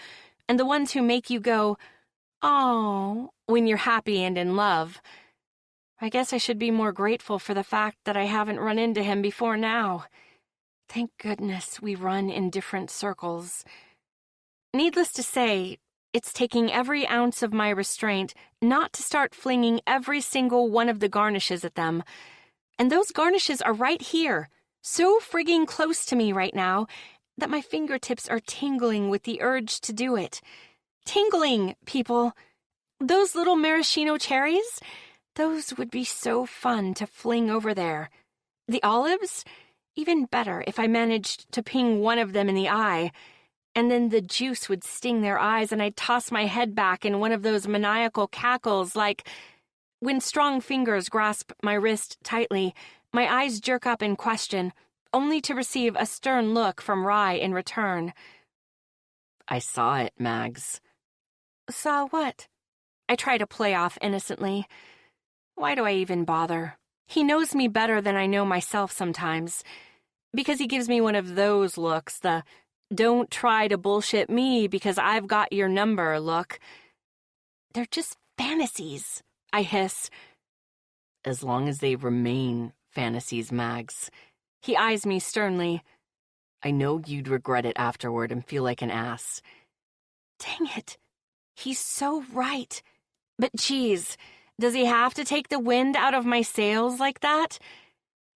and the ones who make you go, "Oh," when you're happy and in love. I guess I should be more grateful for the fact that I haven't run into him before now. Thank goodness we run in different circles. Needless to say, it's taking every ounce of my restraint not to start flinging every single one of the garnishes at them. And those garnishes are right here, so frigging close to me right now, that my fingertips are tingling with the urge to do it. Tingling, people. Those little maraschino cherries? Those would be so fun to fling over there. The olives? Even better if I managed to ping one of them in the eye. And then the juice would sting their eyes and I'd toss my head back in one of those maniacal cackles like... When strong fingers grasp my wrist tightly, my eyes jerk up in question, only to receive a stern look from Rye in return. I saw it, Mags. Saw what? I try to play off innocently. Why do I even bother? He knows me better than I know myself sometimes. Because he gives me one of those looks, the don't try to bullshit me because I've got your number look. They're just fantasies, I hiss. As long as they remain fantasies, Mags. He eyes me sternly. I know you'd regret it afterward and feel like an ass. Dang it. He's so right. But geez, does he have to take the wind out of my sails like that?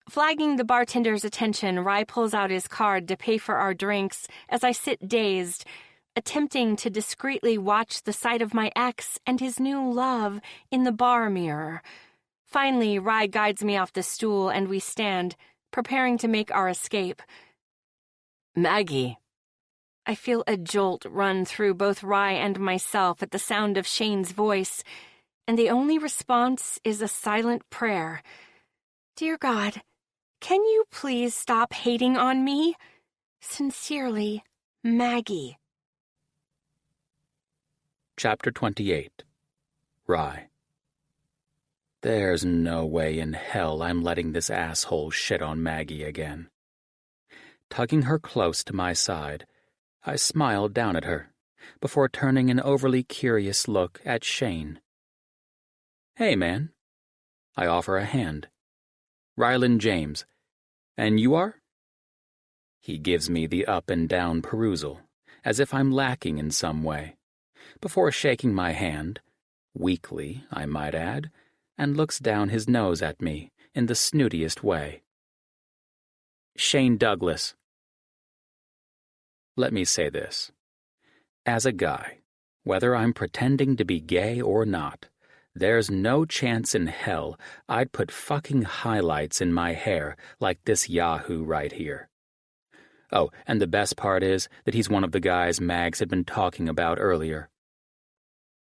Flagging the bartender's attention, Rye pulls out his card to pay for our drinks as I sit dazed, attempting to discreetly watch the sight of my ex and his new love in the bar mirror. Finally, Rye guides me off the stool and we stand, preparing to make our escape. Maggie. I feel a jolt run through both Rye and myself at the sound of Shane's voice, and the only response is a silent prayer. Dear God, can you please stop hating on me? Sincerely, Maggie. Chapter 28. Rye. There's no way in hell I'm letting this asshole shit on Maggie again. Tugging her close to my side, I smiled down at her, before turning an overly curious look at Shane. Hey, man. I offer a hand. Ryland James. And you are? He gives me the up and down perusal, as if I'm lacking in some way, before shaking my hand, weakly, I might add, and looks down his nose at me in the snootiest way. Shane Douglas, Let me say this. As a guy, whether I'm pretending to be gay or not, there's no chance in hell I'd put fucking highlights in my hair like this yahoo right here. Oh, and the best part is that he's one of the guys Mags had been talking about earlier.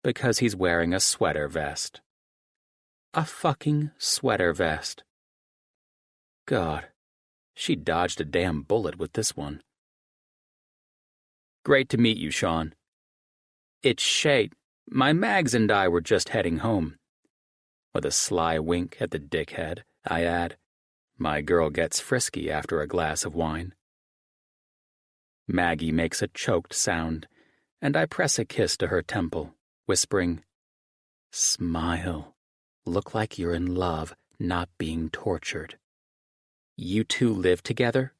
Because he's wearing a sweater vest. A fucking sweater vest. God, she dodged a damn bullet with this one. Great to meet you, Sean. It's Shay. My Mags and I were just heading home. With a sly wink at the dickhead, I add, my girl gets frisky after a glass of wine. Maggie makes a choked sound, and I press a kiss to her temple, whispering, smile. Look like you're in love, not being tortured. You two live together?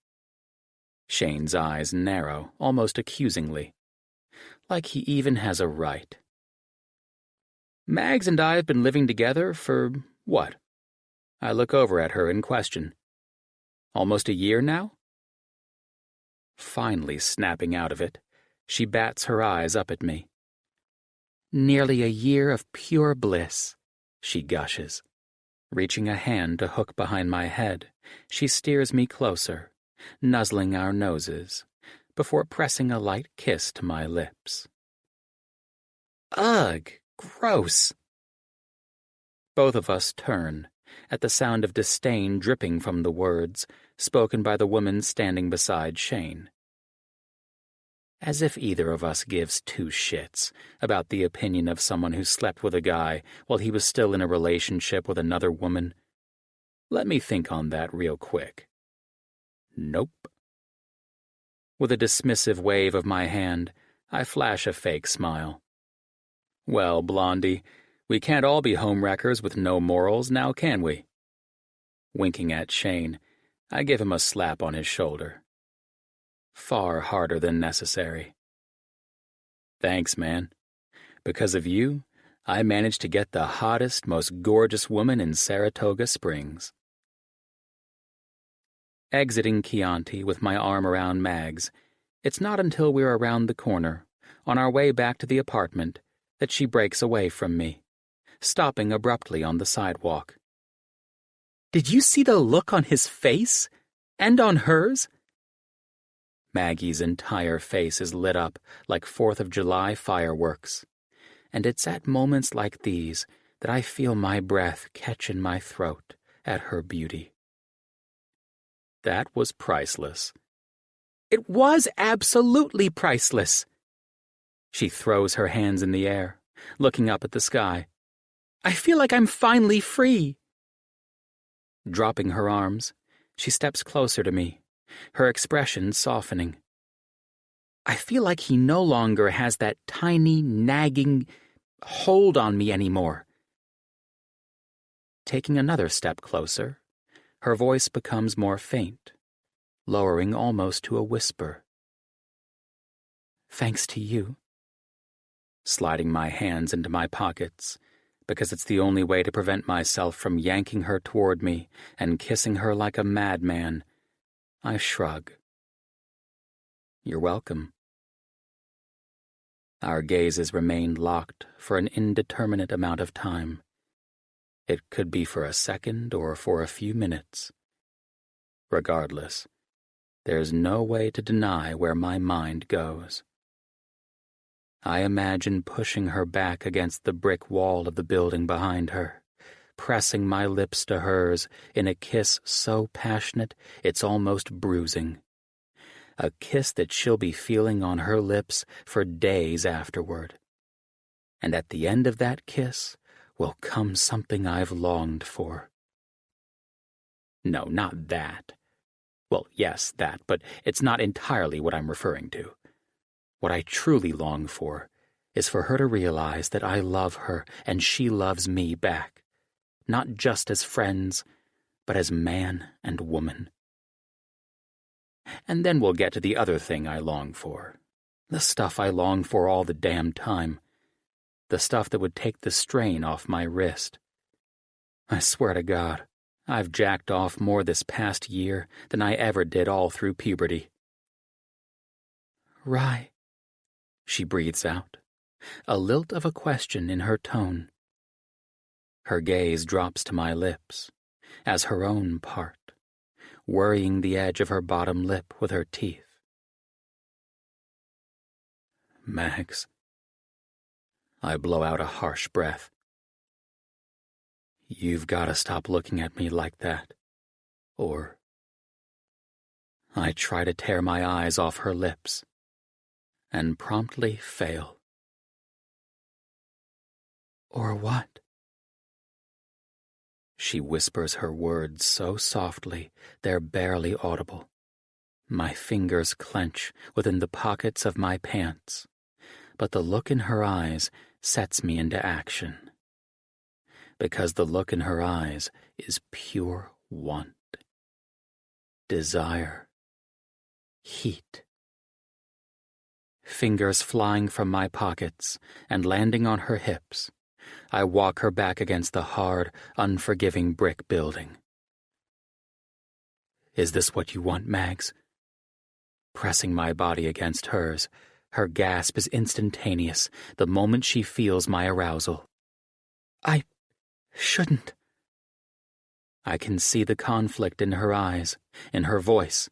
Shane's eyes narrow, almost accusingly. Like he even has a right. Mags and I have been living together for what? I look over at her in question. Almost a year now? Finally snapping out of it, she bats her eyes up at me. Nearly a year of pure bliss, she gushes. Reaching a hand to hook behind my head, she steers me closer, nuzzling our noses, before pressing a light kiss to my lips. Ugh, gross. Both of us turn, at the sound of disdain dripping from the words spoken by the woman standing beside Shane. As if either of us gives two shits about the opinion of someone who slept with a guy while he was still in a relationship with another woman. Let me think on that real quick. Nope. With a dismissive wave of my hand, I flash a fake smile. Well, Blondie, we can't all be homewreckers with no morals, now can we? Winking at Shane, I give him a slap on his shoulder. Far harder than necessary. Thanks, man. Because of you, I managed to get the hottest, most gorgeous woman in Saratoga Springs. Exiting Chianti with my arm around Mags, it's not until we're around the corner, on our way back to the apartment, that she breaks away from me, stopping abruptly on the sidewalk. Did you see the look on his face? And on hers? Maggie's entire face is lit up like 4th of July fireworks, and it's at moments like these that I feel my breath catch in my throat at her beauty. That was priceless. It was absolutely priceless. She throws her hands in the air, looking up at the sky. I feel like I'm finally free. Dropping her arms, she steps closer to me, her expression softening. I feel like he no longer has that tiny, nagging hold on me anymore. Taking another step closer, her voice becomes more faint, lowering almost to a whisper. Thanks to you. Sliding my hands into my pockets, because it's the only way to prevent myself from yanking her toward me and kissing her like a madman, I shrug. You're welcome. Our gazes remained locked for an indeterminate amount of time. It could be for a second or for a few minutes. Regardless, there's no way to deny where my mind goes. I imagine pushing her back against the brick wall of the building behind her, pressing my lips to hers in a kiss so passionate it's almost bruising. A kiss that she'll be feeling on her lips for days afterward. And at the end of that kiss will come something I've longed for. No, not that. Well, yes, that, but it's not entirely what I'm referring to. What I truly long for is for her to realize that I love her and she loves me back, not just as friends, but as man and woman. And then we'll get to the other thing I long for, the stuff I long for all the damn time, the stuff that would take the strain off my wrist. I swear to God, I've jacked off more this past year than I ever did all through puberty. Rye, she breathes out, a lilt of a question in her tone. Her gaze drops to my lips, as her own part, worrying the edge of her bottom lip with her teeth. Mags. I blow out a harsh breath. You've got to stop looking at me like that, or... I try to tear my eyes off her lips, and promptly fail. Or what? She whispers her words so softly they're barely audible. My fingers clench within the pockets of my pants, but the look in her eyes sets me into action. Because the look in her eyes is pure want, desire, heat. Fingers flying from my pockets and landing on her hips, I walk her back against the hard, unforgiving brick building. Is this what you want, Mags? Pressing my body against hers, her gasp is instantaneous the moment she feels my arousal. I shouldn't. I can see the conflict in her eyes, in her voice.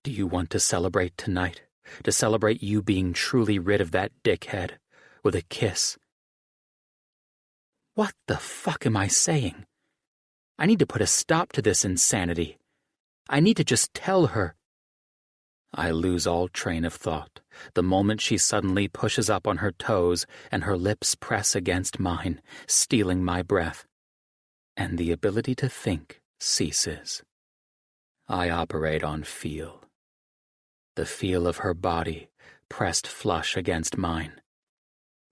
Do you want to celebrate tonight? To celebrate you being truly rid of that dickhead, with a kiss? What the fuck am I saying? I need to put a stop to this insanity. I need to just tell her. I lose all train of thought the moment she suddenly pushes up on her toes and her lips press against mine, stealing my breath. And the ability to think ceases. I operate on feel. The feel of her body pressed flush against mine.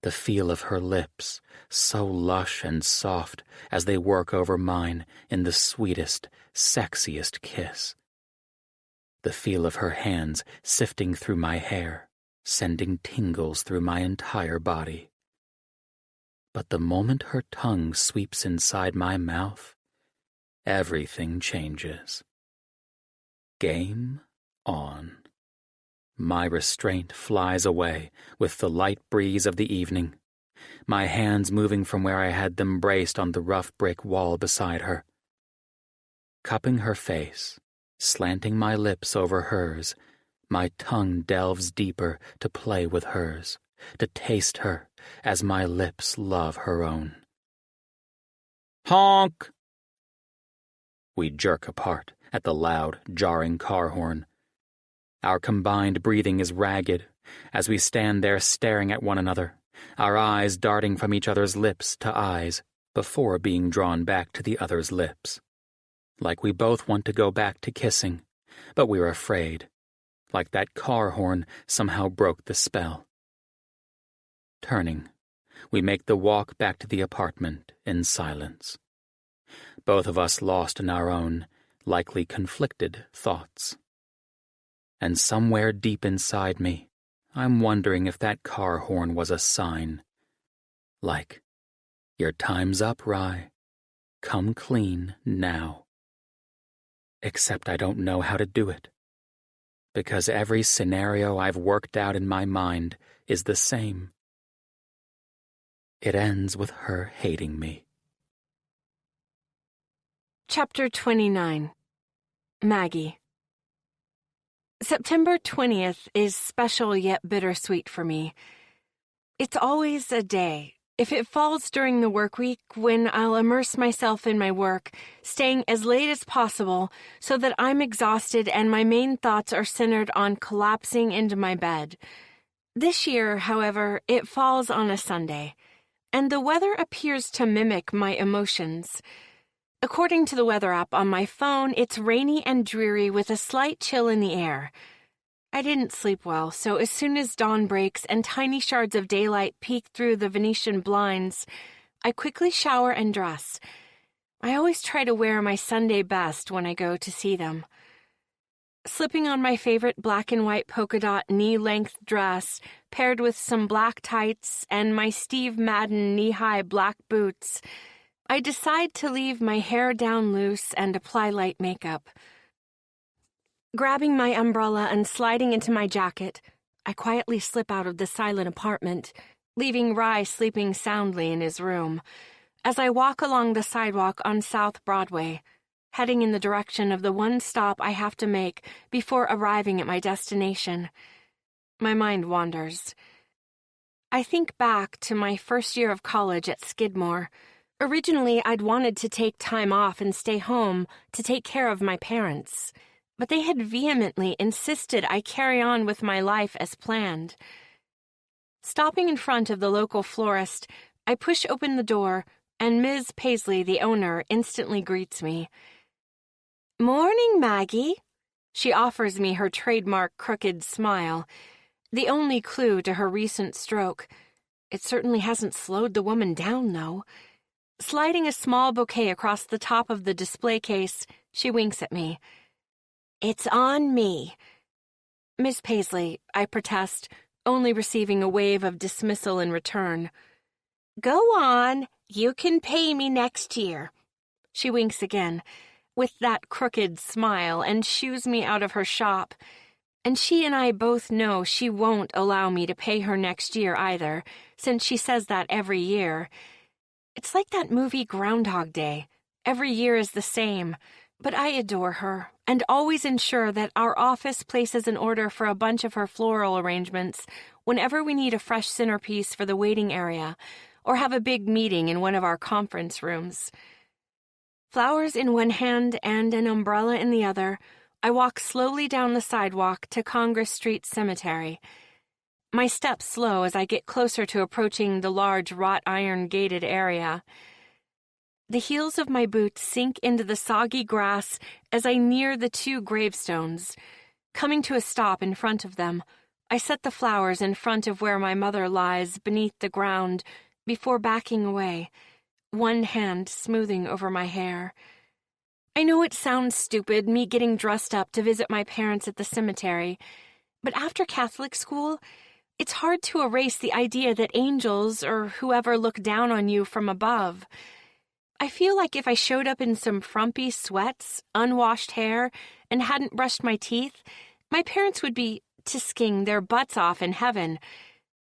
The feel of her lips, so lush and soft as they work over mine in the sweetest, sexiest kiss. The feel of her hands sifting through my hair, sending tingles through my entire body. But the moment her tongue sweeps inside my mouth, everything changes. Game on. My restraint flies away with the light breeze of the evening, my hands moving from where I had them braced on the rough brick wall beside her. Cupping her face, slanting my lips over hers, my tongue delves deeper to play with hers, to taste her as my lips love her own. Honk! We jerk apart at the loud, jarring car horn. Our combined breathing is ragged as we stand there staring at one another, our eyes darting from each other's lips to eyes before being drawn back to the other's lips. Like we both want to go back to kissing, but we're afraid. Like that car horn somehow broke the spell. Turning, we make the walk back to the apartment in silence. Both of us lost in our own, likely conflicted thoughts. And somewhere deep inside me, I'm wondering if that car horn was a sign. Like, your time's up, Rye. Come clean now. Except I don't know how to do it. Because every scenario I've worked out in my mind is the same. It ends with her hating me. Chapter 29. Maggie. September 20th is special yet bittersweet for me. It's always a day, if it falls during the work week, when I'll immerse myself in my work, staying as late as possible so that I'm exhausted and my main thoughts are centered on collapsing into my bed. This year, however, it falls on a Sunday, and the weather appears to mimic my emotions. According to the weather app on my phone, it's rainy and dreary with a slight chill in the air. I didn't sleep well, so as soon as dawn breaks and tiny shards of daylight peek through the Venetian blinds, I quickly shower and dress. I always try to wear my Sunday best when I go to see them. Slipping on my favorite black and white polka dot knee-length dress, paired with some black tights and my Steve Madden knee-high black boots, I decide to leave my hair down loose and apply light makeup. Grabbing my umbrella and sliding into my jacket, I quietly slip out of the silent apartment, leaving Rye sleeping soundly in his room, as I walk along the sidewalk on South Broadway, heading in the direction of the one stop I have to make before arriving at my destination. My mind wanders. I think back to my first year of college at Skidmore. Originally, I'd wanted to take time off and stay home to take care of my parents, but they had vehemently insisted I carry on with my life as planned. Stopping in front of the local florist, I push open the door, and Ms. Paisley, the owner, instantly greets me. "Morning, Maggie." She offers me her trademark crooked smile, the only clue to her recent stroke. It certainly hasn't slowed the woman down, though. Sliding a small bouquet across the top of the display case, she winks at me. "It's on me." "Miss Paisley," I protest, only receiving a wave of dismissal in return. "Go on. You can pay me next year." She winks again, with that crooked smile, and shoos me out of her shop. And she and I both know she won't allow me to pay her next year either, since she says that every year. It's like that movie Groundhog Day. Every year is the same, but I adore her and always ensure that our office places an order for a bunch of her floral arrangements whenever we need a fresh centerpiece for the waiting area or have a big meeting in one of our conference rooms. Flowers in one hand and an umbrella in the other, I walk slowly down the sidewalk to Congress Street Cemetery. My steps slow as I get closer to approaching the large wrought iron gated area. The heels of my boots sink into the soggy grass as I near the two gravestones. Coming to a stop in front of them, I set the flowers in front of where my mother lies beneath the ground before backing away, one hand smoothing over my hair. I know it sounds stupid, me getting dressed up to visit my parents at the cemetery, but after Catholic school, it's hard to erase the idea that angels or whoever look down on you from above. I feel like if I showed up in some frumpy sweats, unwashed hair, and hadn't brushed my teeth, my parents would be tisking their butts off in heaven.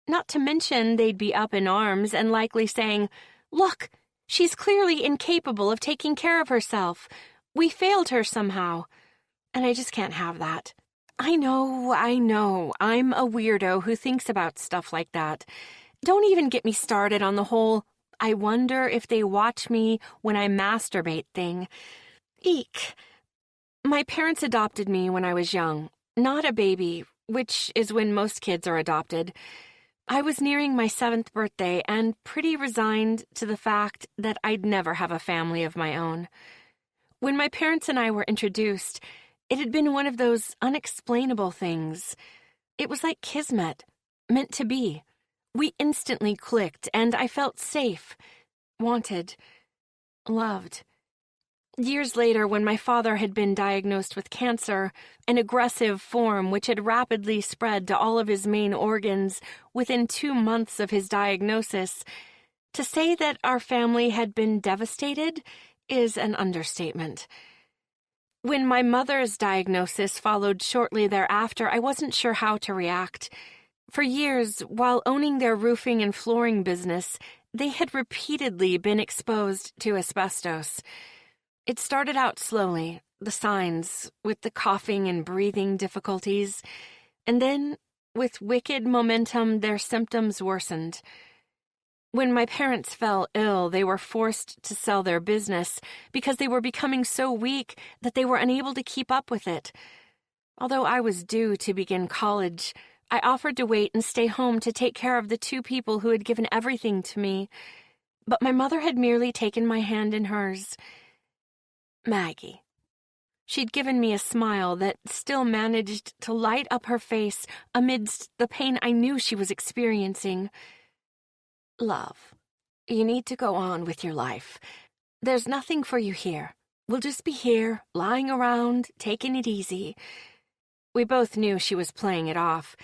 Not to mention they'd be up in arms and likely saying, "Look, she's clearly incapable of taking care of herself. We failed her somehow." And I just can't have that. I know, I'm a weirdo who thinks about stuff like that. Don't even get me started on the whole, "I wonder if they watch me when I masturbate" thing. Eek. My parents adopted me when I was young, not a baby, which is when most kids are adopted. I was nearing my 7th birthday and pretty resigned to the fact that I'd never have a family of my own. When my parents and I were introduced, it had been one of those unexplainable things. It was like kismet, meant to be. We instantly clicked, and I felt safe, wanted, loved. Years later, when my father had been diagnosed with cancer, an aggressive form which had rapidly spread to all of his main organs within 2 months of his diagnosis, to say that our family had been devastated is an understatement. When my mother's diagnosis followed shortly thereafter, I wasn't sure how to react. For years, while owning their roofing and flooring business, they had repeatedly been exposed to asbestos. It started out slowly, the signs, with the coughing and breathing difficulties, and then, with wicked momentum, their symptoms worsened. When my parents fell ill, they were forced to sell their business because they were becoming so weak that they were unable to keep up with it. Although I was due to begin college, I offered to wait and stay home to take care of the 2 people who had given everything to me. But my mother had merely taken my hand in hers. Maggie. She'd given me a smile that still managed to light up her face amidst the pain I knew she was experiencing. "Love, you need to go on with your life. There's nothing for you here. We'll just be here, lying around, taking it easy." We both knew she was playing it off,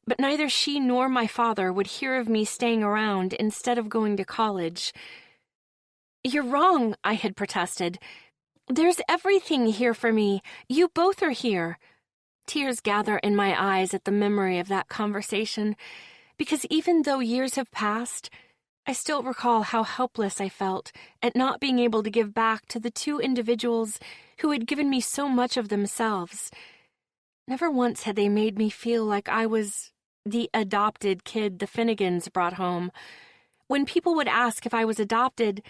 but neither she nor my father would hear of me staying around instead of going to college. "You're wrong," I had protested. "There's everything here for me. You both are here." Tears gather in my eyes at the memory of that conversation, because even though years have passed, I still recall how helpless I felt at not being able to give back to the two individuals who had given me so much of themselves. Never once had they made me feel like I was the adopted kid the Finnegans brought home. When people would ask if I was adopted,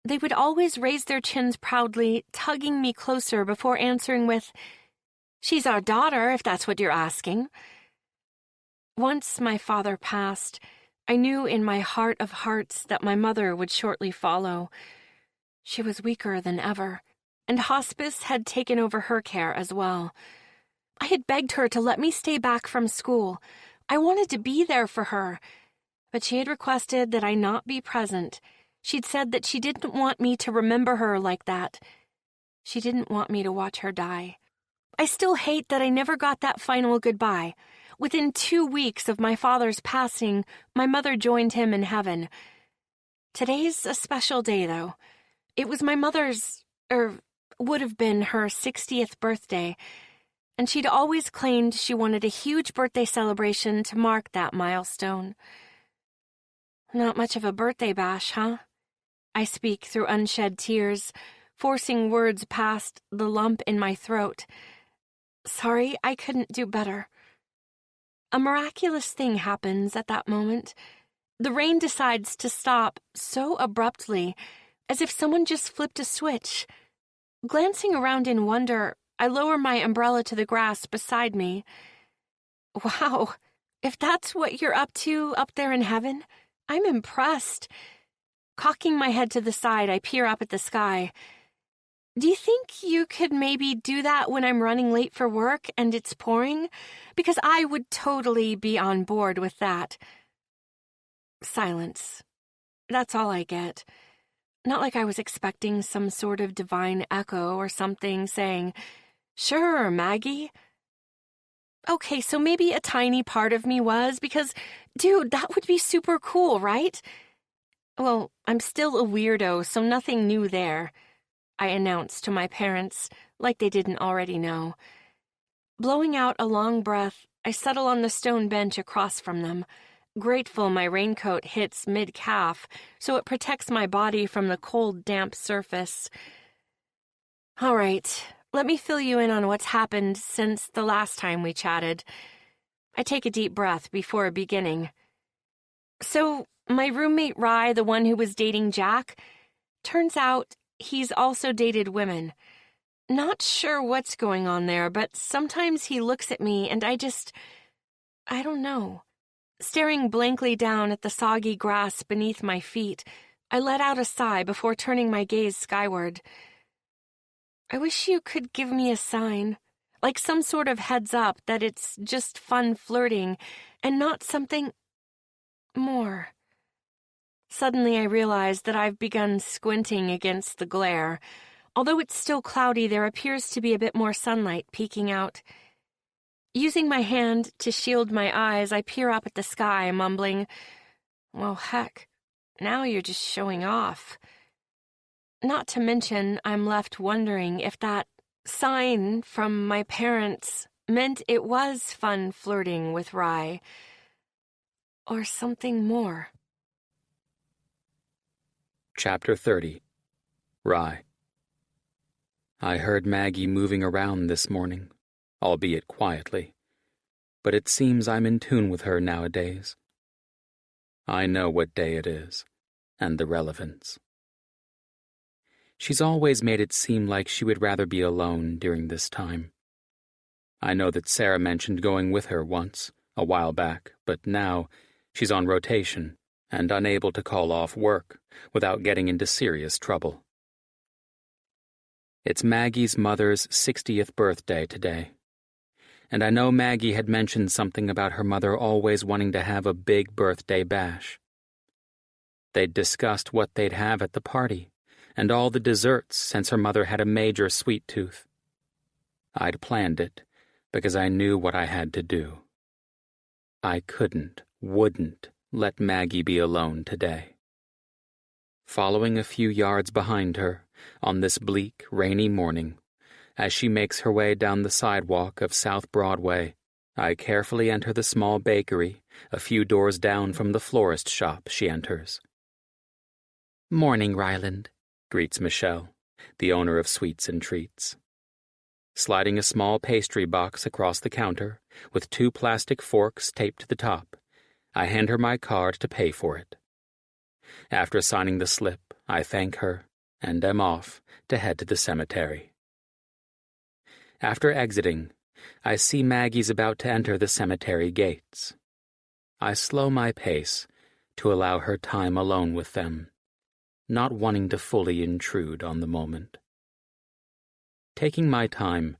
they would always raise their chins proudly, tugging me closer before answering with, "She's our daughter, if that's what you're asking." Once my father passed, I knew in my heart of hearts that my mother would shortly follow. She was weaker than ever, and hospice had taken over her care as well. I had begged her to let me stay back from school. I wanted to be there for her, but she had requested that I not be present. She'd said that she didn't want me to remember her like that. She didn't want me to watch her die. I still hate that I never got that final goodbye. Within 2 weeks of my father's passing, my mother joined him in heaven. Today's a special day, though. It was my mother's, would have been her 60th birthday, and she'd always claimed she wanted a huge birthday celebration to mark that milestone. Not much of a birthday bash, huh? I speak through unshed tears, forcing words past the lump in my throat. Sorry, I couldn't do better. A miraculous thing happens at that moment. The rain decides to stop so abruptly, as if someone just flipped a switch. Glancing around in wonder, I lower my umbrella to the grass beside me. Wow, if that's what you're up to up there in heaven, I'm impressed. Cocking my head to the side, I peer up at the sky. Do you think you could maybe do that when I'm running late for work and it's pouring? Because I would totally be on board with that. Silence. That's all I get. Not like I was expecting some sort of divine echo or something saying, "Sure, Maggie." Okay, so maybe a tiny part of me was, because, dude, that would be super cool, right? Well, I'm still a weirdo, so nothing new there, I announced to my parents, like they didn't already know. Blowing out a long breath, I settle on the stone bench across from them, grateful my raincoat hits mid-calf, so it protects my body from the cold, damp surface. All right, let me fill you in on what's happened since the last time we chatted. I take a deep breath before beginning. So, my roommate Rye, the one who was dating Jack, turns out he's also dated women. Not sure what's going on there, but sometimes he looks at me and I don't know. Staring blankly down at the soggy grass beneath my feet, I let out a sigh before turning my gaze skyward. I wish you could give me a sign, like some sort of heads up that it's just fun flirting and not something more. Suddenly I realize that I've begun squinting against the glare. Although it's still cloudy, there appears to be a bit more sunlight peeking out. Using my hand to shield my eyes, I peer up at the sky, mumbling, "Well, heck, now you're just showing off." Not to mention, I'm left wondering if that sign from my parents meant it was fun flirting with Rye, or something more. Chapter 30. Rye. I heard Maggie moving around this morning, albeit quietly, but it seems I'm in tune with her nowadays. I know what day it is, and the relevance. She's always made it seem like she would rather be alone during this time. I know that Sarah mentioned going with her once, a while back, but now she's on rotation and unable to call off work without getting into serious trouble. It's Maggie's mother's 60th birthday today, and I know Maggie had mentioned something about her mother always wanting to have a big birthday bash. They'd discussed what they'd have at the party, and all the desserts since her mother had a major sweet tooth. I'd planned it because I knew what I had to do. I wouldn't let Maggie be alone today. Following a few yards behind her, on this bleak, rainy morning, As she makes her way down the sidewalk of South Broadway, I carefully enter the small bakery a few doors down from the florist shop she enters. "Morning, Ryland," greets Michelle, the owner of Sweets and Treats. Sliding a small pastry box across the counter, with 2 plastic forks taped to the top, I hand her my card to pay for it. After signing the slip, I thank her and am off to head to the cemetery. After exiting, I see Maggie's about to enter the cemetery gates. I slow my pace to allow her time alone with them, not wanting to fully intrude on the moment. Taking my time,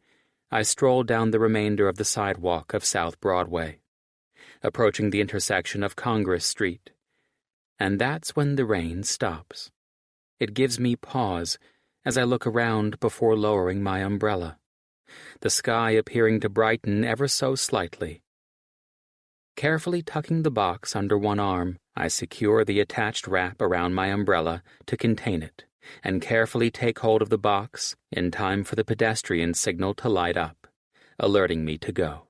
I stroll down the remainder of the sidewalk of South Broadway, approaching the intersection of Congress Street, and that's when the rain stops. It gives me pause as I look around before lowering my umbrella, the sky appearing to brighten ever so slightly. Carefully tucking the box under one arm, I secure the attached wrap around my umbrella to contain it, and carefully take hold of the box in time for the pedestrian signal to light up, alerting me to go.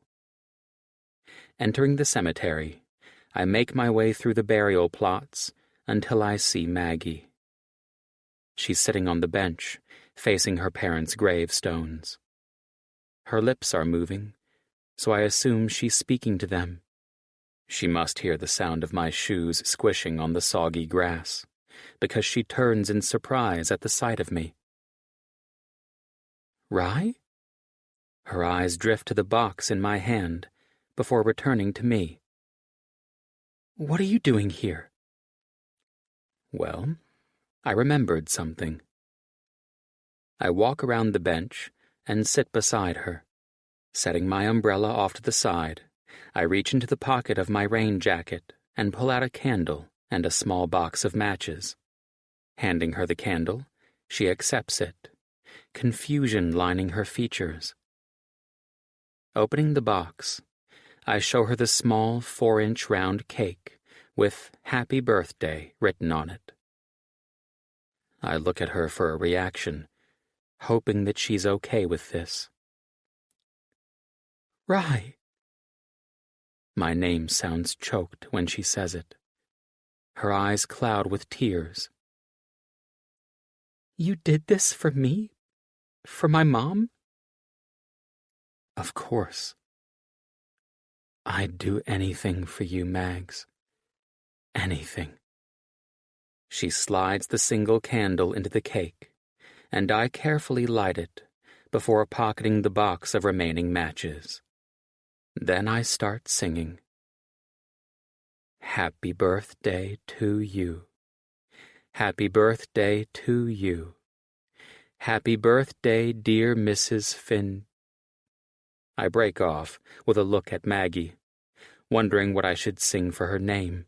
Entering the cemetery, I make my way through the burial plots until I see Maggie. She's sitting on the bench, facing her parents' gravestones. Her lips are moving, so I assume she's speaking to them. She must hear the sound of my shoes squishing on the soggy grass, because she turns in surprise at the sight of me. "Rye?" Her eyes drift to the box in my hand before returning to me. "What are you doing here?" Well, I remembered something. I walk around the bench and sit beside her. Setting my umbrella off to the side, I reach into the pocket of my rain jacket and pull out a candle and a small box of matches. Handing her the candle, she accepts it, confusion lining her features. Opening the box, I show her the small 4-inch round cake with "Happy Birthday" written on it. I look at her for a reaction, hoping that she's okay with this. "Rye." My name sounds choked when she says it. Her eyes cloud with tears. "You did this for me? For my mom?" "Of course. I'd do anything for you, Mags. Anything." She slides the single candle into the cake, and I carefully light it before pocketing the box of remaining matches. Then I start singing. "Happy birthday to you. Happy birthday to you. Happy birthday, dear Mrs. Finn." I break off with a look at Maggie, wondering what I should sing for her name.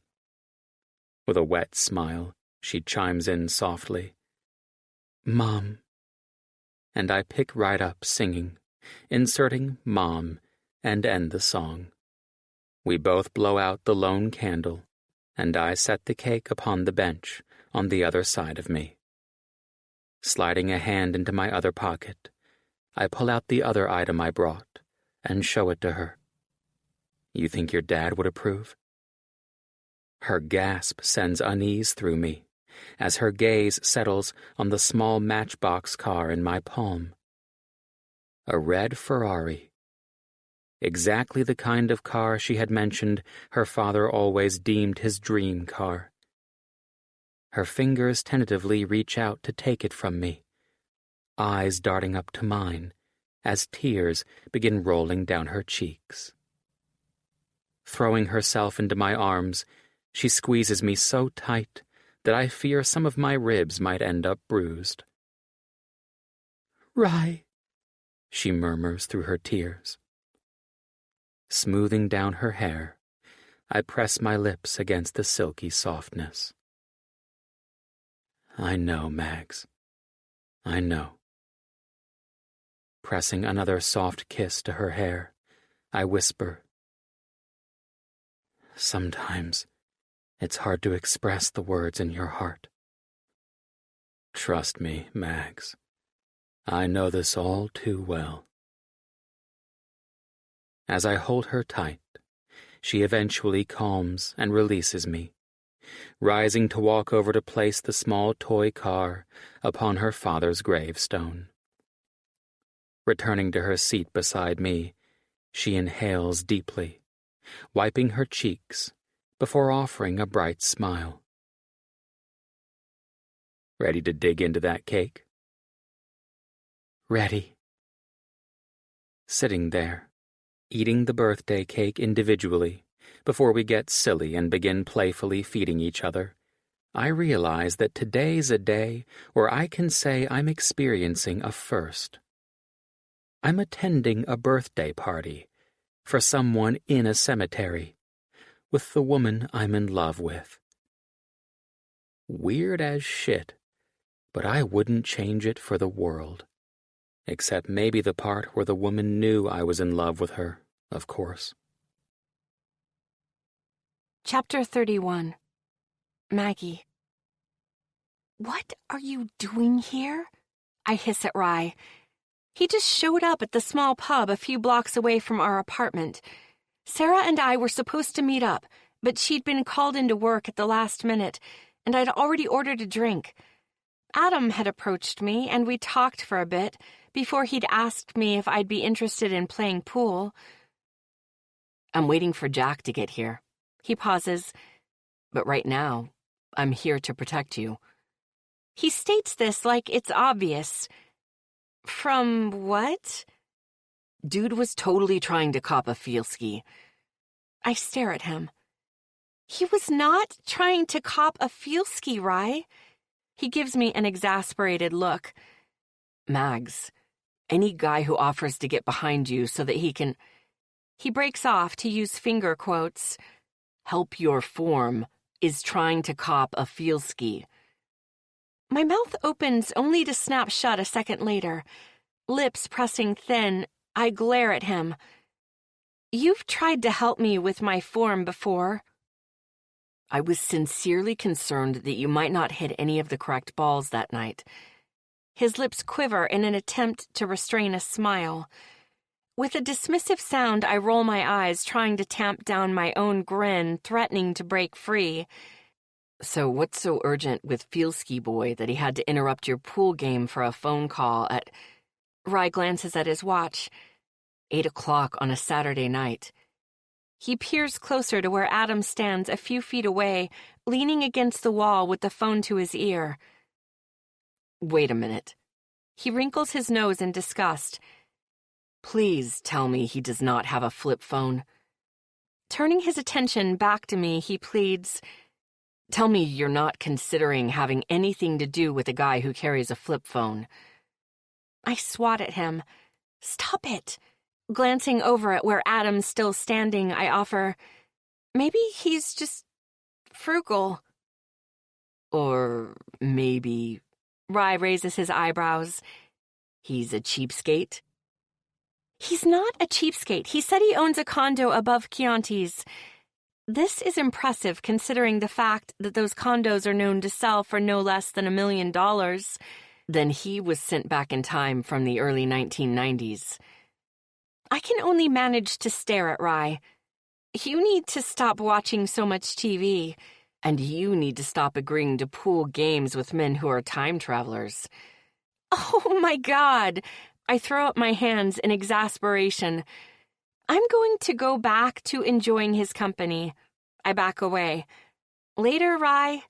With a wet smile, she chimes in softly, "Mom." And I pick right up singing, inserting "Mom," and end the song. We both blow out the lone candle, and I set the cake upon the bench on the other side of me. Sliding a hand into my other pocket, I pull out the other item I brought and show it to her. "You think your dad would approve?" Her gasp sends unease through me as her gaze settles on the small matchbox car in my palm. A red Ferrari. Exactly the kind of car she had mentioned her father always deemed his dream car. Her fingers tentatively reach out to take it from me, eyes darting up to mine as tears begin rolling down her cheeks. Throwing herself into my arms, she squeezes me so tight that I fear some of my ribs might end up bruised. "Rye," she murmurs through her tears. Smoothing down her hair, I press my lips against the silky softness. "I know, Mags. I know." Pressing another soft kiss to her hair, I whisper, "Sometimes it's hard to express the words in your heart. Trust me, Mags. I know this all too well. As I hold her tight, she eventually calms and releases me, rising to walk over to place the small toy car upon her father's gravestone. Returning to her seat beside me, she inhales deeply, wiping her cheeks before offering a bright smile. Ready to dig into that cake? Ready. Sitting there, eating the birthday cake individually, before we get silly and begin playfully feeding each other, I realize that today's a day where I can say I'm experiencing a first. I'm attending a birthday party for someone in a cemetery with the woman I'm in love with. Weird as shit, but I wouldn't change it for the world. Except maybe the part where the woman knew I was in love with her, of course. Chapter 31. Maggie. What are you doing here? I hiss at Rye. He just showed up at the small pub a few blocks away from our apartment. Sarah and I were supposed to meet up, but she'd been called into work at the last minute, and I'd already ordered a drink. Adam had approached me, and we talked for a bit before he'd asked me if I'd be interested in playing pool. I'm waiting for Jack to get here. He pauses. But right now, I'm here to protect you. He states this like it's obvious. From what? Dude was totally trying to cop a feelski. I stare at him. He was not trying to cop a feelski, Rye. He gives me an exasperated look. Mags, any guy who offers to get behind you so that he can... He breaks off to use finger quotes. Help your form is trying to cop a feelski. My mouth opens only to snap shut a second later. Lips pressing thin, I glare at him. You've tried to help me with my form before. I was sincerely concerned that you might not hit any of the correct balls that night. His lips quiver in an attempt to restrain a smile. With a dismissive sound, I roll my eyes, trying to tamp down my own grin, threatening to break free. So what's so urgent with Feelski Boy that he had to interrupt your pool game for a phone call at... Rye glances at his watch. 8 o'clock on a Saturday night. He peers closer to where Adam stands a few feet away, leaning against the wall with the phone to his ear. Wait a minute. He wrinkles his nose in disgust. Please tell me he does not have a flip phone. Turning his attention back to me, he pleads, tell me you're not considering having anything to do with a guy who carries a flip phone. I swat at him. Stop it. Glancing over at where Adam's still standing, I offer, maybe he's just frugal. Or maybe... Rye raises his eyebrows. He's a cheapskate? He's not a cheapskate. He said he owns a condo above Chianti's. This is impressive considering the fact that those condos are known to sell for no less than $1 million. Then he was sent back in time from the early 1990s. I can only manage to stare at Rye. You need to stop watching so much TV, and you need to stop agreeing to pool games with men who are time travelers. Oh my God! I throw up my hands in exasperation. I'm going to go back to enjoying his company. I back away. Later, Rye.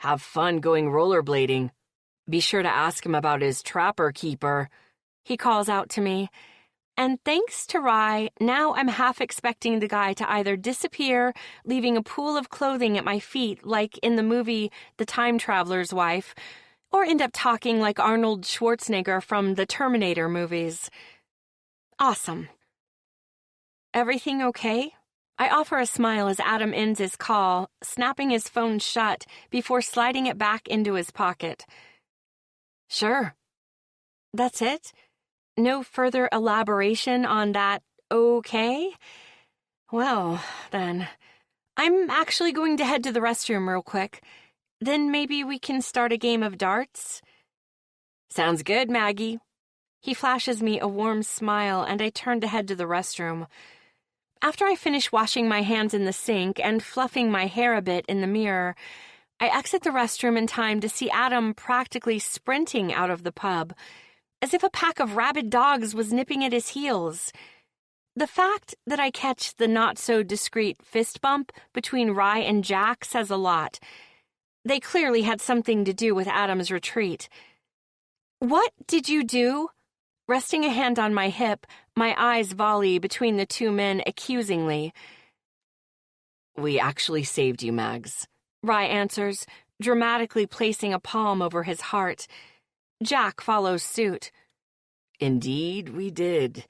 Have fun going rollerblading. Be sure to ask him about his trapper keeper. He calls out to me. And thanks to Rye, now I'm half expecting the guy to either disappear, leaving a pool of clothing at my feet like in the movie The Time Traveler's Wife, or end up talking like Arnold Schwarzenegger from the Terminator movies. Awesome. Everything okay? I offer a smile as Adam ends his call, snapping his phone shut before sliding it back into his pocket. Sure. That's it? No further elaboration on that okay? Well, then, I'm actually going to head to the restroom real quick. Then maybe we can start a game of darts? Sounds good, Maggie. He flashes me a warm smile, and I turn to head to the restroom. After I finish washing my hands in the sink and fluffing my hair a bit in the mirror, I exit the restroom in time to see Adam practically sprinting out of the pub, as if a pack of rabid dogs was nipping at his heels. The fact that I catch the not-so-discreet fist bump between Rye and Jack says a lot. They clearly had something to do with Adam's retreat. "What did you do?" Resting a hand on my hip, my eyes volley between the two men accusingly. "We actually saved you, Mags," Rye answers, dramatically placing a palm over his heart. Jack follows suit. "Indeed, we did."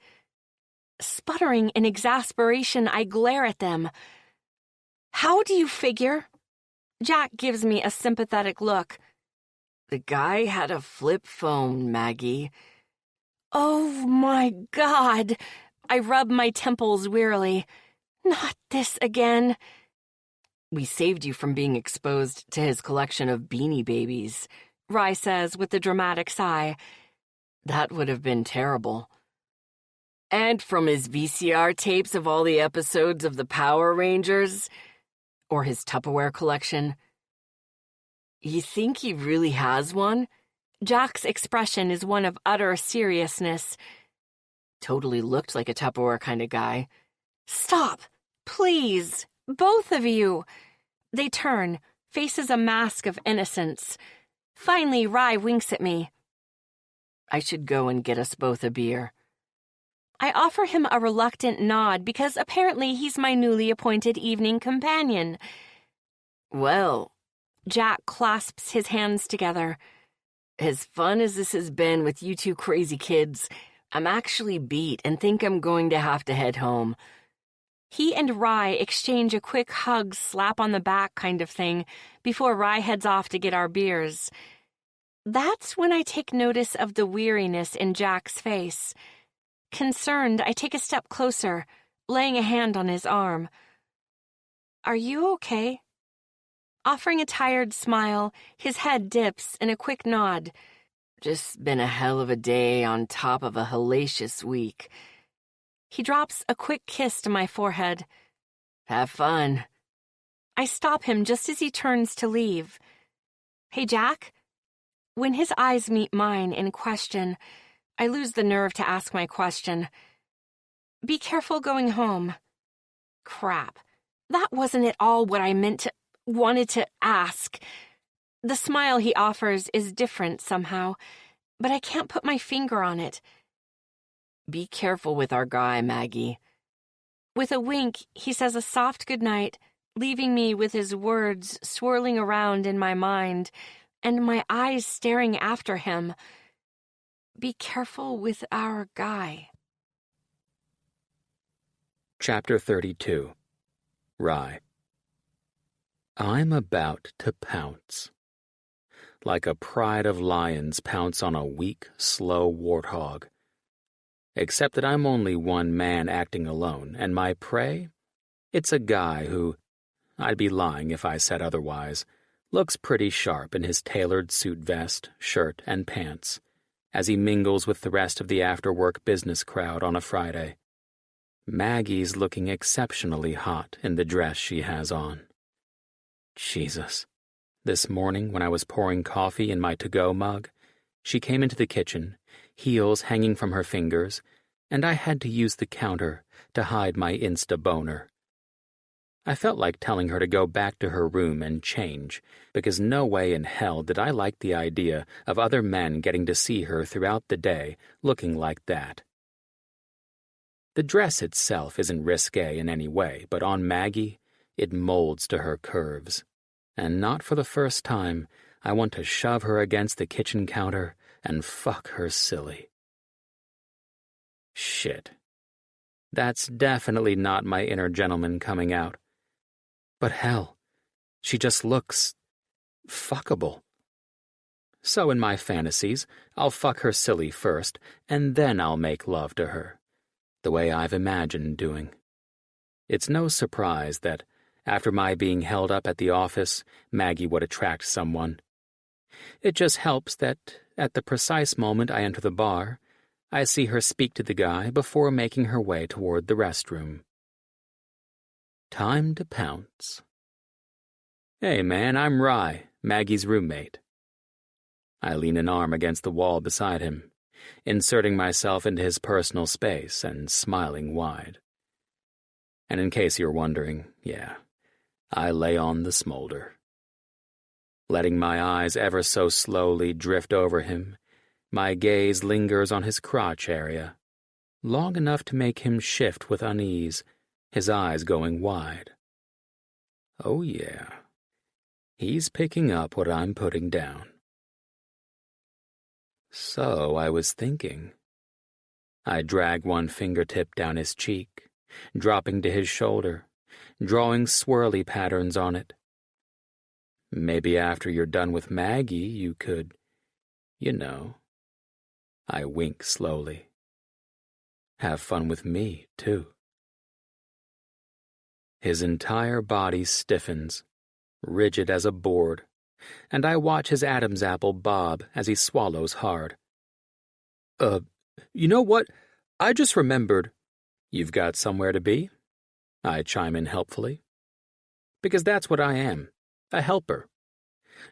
Sputtering in exasperation, I glare at them. "How do you figure?" Jack gives me a sympathetic look. "The guy had a flip phone, Maggie." Oh my God! I rub my temples wearily. Not this again. "We saved you from being exposed to his collection of Beanie Babies," Rye says with a dramatic sigh. "That would have been terrible." "And from his VCR tapes of all the episodes of the Power Rangers? Or his Tupperware collection?" "You think he really has one?" Jack's expression is one of utter seriousness. "Totally looked like a Tupperware kind of guy." "Stop! Please! Both of you!" They turn, faces a mask of innocence. Finally, Rye winks at me. "I should go and get us both a beer." I offer him a reluctant nod because apparently he's my newly appointed evening companion. "Well," Jack clasps his hands together, "as fun as this has been with you two crazy kids, I'm actually beat and think I'm going to have to head home." He and Rye exchange a quick hug, slap on the back kind of thing before Rye heads off to get our beers. That's when I take notice of the weariness in Jack's face. Concerned, I take a step closer, laying a hand on his arm. "Are you okay?" Offering a tired smile, his head dips in a quick nod. "Just been a hell of a day on top of a hellacious week." He drops a quick kiss to my forehead. "Have fun." I stop him just as he turns to leave. "Hey, Jack?" When his eyes meet mine in question, I lose the nerve to ask my question. "Be careful going home." Crap. That wasn't at all what I wanted to ask. The smile he offers is different somehow, but I can't put my finger on it. "Be careful with our guy, Maggie." With a wink, he says a soft goodnight, leaving me with his words swirling around in my mind and my eyes staring after him. Be careful with our guy. Chapter 32. Rye. I'm about to pounce. Like a pride of lions pounce on a weak, slow warthog. Except that I'm only one man acting alone, and my prey? It's a guy who, I'd be lying if I said otherwise, looks pretty sharp in his tailored suit vest, shirt, and pants, as he mingles with the rest of the after-work business crowd on a Friday. Maggie's looking exceptionally hot in the dress she has on. Jesus. This morning, when I was pouring coffee in my to-go mug, she came into the kitchen, heels hanging from her fingers, and I had to use the counter to hide my insta-boner. I felt like telling her to go back to her room and change, because no way in hell did I like the idea of other men getting to see her throughout the day looking like that. The dress itself isn't risque in any way, but on Maggie, it molds to her curves. And not for the first time, I want to shove her against the kitchen counter and fuck her silly. Shit. That's definitely not my inner gentleman coming out. But hell, she just looks fuckable. So in my fantasies, I'll fuck her silly first, and then I'll make love to her, the way I've imagined doing. It's no surprise that, after my being held up at the office, Maggie would attract someone. It just helps that, at the precise moment I enter the bar, I see her speak to the guy before making her way toward the restroom. Time to pounce. Hey man, I'm Rye, Maggie's roommate. I lean an arm against the wall beside him, inserting myself into his personal space and smiling wide. And in case you're wondering, yeah, I lay on the smolder. Letting my eyes ever so slowly drift over him, my gaze lingers on his crotch area, long enough to make him shift with unease, his eyes going wide. Oh yeah, he's picking up what I'm putting down. So I was thinking. I drag one fingertip down his cheek, dropping to his shoulder, drawing swirly patterns on it. Maybe after you're done with Maggie, you could, I wink slowly. Have fun with me, too. His entire body stiffens, rigid as a board, and I watch his Adam's apple bob as he swallows hard. You know what? I just remembered. You've got somewhere to be? I chime in helpfully. Because that's what I am, a helper.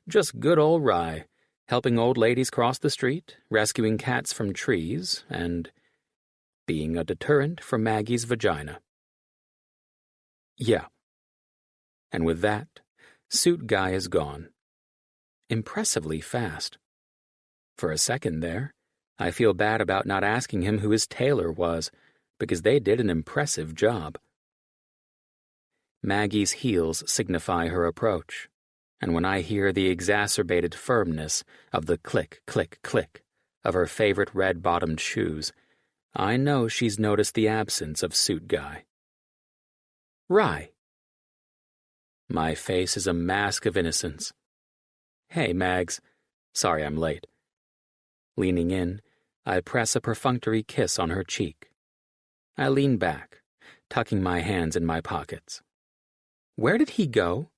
Just good old Rye, helping old ladies cross the street, rescuing cats from trees, and being a deterrent for Maggie's vagina. Yeah. And with that, suit guy is gone. Impressively fast. For a second there, I feel bad about not asking him who his tailor was, because they did an impressive job. Maggie's heels signify her approach, and when I hear the exacerbated firmness of the click, click, click of her favorite red-bottomed shoes, I know she's noticed the absence of suit guy. Rye. My face is a mask of innocence. Hey, Mags. Sorry I'm late. Leaning in, I press a perfunctory kiss on her cheek. I lean back, tucking my hands in my pockets. Where did he go?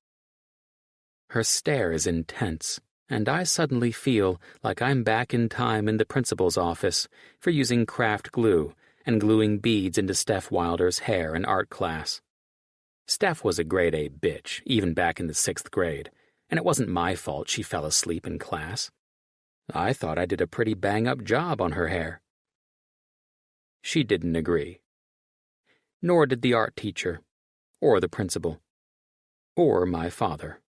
Her stare is intense, and I suddenly feel like I'm back in time in the principal's office for using craft glue and gluing beads into Steph Wilder's hair in art class. Steph was a grade A bitch, even back in the 6th grade, and it wasn't my fault she fell asleep in class. I thought I did a pretty bang-up job on her hair. She didn't agree. Nor did the art teacher, or the principal, or my father.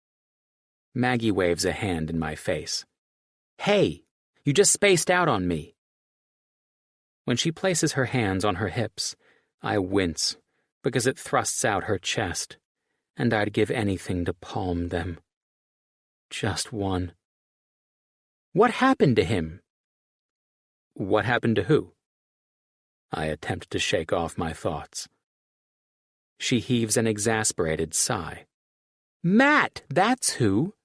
Maggie waves a hand in my face. Hey, you just spaced out on me. When she places her hands on her hips, I wince because it thrusts out her chest, and I'd give anything to palm them. Just one. What happened to him? What happened to who? I attempt to shake off my thoughts. She heaves an exasperated sigh. Matt, that's who.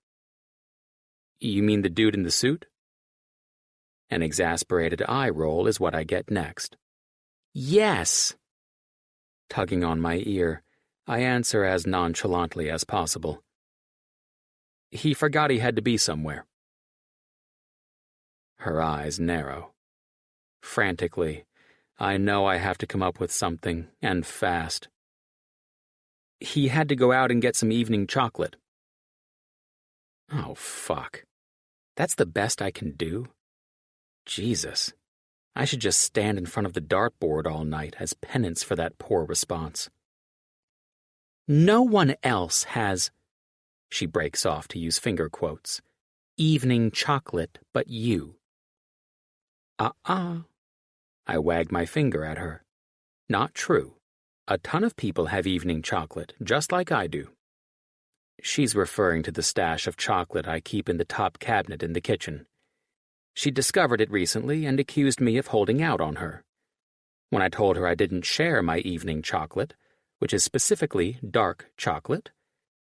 You mean the dude in the suit? An exasperated eye roll is what I get next. Yes. Tugging on my ear, I answer as nonchalantly as possible. He forgot he had to be somewhere. Her eyes narrow. Frantically, I know I have to come up with something, and fast. He had to go out and get some evening chocolate. Oh, fuck. That's the best I can do? Jesus. I should just stand in front of the dartboard all night as penance for that poor response. No one else has, she breaks off to use finger quotes, evening chocolate but you. I wag my finger at her. Not true. A ton of people have evening chocolate, just like I do. She's referring to the stash of chocolate I keep in the top cabinet in the kitchen. She discovered it recently and accused me of holding out on her. When I told her I didn't share my evening chocolate, which is specifically dark chocolate,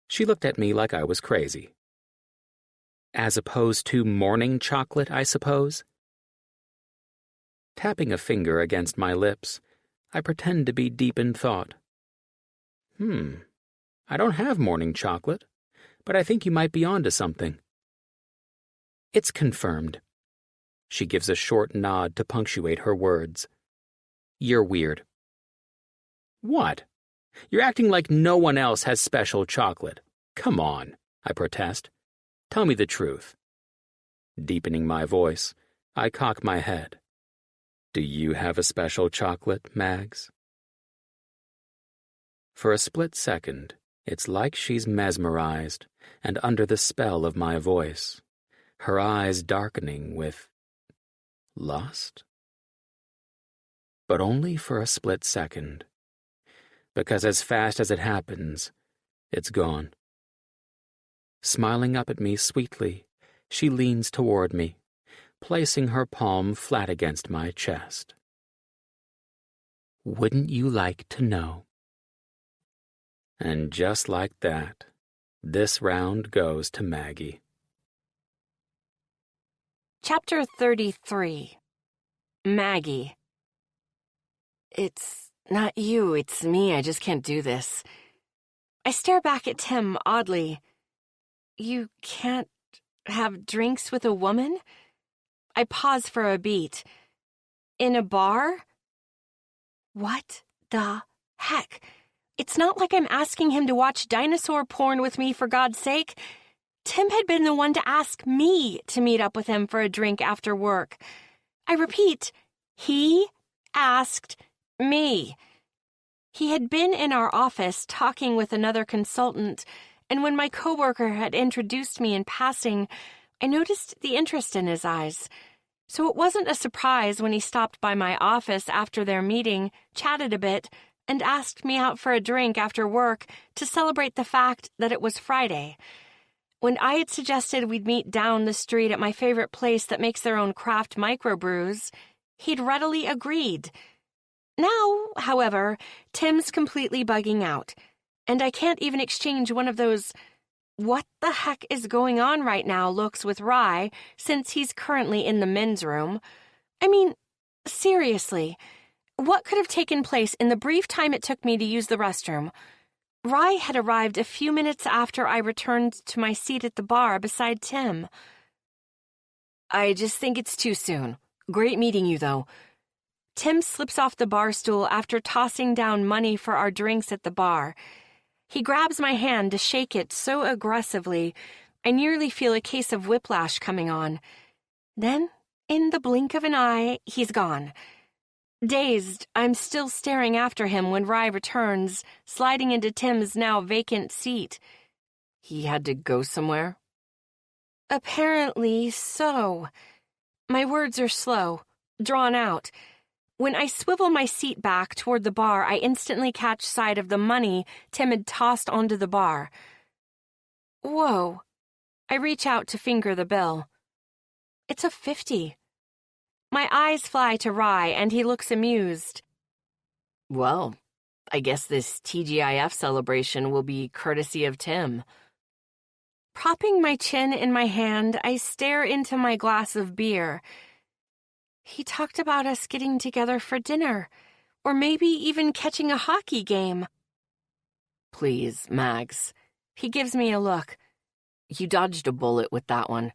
she looked at me like I was crazy. As opposed to morning chocolate, I suppose? Tapping a finger against my lips, I pretend to be deep in thought. I don't have morning chocolate, but I think you might be onto something. It's confirmed. She gives a short nod to punctuate her words. You're weird. What? You're acting like no one else has special chocolate. Come on, I protest. Tell me the truth. Deepening my voice, I cock my head. Do you have a special chocolate, Mags? For a split second, it's like she's mesmerized and under the spell of my voice, her eyes darkening with lust? But only for a split second, because as fast as it happens, it's gone. Smiling up at me sweetly, she leans toward me, placing her palm flat against my chest. Wouldn't you like to know? And just like that, this round goes to Maggie. Chapter 33. Maggie. It's not you, it's me. I just can't do this. I stare back at Tim oddly. You can't have drinks with a woman? I pause for a beat. In a bar? What the heck? It's not like I'm asking him to watch dinosaur porn with me, for God's sake. Tim had been the one to ask me to meet up with him for a drink after work. I repeat, he asked me. He had been in our office talking with another consultant, and when my coworker had introduced me in passing, I noticed the interest in his eyes. So it wasn't a surprise when he stopped by my office after their meeting, chatted a bit, and asked me out for a drink after work to celebrate the fact that it was Friday. When I had suggested we'd meet down the street at my favorite place that makes their own craft microbrews, he'd readily agreed. Now, however, Tim's completely bugging out, and I can't even exchange one of those "what the heck is going on right now" looks with Rye, since he's currently in the men's room. I mean, seriously, what could have taken place in the brief time it took me to use the restroom? Rye had arrived a few minutes after I returned to my seat at the bar beside Tim. I just think it's too soon. Great meeting you, though. Tim slips off the bar stool after tossing down money for our drinks at the bar. He grabs my hand to shake it so aggressively, I nearly feel a case of whiplash coming on. Then, in the blink of an eye, he's gone. Dazed, I'm still staring after him when Rye returns, sliding into Tim's now vacant seat. He had to go somewhere? Apparently so. My words are slow, drawn out. When I swivel my seat back toward the bar, I instantly catch sight of the money Tim had tossed onto the bar. Whoa. I reach out to finger the bill. It's a 50. My eyes fly to Rye, and he looks amused. Well, I guess this TGIF celebration will be courtesy of Tim. Propping my chin in my hand, I stare into my glass of beer. He talked about us getting together for dinner, or maybe even catching a hockey game. Please, Mags. He gives me a look. You dodged a bullet with that one.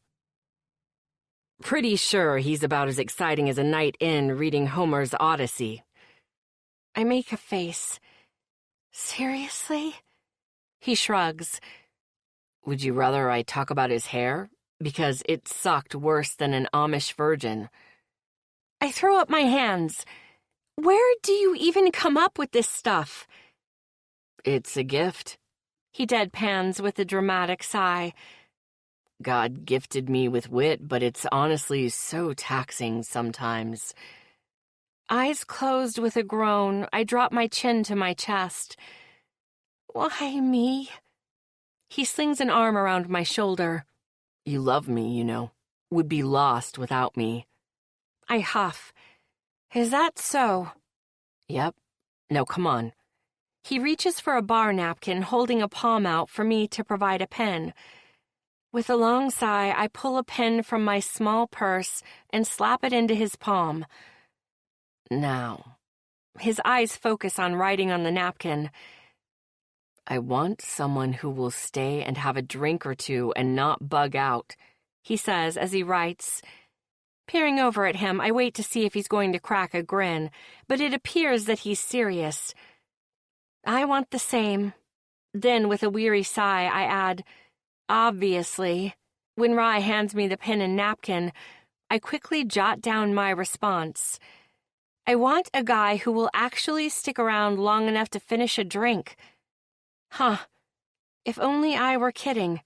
Pretty sure he's about as exciting as a night in reading Homer's Odyssey. I make a face. Seriously? He shrugs. Would you rather I talk about his hair? Because it sucked worse than an Amish virgin. I throw up my hands. Where do you even come up with this stuff? It's a gift. He deadpans with a dramatic sigh. God gifted me with wit, but it's honestly so taxing sometimes. Eyes closed with a groan, I drop my chin to my chest. Why me? He slings an arm around my shoulder. You love me, you know. Would be lost without me. I huff. Is that so? Yep. Now come on. He reaches for a bar napkin, holding a palm out for me to provide a pen. With a long sigh, I pull a pen from my small purse and slap it into his palm. Now, his eyes focus on writing on the napkin. I want someone who will stay and have a drink or two and not bug out, he says as he writes, Peering over at him, I wait to see if he's going to crack a grin, but it appears that he's serious. I want the same. Then, with a weary sigh, I add, obviously. When Rye hands me the pen and napkin, I quickly jot down my response. I want a guy who will actually stick around long enough to finish a drink. Huh. If only I were kidding.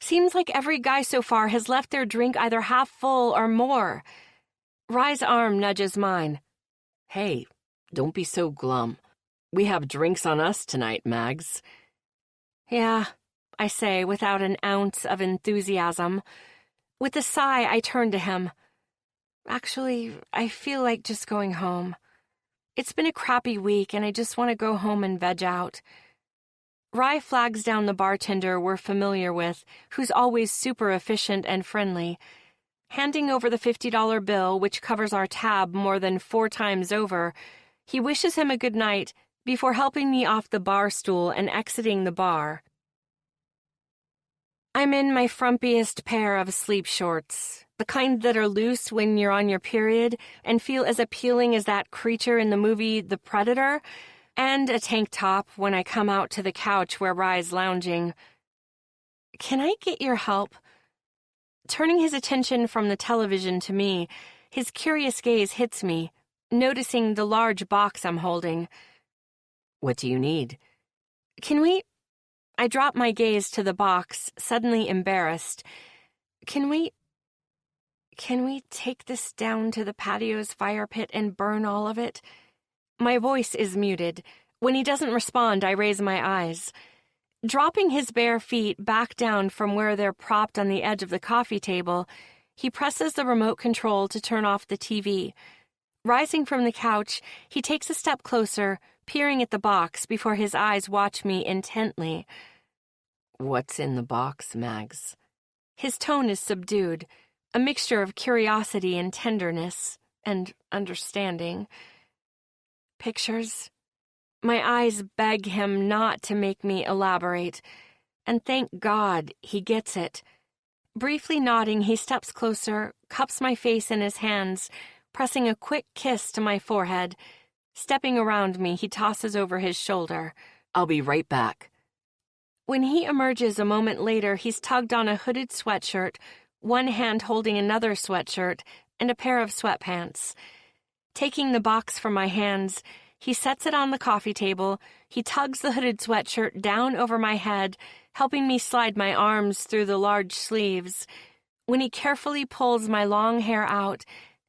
Seems like every guy so far has left their drink either half full or more. Rye's arm nudges mine. Hey, don't be so glum. We have drinks on us tonight, Mags. Yeah, I say without an ounce of enthusiasm. With a sigh, I turn to him. Actually, I feel like just going home. It's been a crappy week, and I just want to go home and veg out. Rye flags down the bartender we're familiar with, who's always super efficient and friendly. Handing over the $50 bill, which covers our tab more than 4 times over, he wishes him a good night before helping me off the bar stool and exiting the bar. I'm in my frumpiest pair of sleep shorts, the kind that are loose when you're on your period and feel as appealing as that creature in the movie The Predator, and a tank top when I come out to the couch where Rye's lounging. Can I get your help? Turning his attention from the television to me, his curious gaze hits me, noticing the large box I'm holding. What do you need? Can we... I drop my gaze to the box, suddenly embarrassed. Can we take this down to the patio's fire pit and burn all of it? My voice is muted. When he doesn't respond, I raise my eyes. Dropping his bare feet back down from where they're propped on the edge of the coffee table, he presses the remote control to turn off the TV. Rising from the couch, he takes a step closer, peering at the box before his eyes watch me intently. What's in the box, Mags? His tone is subdued, a mixture of curiosity and tenderness, and understanding. Pictures. My eyes beg him not to make me elaborate, and thank God he gets it. Briefly nodding, he steps closer, cups my face in his hands, pressing a quick kiss to my forehead. Stepping around me, he tosses over his shoulder. I'll be right back. When he emerges a moment later, he's tugged on a hooded sweatshirt, one hand holding another sweatshirt, and a pair of sweatpants. Taking the box from my hands, he sets it on the coffee table. He tugs the hooded sweatshirt down over my head, helping me slide my arms through the large sleeves. When he carefully pulls my long hair out,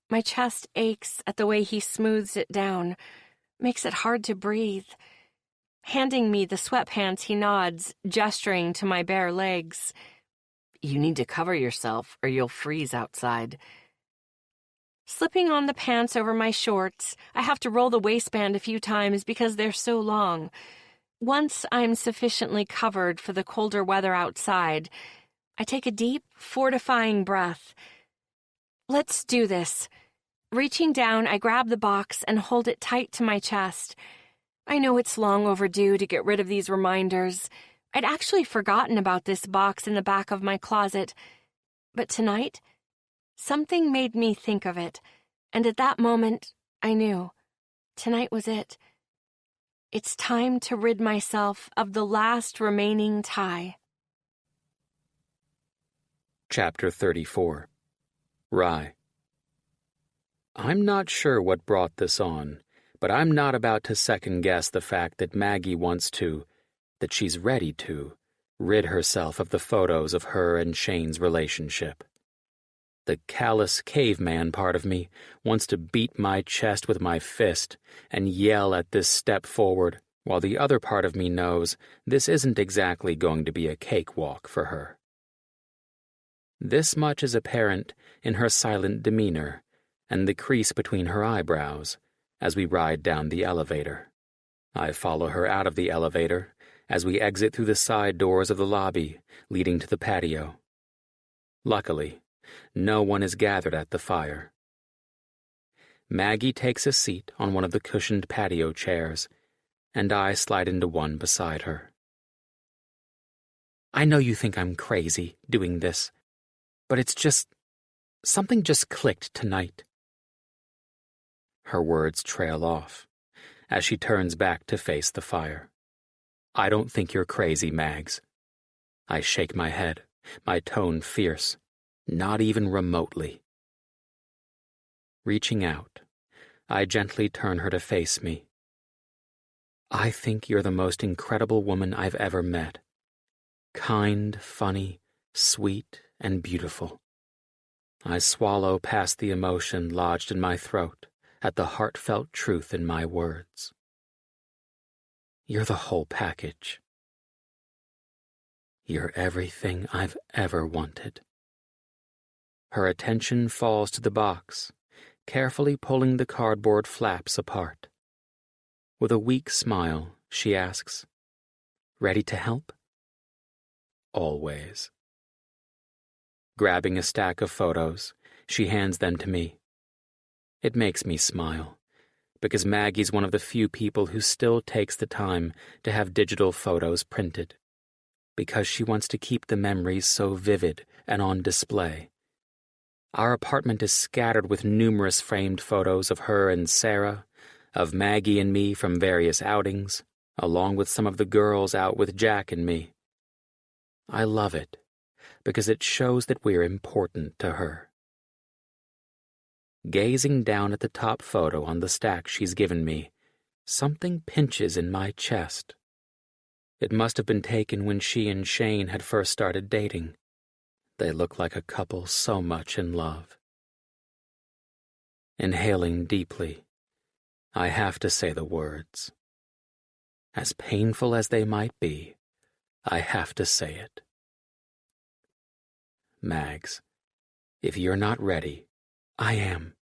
my chest aches at the way he smooths it down, makes it hard to breathe. Handing me the sweatpants, he nods, gesturing to my bare legs. You need to cover yourself, or you'll freeze outside. Slipping on the pants over my shorts, I have to roll the waistband a few times because they're so long. Once I'm sufficiently covered for the colder weather outside, I take a deep, fortifying breath. Let's do this. Reaching down, I grab the box and hold it tight to my chest. I know it's long overdue to get rid of these reminders. I'd actually forgotten about this box in the back of my closet. But tonight, something made me think of it, and at that moment, I knew. Tonight was it. It's time to rid myself of the last remaining tie. Chapter 34. Rye. I'm not sure what brought this on, but I'm not about to second-guess the fact that Maggie wants to, that she's ready to, rid herself of the photos of her and Shane's relationship. The callous caveman part of me wants to beat my chest with my fist and yell at this step forward, while the other part of me knows this isn't exactly going to be a cakewalk for her. This much is apparent in her silent demeanor and the crease between her eyebrows as we ride down the elevator. I follow her out of the elevator as we exit through the side doors of the lobby leading to the patio. Luckily, no one is gathered at the fire. Maggie takes a seat on one of the cushioned patio chairs, and I slide into one beside her. I know you think I'm crazy doing this, but it's just Something just clicked tonight. Her words trail off as she turns back to face the fire. I don't think you're crazy, Mags. I shake my head, my tone fierce, not even remotely. Reaching out, I gently turn her to face me. I think you're the most incredible woman I've ever met. Kind, funny, sweet, and beautiful. I swallow past the emotion lodged in my throat at the heartfelt truth in my words. You're the whole package. You're everything I've ever wanted. Her attention falls to the box, carefully pulling the cardboard flaps apart. With a weak smile, she asks, "Ready to help?" Always. Grabbing a stack of photos, she hands them to me. It makes me smile, because Maggie's one of the few people who still takes the time to have digital photos printed, because she wants to keep the memories so vivid and on display. Our apartment is scattered with numerous framed photos of her and Sarah, of Maggie and me from various outings, along with some of the girls out with Jack and me. I love it, because it shows that we're important to her. Gazing down at the top photo on the stack she's given me, something pinches in my chest. It must have been taken when she and Shane had first started dating. They look like a couple so much in love. Inhaling deeply, I have to say the words. As painful as they might be, I have to say it. Mags, if you're not ready, I am.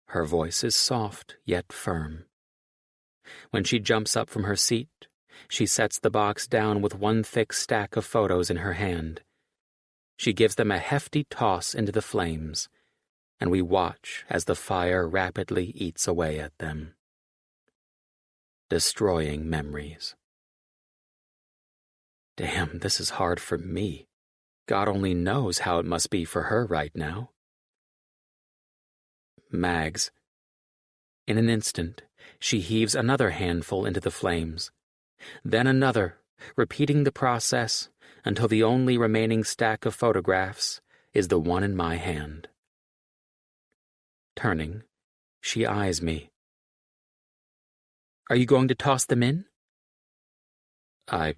Her voice is soft yet firm. When she jumps up from her seat, she sets the box down with one thick stack of photos in her hand. She gives them a hefty toss into the flames, and we watch as the fire rapidly eats away at them, destroying memories. Damn, this is hard for me. God only knows how it must be for her right now. Mags. In an instant, she heaves another handful into the flames, then another, repeating the process until the only remaining stack of photographs is the one in my hand. Turning, she eyes me. Are you going to toss them in? I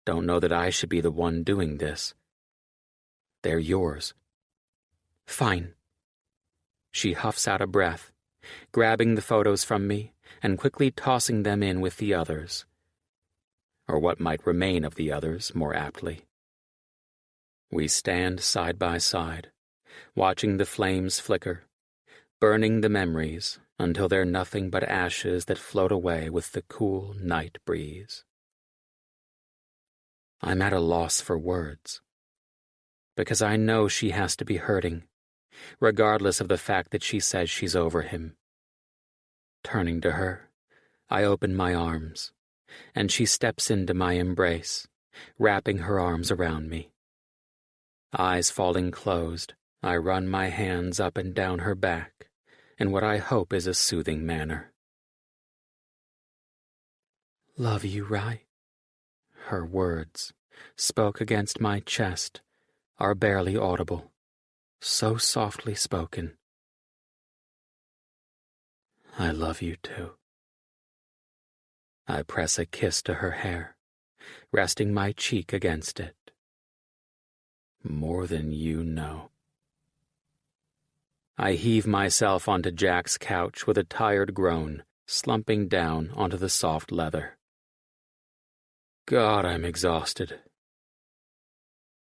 don't know that I should be the one doing this. They're yours. Fine. She huffs out a breath, grabbing the photos from me and quickly tossing them in with the others. Or what might remain of the others, more aptly. We stand side by side, watching the flames flicker, burning the memories until they're nothing but ashes that float away with the cool night breeze. I'm at a loss for words, because I know she has to be hurting, regardless of the fact that she says she's over him. Turning to her, I open my arms, and she steps into my embrace, wrapping her arms around me. Eyes falling closed, I run my hands up and down her back in what I hope is a soothing manner. Love you, Rye. Her words, spoke against my chest, are barely audible, so softly spoken. I love you too. I press a kiss to her hair, resting my cheek against it. More than you know. I heave myself onto Jack's couch with a tired groan, slumping down onto the soft leather. God, I'm exhausted.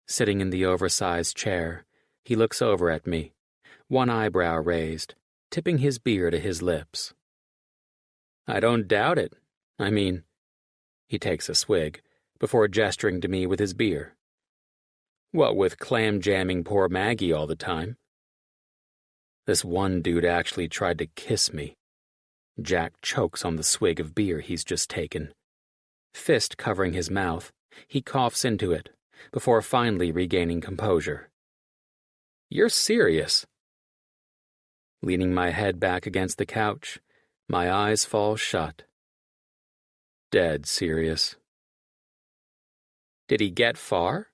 Sitting in the oversized chair, he looks over at me, one eyebrow raised, tipping his beer to his lips. I don't doubt it. I mean, he takes a swig, before gesturing to me with his beer. What with clam jamming poor Maggie all the time? This one dude actually tried to kiss me. Jack chokes on the swig of beer he's just taken. Fist covering his mouth, he coughs into it, before finally regaining composure. You're serious. Leaning my head back against the couch, my eyes fall shut. Dead serious. Did he get far?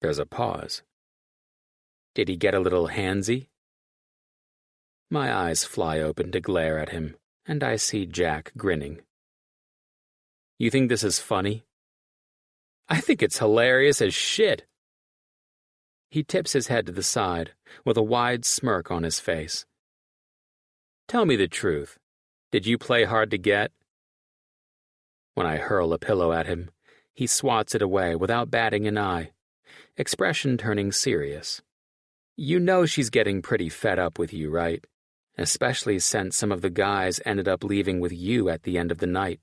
There's a pause. Did he get a little handsy? My eyes fly open to glare at him, and I see Jack grinning. You think this is funny? I think it's hilarious as shit. He tips his head to the side, with a wide smirk on his face. Tell me the truth. Did you play hard to get? When I hurl a pillow at him, he swats it away without batting an eye, expression turning serious. You know she's getting pretty fed up with you, right? Especially since some of the guys ended up leaving with you at the end of the night.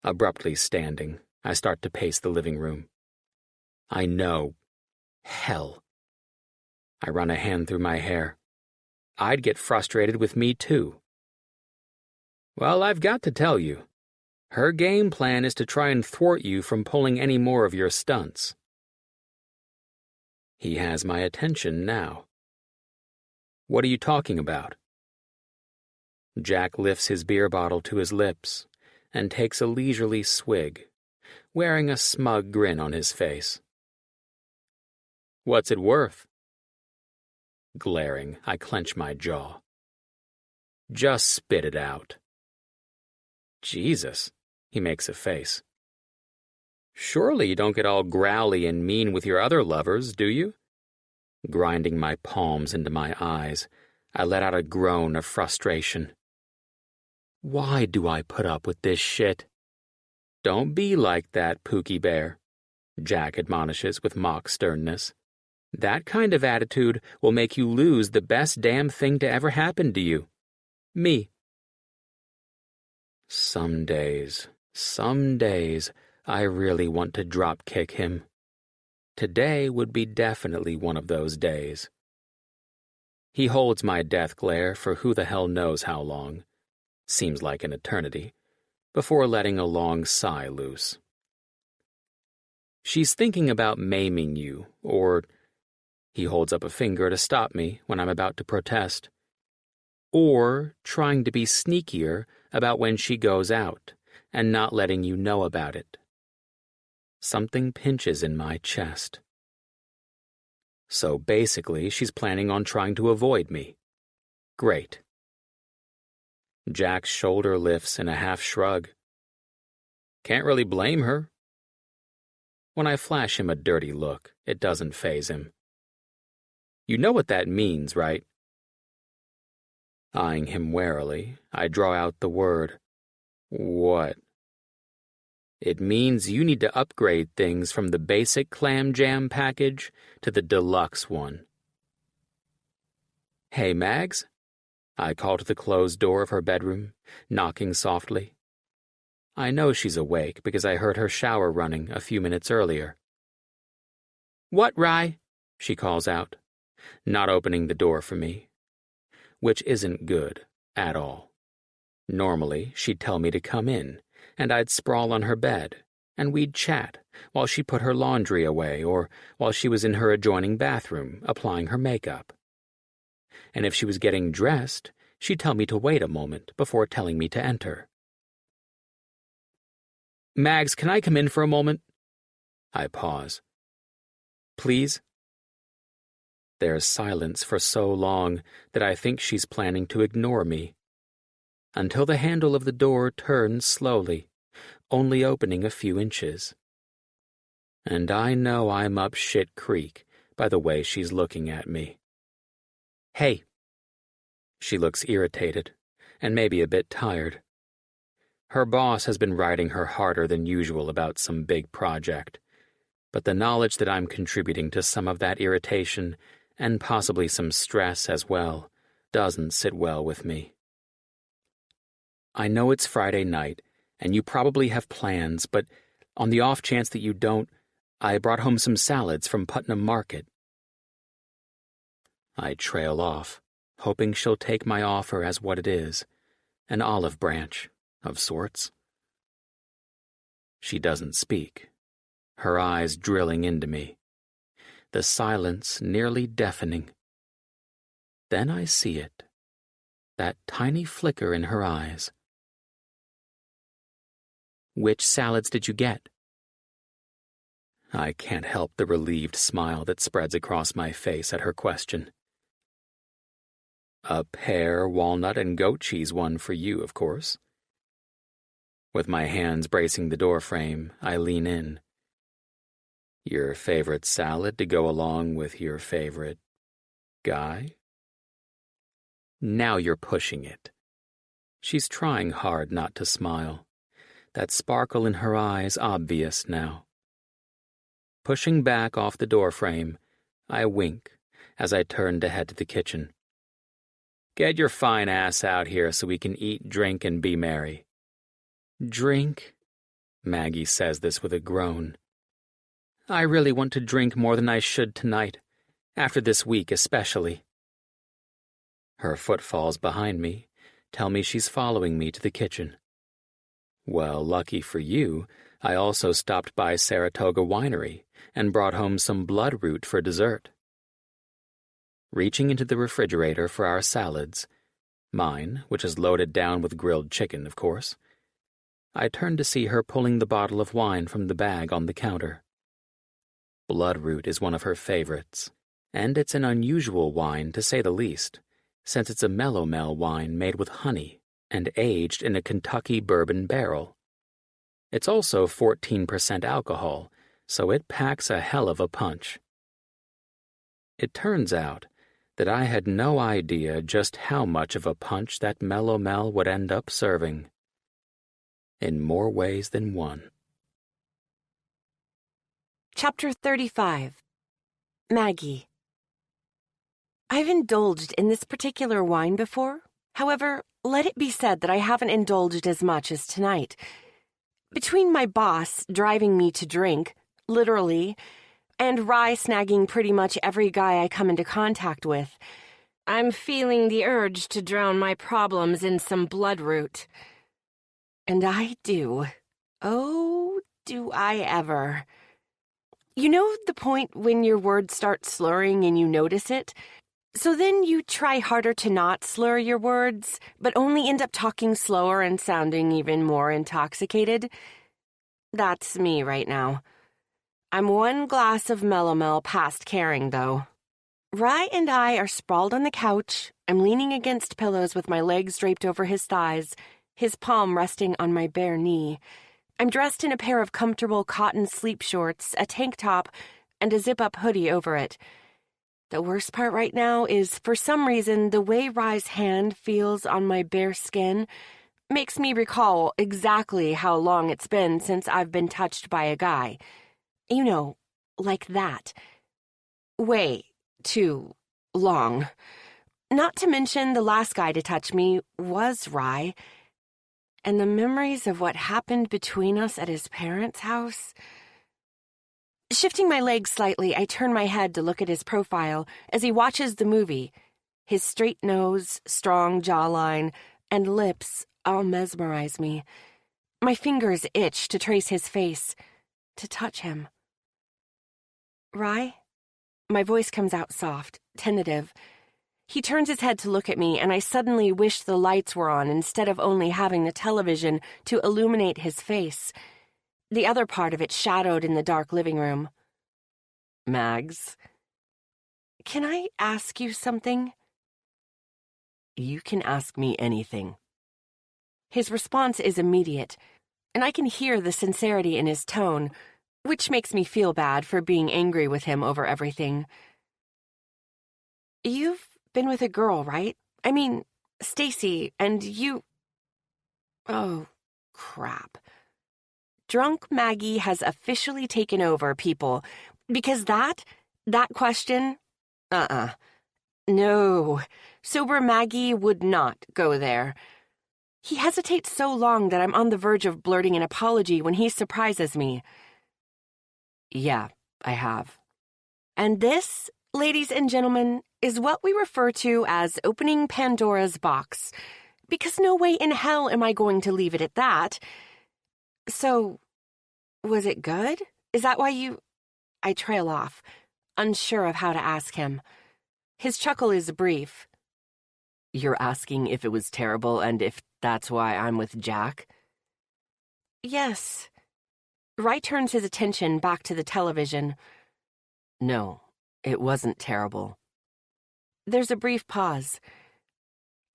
Abruptly standing, I start to pace the living room. I know. Hell. I run a hand through my hair. I'd get frustrated with me too. Well, I've got to tell you. Her game plan is to try and thwart you from pulling any more of your stunts. He has my attention now. What are you talking about? Jack lifts his beer bottle to his lips and takes a leisurely swig, wearing a smug grin on his face. What's it worth? Glaring, I clench my jaw. Just spit it out. Jesus, he makes a face. Surely you don't get all growly and mean with your other lovers, do you? Grinding my palms into my eyes, I let out a groan of frustration. Why do I put up with this shit? Don't be like that, Pookie Bear, Jack admonishes with mock sternness. That kind of attitude will make you lose the best damn thing to ever happen to you. Me. Some days, I really want to drop kick him. Today would be definitely one of those days. He holds my death glare for who the hell knows how long, seems like an eternity, before letting a long sigh loose. She's thinking about maiming you, or... He holds up a finger to stop me when I'm about to protest. Or trying to be sneakier about when she goes out and not letting you know about it. Something pinches in my chest. So basically, she's planning on trying to avoid me. Great. Jack's shoulder lifts in a half shrug. Can't really blame her. When I flash him a dirty look, it doesn't faze him. You know what that means, right? Eyeing him warily, I draw out the word. What? It means you need to upgrade things from the basic clam jam package to the deluxe one. Hey, Mags? I call to the closed door of her bedroom, knocking softly. I know she's awake because I heard her shower running a few minutes earlier. What, Rye? She calls out, not opening the door for me, which isn't good at all. Normally, she'd tell me to come in, and I'd sprawl on her bed, and we'd chat while she put her laundry away or while she was in her adjoining bathroom applying her makeup. And if she was getting dressed, she'd tell me to wait a moment before telling me to enter. Mags, can I come in for a moment? I pause. Please? There's silence for so long that I think she's planning to ignore me, until the handle of the door turns slowly, only opening a few inches. And I know I'm up shit creek by the way she's looking at me. Hey. She looks irritated, and maybe a bit tired. Her boss has been riding her harder than usual about some big project, but the knowledge that I'm contributing to some of that irritation, and possibly some stress as well, doesn't sit well with me. I know it's Friday night, and you probably have plans, but on the off chance that you don't, I brought home some salads from Putnam Market. I trail off, hoping she'll take my offer as what it is, an olive branch, of sorts. She doesn't speak, her eyes drilling into me. the silence nearly deafening. Then I see it, that tiny flicker in her eyes. Which salads did you get? I can't help the relieved smile that spreads across my face at her question. A pear, walnut, and goat cheese one for you, of course. With my hands bracing the doorframe, I lean in. Your favorite salad to go along with your favorite guy? Now you're pushing it. She's trying hard not to smile, that sparkle in her eyes obvious now. Pushing back off the doorframe, I wink as I turn to head to the kitchen. Get your fine ass out here so we can eat, drink, and be merry. Drink? Maggie says this with a groan. I really want to drink more than I should tonight, after this week especially. Her footfalls behind me tell me she's following me to the kitchen. Well, lucky for you, I also stopped by Saratoga Winery and brought home some bloodroot for dessert. Reaching into the refrigerator for our salads, mine, which is loaded down with grilled chicken, of course, I turned to see her pulling the bottle of wine from the bag on the counter. Bloodroot is one of her favorites, and it's an unusual wine to say the least, since it's a mellow-mel wine made with honey and aged in a Kentucky bourbon barrel. It's also 14% alcohol, so it packs a hell of a punch. It turns out that I had no idea just how much of a punch that mellow-mel would end up serving. In more ways than one. Chapter 35. Maggie. I've indulged in this particular wine before. However, let it be said that I haven't indulged as much as tonight. Between my boss driving me to drink, literally, and Rye snagging pretty much every guy I come into contact with, I'm feeling the urge to drown my problems in some bloodroot. And I do. Oh, do I ever. You know the point when your words start slurring and you notice it? So then you try harder to not slur your words, but only end up talking slower and sounding even more intoxicated? That's me right now. I'm one glass of mellow-mel past caring, though. Rye and I are sprawled on the couch. I'm leaning against pillows with my legs draped over his thighs, his palm resting on my bare knee. I'm dressed in a pair of comfortable cotton sleep shorts, a tank top, and a zip-up hoodie over it. The worst part right now is, for some reason, the way Rye's hand feels on my bare skin makes me recall exactly how long it's been since I've been touched by a guy. You know, like that. Way too long. Not to mention the last guy to touch me was Rye. And the memories of what happened between us at his parents' house. Shifting my legs slightly, I turn my head to look at his profile as he watches the movie. His straight nose, strong jawline, and lips all mesmerize me. My fingers itch to trace his face, to touch him. Rye? My voice comes out soft, tentative. He turns his head to look at me, and I suddenly wish the lights were on instead of only having the television to illuminate his face. The other part of it shadowed in the dark living room. Mags, can I ask you something? You can ask me anything. His response is immediate, and I can hear the sincerity in his tone, which makes me feel bad for being angry with him over everything. You've been with a girl, right? I mean, Stacy, and you... Oh, crap. Drunk Maggie has officially taken over, people, because that question, No, sober Maggie would not go there. He hesitates so long that I'm on the verge of blurting an apology when he surprises me. Yeah, I have. And this, ladies and gentlemen, is what we refer to as opening Pandora's box, because no way in hell am I going to leave it at that. So, was it good? Is that why you... I trail off. unsure of how to ask him. His chuckle is brief. You're asking if it was terrible and if that's why I'm with Jack? Yes. Rye turns his attention back to the television. No, it wasn't terrible. There's a brief pause.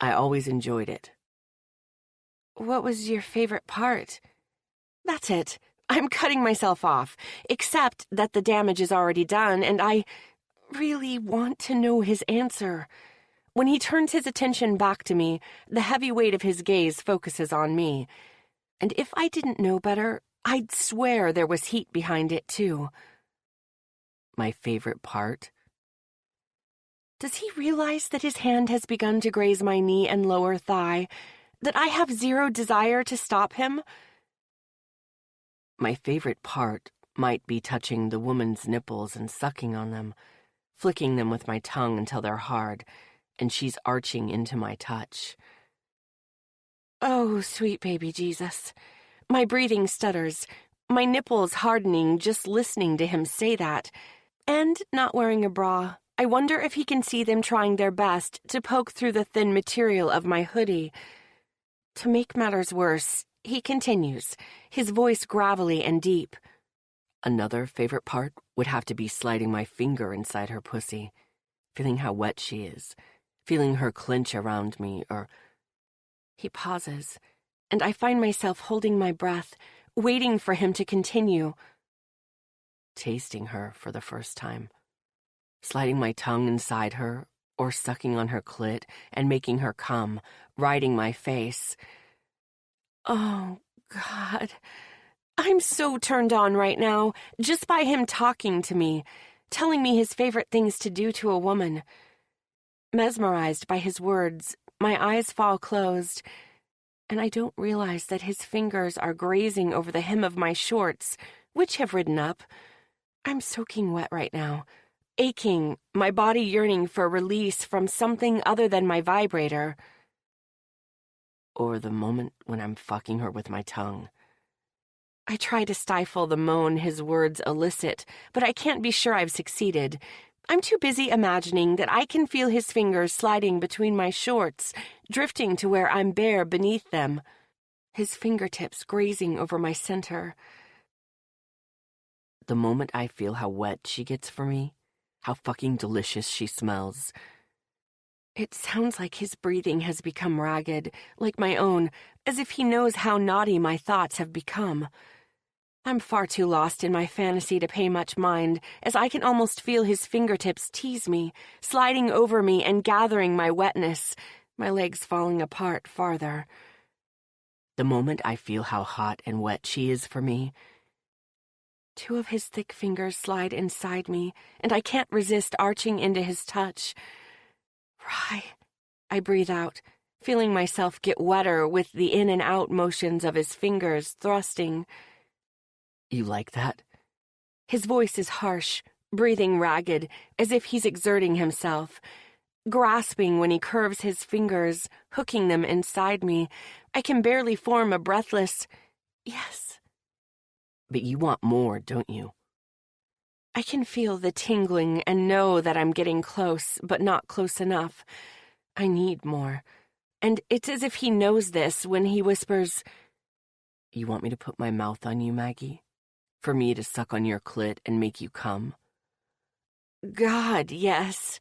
I always enjoyed it. What was your favorite part? That's it. I'm cutting myself off, except that the damage is already done, and I really want to know his answer. When he turns his attention back to me, the heavy weight of his gaze focuses on me. And if I didn't know better, I'd swear there was heat behind it, too. My favorite part? Does he realize that his hand has begun to graze my knee and lower thigh? That I have zero desire to stop him? My favorite part might be touching the woman's nipples and sucking on them, flicking them with my tongue until they're hard, and she's arching into my touch. Oh, sweet baby Jesus. My breathing stutters, my nipples hardening just listening to him say that. And not wearing a bra, I wonder if he can see them trying their best to poke through the thin material of my hoodie. To make matters worse, he continues, his voice gravelly and deep. Another favorite part would have to be sliding my finger inside her pussy, feeling how wet she is, feeling her clench around me, or... He pauses, and I find myself holding my breath, waiting for him to continue. Tasting her for the first time, sliding my tongue inside her, or sucking on her clit and making her come, riding my face. Oh, God. I'm so turned on right now, just by him talking to me, telling me his favorite things to do to a woman. Mesmerized by his words, my eyes fall closed, and I don't realize that his fingers are grazing over the hem of my shorts, which have ridden up. I'm soaking wet right now, aching, my body yearning for release from something other than my vibrator. Or the moment when I'm fucking her with my tongue. I try to stifle the moan his words elicit, but I can't be sure I've succeeded. I'm too busy imagining that I can feel his fingers sliding between my shorts, drifting to where I'm bare beneath them, his fingertips grazing over my center. The moment I feel how wet she gets for me, how fucking delicious she smells. It sounds like his breathing has become ragged, like my own, as if he knows how naughty my thoughts have become. I'm far too lost in my fantasy to pay much mind, as I can almost feel his fingertips tease me, sliding over me and gathering my wetness, my legs falling apart farther. The moment I feel how hot and wet she is for me, two of his thick fingers slide inside me, and I can't resist arching into his touch. Rye, I breathe out, feeling myself get wetter with the in and out motions of his fingers thrusting. You like that? His voice is harsh, breathing ragged, as if he's exerting himself. Grasping when he curves his fingers, hooking them inside me, I can barely form a breathless, yes. But you want more, don't you? I can feel the tingling and know that I'm getting close, but not close enough. I need more. And it's as if he knows this when he whispers, You want me to put my mouth on you, Maggie? For me to suck on your clit and make you come? God, yes.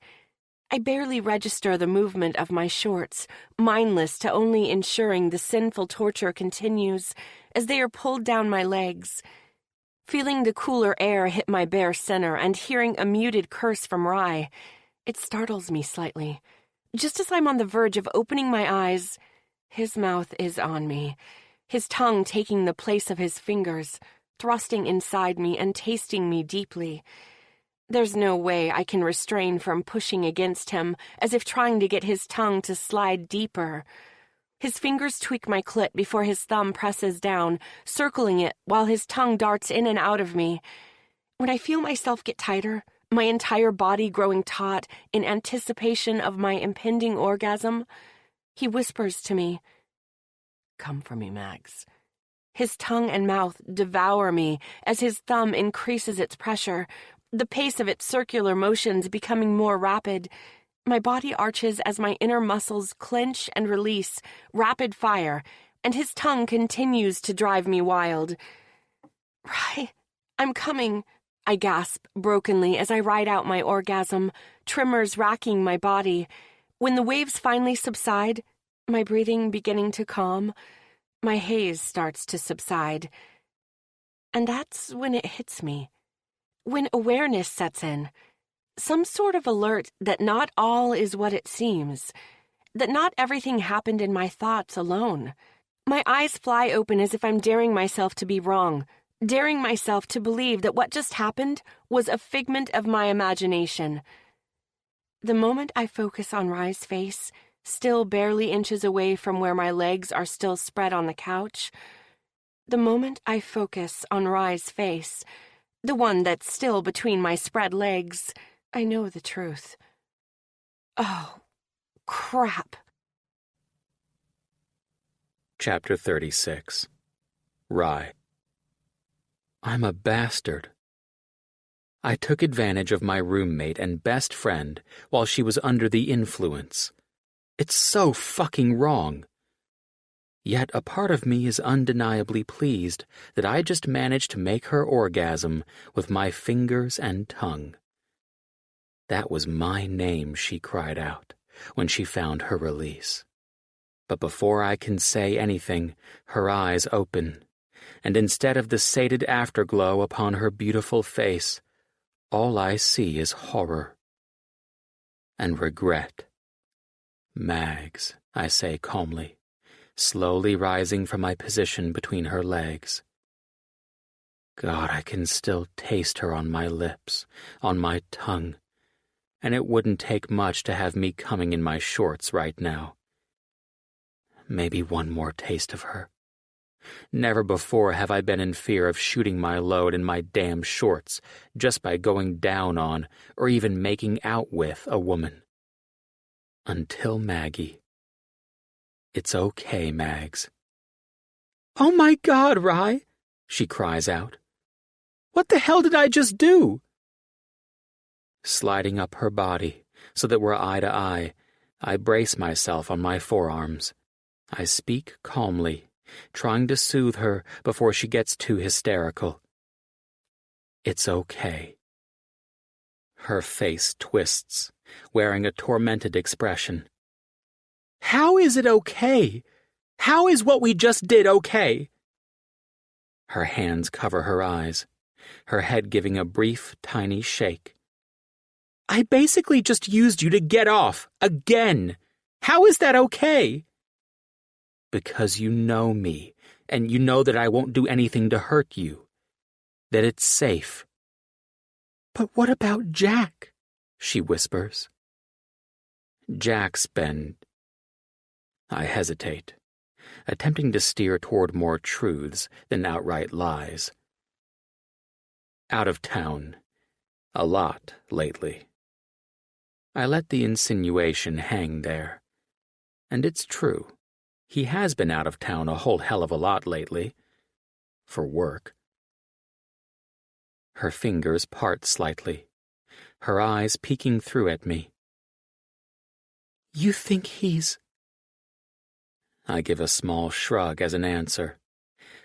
I barely register the movement of my shorts, mindless to only ensuring the sinful torture continues as they are pulled down my legs. Feeling the cooler air hit my bare center and hearing a muted curse from Rye, it startles me slightly. Just as I'm on the verge of opening my eyes, his mouth is on me, his tongue taking the place of his fingers, thrusting inside me and tasting me deeply. There's no way I can restrain from pushing against him, as if trying to get his tongue to slide deeper. His fingers tweak my clit before his thumb presses down, circling it while his tongue darts in and out of me. When I feel myself get tighter, my entire body growing taut in anticipation of my impending orgasm, he whispers to me, Come for me, Mags. His tongue and mouth devour me as his thumb increases its pressure, the pace of its circular motions becoming more rapid. My body arches as my inner muscles clench and release, rapid fire, and his tongue continues to drive me wild. "Rye, I'm coming," I gasp brokenly as I ride out my orgasm, tremors racking my body. When the waves finally subside, my breathing beginning to calm, my haze starts to subside. And that's when it hits me. When awareness sets in. Some sort of alert that not all is what it seems. That not everything happened in my thoughts alone. My eyes fly open as if I'm daring myself to be wrong. Daring myself to believe that what just happened was a figment of my imagination. The moment I focus on Rye's face, still barely inches away from where my legs are still spread on the couch, the moment I focus on Rye's face, the one that's still between my spread legs, I know the truth. Oh, crap. Chapter 36. Rye. I'm a bastard. I took advantage of my roommate and best friend while she was under the influence. It's so fucking wrong. Yet a part of me is undeniably pleased that I just managed to make her orgasm with my fingers and tongue. That was my name, she cried out when she found her release. But before I can say anything, her eyes open, and instead of the sated afterglow upon her beautiful face, all I see is horror and regret. "Mags," I say calmly, slowly rising from my position between her legs. God, I can still taste her on my lips, on my tongue, and it wouldn't take much to have me coming in my shorts right now. Maybe one more taste of her. Never before have I been in fear of shooting my load in my damn shorts just by going down on or even making out with a woman. Until Maggie. It's okay, Mags. "Oh my God, Rye!" she cries out. "What the hell did I just do?" Sliding up her body so that we're eye to eye, I brace myself on my forearms. I speak calmly, trying to soothe her before she gets too hysterical. It's okay. Her face twists, wearing a tormented expression. "How is it okay? How is what we just did okay?" Her hands cover her eyes, her head giving a brief, tiny shake. "I basically just used you to get off, again. How is that okay?" "Because you know me, and you know that I won't do anything to hurt you. That it's safe." "But what about Jack?" she whispers. "Jack's been—" I hesitate, attempting to steer toward more truths than outright lies. "Out of town. A lot lately." I let the insinuation hang there. And it's true. He has been out of town a whole hell of a lot lately. For work. Her fingers part slightly, her eyes peeking through at me. "You think he's—" I give a small shrug as an answer,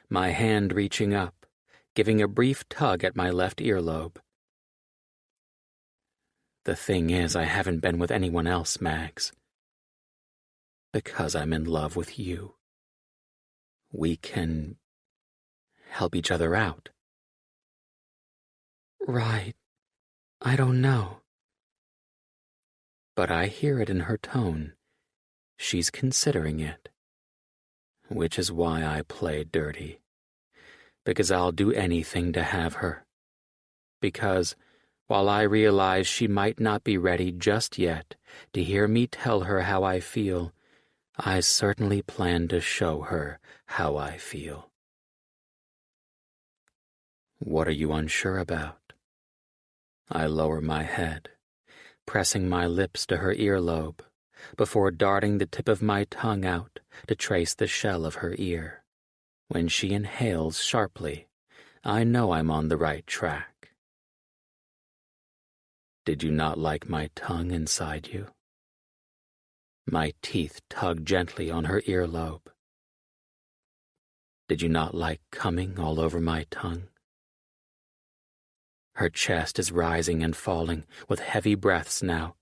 my hand reaching up, giving a brief tug at my left earlobe. "The thing is, I haven't been with anyone else, Mags. Because I'm in love with you. We can help each other out." "Right. I don't know." But I hear it in her tone. She's considering it. Which is why I play dirty. Because I'll do anything to have her. Because, while I realize she might not be ready just yet to hear me tell her how I feel, I certainly plan to show her how I feel. "What are you unsure about?" I lower my head, pressing my lips to her earlobe, before darting the tip of my tongue out to trace the shell of her ear. When she inhales sharply, I know I'm on the right track. Did you not like my tongue inside you? My teeth tug gently on her earlobe. Did you not like coming all over my tongue? Her chest is rising and falling with heavy breaths now.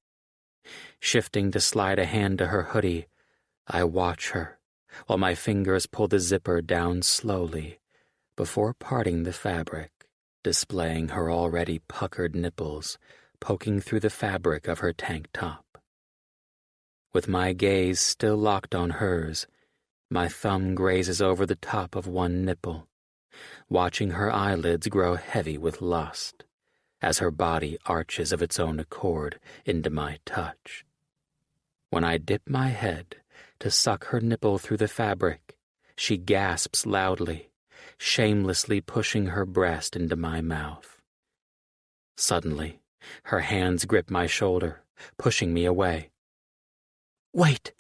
Shifting to slide a hand to her hoodie, I watch her while my fingers pull the zipper down slowly before parting the fabric, displaying her already puckered nipples poking through the fabric of her tank top. With my gaze still locked on hers, my thumb grazes over the top of one nipple, watching her eyelids grow heavy with lust as her body arches of its own accord into my touch. When I dip my head to suck her nipple through the fabric, she gasps loudly, shamelessly pushing her breast into my mouth. Suddenly, her hands grip my shoulder, pushing me away. Wait!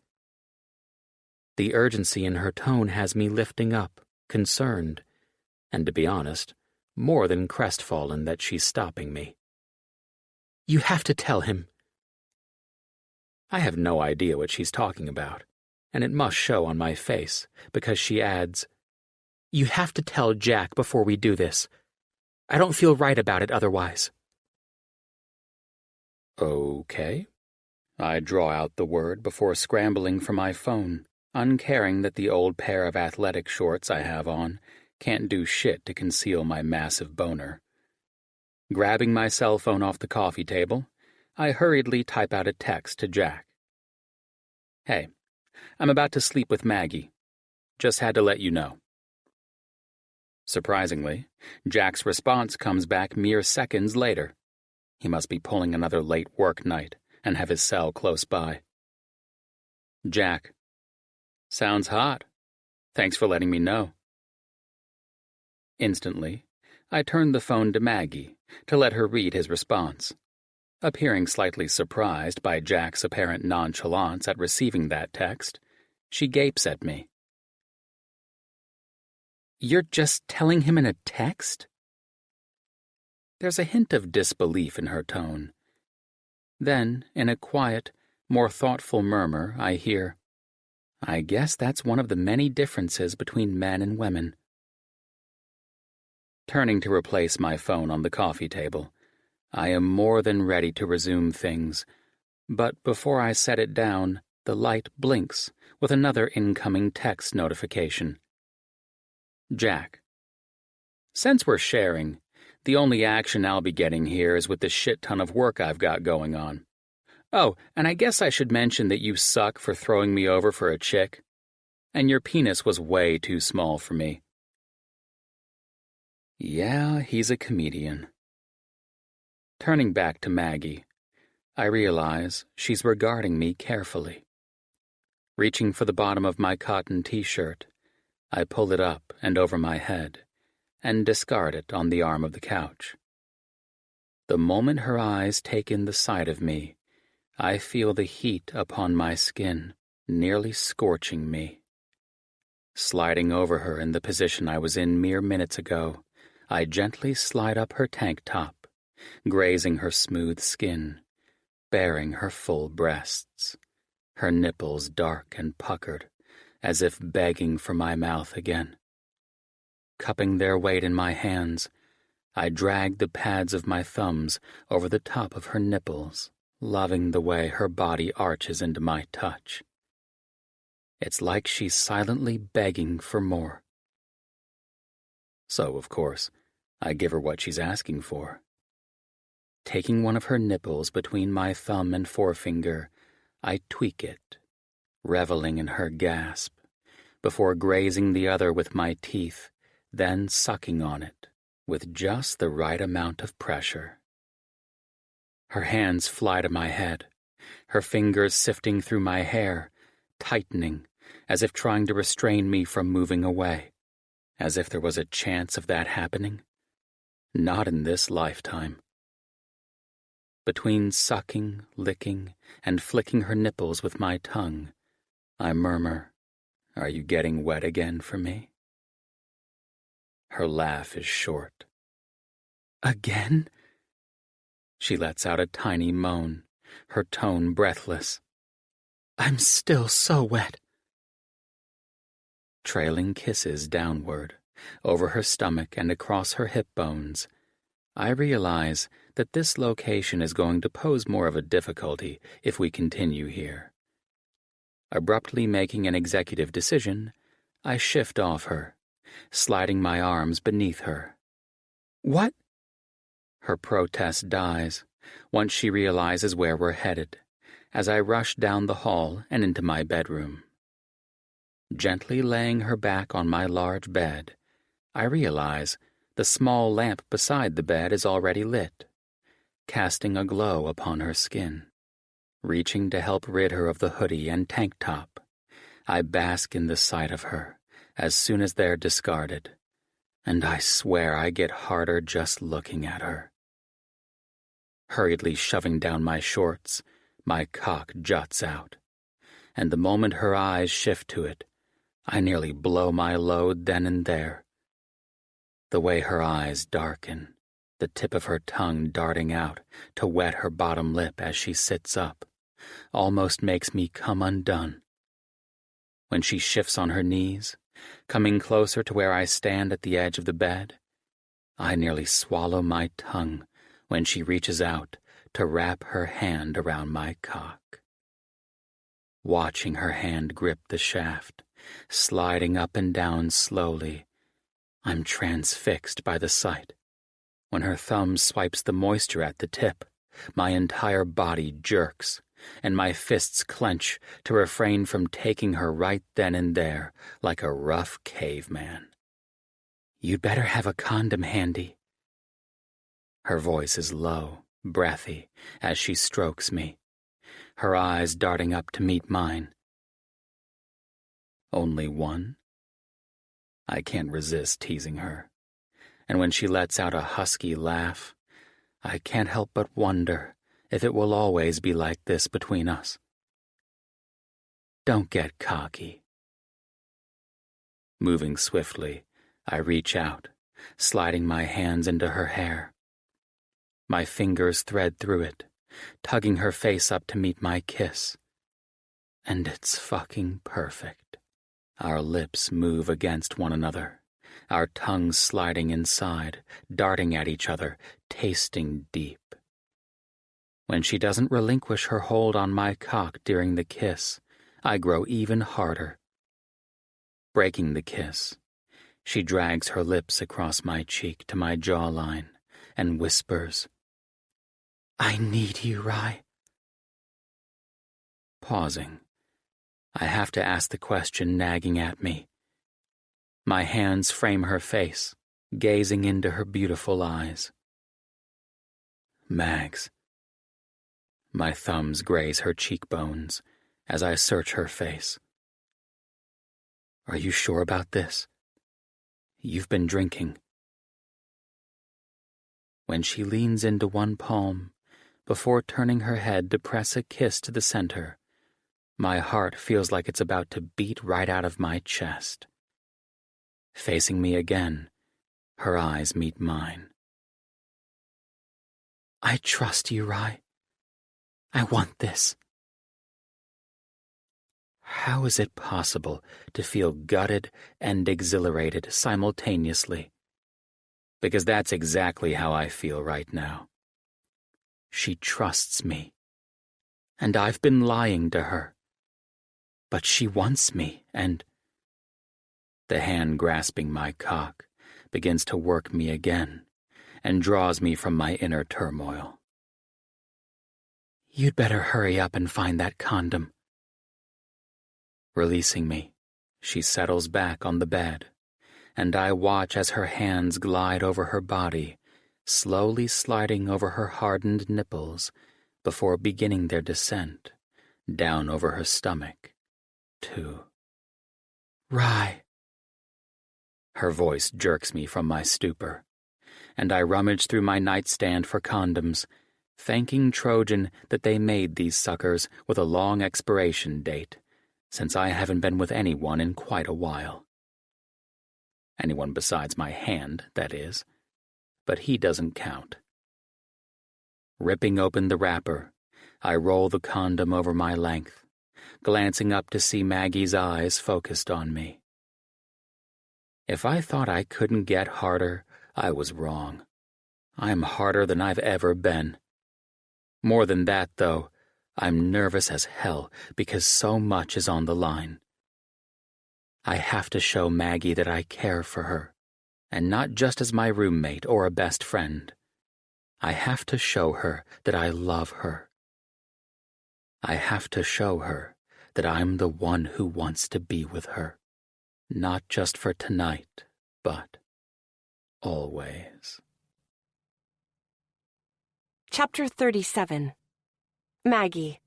The urgency in her tone has me lifting up, concerned, and to be honest, more than crestfallen that she's stopping me. You have to tell him. I have no idea what she's talking about, and it must show on my face, because she adds, You have to tell Jack before we do this. I don't feel right about it otherwise. Okay. I draw out the word before scrambling for my phone, uncaring that the old pair of athletic shorts I have on can't do shit to conceal my massive boner. Grabbing my cell phone off the coffee table, I hurriedly type out a text to Jack. Hey, I'm about to sleep with Maggie. Just had to let you know. Surprisingly, Jack's response comes back mere seconds later. He must be pulling another late work night and have his cell close by. Jack. Sounds hot. Thanks for letting me know. Instantly, I turned the phone to Maggie to let her read his response. Appearing slightly surprised by Jack's apparent nonchalance at receiving that text, she gapes at me. You're just telling him in a text? There's a hint of disbelief in her tone. Then, in a quiet, more thoughtful murmur, I hear, I guess that's one of the many differences between men and women. Turning to replace my phone on the coffee table, I am more than ready to resume things, but before I set it down, the light blinks with another incoming text notification. Jack. Since we're sharing, the only action I'll be getting here is with the shit ton of work I've got going on. Oh, and I guess I should mention that you suck for throwing me over for a chick, and your penis was way too small for me. Yeah, he's a comedian. Turning back to Maggie, I realize she's regarding me carefully. Reaching for the bottom of my cotton t-shirt, I pull it up and over my head, and discard it on the arm of the couch. The moment her eyes take in the sight of me, I feel the heat upon my skin nearly scorching me. Sliding over her in the position I was in mere minutes ago, I gently slide up her tank top, grazing her smooth skin, baring her full breasts, her nipples dark and puckered, as if begging for my mouth again. Cupping their weight in my hands, I drag the pads of my thumbs over the top of her nipples, loving the way her body arches into my touch. It's like she's silently begging for more. So, of course, I give her what she's asking for. Taking one of her nipples between my thumb and forefinger, I tweak it, reveling in her gasp, before grazing the other with my teeth, then sucking on it with just the right amount of pressure. Her hands fly to my head, her fingers sifting through my hair, tightening, as if trying to restrain me from moving away, as if there was a chance of that happening. Not in this lifetime. Between sucking, licking, and flicking her nipples with my tongue, I murmur, Are you getting wet again for me? Her laugh is short. Again? She lets out a tiny moan, her tone breathless. I'm still so wet. Trailing kisses downward, over her stomach and across her hip bones, I realize that this location is going to pose more of a difficulty if we continue here. Abruptly making an executive decision, I shift off her, sliding my arms beneath her. What? Her protest dies once she realizes where we're headed, as I rush down the hall and into my bedroom. Gently laying her back on my large bed, I realize the small lamp beside the bed is already lit, casting a glow upon her skin. Reaching to help rid her of the hoodie and tank top, I bask in the sight of her as soon as they're discarded, and I swear I get harder just looking at her. Hurriedly shoving down my shorts, my cock juts out, and the moment her eyes shift to it, I nearly blow my load then and there. The way her eyes darken, the tip of her tongue darting out to wet her bottom lip as she sits up, almost makes me come undone. When she shifts on her knees, coming closer to where I stand at the edge of the bed, I nearly swallow my tongue when she reaches out to wrap her hand around my cock. Watching her hand grip the shaft, sliding up and down slowly, I'm transfixed by the sight. When her thumb swipes the moisture at the tip, my entire body jerks, and my fists clench to refrain from taking her right then and there like a rough caveman. You'd better have a condom handy. Her voice is low, breathy, as she strokes me, her eyes darting up to meet mine. Only one? I can't resist teasing her, and when she lets out a husky laugh, I can't help but wonder if it will always be like this between us. Don't get cocky. Moving swiftly, I reach out, sliding my hands into her hair. My fingers thread through it, tugging her face up to meet my kiss. And it's fucking perfect. Our lips move against one another, our tongues sliding inside, darting at each other, tasting deep. When she doesn't relinquish her hold on my cock during the kiss, I grow even harder. Breaking the kiss, she drags her lips across my cheek to my jawline and whispers, I need you, Rye. Pausing, I have to ask the question nagging at me. My hands frame her face, gazing into her beautiful eyes. Mags. My thumbs graze her cheekbones as I search her face. Are you sure about this? You've been drinking. When she leans into one palm, before turning her head to press a kiss to the center, my heart feels like it's about to beat right out of my chest. Facing me again, her eyes meet mine. I trust you, Rye. I want this. How is it possible to feel gutted and exhilarated simultaneously? Because that's exactly how I feel right now. She trusts me, and I've been lying to her. But she wants me, and... The hand grasping my cock begins to work me again and draws me from my inner turmoil. You'd better hurry up and find that condom. Releasing me, she settles back on the bed, and I watch as her hands glide over her body, slowly sliding over her hardened nipples before beginning their descent, down over her stomach, to... Rye. Her voice jerks me from my stupor, and I rummage through my nightstand for condoms, thanking Trojan that they made these suckers with a long expiration date, since I haven't been with anyone in quite a while. Anyone besides my hand, that is, but he doesn't count. Ripping open the wrapper, I roll the condom over my length, glancing up to see Maggie's eyes focused on me. If I thought I couldn't get harder, I was wrong. I'm harder than I've ever been. More than that, though, I'm nervous as hell because so much is on the line. I have to show Maggie that I care for her, and not just as my roommate or a best friend. I have to show her that I love her. I have to show her that I'm the one who wants to be with her, not just for tonight, but always. Chapter 37. Maggie.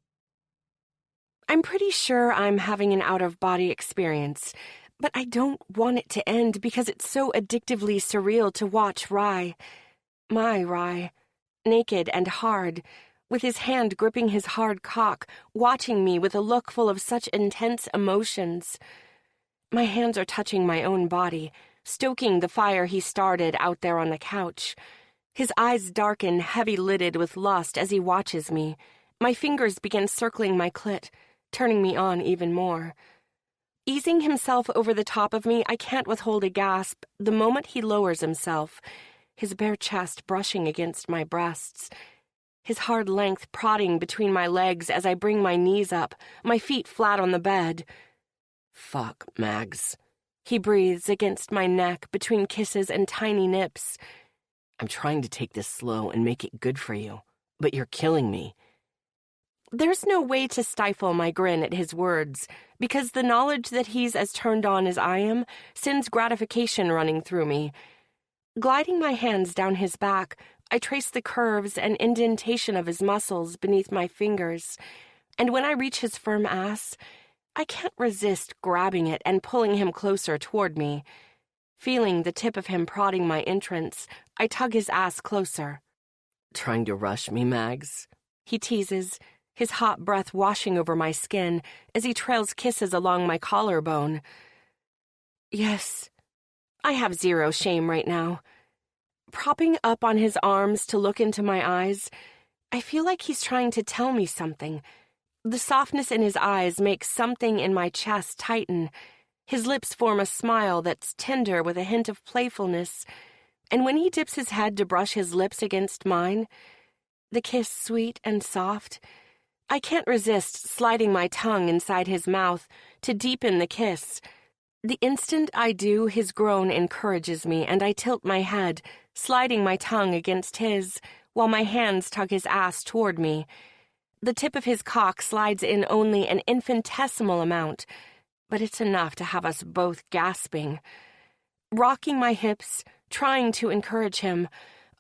I'm pretty sure I'm having an out-of-body experience, but I don't want it to end because it's so addictively surreal to watch Rye, my Rye, naked and hard, with his hand gripping his hard cock, watching me with a look full of such intense emotions. My hands are touching my own body, stoking the fire he started out there on the couch. His eyes darken, heavy-lidded with lust as he watches me. My fingers begin circling my clit, turning me on even more. Easing himself over the top of me, I can't withhold a gasp the moment he lowers himself, his bare chest brushing against my breasts, his hard length prodding between my legs as I bring my knees up, my feet flat on the bed. "Fuck, Mags," he breathes against my neck between kisses and tiny nips. "I'm trying to take this slow and make it good for you, but you're killing me." There's no way to stifle my grin at his words, because the knowledge that he's as turned on as I am sends gratification running through me. Gliding my hands down his back, I trace the curves and indentation of his muscles beneath my fingers, and when I reach his firm ass, I can't resist grabbing it and pulling him closer toward me. Feeling the tip of him prodding my entrance, I tug his ass closer. "Trying to rush me, Mags?" he teases, his hot breath washing over my skin as he trails kisses along my collarbone. Yes, I have zero shame right now. Propping up on his arms to look into my eyes, I feel like he's trying to tell me something. The softness in his eyes makes something in my chest tighten. His lips form a smile that's tender with a hint of playfulness, and when he dips his head to brush his lips against mine, the kiss sweet and soft, I can't resist sliding my tongue inside his mouth to deepen the kiss. The instant I do, his groan encourages me, and I tilt my head, sliding my tongue against his, while my hands tug his ass toward me. The tip of his cock slides in only an infinitesimal amount, but it's enough to have us both gasping. Rocking my hips, trying to encourage him,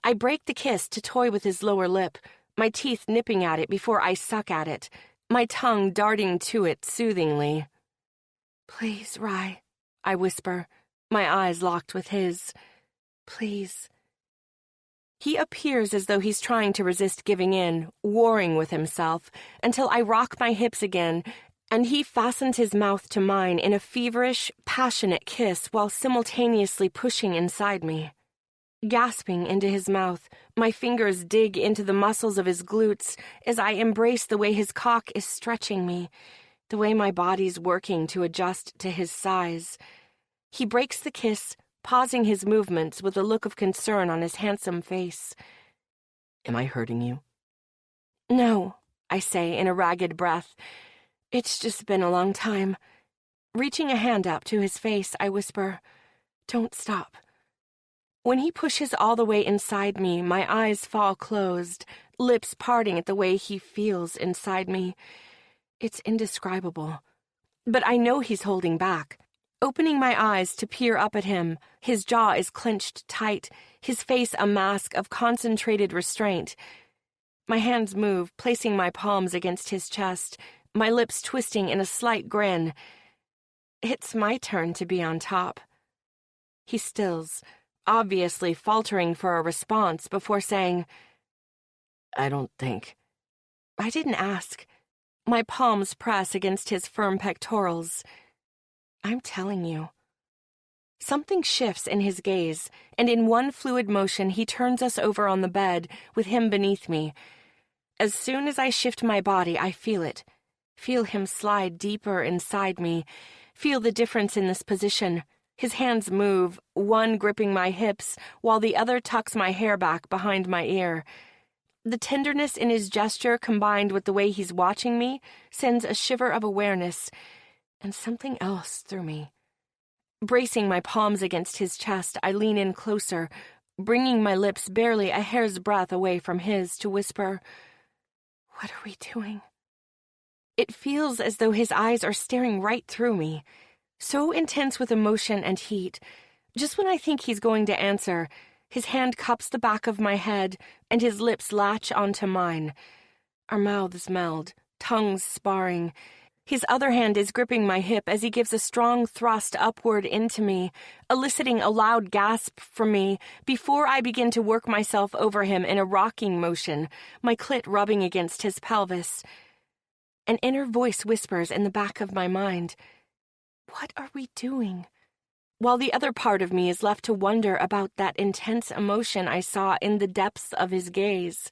I break the kiss to toy with his lower lip, my teeth nipping at it before I suck at it, my tongue darting to it soothingly. "Please, Rye," I whisper, my eyes locked with his. "Please." He appears as though he's trying to resist giving in, warring with himself, until I rock my hips again, and he fastens his mouth to mine in a feverish, passionate kiss while simultaneously pushing inside me. Gasping into his mouth, my fingers dig into the muscles of his glutes as I embrace the way his cock is stretching me, the way my body's working to adjust to his size. He breaks the kiss, pausing his movements with a look of concern on his handsome face. "Am I hurting you?" "No," I say in a ragged breath. "It's just been a long time." Reaching a hand up to his face, I whisper, "Don't stop." When he pushes all the way inside me, my eyes fall closed, lips parting at the way he feels inside me. It's indescribable. But I know he's holding back. Opening my eyes to peer up at him, his jaw is clenched tight, his face a mask of concentrated restraint. My hands move, placing my palms against his chest, my lips twisting in a slight grin. It's my turn to be on top. He stills, obviously faltering for a response before saying, "I don't think." I didn't ask. My palms press against his firm pectorals. "I'm telling you." Something shifts in his gaze, and in one fluid motion he turns us over on the bed, with him beneath me. As soon as I shift my body, I feel it. Feel him slide deeper inside me. Feel the difference in this position. His hands move, one gripping my hips, while the other tucks my hair back behind my ear. The tenderness in his gesture combined with the way he's watching me sends a shiver of awareness and something else through me. Bracing my palms against his chest, I lean in closer, bringing my lips barely a hair's breadth away from his to whisper, "What are we doing?" It feels as though his eyes are staring right through me, so intense with emotion and heat. Just when I think he's going to answer, his hand cups the back of my head and his lips latch onto mine. Our mouths meld, tongues sparring. His other hand is gripping my hip as he gives a strong thrust upward into me, eliciting a loud gasp from me before I begin to work myself over him in a rocking motion, my clit rubbing against his pelvis. An inner voice whispers in the back of my mind, "What are we doing?" While the other part of me is left to wonder about that intense emotion I saw in the depths of his gaze.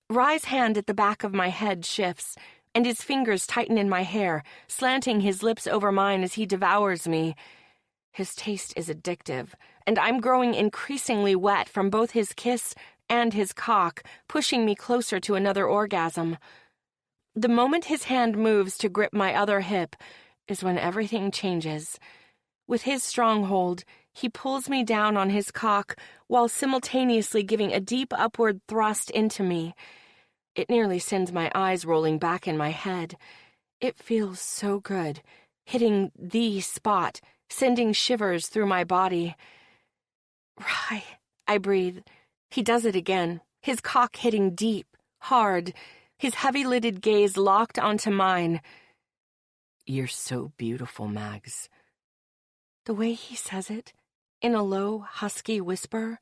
Rye's hand at the back of my head shifts, and his fingers tighten in my hair, slanting his lips over mine as he devours me. His taste is addictive, and I'm growing increasingly wet from both his kiss and his cock, pushing me closer to another orgasm. The moment his hand moves to grip my other hip is when everything changes. With his stronghold, he pulls me down on his cock while simultaneously giving a deep upward thrust into me. It nearly sends my eyes rolling back in my head. It feels so good, hitting the spot, sending shivers through my body. "Rye," I breathe. He does it again, his cock hitting deep, hard, his heavy-lidded gaze locked onto mine. "You're so beautiful, Mags." The way he says it, in a low, husky whisper,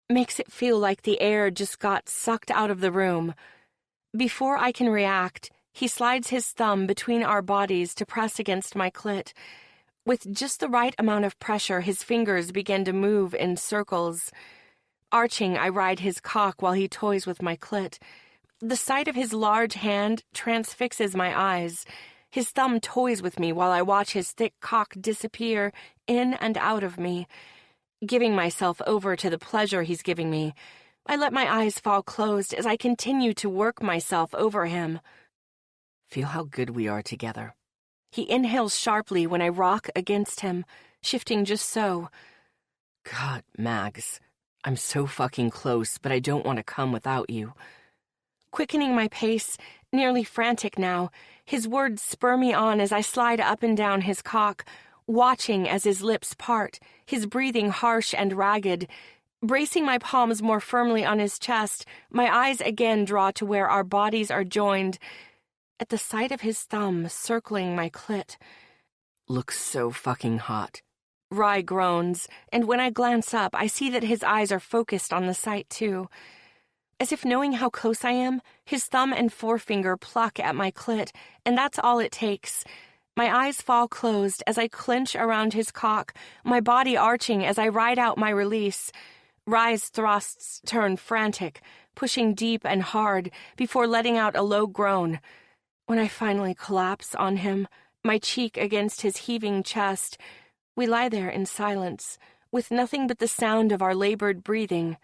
makes it feel like the air just got sucked out of the room. Before I can react, he slides his thumb between our bodies to press against my clit. With just the right amount of pressure, his fingers begin to move in circles. Arching, I ride his cock while he toys with my clit. The sight of his large hand transfixes my eyes. His thumb toys with me while I watch his thick cock disappear in and out of me. Giving myself over to the pleasure he's giving me, I let my eyes fall closed as I continue to work myself over him. "Feel how good we are together." He inhales sharply when I rock against him, shifting just so. "God, Mags, I'm so fucking close, but I don't want to come without you." Quickening my pace, nearly frantic now, his words spur me on as I slide up and down his cock, watching as his lips part, his breathing harsh and ragged. Bracing my palms more firmly on his chest, my eyes again draw to where our bodies are joined. At the sight of his thumb circling my clit. "Looks so fucking hot." Rye groans, and when I glance up, I see that his eyes are focused on the sight too. As if knowing how close I am, his thumb and forefinger pluck at my clit, and that's all it takes. My eyes fall closed as I clench around his cock, my body arching as I ride out my release. Rye's thrusts turn frantic, pushing deep and hard before letting out a low groan. When I finally collapse on him, my cheek against his heaving chest, we lie there in silence, with nothing but the sound of our labored breathing.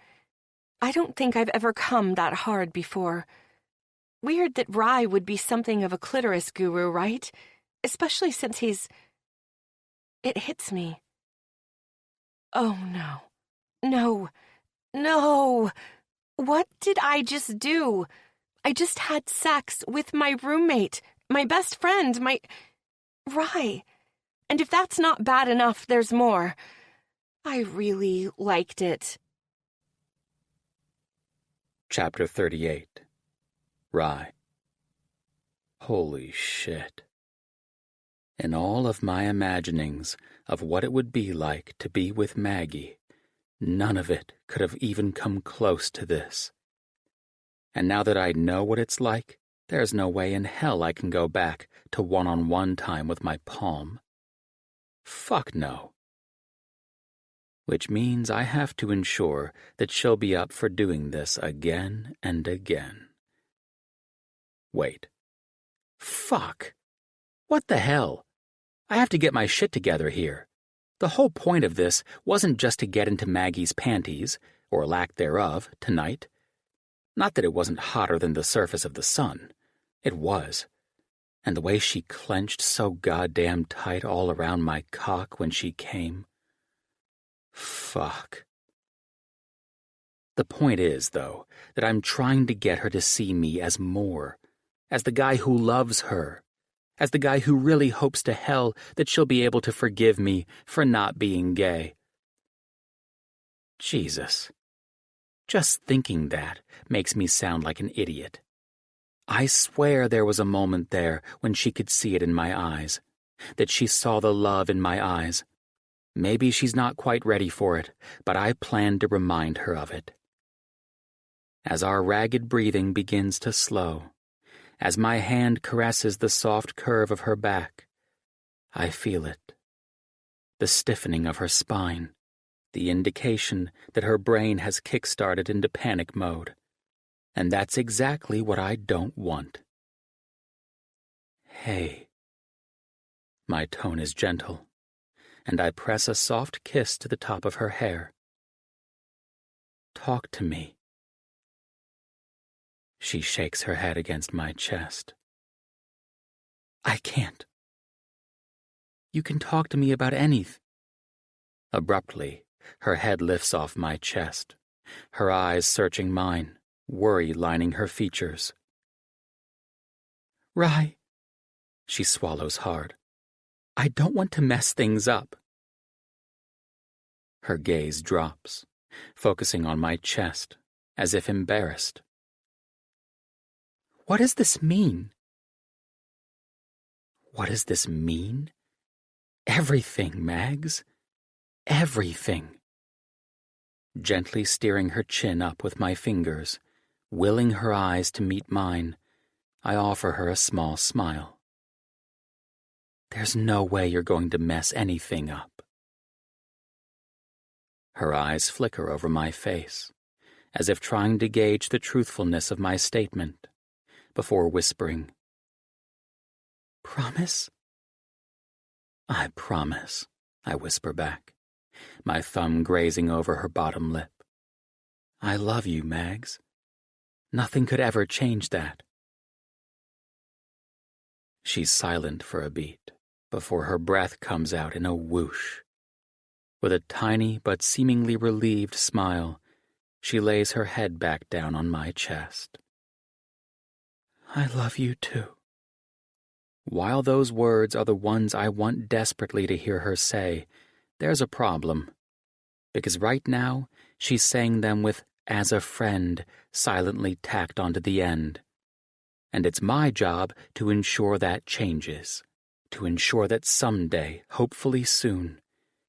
I don't think I've ever come that hard before. Weird that Rye would be something of a clitoris guru, right? Especially since he's... It hits me. Oh, no. No. No. What did I just do? I just had sex with my roommate, my best friend, my... Rye. And if that's not bad enough, there's more. I really liked it. Chapter 38. Rye. Holy shit. In all of my imaginings of what it would be like to be with Maggie, none of it could have even come close to this. And now that I know what it's like, there's no way in hell I can go back to one-on-one time with my palm. Fuck no. Which means I have to ensure that she'll be up for doing this again and again. Wait. Fuck. What the hell? I have to get my shit together here. The whole point of this wasn't just to get into Maggie's panties, or lack thereof, tonight. Not that it wasn't hotter than the surface of the sun. It was. And the way she clenched so goddamn tight all around my cock when she came. Fuck. The point is, though, that I'm trying to get her to see me as more, as the guy who loves her, as the guy who really hopes to hell that she'll be able to forgive me for not being gay. Jesus. Just thinking that makes me sound like an idiot. I swear there was a moment there when she could see it in my eyes, that she saw the love in my eyes. Maybe she's not quite ready for it, but I plan to remind her of it. As our ragged breathing begins to slow, as my hand caresses the soft curve of her back, I feel it. The stiffening of her spine, the indication that her brain has kick-started into panic mode. And that's exactly what I don't want. Hey. My tone is gentle, and I press a soft kiss to the top of her hair. Talk to me. She shakes her head against my chest. I can't. You can talk to me about anything. Abruptly, her head lifts off my chest, her eyes searching mine, worry lining her features. Rye. She swallows hard. I don't want to mess things up. Her gaze drops, focusing on my chest, as if embarrassed. What does this mean? What does this mean? Everything, Mags. Everything. Gently steering her chin up with my fingers, willing her eyes to meet mine, I offer her a small smile. There's no way you're going to mess anything up. Her eyes flicker over my face, as if trying to gauge the truthfulness of my statement, before whispering, Promise? I promise, I whisper back, my thumb grazing over her bottom lip. I love you, Mags. Nothing could ever change that. She's silent for a beat, before her breath comes out in a whoosh. With a tiny but seemingly relieved smile, she lays her head back down on my chest. I love you too. While those words are the ones I want desperately to hear her say, there's a problem. Because right now, she's saying them with as a friend silently tacked onto the end. And it's my job to ensure that changes, to ensure that someday, hopefully soon,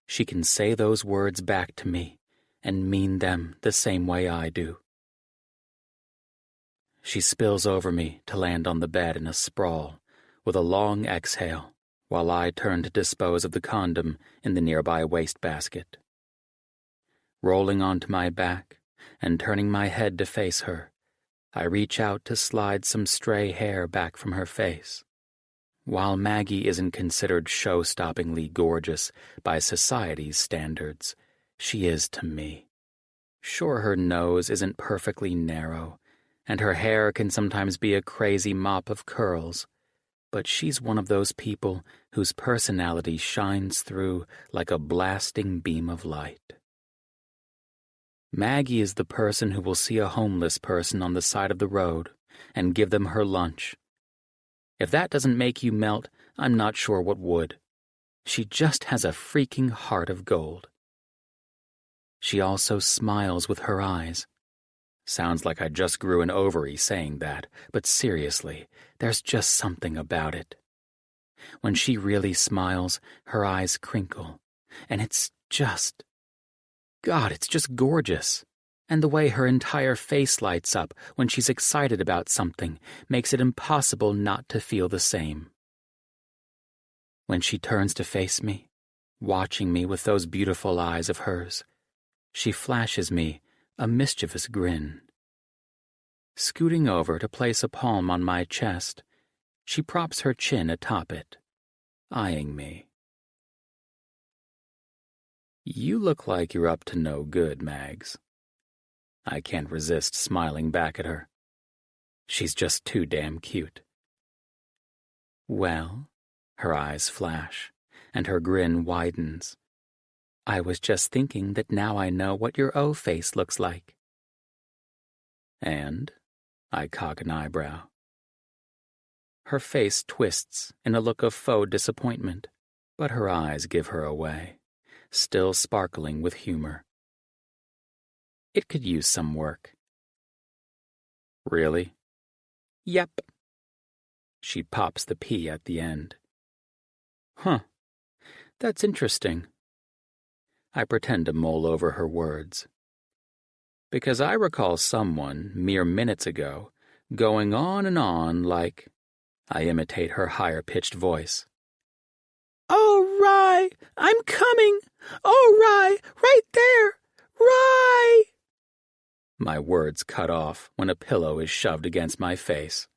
she can say those words back to me and mean them the same way I do. She spills over me to land on the bed in a sprawl, with a long exhale, while I turn to dispose of the condom in the nearby wastebasket. Rolling onto my back and turning my head to face her, I reach out to slide some stray hair back from her face. While Maggie isn't considered show-stoppingly gorgeous by society's standards, she is to me. Sure, her nose isn't perfectly narrow, and her hair can sometimes be a crazy mop of curls, but she's one of those people whose personality shines through like a blasting beam of light. Maggie is the person who will see a homeless person on the side of the road and give them her lunch. If that doesn't make you melt, I'm not sure what would. She just has a freaking heart of gold. She also smiles with her eyes. Sounds like I just grew an ovary saying that, but seriously, there's just something about it. When she really smiles, her eyes crinkle, and it's just gorgeous. And the way her entire face lights up when she's excited about something makes it impossible not to feel the same. When she turns to face me, watching me with those beautiful eyes of hers, she flashes me a mischievous grin. Scooting over to place a palm on my chest, she props her chin atop it, eyeing me. You look like you're up to no good, Mags. I can't resist smiling back at her. She's just too damn cute. Well, her eyes flash, and her grin widens. I was just thinking that now I know what your O-face looks like. And I cock an eyebrow. Her face twists in a look of faux disappointment, but her eyes give her away, still sparkling with humor. It could use some work. Really? Yep. She pops the P at the end. Huh. That's interesting. I pretend to mull over her words. Because I recall someone, mere minutes ago, going on and on like... I imitate her higher-pitched voice. Oh, Rye, I'm coming! Oh, Rye, right there! Rye! My words cut off when a pillow is shoved against my face.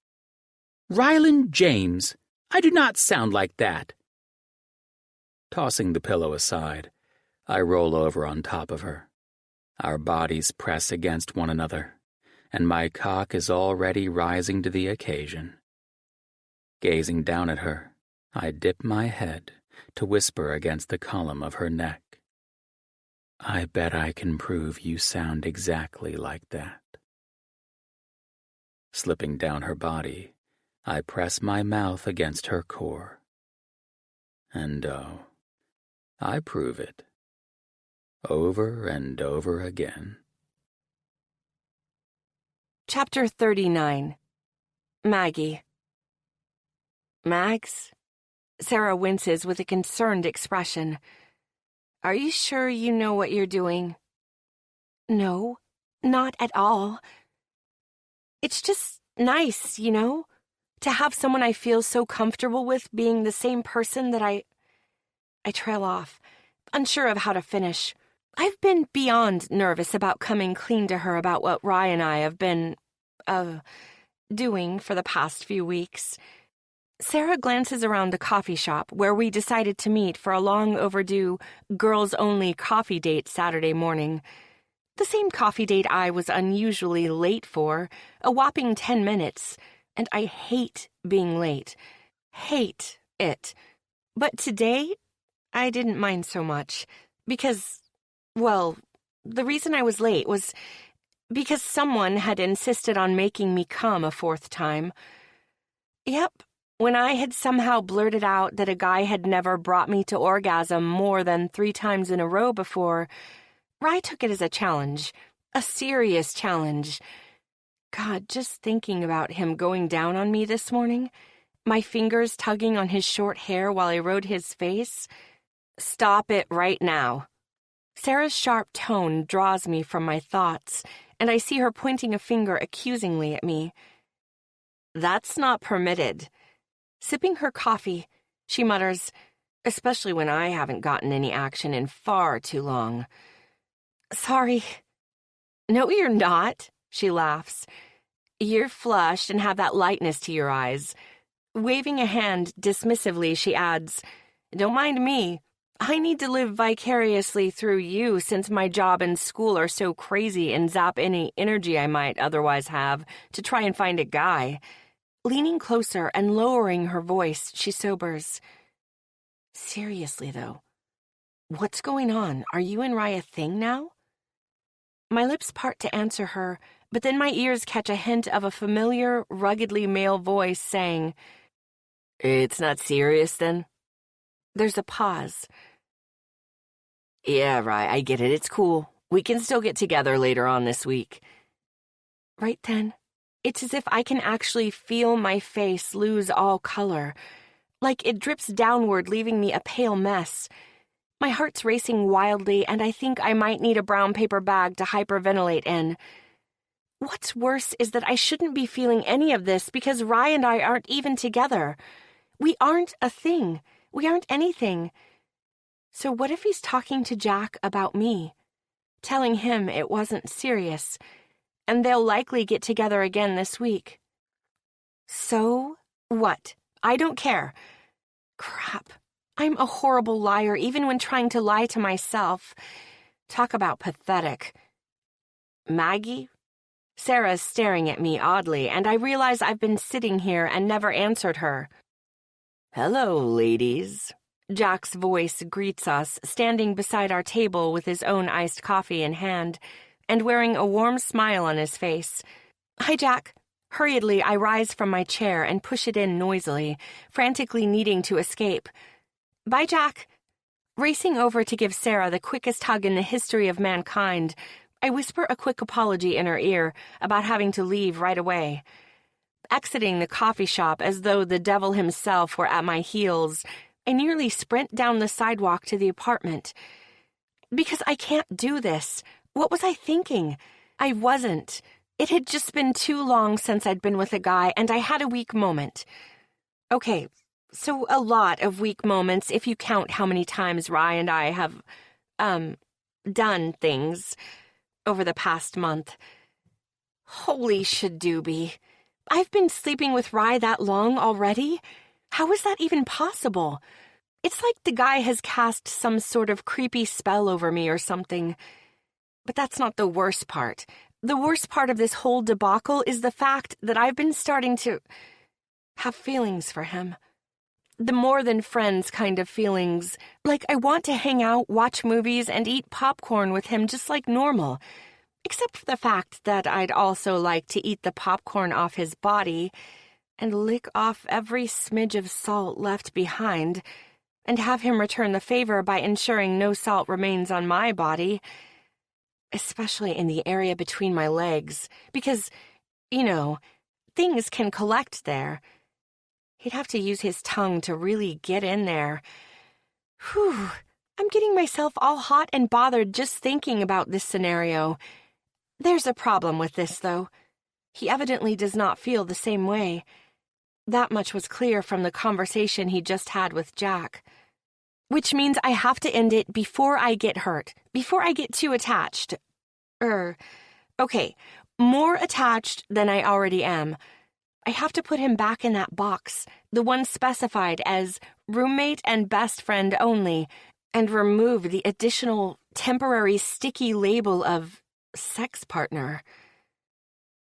Ryland James, I do not sound like that. Tossing the pillow aside, I roll over on top of her. Our bodies press against one another, and my cock is already rising to the occasion. Gazing down at her, I dip my head to whisper against the column of her neck. I bet I can prove you sound exactly like that. Slipping down her body, I press my mouth against her core. And oh, I prove it. Over and over again. Chapter 39. Maggie. Mags? Sarah winces with a concerned expression. Are you sure you know what you're doing? No, not at all. It's just nice, you know, to have someone I feel so comfortable with being the same person that I trail off, unsure of how to finish. I've been beyond nervous about coming clean to her about what Rye and I have been, doing for the past few weeks. Sarah glances around the coffee shop where we decided to meet for a long-overdue girls-only coffee date Saturday morning. The same coffee date I was unusually late for, a whopping 10 minutes, and I hate being late. Hate it. But today, I didn't mind so much, because, well, the reason I was late was because someone had insisted on making me come a fourth time. Yep. When I had somehow blurted out that a guy had never brought me to orgasm more than 3 times in a row before, Rye took it as a challenge, a serious challenge. God, just thinking about him going down on me this morning, my fingers tugging on his short hair while I rode his face. Stop it right now. Sarah's sharp tone draws me from my thoughts, and I see her pointing a finger accusingly at me. That's not permitted. Sipping her coffee, she mutters, especially when I haven't gotten any action in far too long. Sorry. No, you're not, she laughs. You're flushed and have that lightness to your eyes. Waving a hand dismissively, she adds, Don't mind me. I need to live vicariously through you since my job and school are so crazy and zap any energy I might otherwise have to try and find a guy. Leaning closer and lowering her voice, she sobers. Seriously, though, what's going on? Are you and Rye a thing now? My lips part to answer her, but then my ears catch a hint of a familiar, ruggedly male voice saying, It's not serious, then? There's a pause. Yeah, Rye, I get it. It's cool. We can still get together later on this week. Right then, it's as if I can actually feel my face lose all color, like it drips downward, leaving me a pale mess. My heart's racing wildly, and I think I might need a brown paper bag to hyperventilate in. What's worse is that I shouldn't be feeling any of this because Rye and I aren't even together. We aren't a thing. We aren't anything. So what if he's talking to Jack about me? Telling him it wasn't serious. and they'll likely get together again this week. So what? I don't care. Crap. I'm a horrible liar even when trying to lie to myself. Talk about pathetic. Maggie? Sarah's staring at me oddly, and I realize I've been sitting here and never answered her. Hello, ladies. Jack's voice greets us, standing beside our table with his own iced coffee in hand, and wearing a warm smile on his face. Hi, Jack. Hurriedly, I rise from my chair and push it in noisily, frantically needing to escape. Bye, Jack. Racing over to give Sarah the quickest hug in the history of mankind, I whisper a quick apology in her ear about having to leave right away. Exiting the coffee shop as though the devil himself were at my heels, I nearly sprint down the sidewalk to the apartment. Because I can't do this. What was I thinking? I wasn't. It had just been too long since I'd been with a guy, and I had a weak moment. Okay, so a lot of weak moments if you count how many times Rye and I have, done things over the past month. Holy shadoobie. I've been sleeping with Rye that long already? How is that even possible? It's like the guy has cast some sort of creepy spell over me or something. But that's not the worst part. The worst part of this whole debacle is the fact that I've been starting to have feelings for him. The more than friends kind of feelings. Like I want to hang out, watch movies, and eat popcorn with him just like normal. Except for the fact that I'd also like to eat the popcorn off his body and lick off every smidge of salt left behind and have him return the favor by ensuring no salt remains on my body, especially in the area between my legs, because, you know, things can collect there. He'd have to use his tongue to really get in there. Whew, I'm getting myself all hot and bothered just thinking about this scenario. There's a problem with this, though. He evidently does not feel the same way. That much was clear from the conversation he just had with Jack. Which means I have to end it before I get hurt, before I get too attached. Okay, more attached than I already am. I have to put him back in that box, the one specified as roommate and best friend only, and remove the additional temporary sticky label of sex partner.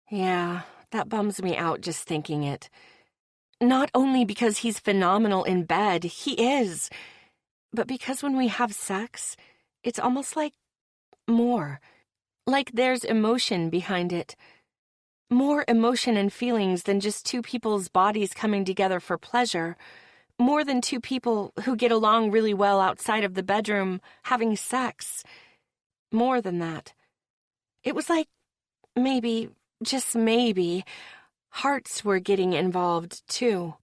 Yeah, that bums me out just thinking it. Not only because he's phenomenal in bed, he is, but because when we have sex, it's almost like more. Like there's emotion behind it. More emotion and feelings than just two people's bodies coming together for pleasure. More than two people who get along really well outside of the bedroom having sex. More than that. It was like maybe, just maybe, hearts were getting involved too.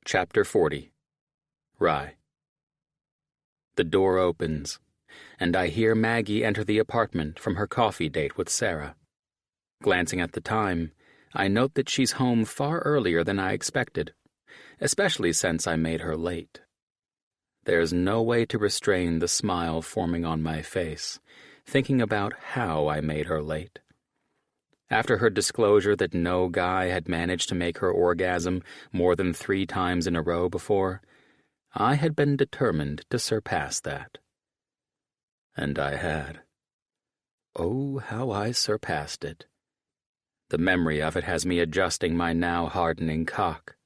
Chapter 40. Rye. The door opens, and I hear Maggie enter the apartment from her coffee date with Sarah. Glancing at the time, I note that she's home far earlier than I expected, especially since I made her late. There's no way to restrain the smile forming on my face, thinking about how I made her late. After her disclosure that no guy had managed to make her orgasm more than 3 times in a row before, I had been determined to surpass that. And I had. Oh, how I surpassed it. The memory of it has me adjusting my now hardening cock.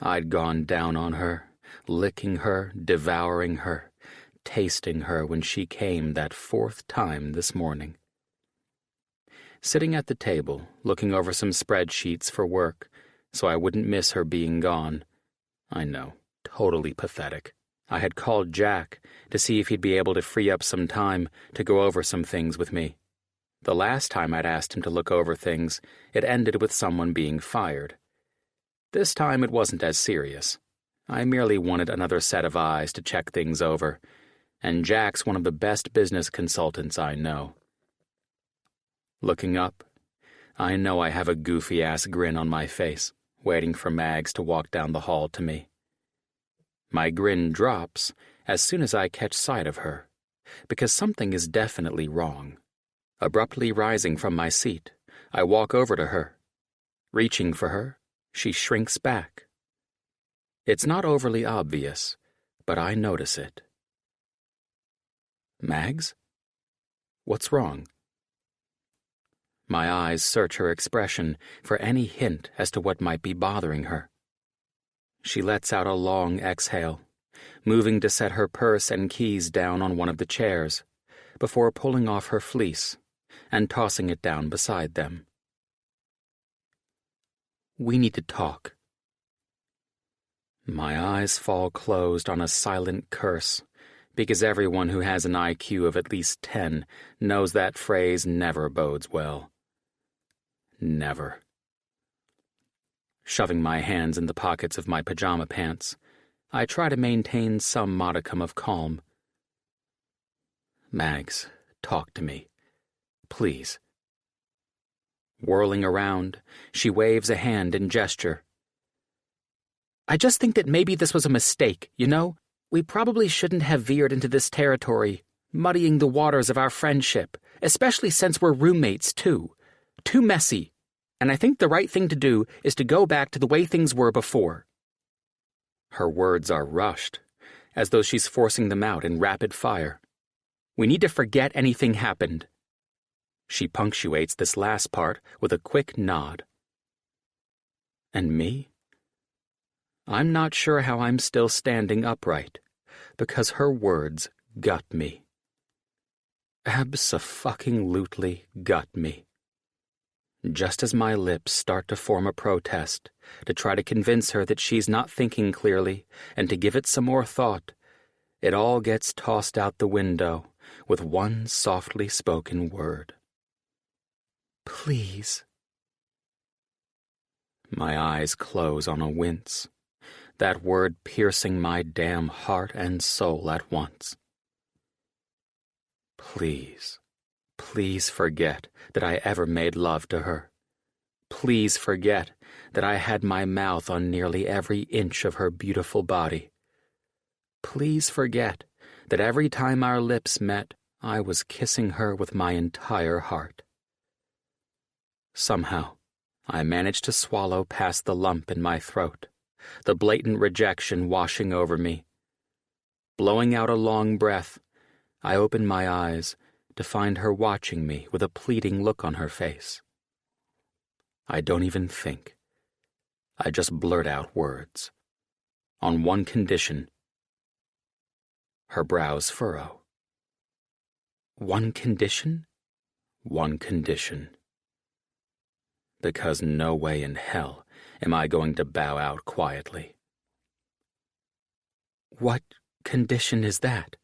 I'd gone down on her, licking her, devouring her, tasting her when she came that 4th time this morning. Sitting at the table, looking over some spreadsheets for work, so I wouldn't miss her being gone. I know, totally pathetic. I had called Jack to see if he'd be able to free up some time to go over some things with me. The last time I'd asked him to look over things, it ended with someone being fired. This time it wasn't as serious. I merely wanted another set of eyes to check things over, and Jack's one of the best business consultants I know. Looking up, I know I have a goofy-ass grin on my face, waiting for Mags to walk down the hall to me. My grin drops as soon as I catch sight of her, because something is definitely wrong. Abruptly rising from my seat, I walk over to her. Reaching for her, she shrinks back. It's not overly obvious, but I notice it. Mags? What's wrong? My eyes search her expression for any hint as to what might be bothering her. She lets out a long exhale, moving to set her purse and keys down on one of the chairs, before pulling off her fleece and tossing it down beside them. We need to talk. My eyes fall closed on a silent curse, because everyone who has an IQ of at least 10 knows that phrase never bodes well. Never. Shoving my hands in the pockets of my pajama pants, I try to maintain some modicum of calm. Mags, talk to me. Please. Whirling around, she waves a hand in gesture. I just think that maybe this was a mistake, you know? We probably shouldn't have veered into this territory, muddying the waters of our friendship, especially since we're roommates, too. Too messy. And I think the right thing to do is to go back to the way things were before. Her words are rushed, as though she's forcing them out in rapid fire. We need to forget anything happened. She punctuates this last part with a quick nod. And me? I'm not sure how I'm still standing upright, because her words gut me. Abso-fucking-lutely gut me. Just as my lips start to form a protest, to try to convince her that she's not thinking clearly, and to give it some more thought, it all gets tossed out the window with one softly spoken word. Please. My eyes close on a wince, that word piercing my damn heart and soul at once. Please, please forget that I ever made love to her. Please forget that I had my mouth on nearly every inch of her beautiful body. Please forget that every time our lips met, I was kissing her with my entire heart. Somehow, I managed to swallow past the lump in my throat, the blatant rejection washing over me. Blowing out a long breath, I opened my eyes to find her watching me with a pleading look on her face. I don't even think. I just blurt out words. On one condition. Her brows furrow. One condition? One condition. Because no way in hell am I going to bow out quietly. What condition is that?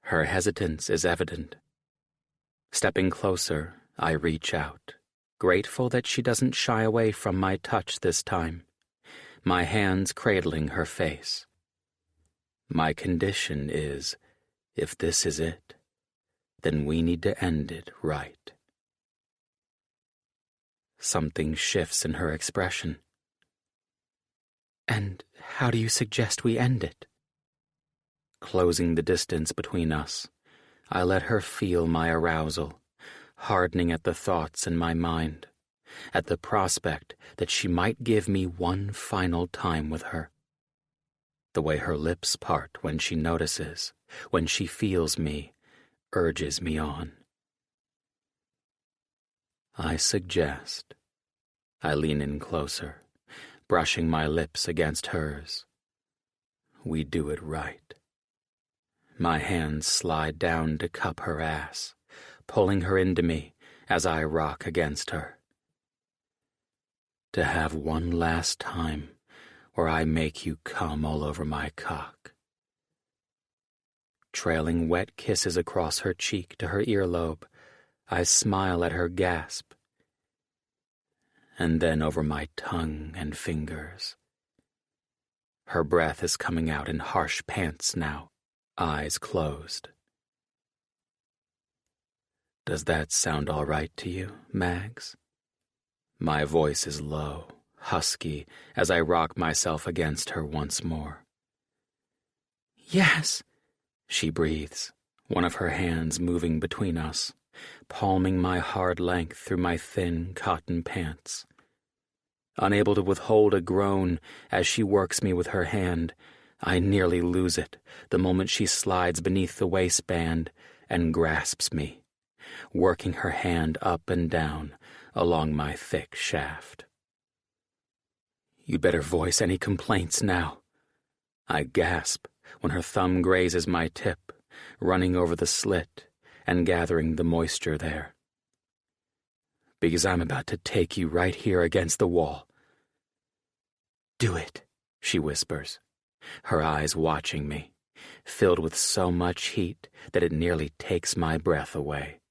Her hesitance is evident. Stepping closer, I reach out, grateful that she doesn't shy away from my touch this time, my hands cradling her face. My condition is, if this is it, then we need to end it right. Something shifts in her expression. And how do you suggest we end it? Closing the distance between us, I let her feel my arousal, hardening at the thoughts in my mind, at the prospect that she might give me one final time with her. The way her lips part when she notices, when she feels me, urges me on. I suggest. I lean in closer, brushing my lips against hers. We do it right. My hands slide down to cup her ass, pulling her into me as I rock against her. To have one last time where I make you come all over my cock. Trailing wet kisses across her cheek to her earlobe, I smile at her gasp. And then over my tongue and fingers. Her breath is coming out in harsh pants now, eyes closed. Does that sound all right to you, Mags? My voice is low, husky, as I rock myself against her once more. Yes, she breathes, one of her hands moving between us, palming my hard length through my thin cotton pants. Unable to withhold a groan as she works me with her hand, I nearly lose it the moment she slides beneath the waistband and grasps me, working her hand up and down along my thick shaft. "You'd better voice any complaints now," I gasp when her thumb grazes my tip, running over the slit and gathering the moisture there. "Because I'm about to take you right here against the wall." "Do it," she whispers, her eyes watching me, filled with so much heat that it nearly takes my breath away.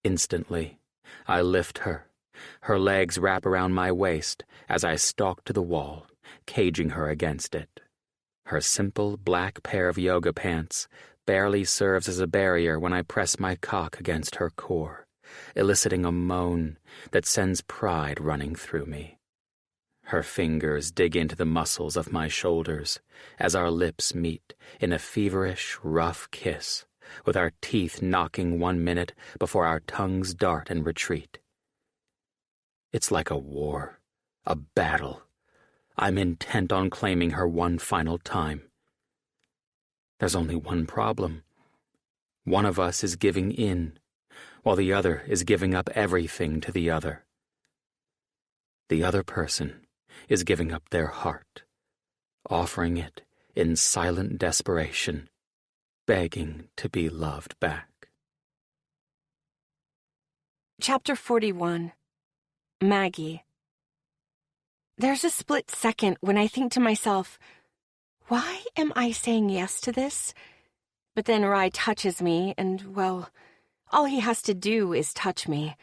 Instantly, I lift her. Her legs wrap around my waist as I stalk to the wall, caging her against it. Her simple black pair of yoga pants barely serves as a barrier when I press my cock against her core, eliciting a moan that sends pride running through me. Her fingers dig into the muscles of my shoulders as our lips meet in a feverish, rough kiss, with our teeth knocking 1 minute before our tongues dart and retreat. It's like a war, a battle. I'm intent on claiming her one final time. There's only one problem. One of us is giving in, while the other is giving up everything to the other. The other person is giving up their heart, offering it in silent desperation, begging to be loved back. Chapter 41. Maggie. There's a split second when I think to myself, why am I saying yes to this? But then Rye touches me, and, well, all he has to do is touch me.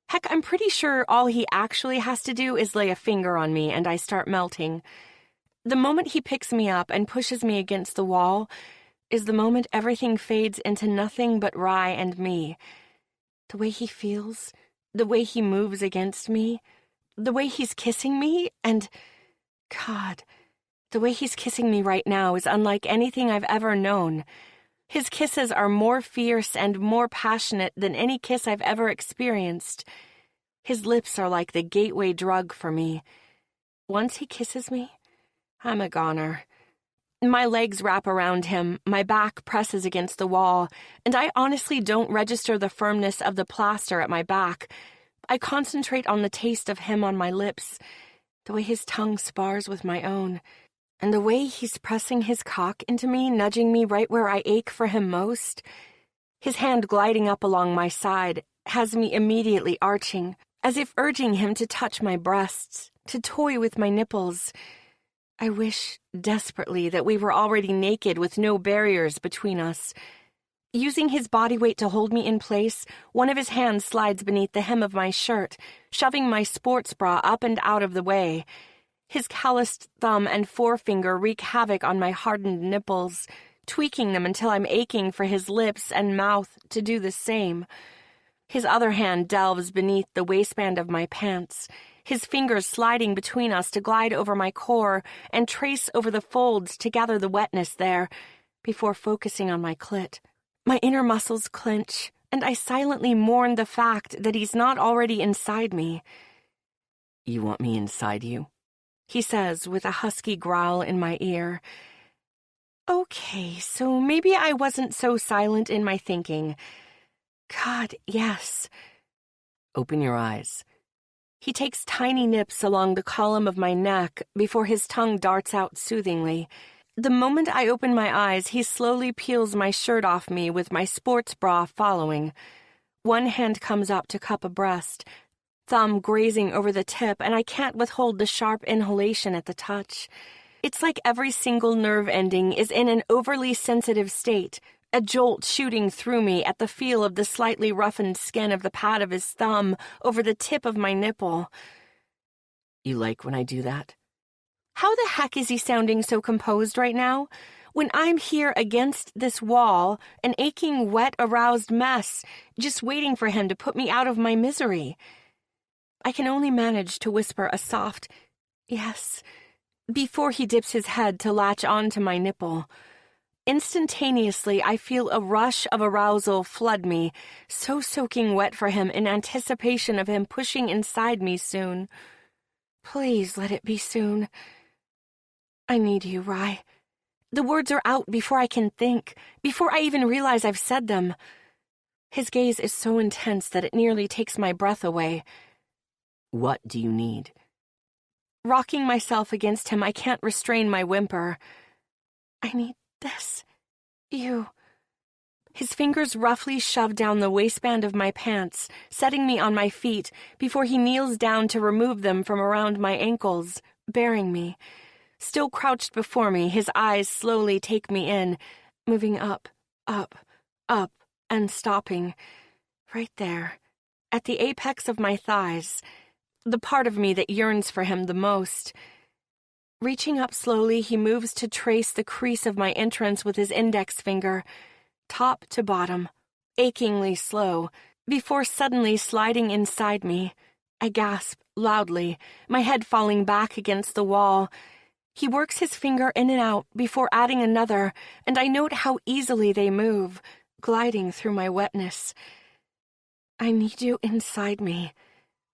Heck, I'm pretty sure all he actually has to do is lay a finger on me and I start melting. The moment he picks me up and pushes me against the wall is the moment everything fades into nothing but Rye and me. The way he feels, the way he moves against me, the way he's kissing me, and, God, the way he's kissing me right now is unlike anything I've ever known. His kisses are more fierce and more passionate than any kiss I've ever experienced. His lips are like the gateway drug for me. Once he kisses me, I'm a goner. My legs wrap around him, my back presses against the wall, and I honestly don't register the firmness of the plaster at my back. I concentrate on the taste of him on my lips, the way his tongue spars with my own, and the way he's pressing his cock into me, nudging me right where I ache for him most. His hand gliding up along my side has me immediately arching, as if urging him to touch my breasts, to toy with my nipples. I wish desperately that we were already naked with no barriers between us. Using his body weight to hold me in place, one of his hands slides beneath the hem of my shirt, shoving my sports bra up and out of the way. His calloused thumb and forefinger wreak havoc on my hardened nipples, tweaking them until I'm aching for his lips and mouth to do the same. His other hand delves beneath the waistband of my pants, his fingers sliding between us to glide over my core and trace over the folds to gather the wetness there, before focusing on my clit. My inner muscles clench, and I silently mourn the fact that he's not already inside me. "You want me inside you?" he says with a husky growl in my ear. Okay, so maybe I wasn't so silent in my thinking. God, yes. "Open your eyes." He takes tiny nips along the column of my neck before his tongue darts out soothingly. The moment I open my eyes, he slowly peels my shirt off me with my sports bra following. One hand comes up to cup a breast, thumb grazing over the tip, and I can't withhold the sharp inhalation at the touch. It's like every single nerve ending is in an overly sensitive state, a jolt shooting through me at the feel of the slightly roughened skin of the pad of his thumb over the tip of my nipple. "You like when I do that?" How the heck is he sounding so composed right now? When I'm here against this wall, an aching, wet, aroused mess, just waiting for him to put me out of my misery. I can only manage to whisper a soft, yes, before he dips his head to latch onto my nipple. Instantaneously, I feel a rush of arousal flood me, so soaking wet for him in anticipation of him pushing inside me soon. Please let it be soon. I need you, Rye. The words are out before I can think, before I even realize I've said them. His gaze is so intense that it nearly takes my breath away. What do you need? Rocking myself against him, I can't restrain my whimper. I need this. You. His fingers roughly shove down the waistband of my pants, setting me on my feet before he kneels down to remove them from around my ankles, bearing me. Still crouched before me, his eyes slowly take me in, moving up, up, up, and stopping. Right there, at the apex of my thighs, the part of me that yearns for him the most. Reaching up slowly, he moves to trace the crease of my entrance with his index finger, top to bottom, achingly slow, before suddenly sliding inside me. I gasp loudly, my head falling back against the wall. He works his finger in and out before adding another, and I note how easily they move, gliding through my wetness. I need you inside me.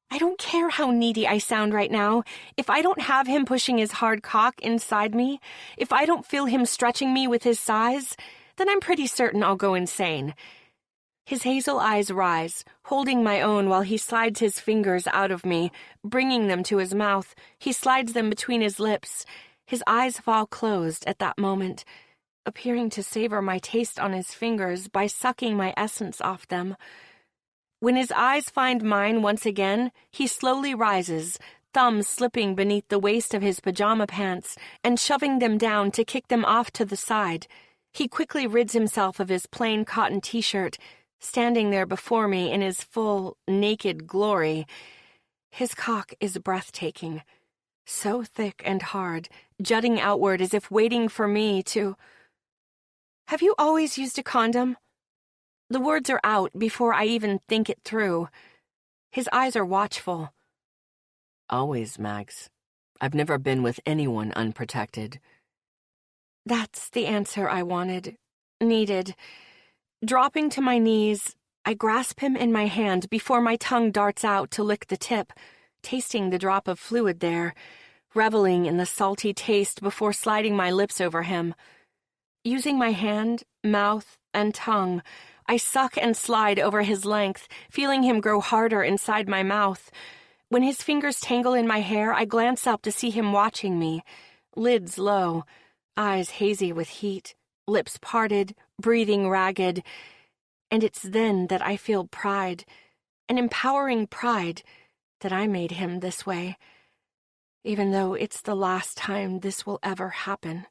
I don't care how needy I sound right now. If I don't have him pushing his hard cock inside me, if I don't feel him stretching me with his size, then I'm pretty certain I'll go insane. His hazel eyes rise, holding my own while he slides his fingers out of me, bringing them to his mouth. He slides them between his lips. His eyes fall closed at that moment, appearing to savor my taste on his fingers by sucking my essence off them. When his eyes find mine once again, he slowly rises, thumbs slipping beneath the waist of his pajama pants and shoving them down to kick them off to the side. He quickly rids himself of his plain cotton t-shirt, standing there before me in his full, naked glory. His cock is breathtaking, so thick and hard, jutting outward as if waiting for me to... Have you always used a condom? The words are out before I even think it through. His eyes are watchful. Always, Mags. I've never been with anyone unprotected. That's the answer I wanted, needed. Dropping to my knees, I grasp him in my hand before my tongue darts out to lick the tip, tasting the drop of fluid there, reveling in the salty taste before sliding my lips over him. Using my hand, mouth, and tongue, I suck and slide over his length, feeling him grow harder inside my mouth. When his fingers tangle in my hair, I glance up to see him watching me, lids low, eyes hazy with heat, lips parted, breathing ragged. And it's then that I feel pride, an empowering pride, that I made him this way, even though it's the last time this will ever happen.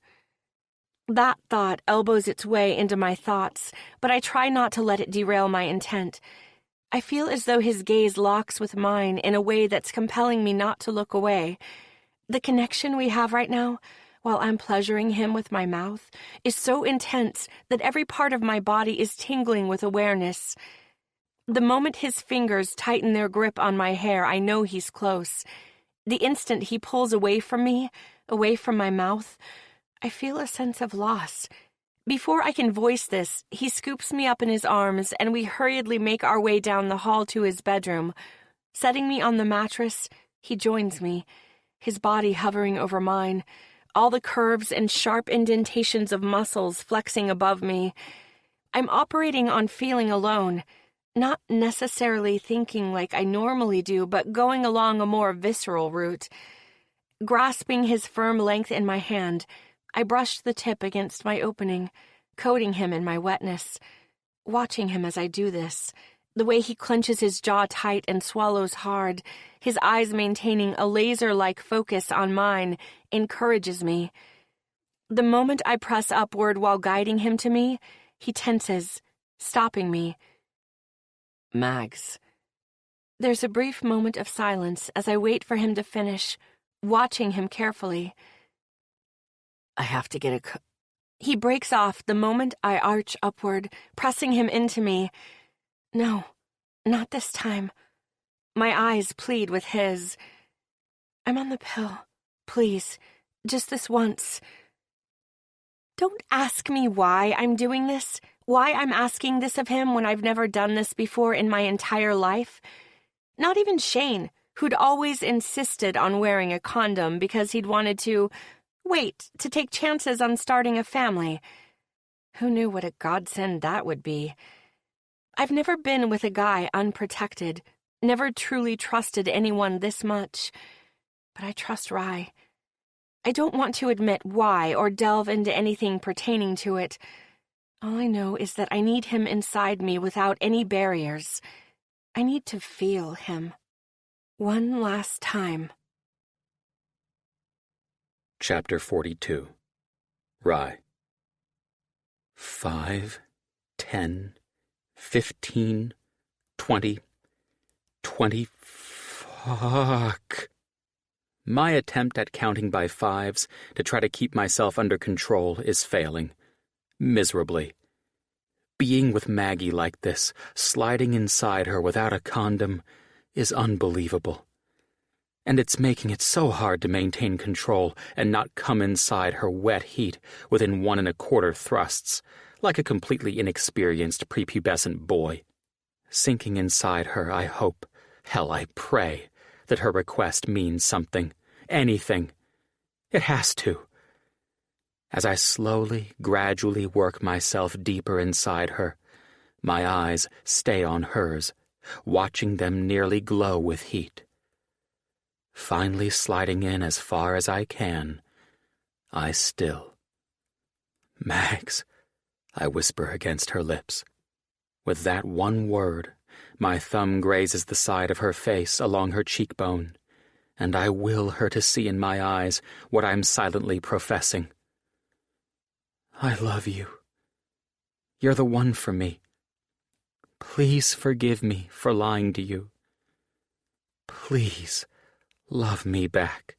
That thought elbows its way into my thoughts, but I try not to let it derail my intent. I feel as though his gaze locks with mine in a way that's compelling me not to look away. The connection we have right now, while I'm pleasuring him with my mouth, is so intense that every part of my body is tingling with awareness. The moment his fingers tighten their grip on my hair, I know he's close. The instant he pulls away from me, away from my mouth, I feel a sense of loss. Before I can voice this, he scoops me up in his arms and we hurriedly make our way down the hall to his bedroom. Setting me on the mattress, he joins me, his body hovering over mine, all the curves and sharp indentations of muscles flexing above me. I'm operating on feeling alone, not necessarily thinking like I normally do, but going along a more visceral route. Grasping his firm length in my hand, I brushed the tip against my opening, coating him in my wetness. Watching him as I do this, the way he clenches his jaw tight and swallows hard, his eyes maintaining a laser-like focus on mine, encourages me. The moment I press upward while guiding him to me, he tenses, stopping me. Mags. There's a brief moment of silence as I wait for him to finish, watching him carefully. I have to get He breaks off the moment I arch upward, pressing him into me. No, not this time. My eyes plead with his. I'm on the pill. Please, just this once. Don't ask me why I'm doing this, why I'm asking this of him when I've never done this before in my entire life. Not even Shane, who'd always insisted on wearing a condom because he'd wanted to take chances on starting a family. Who knew what a godsend that would be? I've never been with a guy unprotected, never truly trusted anyone this much. But I trust Rye. I don't want to admit why or delve into anything pertaining to it. All I know is that I need him inside me without any barriers. I need to feel him. One last time. Chapter 42. Rye. 5, 10, 15, 20, 20. Fuck. My attempt at counting by fives to try to keep myself under control is failing. Miserably. Being with Maggie like this, sliding inside her without a condom, is unbelievable. And it's making it so hard to maintain control and not come inside her wet heat within 1 1/4 thrusts, like a completely inexperienced prepubescent boy. Sinking inside her, I hope, hell, I pray, that her request means something, anything. It has to. As I slowly, gradually work myself deeper inside her, my eyes stay on hers, watching them nearly glow with heat. Finally sliding in as far as I can, I still. "Mags," I whisper against her lips. With that one word, my thumb grazes the side of her face along her cheekbone, and I will her to see in my eyes what I'm silently professing. "I love you. You're the one for me. Please forgive me for lying to you. Please love me back."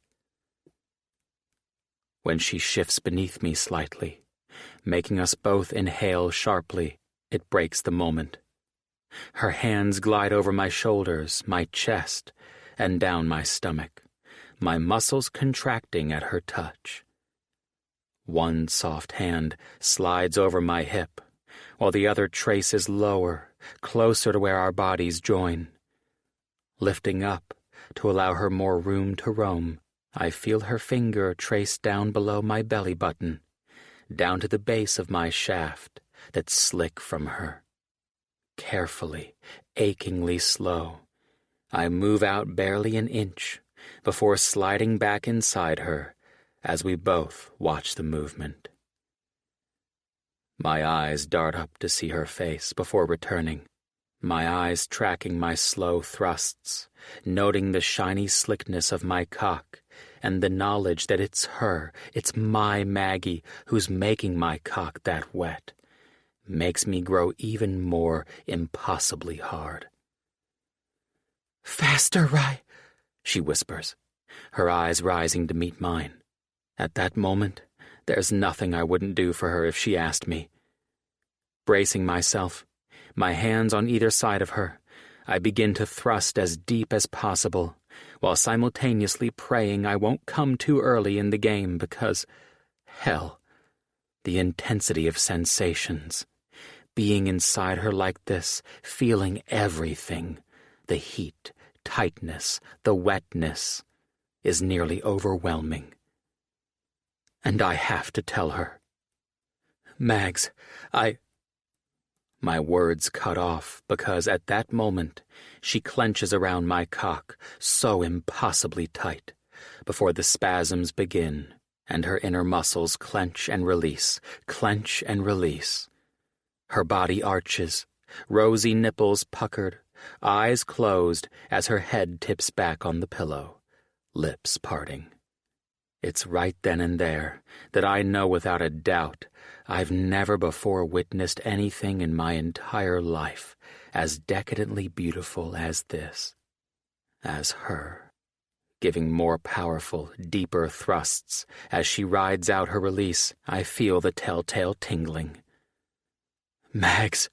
When she shifts beneath me slightly, making us both inhale sharply, it breaks the moment. Her hands glide over my shoulders, my chest, and down my stomach, my muscles contracting at her touch. One soft hand slides over my hip, while the other traces lower, closer to where our bodies join. Lifting up to allow her more room to roam, I feel her finger trace down below my belly button, down to the base of my shaft that's slick from her. Carefully, achingly slow, I move out barely an inch before sliding back inside her as we both watch the movement. My eyes dart up to see her face before returning, my eyes tracking my slow thrusts, noting the shiny slickness of my cock and the knowledge that it's her, it's my Maggie who's making my cock that wet, makes me grow even more impossibly hard. "Faster, Rye," she whispers, her eyes rising to meet mine. At that moment, there's nothing I wouldn't do for her if she asked me. Bracing myself, my hands on either side of her, I begin to thrust as deep as possible, while simultaneously praying I won't come too early in the game because, hell, the intensity of sensations, being inside her like this, feeling everything, the heat, tightness, the wetness, is nearly overwhelming. And I have to tell her. "Mags, My words cut off because at that moment she clenches around my cock so impossibly tight before the spasms begin and her inner muscles clench and release, clench and release. Her body arches, rosy nipples puckered, eyes closed as her head tips back on the pillow, lips parting. It's right then and there that I know without a doubt I've never before witnessed anything in my entire life as decadently beautiful as this, as her, giving more powerful, deeper thrusts as she rides out her release. I feel the telltale tingling. "Mags!"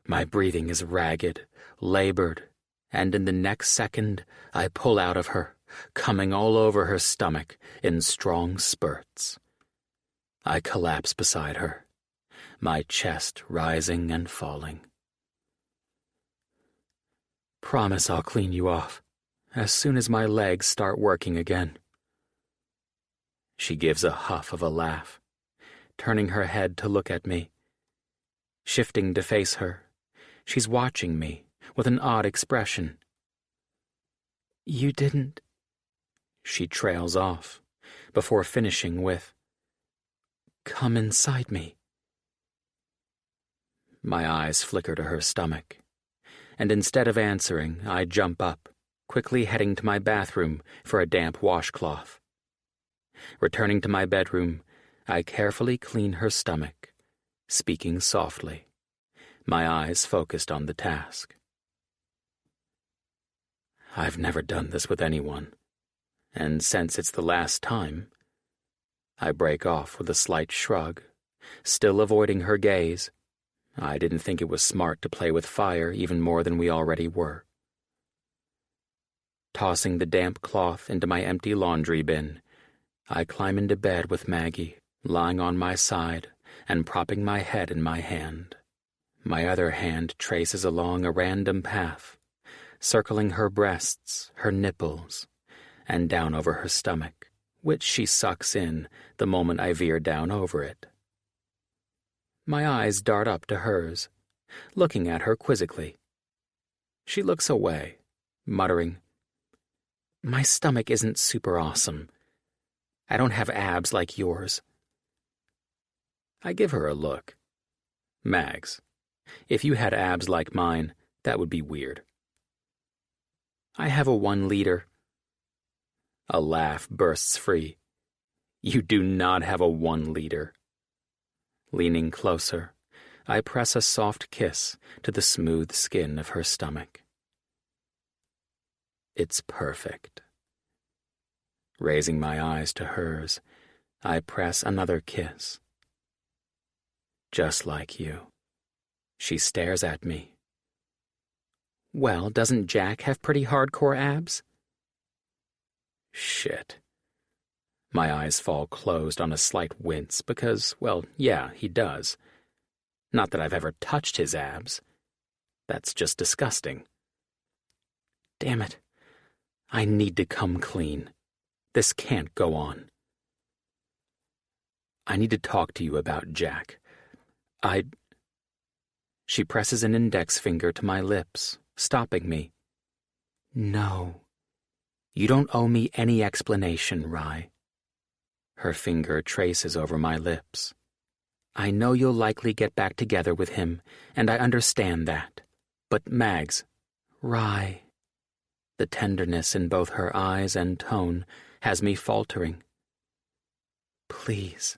My breathing is ragged, labored, and in the next second I pull out of her, coming all over her stomach in strong spurts. I collapse beside her, my chest rising and falling. Promise I'll clean you off as soon as my legs start working again. She gives a huff of a laugh, turning her head to look at me. Shifting to face her, she's watching me with an odd expression. You didn't... She trails off, before finishing with, come inside me. My eyes flicker to her stomach, and instead of answering, I jump up, quickly heading to my bathroom for a damp washcloth. Returning to my bedroom, I carefully clean her stomach, speaking softly, my eyes focused on the task. I've never done this with anyone, and since it's the last time, I break off with a slight shrug, still avoiding her gaze. I didn't think it was smart to play with fire even more than we already were. Tossing the damp cloth into my empty laundry bin, I climb into bed with Maggie, lying on my side and propping my head in my hand. My other hand traces along a random path, circling her breasts, her nipples, and down over her stomach, which she sucks in the moment I veer down over it. My eyes dart up to hers, looking at her quizzically. She looks away, muttering, "My stomach isn't super awesome. I don't have abs like yours." I give her a look. Mags, if you had abs like mine, that would be weird. I have a 1 liter. A laugh bursts free. You do not have a 1 liter. Leaning closer, I press a soft kiss to the smooth skin of her stomach. It's perfect. Raising my eyes to hers, I press another kiss. Just like you. She stares at me. Well, doesn't Jack have pretty hardcore abs? Shit. My eyes fall closed on a slight wince because, well, yeah, he does. Not that I've ever touched his abs. That's just disgusting. Damn it. I need to come clean. This can't go on. I need to talk to you about Jack. She presses an index finger to my lips, stopping me. No. You don't owe me any explanation, Rye. Her finger traces over my lips. I know you'll likely get back together with him, and I understand that. But Mags, Rye. The tenderness in both her eyes and tone has me faltering. Please,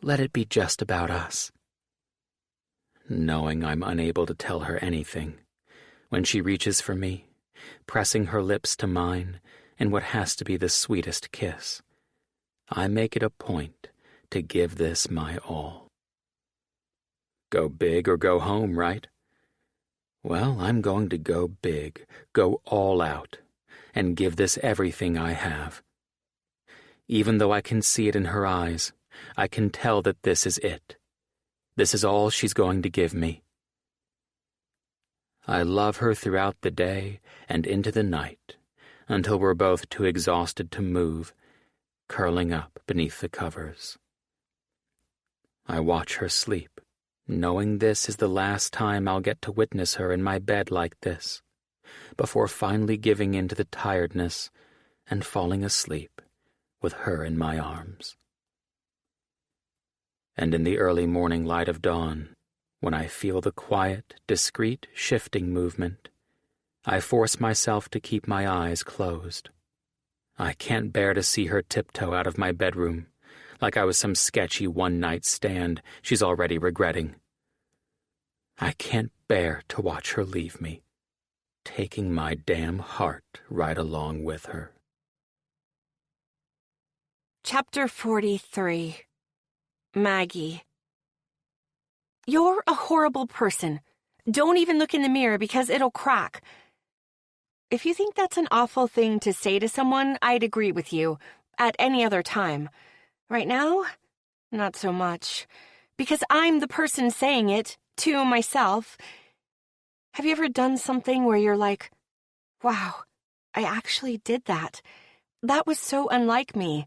let it be just about us. Knowing I'm unable to tell her anything, when she reaches for me, pressing her lips to mine in what has to be the sweetest kiss, I make it a point to give this my all. Go big or go home, right? Well, I'm going to go big, go all out, and give this everything I have. Even though I can see it in her eyes, I can tell that this is it. This is all she's going to give me. I love her throughout the day and into the night, until we're both too exhausted to move, curling up beneath the covers. I watch her sleep, knowing this is the last time I'll get to witness her in my bed like this, before finally giving in to the tiredness and falling asleep with her in my arms. And in the early morning light of dawn, when I feel the quiet, discreet, shifting movement, I force myself to keep my eyes closed. I can't bear to see her tiptoe out of my bedroom, like I was some sketchy one-night stand she's already regretting. I can't bear to watch her leave me, taking my damn heart right along with her. Chapter 43. Maggie. You're a horrible person. Don't even look in the mirror because it'll crack. If you think that's an awful thing to say to someone, I'd agree with you. At any other time. Right now, Not so much. Because I'm the person saying it, to myself. Have you ever done something where you're like, wow, I actually did that. That was so unlike me.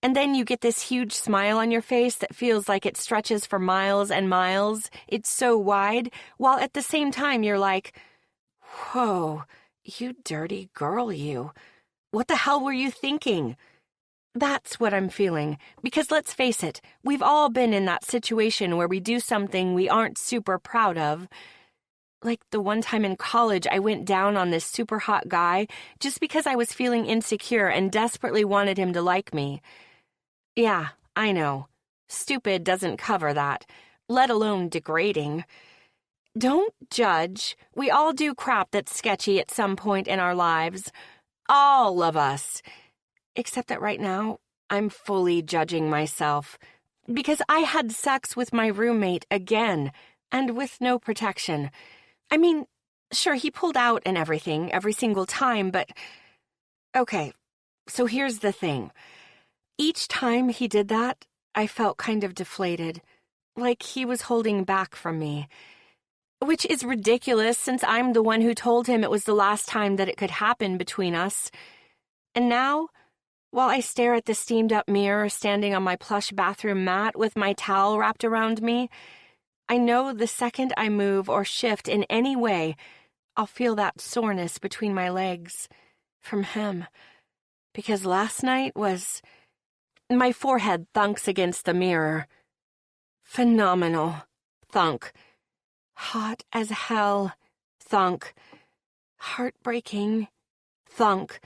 And then you get this huge smile on your face that feels like it stretches for miles and miles. It's so wide, while at the same time you're like, whoa, you dirty girl, you. What the hell were you thinking? That's what I'm feeling, because let's face it, we've all been in that situation where we do something we aren't super proud of. Like the one time in college I went down on this super hot guy just because I was feeling insecure and desperately wanted him to like me. Yeah, I know. Stupid doesn't cover that, let alone degrading. Don't judge. We all do crap that's sketchy at some point in our lives. All of us. Except that right now, I'm fully judging myself. Because I had sex with my roommate again, and with no protection. I mean, sure, he pulled out and everything every single time, but... Okay, so here's the thing. Each time he did that, I felt kind of deflated. Like he was holding back from me. Which is ridiculous since I'm the one who told him it was the last time that it could happen between us. And now, while I stare at the steamed-up mirror standing on my plush bathroom mat with my towel wrapped around me, I know the second I move or shift in any way, I'll feel that soreness between my legs from him. Because last night was... My forehead thunks against the mirror. Phenomenal. Thunk. Hot as hell. Thunk. Heartbreaking. Thunk.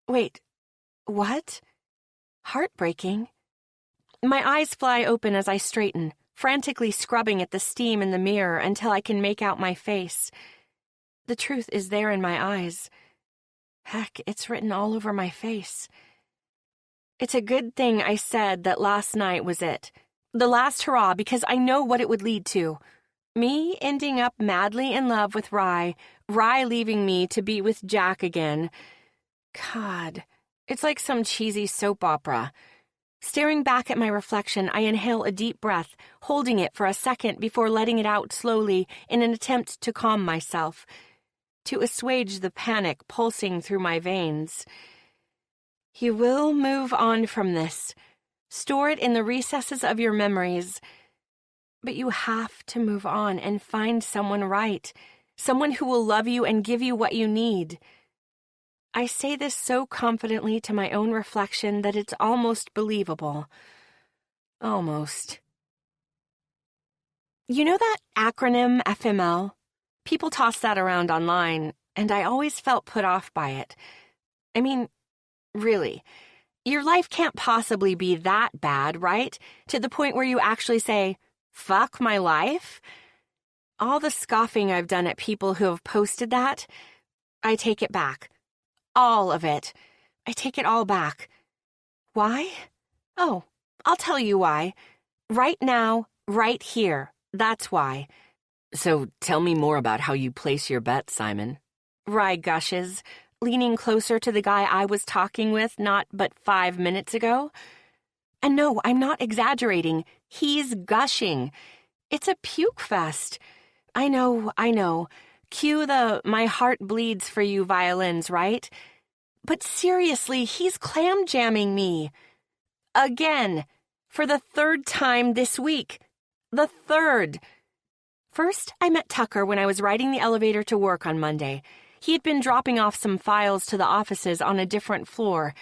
Wait, what? Heartbreaking? My eyes fly open as I straighten, frantically scrubbing at the steam in the mirror until I can make out my face. The truth is there in my eyes. Heck, it's written all over my face. It's a good thing I said that last night was it. The last hurrah, because I know what it would lead to. Me ending up madly in love with Rye leaving me to be with Jack again. God, it's like some cheesy soap opera. Staring back at my reflection, I inhale a deep breath, holding it for a second before letting it out slowly in an attempt to calm myself, to assuage the panic pulsing through my veins. You will move on from this. Store it in the recesses of your memories. But you have to move on and find someone right, someone who will love you and give you what you need. I say this so confidently to my own reflection that it's almost believable. Almost. You know that acronym FML? People toss that around online, and I always felt put off by it. I mean, really, your life can't possibly be that bad, right? To the point where you actually say, fuck my life? All the scoffing I've done at people who have posted that, I take it back. All of it. I take it all back. Why? Oh, I'll tell you why. Right now, right here. That's why. So tell me more about how you place your bet, Simon. Rye gushes, leaning closer to the guy I was talking with not but 5 minutes ago. And no, I'm not exaggerating. He's gushing. It's a puke fest. I know. Cue the "my heart bleeds for you" violins, right? But seriously, he's clam jamming me. Again. For the 3rd time this week. The 3rd. First, I met Tucker when I was riding the elevator to work on Monday. He had been dropping off some files to the offices on a different floor.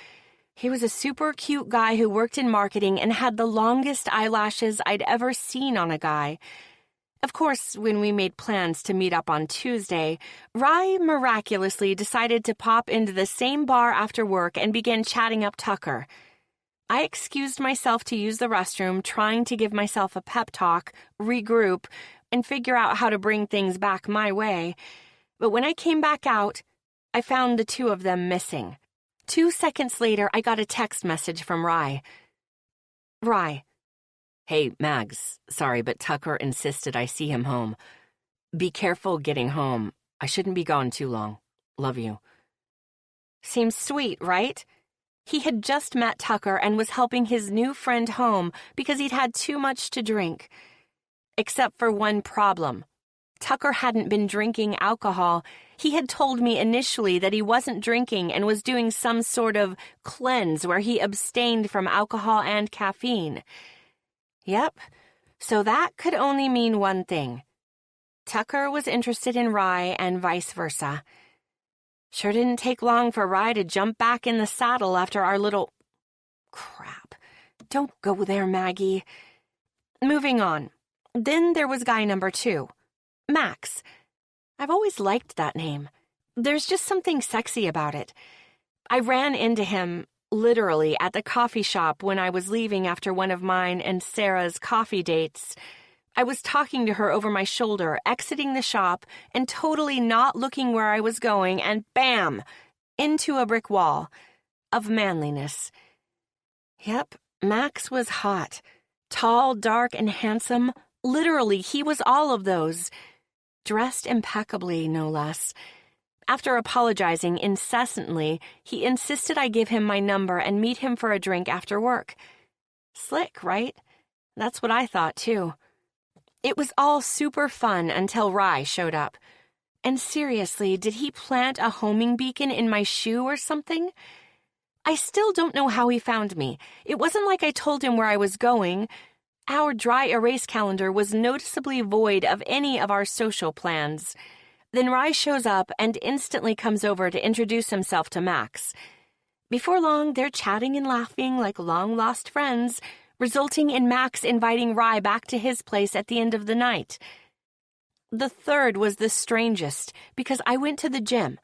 He was a super cute guy who worked in marketing and had the longest eyelashes I'd ever seen on a guy. Of course, when we made plans to meet up on Tuesday, Rye miraculously decided to pop into the same bar after work and began chatting up Tucker. I excused myself to use the restroom, trying to give myself a pep talk, regroup, and figure out how to bring things back my way. But when I came back out, I found the two of them missing. 2 seconds later, I got a text message from Rye. Rye. Hey, Mags, sorry, but Tucker insisted I see him home. Be careful getting home. I shouldn't be gone too long. Love you. Seems sweet, right? He had just met Tucker and was helping his new friend home because he'd had too much to drink. Except for one problem. Tucker hadn't been drinking alcohol. He had told me initially that he wasn't drinking and was doing some sort of cleanse where he abstained from alcohol and caffeine. Yep, so that could only mean one thing. Tucker was interested in Rye and vice versa. Sure didn't take long for Rye to jump back in the saddle after our little... Crap. Don't go there, Maggie. Moving on. Then there was guy number 2, Max. I've always liked that name. There's just something sexy about it. I ran into him, literally, at the coffee shop when I was leaving after one of mine and Sarah's coffee dates. I was talking to her over my shoulder, exiting the shop, and totally not looking where I was going, and bam! Into a brick wall. Of manliness. Yep, Max was hot. Tall, dark, and handsome. Literally, he was all of those. Dressed impeccably, no less. After apologizing incessantly, he insisted I give him my number and meet him for a drink after work. Slick, right? That's what I thought, too. It was all super fun until Rye showed up. And seriously, did he plant a homing beacon in my shoe or something? I still don't know how he found me. It wasn't like I told him where I was going. Our dry erase calendar was noticeably void of any of our social plans. Then Rye shows up and instantly comes over to introduce himself to Max. Before long, they're chatting and laughing like long-lost friends, resulting in Max inviting Rye back to his place at the end of the night. The third was the strangest, because I went to the gym,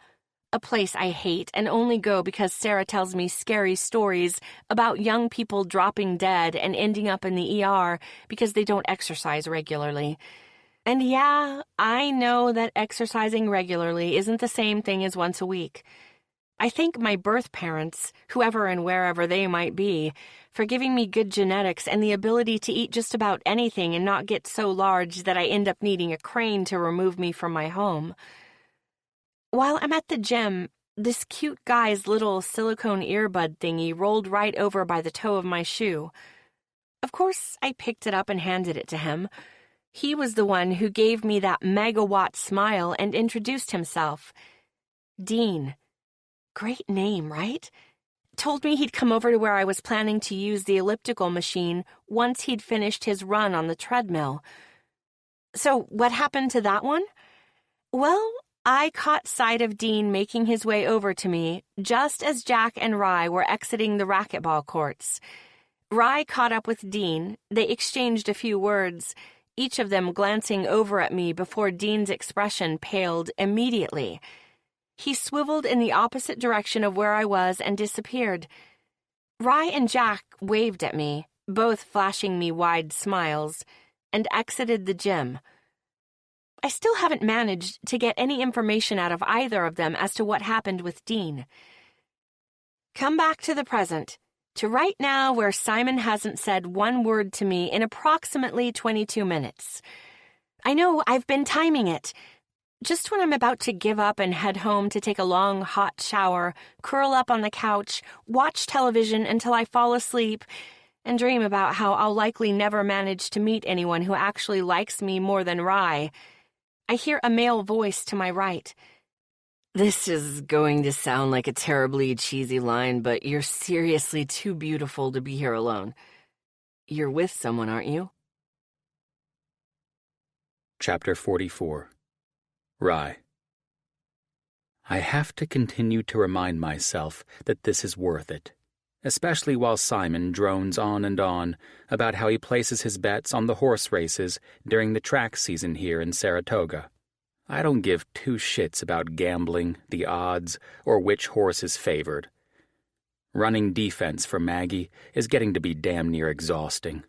a place I hate and only go because Sarah tells me scary stories about young people dropping dead and ending up in the ER because they don't exercise regularly. And yeah, I know that exercising regularly isn't the same thing as once a week. I thank my birth parents, whoever and wherever they might be, for giving me good genetics and the ability to eat just about anything and not get so large that I end up needing a crane to remove me from my home. While I'm at the gym, this cute guy's little silicone earbud thingy rolled right over by the toe of my shoe. Of course, I picked it up and handed it to him. He was the one who gave me that megawatt smile and introduced himself. Dean. Great name, right? Told me he'd come over to where I was planning to use the elliptical machine once he'd finished his run on the treadmill. So what happened to that one? Well, I caught sight of Dean making his way over to me just as Jack and Rye were exiting the racquetball courts. Rye caught up with Dean. They exchanged a few words, each of them glancing over at me before Dean's expression paled immediately. He swiveled in the opposite direction of where I was and disappeared. Rye and Jack waved at me, both flashing me wide smiles, and exited the gym. I still haven't managed to get any information out of either of them as to what happened with Dean. Come back to the present, to right now where Simon hasn't said one word to me in approximately 22 minutes. I know I've been timing it. Just when I'm about to give up and head home to take a long, hot shower, curl up on the couch, watch television until I fall asleep, and dream about how I'll likely never manage to meet anyone who actually likes me more than Rye, I hear a male voice to my right. This is going to sound like a terribly cheesy line, but you're seriously too beautiful to be here alone. You're with someone, aren't you? Chapter 44. Rye. I have to continue to remind myself that this is worth it, especially while Simon drones on and on about how he places his bets on the horse races during the track season here in Saratoga. I don't give two shits about gambling, the odds, or which horse is favored. Running defense for Maggie is getting to be damn near exhausting.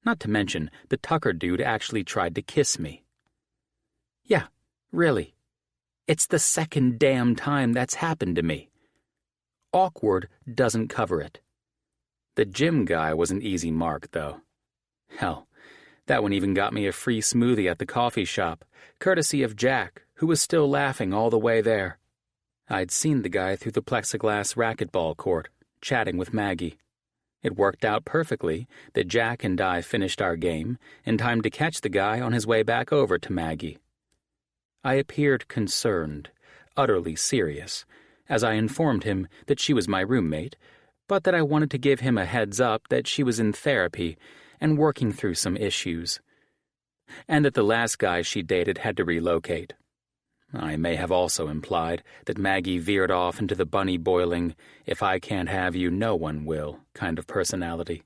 Not to mention, the Tucker dude actually tried to kiss me. Yeah, really. It's the second damn time that's happened to me. Awkward doesn't cover it. The gym guy was an easy mark, though. Hell, that one even got me a free smoothie at the coffee shop, courtesy of Jack, who was still laughing all the way there. I'd seen the guy through the plexiglass racquetball court, chatting with Maggie. It worked out perfectly that Jack and I finished our game in time to catch the guy on his way back over to Maggie. I appeared concerned, utterly serious, as I informed him that she was my roommate, but that I wanted to give him a heads up that she was in therapy and working through some issues, and that the last guy she dated had to relocate. I may have also implied that Maggie veered off into the bunny boiling, if I can't have you, no one will kind of personality.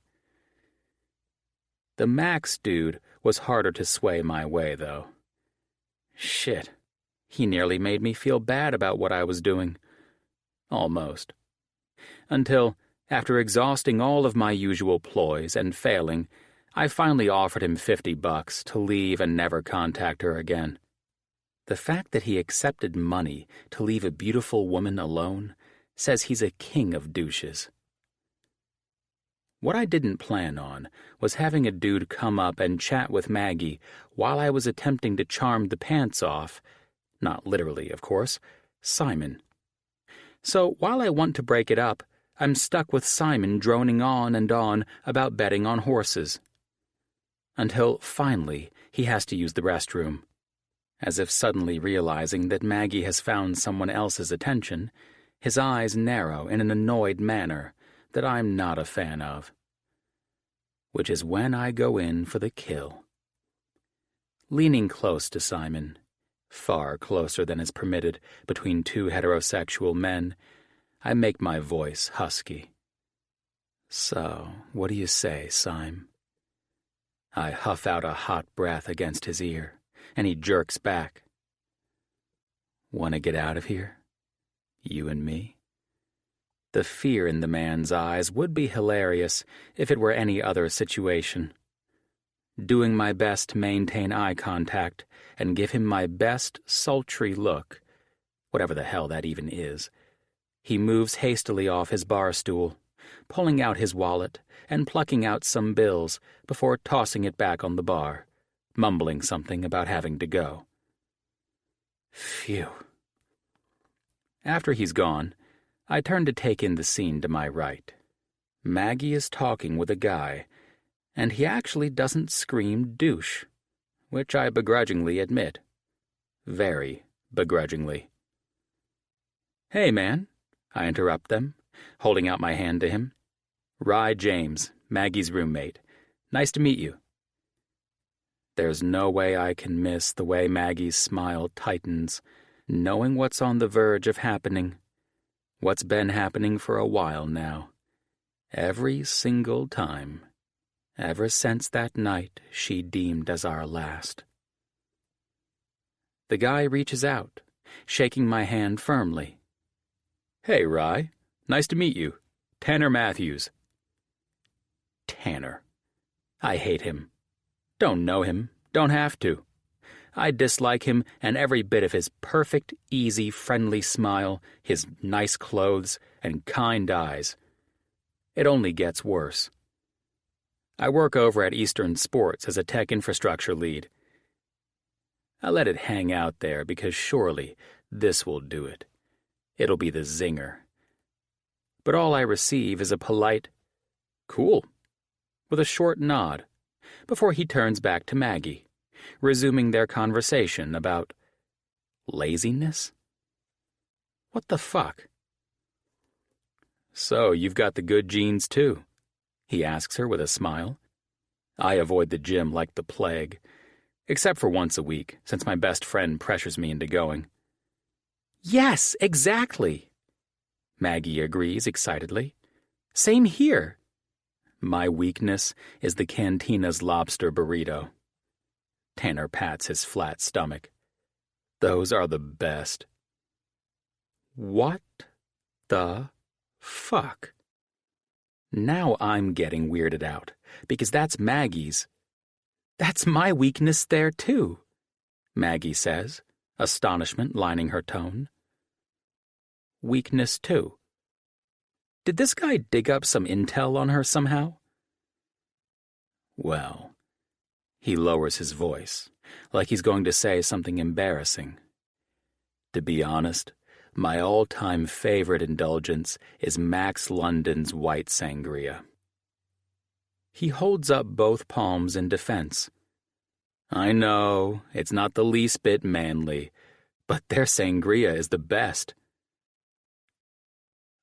The Max dude was harder to sway my way, though. Shit, he nearly made me feel bad about what I was doing. Almost. Until, after exhausting all of my usual ploys and failing, I finally offered him $50 to leave and never contact her again. The fact that he accepted money to leave a beautiful woman alone says he's a king of douches. What I didn't plan on was having a dude come up and chat with Maggie while I was attempting to charm the pants off, not literally, of course, Simon. So while I want to break it up, I'm stuck with Simon droning on and on about betting on horses. Until, finally, he has to use the restroom. As if suddenly realizing that Maggie has found someone else's attention, his eyes narrow in an annoyed manner that I'm not a fan of. Which is when I go in for the kill. Leaning close to Simon, far closer than is permitted between two heterosexual men, I make my voice husky. So, what do you say, Sime? I huff out a hot breath against his ear, and he jerks back. Want to get out of here? You and me? The fear in the man's eyes would be hilarious if it were any other situation. Doing my best to maintain eye contact and give him my best sultry look, whatever the hell that even is, he moves hastily off his bar stool, pulling out his wallet and plucking out some bills before tossing it back on the bar, mumbling something about having to go. Phew. After he's gone, I turn to take in the scene to my right. Maggie is talking with a guy, and he actually doesn't scream douche, which I begrudgingly admit. Very begrudgingly. Hey, man, I interrupt them, holding out my hand to him. Rye James, Maggie's roommate. Nice to meet you. There's no way I can miss the way Maggie's smile tightens, knowing what's on the verge of happening. What's been happening for a while now. Every single time. Ever since that night she deemed as our last. The guy reaches out, shaking my hand firmly. Hey, Rye. Nice to meet you. Tanner Matthews. Tanner. I hate him. Don't know him. Don't have to. I dislike him and every bit of his perfect, easy, friendly smile, his nice clothes, and kind eyes. It only gets worse. I work over at Eastern Sports as a tech infrastructure lead. I let it hang out there because surely this will do it. It'll be the zinger. But all I receive is a polite, cool, with a short nod, before he turns back to Maggie, resuming their conversation about laziness? What the fuck? So you've got the good genes too, he asks her with a smile. I avoid the gym like the plague, except for once a week, since my best friend pressures me into going. Yes, exactly, Maggie agrees excitedly. Same here. My weakness is the Cantina's lobster burrito. Tanner pats his flat stomach. Those are the best. What the fuck? Now I'm getting weirded out, because that's Maggie's. That's my weakness there, too, Maggie says, astonishment lining her tone. Weakness, too. Did this guy dig up some intel on her somehow? Well, he lowers his voice, like he's going to say something embarrassing. To be honest, My all-time favorite indulgence is Max London's white sangria. He holds up both palms in defense. I know, it's not the least bit manly, but their sangria is the best.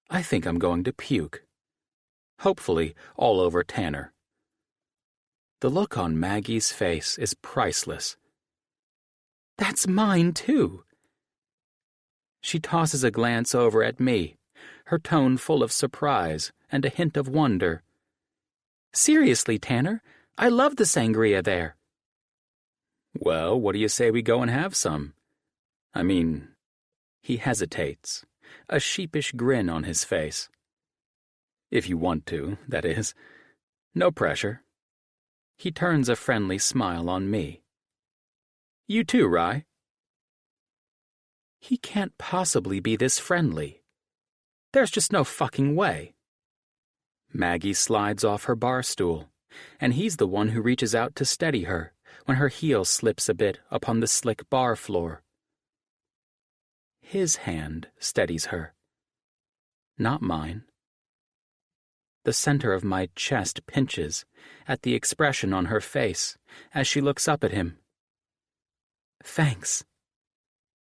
I think I'm going to puke. Hopefully, all over Tanner. The look on Maggie's face is priceless. That's mine, too. She tosses a glance over at me, her tone full of surprise and a hint of wonder. Seriously, Tanner, I love the sangria there. Well, what do you say we go and have some? I mean, he hesitates, a sheepish grin on his face. If you want to, that is. No pressure. He turns a friendly smile on me. You too, Rye? He can't possibly be this friendly. There's just no fucking way. Maggie slides off her bar stool, and he's the one who reaches out to steady her when her heel slips a bit upon the slick bar floor. His hand steadies her, not mine. The center of my chest pinches at the expression on her face as she looks up at him. Thanks.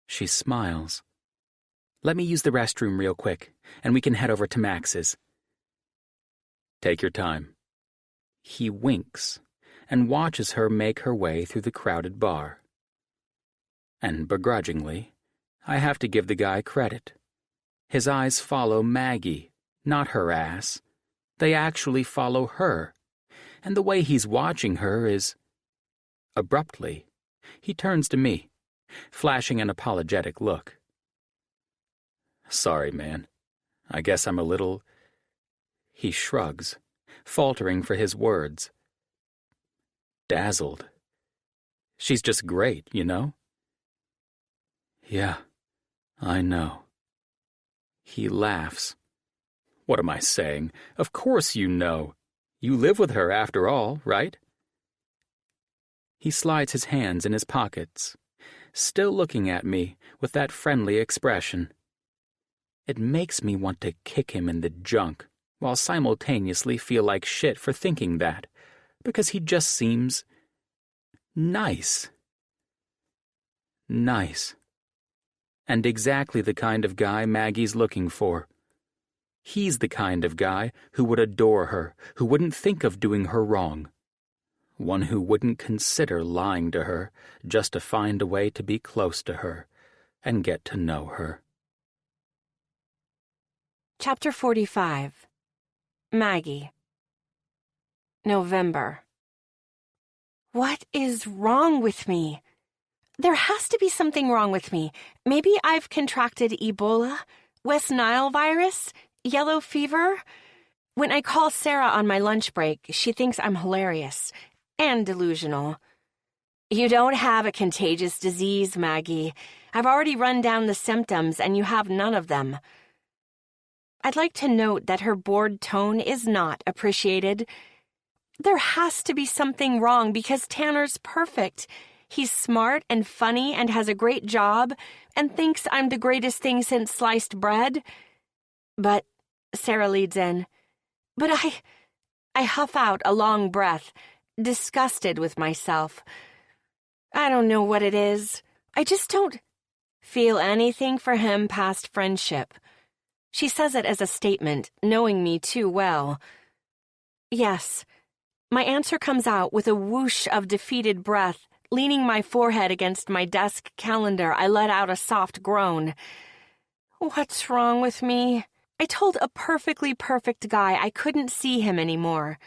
She smiles. Let me use the restroom real quick, and we can head over to Max's. Take your time. He winks and watches her make her way through the crowded bar. And begrudgingly, I have to give the guy credit. His eyes follow Maggie, not her ass. They actually follow her, and the way he's watching her is... Abruptly, he turns to me, flashing an apologetic look. Sorry, man. I guess I'm a little... He shrugs, faltering for his words. Dazzled. She's just great, you know? Yeah, I know. He laughs. What am I saying? Of course you know. You live with her after all, right? He slides his hands in his pockets, still looking at me with that friendly expression. It makes me want to kick him in the junk, while simultaneously feel like shit for thinking that, because he just seems... nice. Nice. And exactly the kind of guy Maggie's looking for. He's the kind of guy who would adore her, who wouldn't think of doing her wrong. One who wouldn't consider lying to her just to find a way to be close to her and get to know her. Chapter 45. Maggie. November. What is wrong with me? There has to be something wrong with me. Maybe I've contracted Ebola, West Nile virus, yellow fever. When I call Sarah on my lunch break, she thinks I'm hilarious and delusional. You don't have a contagious disease, Maggie. I've already run down the symptoms and you have none of them. I'd like to note that her bored tone is not appreciated. There has to be something wrong because Tanner's perfect. He's smart and funny and has a great job and thinks I'm the greatest thing since sliced bread. But, Sarah leads in, but I huff out a long breath, disgusted with myself. I don't know what it is. I just don't feel anything for him past friendship. She says it as a statement, knowing me too well. Yes. My answer comes out with a whoosh of defeated breath. Leaning my forehead against my desk calendar, I let out a soft groan. What's wrong with me? I told a perfectly perfect guy I couldn't see him anymore.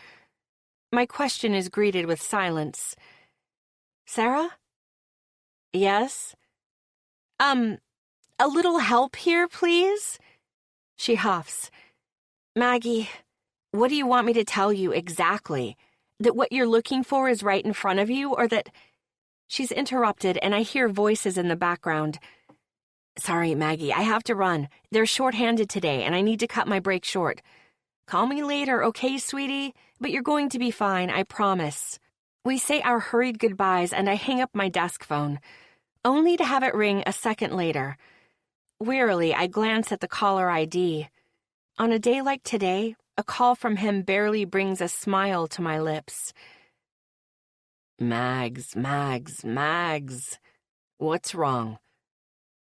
My question is greeted with silence. Sarah? Yes? A little help here, please? She huffs. Maggie, what do you want me to tell you exactly? That what you're looking for is right in front of you, or that... She's interrupted, and I hear voices in the background. Sorry, Maggie, I have to run. They're short-handed today, and I need to cut my break short. Call me later, okay, sweetie? But you're going to be fine, I promise. We say our hurried goodbyes, and I hang up my desk phone, only to have it ring a second later. Wearily, I glance at the caller ID. On a day like today, a call from him barely brings a smile to my lips. Mags, Mags, Mags. What's wrong?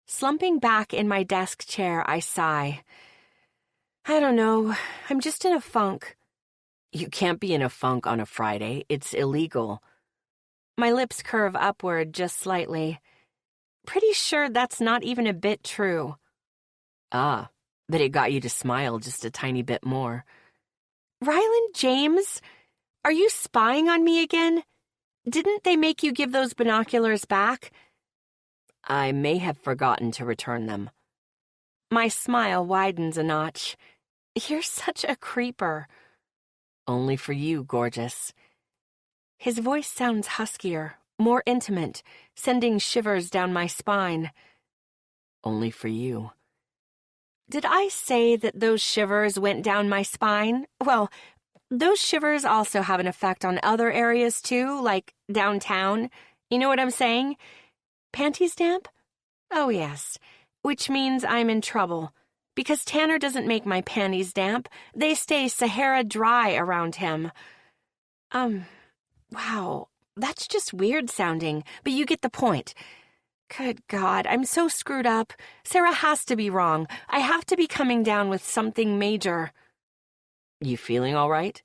Slumping back in my desk chair, I sigh. I don't know. I'm just in a funk. You can't be in a funk on a Friday. It's illegal. My lips curve upward just slightly. Pretty sure that's not even a bit true. Ah, but it got you to smile just a tiny bit more. Ryland James, are you spying on me again? Didn't they make you give those binoculars back? I may have forgotten to return them. My smile widens a notch. You're such a creeper. Only for you, gorgeous. His voice sounds huskier, more intimate, sending shivers down my spine. Only for you. Did I say that those shivers went down my spine? Well, those shivers also have an effect on other areas too, like downtown. You know what I'm saying? Panties damp? Oh yes, which means I'm in trouble. Because Tanner doesn't make my panties damp. They stay Sahara dry around him. Wow, that's just weird sounding, but you get the point. Good God, I'm so screwed up. Sarah has to be wrong. I have to be coming down with something major. You feeling all right?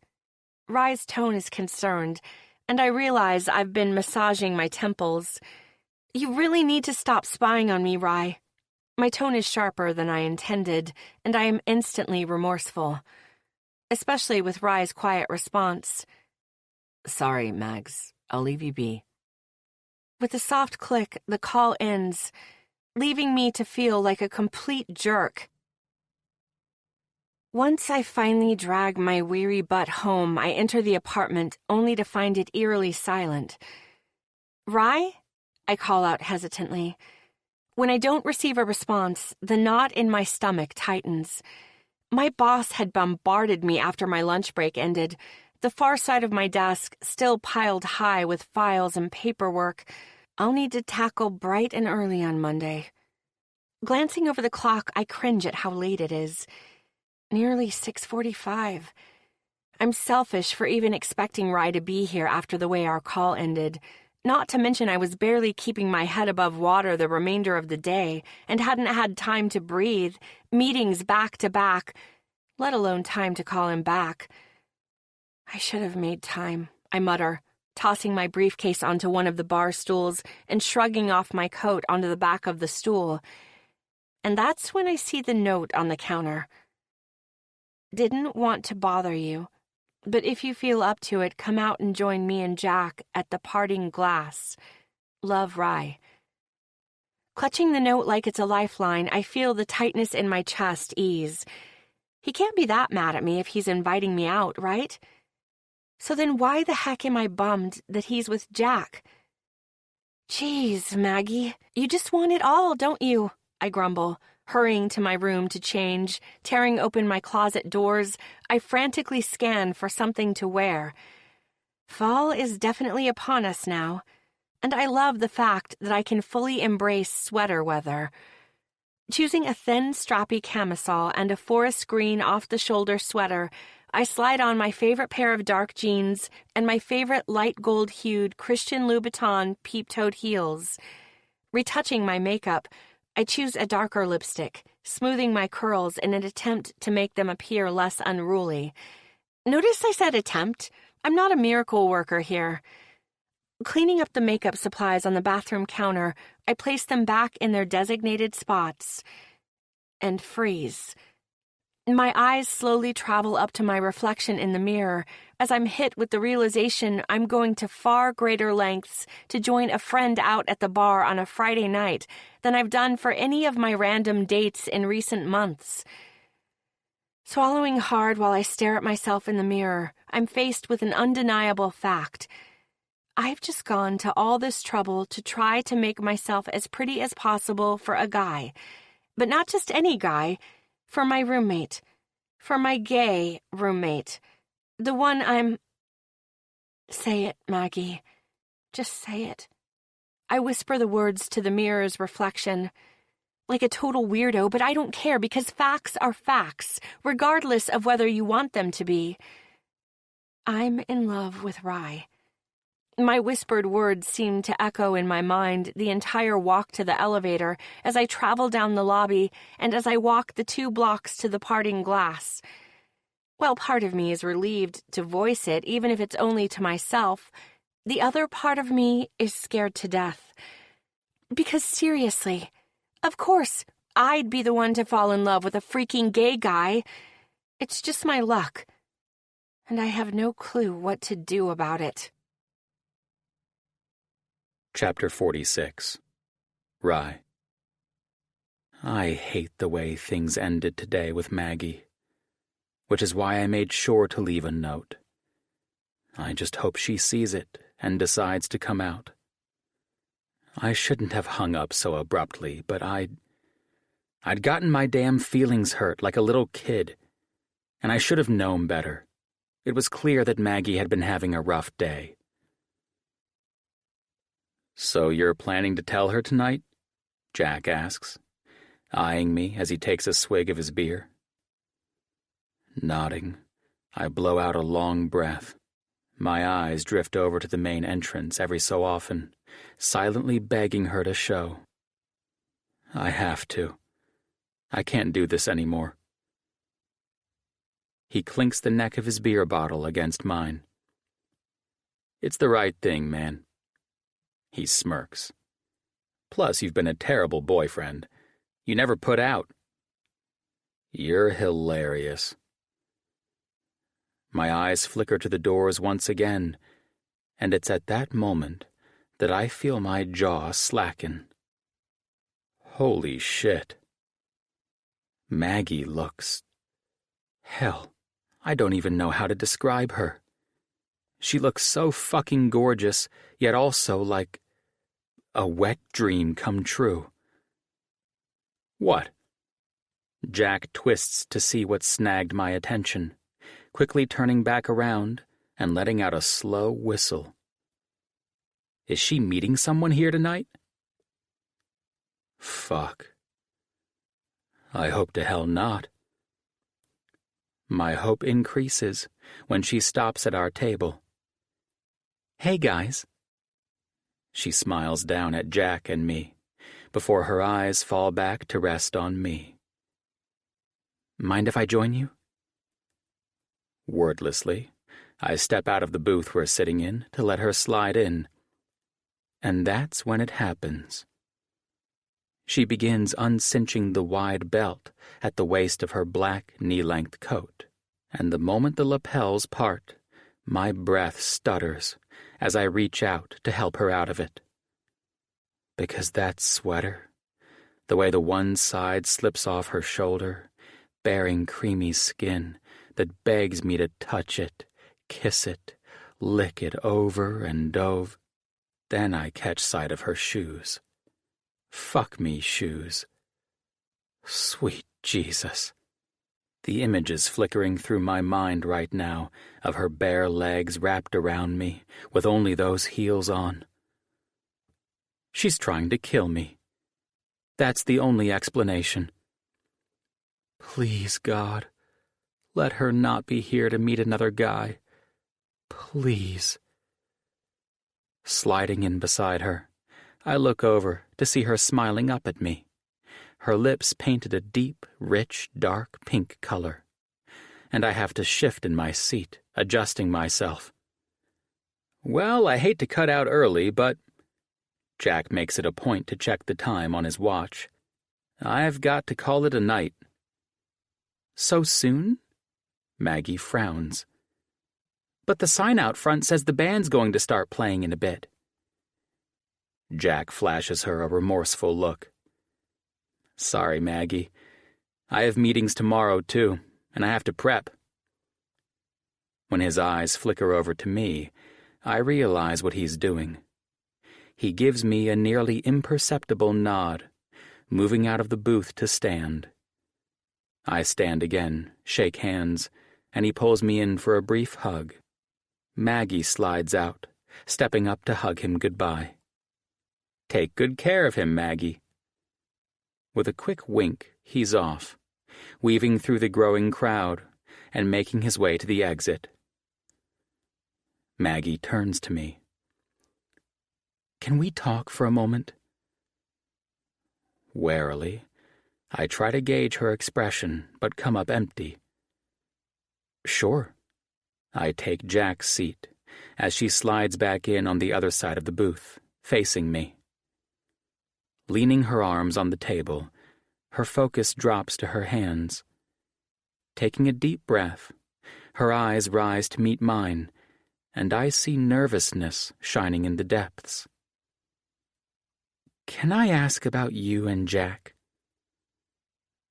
Rye's tone is concerned, and I realize I've been massaging my temples. You really need to stop spying on me, Rye. My tone is sharper than I intended, and I am instantly remorseful. Especially with Rye's quiet response. Sorry, Mags. I'll leave you be. With a soft click, the call ends, leaving me to feel like a complete jerk. Once I finally drag my weary butt home, I enter the apartment only to find it eerily silent. Rye? I call out hesitantly. When I don't receive a response, the knot in my stomach tightens. My boss had bombarded me after my lunch break ended, the far side of my desk still piled high with files and paperwork I'll need to tackle bright and early on Monday. Glancing over the clock, I cringe at how late it is. Nearly 6:45. I'm selfish for even expecting Rye to be here after the way our call ended. Not to mention I was barely keeping my head above water the remainder of the day and hadn't had time to breathe, meetings back to back, let alone time to call him back. I should have made time, I mutter, tossing my briefcase onto one of the bar stools and shrugging off my coat onto the back of the stool. And that's when I see the note on the counter. Didn't want to bother you, but if you feel up to it, come out and join me and Jack at the Parting Glass. Love, Rye. Clutching the note like it's a lifeline, I feel the tightness in my chest ease. He can't be that mad at me if he's inviting me out, right? So then why the heck am I bummed that he's with Jack? Jeez, Maggie, you just want it all, don't you? I grumble, hurrying to my room to change. Tearing open my closet doors, I frantically scan for something to wear. Fall is definitely upon us now, and I love the fact that I can fully embrace sweater weather. Choosing a thin, strappy camisole and a forest green off-the-shoulder sweater, I slide on my favorite pair of dark jeans and my favorite light gold-hued Christian Louboutin peep-toed heels. Retouching my makeup, I choose a darker lipstick, smoothing my curls in an attempt to make them appear less unruly. Notice I said attempt. I'm not a miracle worker here. Cleaning up the makeup supplies on the bathroom counter, I place them back in their designated spots and freeze. My eyes slowly travel up to my reflection in the mirror as I'm hit with the realization I'm going to far greater lengths to join a friend out at the bar on a Friday night than I've done for any of my random dates in recent months. Swallowing hard while I stare at myself in the mirror, I'm faced with an undeniable fact. I've just gone to all this trouble to try to make myself as pretty as possible for a guy. But not just any guy. For my roommate. For my gay roommate. The one I'm... Say it, Maggie. Just say it. I whisper the words to the mirror's reflection. like a total weirdo, but I don't care because facts are facts, regardless of whether you want them to be. I'm in love with Rye. My whispered words seemed to echo in my mind the entire walk to the elevator as I travel down the lobby and as I walk the 2 blocks to the parting glass. While part of me is relieved to voice it, even if it's only to myself, the other part of me is scared to death. Because seriously, of course, I'd be the one to fall in love with a freaking gay guy. It's just my luck. And I have no clue what to do about it. Chapter 46. Rye. I hate the way things ended today with Maggie, which is why I made sure to leave a note. I just hope she sees it and decides to come out. I shouldn't have hung up so abruptly, but I'd gotten my damn feelings hurt like a little kid, and I should have known better. It was clear that Maggie had been having a rough day. "So you're planning to tell her tonight?" Jack asks, eyeing me as he takes a swig of his beer. Nodding, I blow out a long breath. My eyes drift over to the main entrance every so often, silently begging her to show. I have to. I can't do this anymore. He clinks the neck of his beer bottle against mine. "It's the right thing, man." He smirks. "Plus, you've been a terrible boyfriend. You never put out." "You're hilarious." My eyes flicker to the doors once again, and it's at that moment that I feel my jaw slacken. Holy shit. Maggie looks... Hell, I don't even know how to describe her. She looks so fucking gorgeous, yet also like a wet dream come true. What? Jack twists to see what snagged my attention, quickly turning back around and letting out a slow whistle. Is she meeting someone here tonight? Fuck. I hope to hell not. My hope increases when she stops at our table. Hey, guys. She smiles down at Jack and me, before her eyes fall back to rest on me. Mind if I join you? Wordlessly, I step out of the booth we're sitting in to let her slide in. And that's when it happens. She begins uncinching the wide belt at the waist of her black knee-length coat, and the moment the lapels part, my breath stutters as I reach out to help her out of it. Because that sweater, the way the one side slips off her shoulder, bearing creamy skin that begs me to touch it, kiss it, lick it over and over. Then I catch sight of her shoes. Fuck me, shoes. Sweet Jesus. The images flickering through my mind right now of her bare legs wrapped around me with only those heels on. She's trying to kill me. That's the only explanation. Please, God, let her not be here to meet another guy. Please. Sliding in beside her, I look over to see her smiling up at me. Her lips painted a deep, rich, dark pink color, and I have to shift in my seat, adjusting myself. Well, I hate to cut out early, but... Jack makes it a point to check the time on his watch. I've got to call it a night. So soon? Maggie frowns. But the sign out front says the band's going to start playing in a bit. Jack flashes her a remorseful look. Sorry, Maggie. I have meetings tomorrow, too, and I have to prep. When his eyes flicker over to me, I realize what he's doing. He gives me a nearly imperceptible nod, moving out of the booth to stand. I stand again, shake hands, and he pulls me in for a brief hug. Maggie slides out, stepping up to hug him goodbye. Take good care of him, Maggie. With a quick wink, he's off, weaving through the growing crowd and making his way to the exit. Maggie turns to me. "Can we talk for a moment?" Warily, I try to gauge her expression, but come up empty. "Sure." I take Jack's seat as she slides back in on the other side of the booth, facing me. Leaning her arms on the table, her focus drops to her hands. Taking a deep breath, her eyes rise to meet mine, and I see nervousness shining in the depths. "Can I ask about you and Jack?"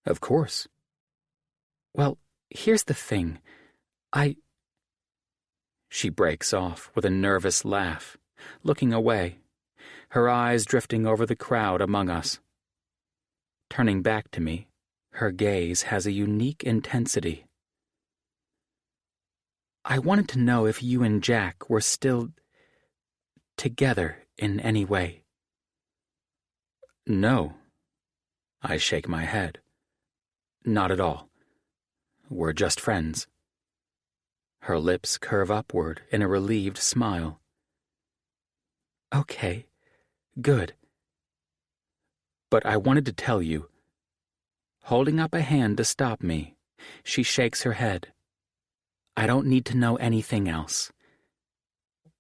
"Of course." "Well, here's the thing. She breaks off with a nervous laugh, looking away, her eyes drifting over the crowd among us. Turning back to me, her gaze has a unique intensity. "I wanted to know if you and Jack were still together in any way." "No." I shake my head. "Not at all. We're just friends." Her lips curve upward in a relieved smile. "Okay, good. But I wanted to tell you." Holding up a hand to stop me, she shakes her head. "I don't need to know anything else."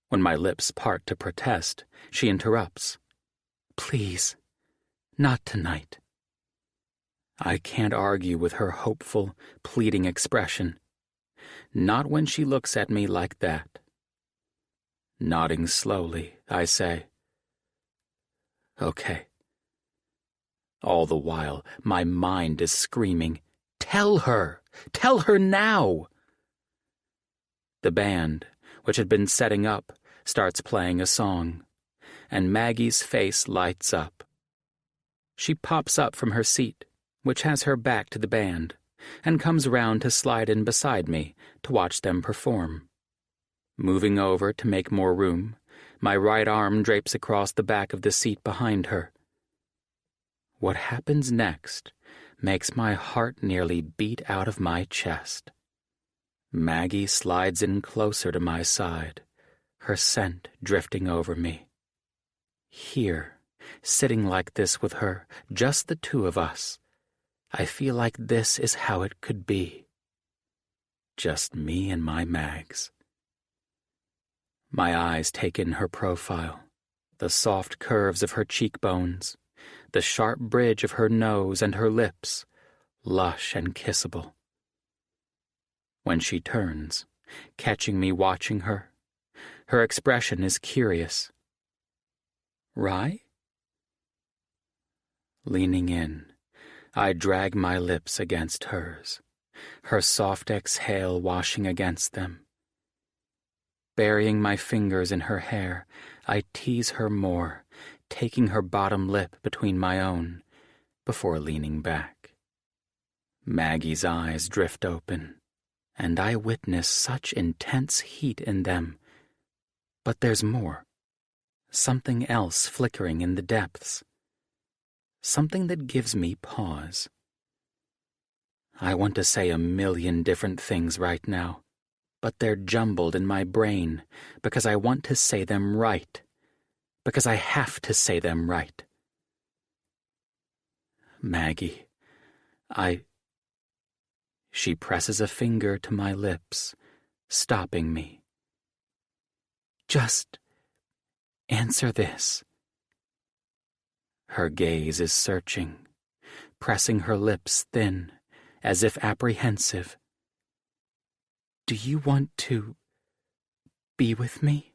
When my lips part to protest, she interrupts. "Please, not tonight." I can't argue with her hopeful, pleading expression. Not when she looks at me like that. Nodding slowly, I say, "Okay." All the while, my mind is screaming, "Tell her! Tell her now!" The band, which had been setting up, starts playing a song, and Maggie's face lights up. She pops up from her seat, which has her back to the band, and comes round to slide in beside me to watch them perform. Moving over to make more room, my right arm drapes across the back of the seat behind her. What happens next makes my heart nearly beat out of my chest. Maggie slides in closer to my side, her scent drifting over me. Here, sitting like this with her, just the two of us, I feel like this is how it could be. Just me and my Mags. My eyes take in her profile, the soft curves of her cheekbones, the sharp bridge of her nose and her lips, lush and kissable. When she turns, catching me watching her, her expression is curious. "Rye?" Leaning in, I drag my lips against hers, her soft exhale washing against them. Burying my fingers in her hair, I tease her more, taking her bottom lip between my own, before leaning back. Maggie's eyes drift open, and I witness such intense heat in them. But there's more. Something else flickering in the depths. Something that gives me pause. I want to say a million different things right now, but they're jumbled in my brain because I want to say them right, because I have to say them right. "Maggie, She presses a finger to my lips, stopping me. "Just answer this." Her gaze is searching, pressing her lips thin, as if apprehensive. "Do you want to be with me?"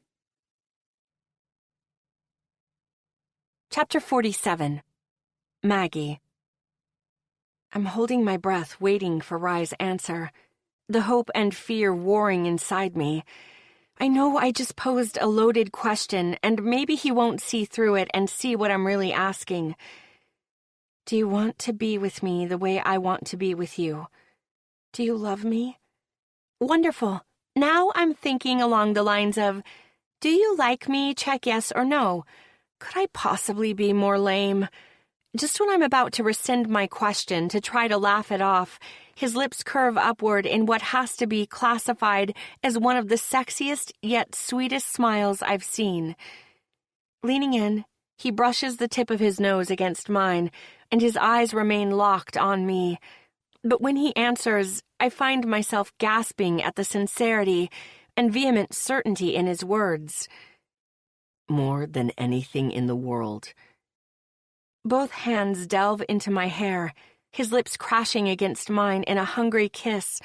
Chapter 47. Maggie. I'm holding my breath, waiting for Rye's answer, the hope and fear warring inside me. I know I just posed a loaded question, and maybe he won't see through it and see what I'm really asking. Do you want to be with me the way I want to be with you? Do you love me? Wonderful. Now I'm thinking along the lines of, do you like me? Check yes or no. Could I possibly be more lame? Just when I'm about to rescind my question to try to laugh it off, his lips curve upward in what has to be classified as one of the sexiest yet sweetest smiles I've seen. Leaning in, he brushes the tip of his nose against mine, and his eyes remain locked on me. But when he answers, I find myself gasping at the sincerity and vehement certainty in his words. More than anything in the world. Both hands delve into my hair, his lips crashing against mine in a hungry kiss,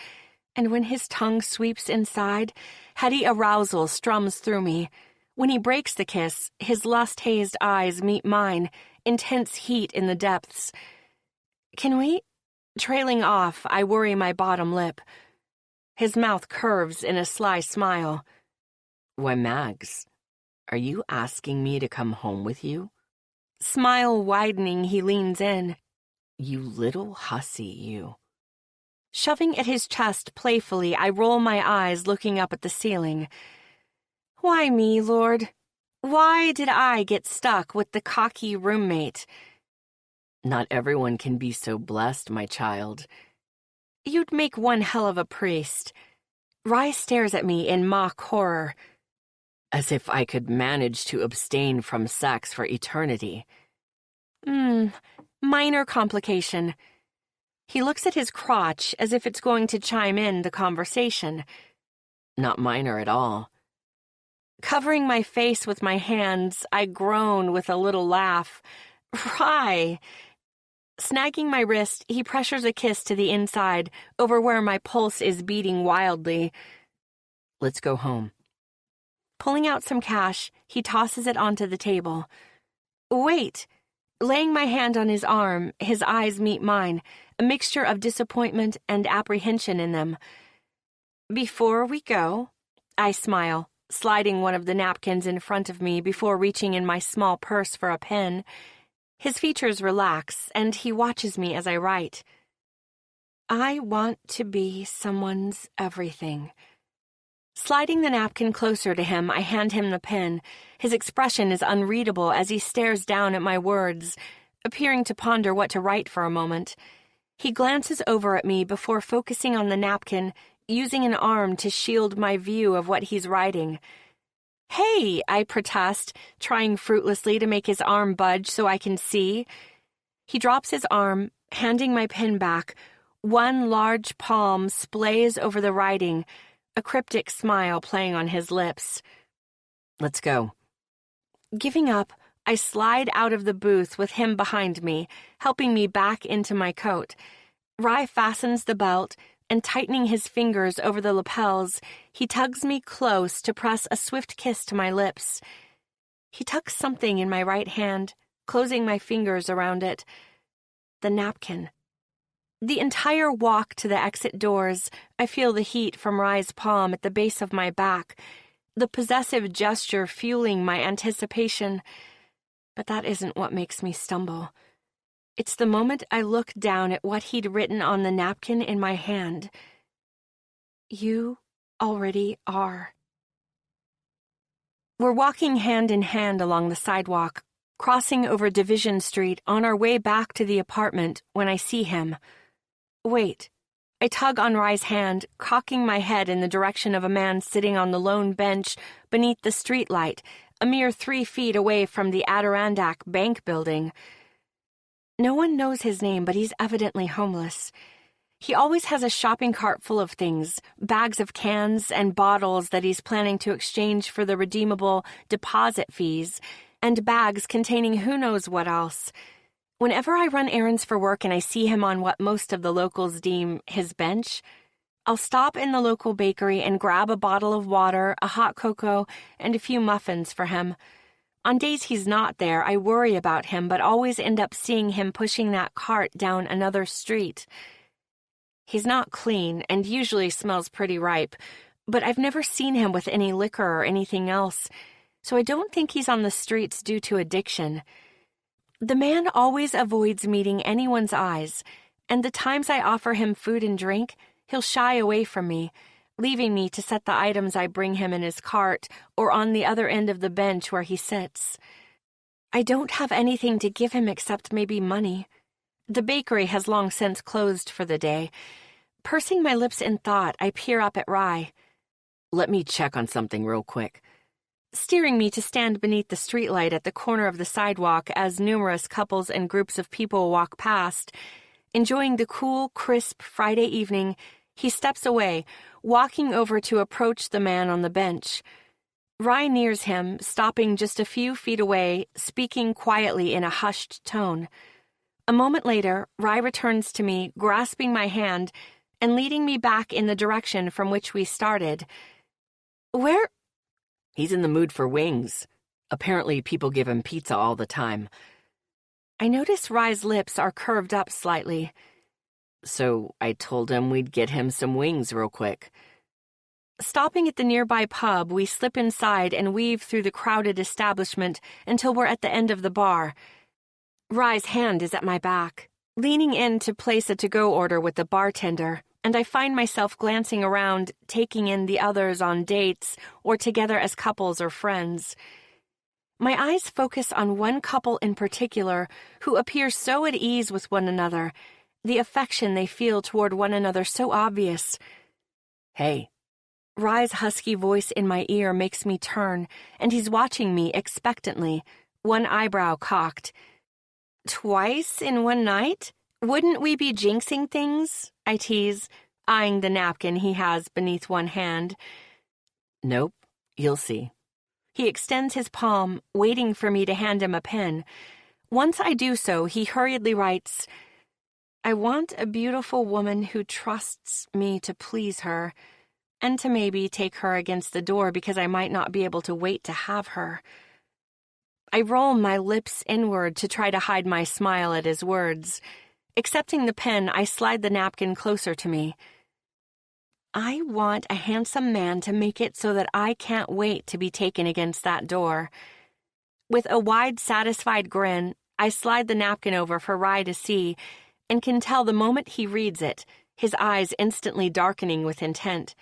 and when his tongue sweeps inside, heady arousal strums through me. When he breaks the kiss, his lust-hazed eyes meet mine, intense heat in the depths. Can we? Trailing off, I worry my bottom lip. His mouth curves in a sly smile. Why, Mags, are you asking me to come home with you? Smile widening, he leans in. You little hussy, you. Shoving at his chest playfully, I roll my eyes looking up at the ceiling. Why me, Lord? Why did I get stuck with the cocky roommate? Not everyone can be so blessed, my child. You'd make one hell of a priest. Rye stares at me in mock horror. As if I could manage to abstain from sex for eternity. Minor complication. He looks at his crotch as if it's going to chime in the conversation. Not minor at all. Covering my face with my hands, I groan with a little laugh. Rye! Snagging my wrist, he pressures a kiss to the inside, over where my pulse is beating wildly. Let's go home. Pulling out some cash, he tosses it onto the table. Wait! Laying my hand on his arm, his eyes meet mine, a mixture of disappointment and apprehension in them. Before we go, I smile, sliding one of the napkins in front of me before reaching in my small purse for a pen. His features relax, and he watches me as I write. I want to be someone's everything. Sliding the napkin closer to him, I hand him the pen. His expression is unreadable as he stares down at my words, appearing to ponder what to write for a moment. He glances over at me before focusing on the napkin, using an arm to shield my view of what he's writing. Hey, I protest, trying fruitlessly to make his arm budge so I can see. He drops his arm, handing my pen back. One large palm splays over the writing, a cryptic smile playing on his lips. Let's go. Giving up, I slide out of the booth with him behind me, helping me back into my coat. Rye fastens the belt, and tightening his fingers over the lapels, he tugs me close to press a swift kiss to my lips. He tucks something in my right hand, closing my fingers around it. The napkin. The entire walk to the exit doors, I feel the heat from Rye's palm at the base of my back, the possessive gesture fueling my anticipation. But that isn't what makes me stumble. It's the moment I look down at what he'd written on the napkin in my hand. You already are. We're walking hand in hand along the sidewalk, crossing over Division Street on our way back to the apartment when I see him. Wait. I tug on Rye's hand, cocking my head in the direction of a man sitting on the lone bench beneath the streetlight, a mere 3 feet away from the Adirondack Bank building. No one knows his name, but he's evidently homeless. He always has a shopping cart full of things, bags of cans and bottles that he's planning to exchange for the redeemable deposit fees, and bags containing who knows what else. Whenever I run errands for work and I see him on what most of the locals deem his bench, I'll stop in the local bakery and grab a bottle of water, a hot cocoa, and a few muffins for him. On days he's not there, I worry about him, but always end up seeing him pushing that cart down another street. He's not clean and usually smells pretty ripe, but I've never seen him with any liquor or anything else, so I don't think he's on the streets due to addiction. The man always avoids meeting anyone's eyes, and the times I offer him food and drink, he'll shy away from me, leaving me to set the items I bring him in his cart or on the other end of the bench where he sits. I don't have anything to give him except maybe money. The bakery has long since closed for the day. Pursing my lips in thought, I peer up at Rye. Let me check on something real quick. Steering me to stand beneath the streetlight at the corner of the sidewalk as numerous couples and groups of people walk past. Enjoying the cool, crisp Friday evening, he steps away, walking over to approach the man on the bench. Rye nears him, stopping just a few feet away, speaking quietly in a hushed tone. A moment later, Rye returns to me, grasping my hand and leading me back in the direction from which we started. Where? He's in the mood for wings. Apparently, people give him pizza all the time. I notice Rye's lips are curved up slightly. So I told him we'd get him some wings real quick. Stopping at the nearby pub, we slip inside and weave through the crowded establishment until we're at the end of the bar. Rye's hand is at my back, leaning in to place a to-go order with the bartender, and I find myself glancing around, taking in the others on dates or together as couples or friends. My eyes focus on one couple in particular who appear so at ease with one another, the affection they feel toward one another so obvious. Hey. Rye's husky voice in my ear makes me turn, and he's watching me expectantly, one eyebrow cocked. Twice in one night? Wouldn't we be jinxing things? I tease, eyeing the napkin he has beneath one hand. Nope, you'll see. He extends his palm, waiting for me to hand him a pen. Once I do so, he hurriedly writes, I want a beautiful woman who trusts me to please her, and to maybe take her against the door because I might not be able to wait to have her. I roll my lips inward to try to hide my smile at his words. Accepting the pen, I slide the napkin closer to me. I want a handsome man to make it so that I can't wait to be taken against that door. With a wide, satisfied grin, I slide the napkin over for Rye to see, and can tell the moment he reads it, his eyes instantly darkening with intent.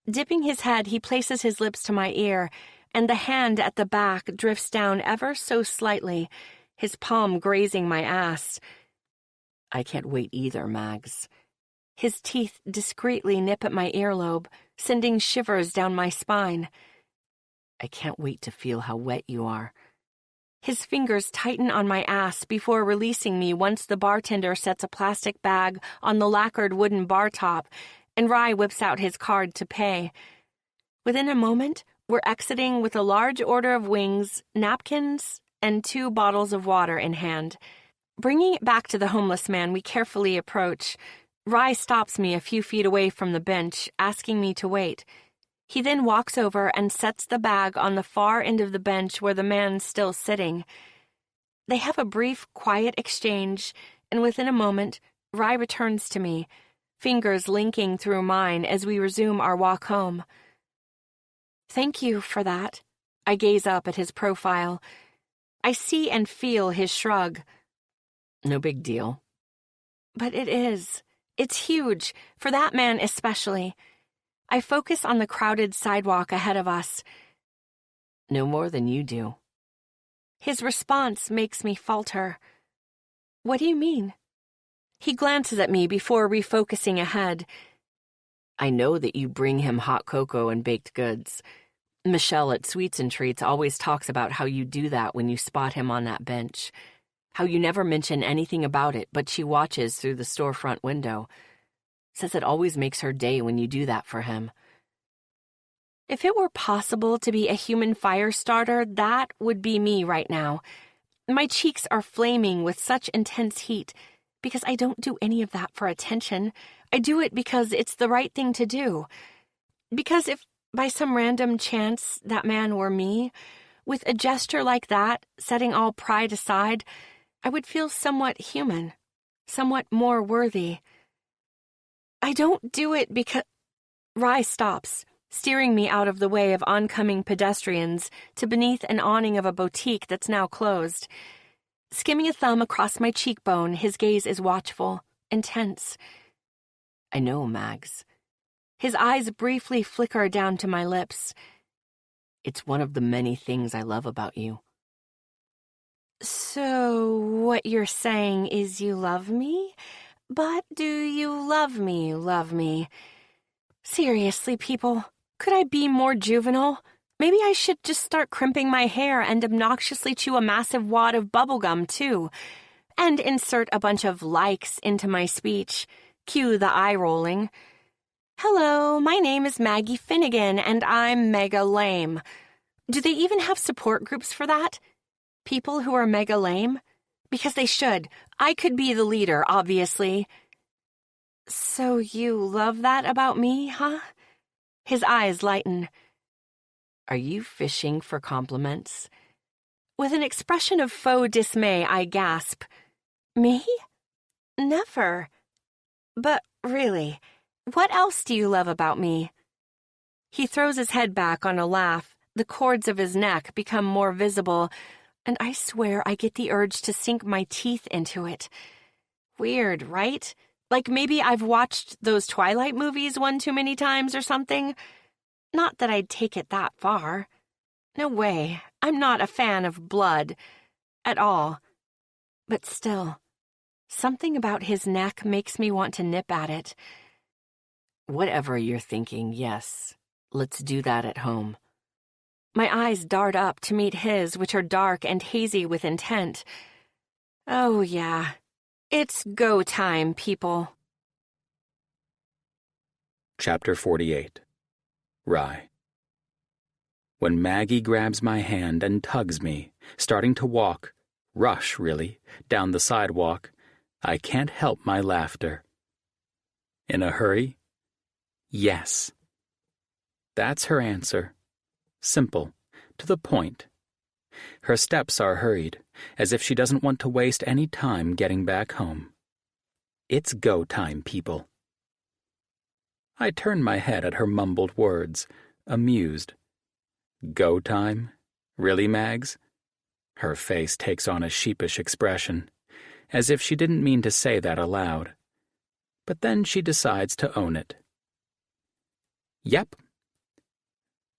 Dipping his head, he places his lips to my ear, and the hand at the back drifts down ever so slightly, his palm grazing my ass. I can't wait either, Mags. His teeth discreetly nip at my earlobe, sending shivers down my spine. I can't wait to feel how wet you are. His fingers tighten on my ass before releasing me once the bartender sets a plastic bag on the lacquered wooden bar top, and Rye whips out his card to pay. Within a moment, we're exiting with a large order of wings, napkins, and 2 bottles of water in hand. Bringing it back to the homeless man, we carefully approach. Rye stops me a few feet away from the bench, asking me to wait. He then walks over and sets the bag on the far end of the bench where the man's still sitting. They have a brief, quiet exchange, and within a moment, Rye returns to me, fingers linking through mine as we resume our walk home. Thank you for that. I gaze up at his profile. I see and feel his shrug. No big deal. But it is. It's huge, for that man especially. I focus on the crowded sidewalk ahead of us. No more than you do. His response makes me falter. What do you mean? He glances at me before refocusing ahead. I know that you bring him hot cocoa and baked goods. Michelle at Sweets and Treats always talks about how you do that when you spot him on that bench. How you never mention anything about it, but she watches through the storefront window. Says it always makes her day when you do that for him. If it were possible to be a human fire starter, that would be me right now. My cheeks are flaming with such intense heat because I don't do any of that for attention. I do it because it's the right thing to do. Because if by some random chance that man were me, with a gesture like that, setting all pride aside, I would feel somewhat human, somewhat more worthy. I don't do it because... Rye stops, steering me out of the way of oncoming pedestrians to beneath an awning of a boutique that's now closed. Skimming a thumb across my cheekbone, his gaze is watchful, intense. I know, Mags. His eyes briefly flicker down to my lips. It's one of the many things I love about you. So, what you're saying is you love me? But do you love me? Seriously, people, could I be more juvenile? Maybe I should just start crimping my hair and obnoxiously chew a massive wad of bubblegum, too. And insert a bunch of likes into my speech. Cue the eye rolling. Hello, my name is Maggie Finnegan, and I'm mega lame. Do they even have support groups for that? People who are mega lame? Because they should. I could be the leader, obviously. So you love that about me, huh? His eyes lighten. Are you fishing for compliments? With an expression of faux dismay, I gasp. Me? Never. But really, what else do you love about me? He throws his head back on a laugh. The cords of his neck become more visible, and I swear I get the urge to sink my teeth into it. Weird, right? Like maybe I've watched those Twilight movies one too many times or something. Not that I'd take it that far. No way. I'm not a fan of blood. At all. But still, something about his neck makes me want to nip at it. Whatever you're thinking, yes. Let's do that at home. My eyes dart up to meet his, which are dark and hazy with intent. Oh, yeah. It's go time, people. Chapter 48. Rye. When Maggie grabs my hand and tugs me, starting to walk, rush, really, down the sidewalk, I can't help my laughter. In a hurry? Yes. That's her answer. Simple, to the point. Her steps are hurried, as if she doesn't want to waste any time getting back home. It's go time, people. I turn my head at her mumbled words, amused. Go time? Really, Mags? Her face takes on a sheepish expression, as if she didn't mean to say that aloud. But then she decides to own it. Yep.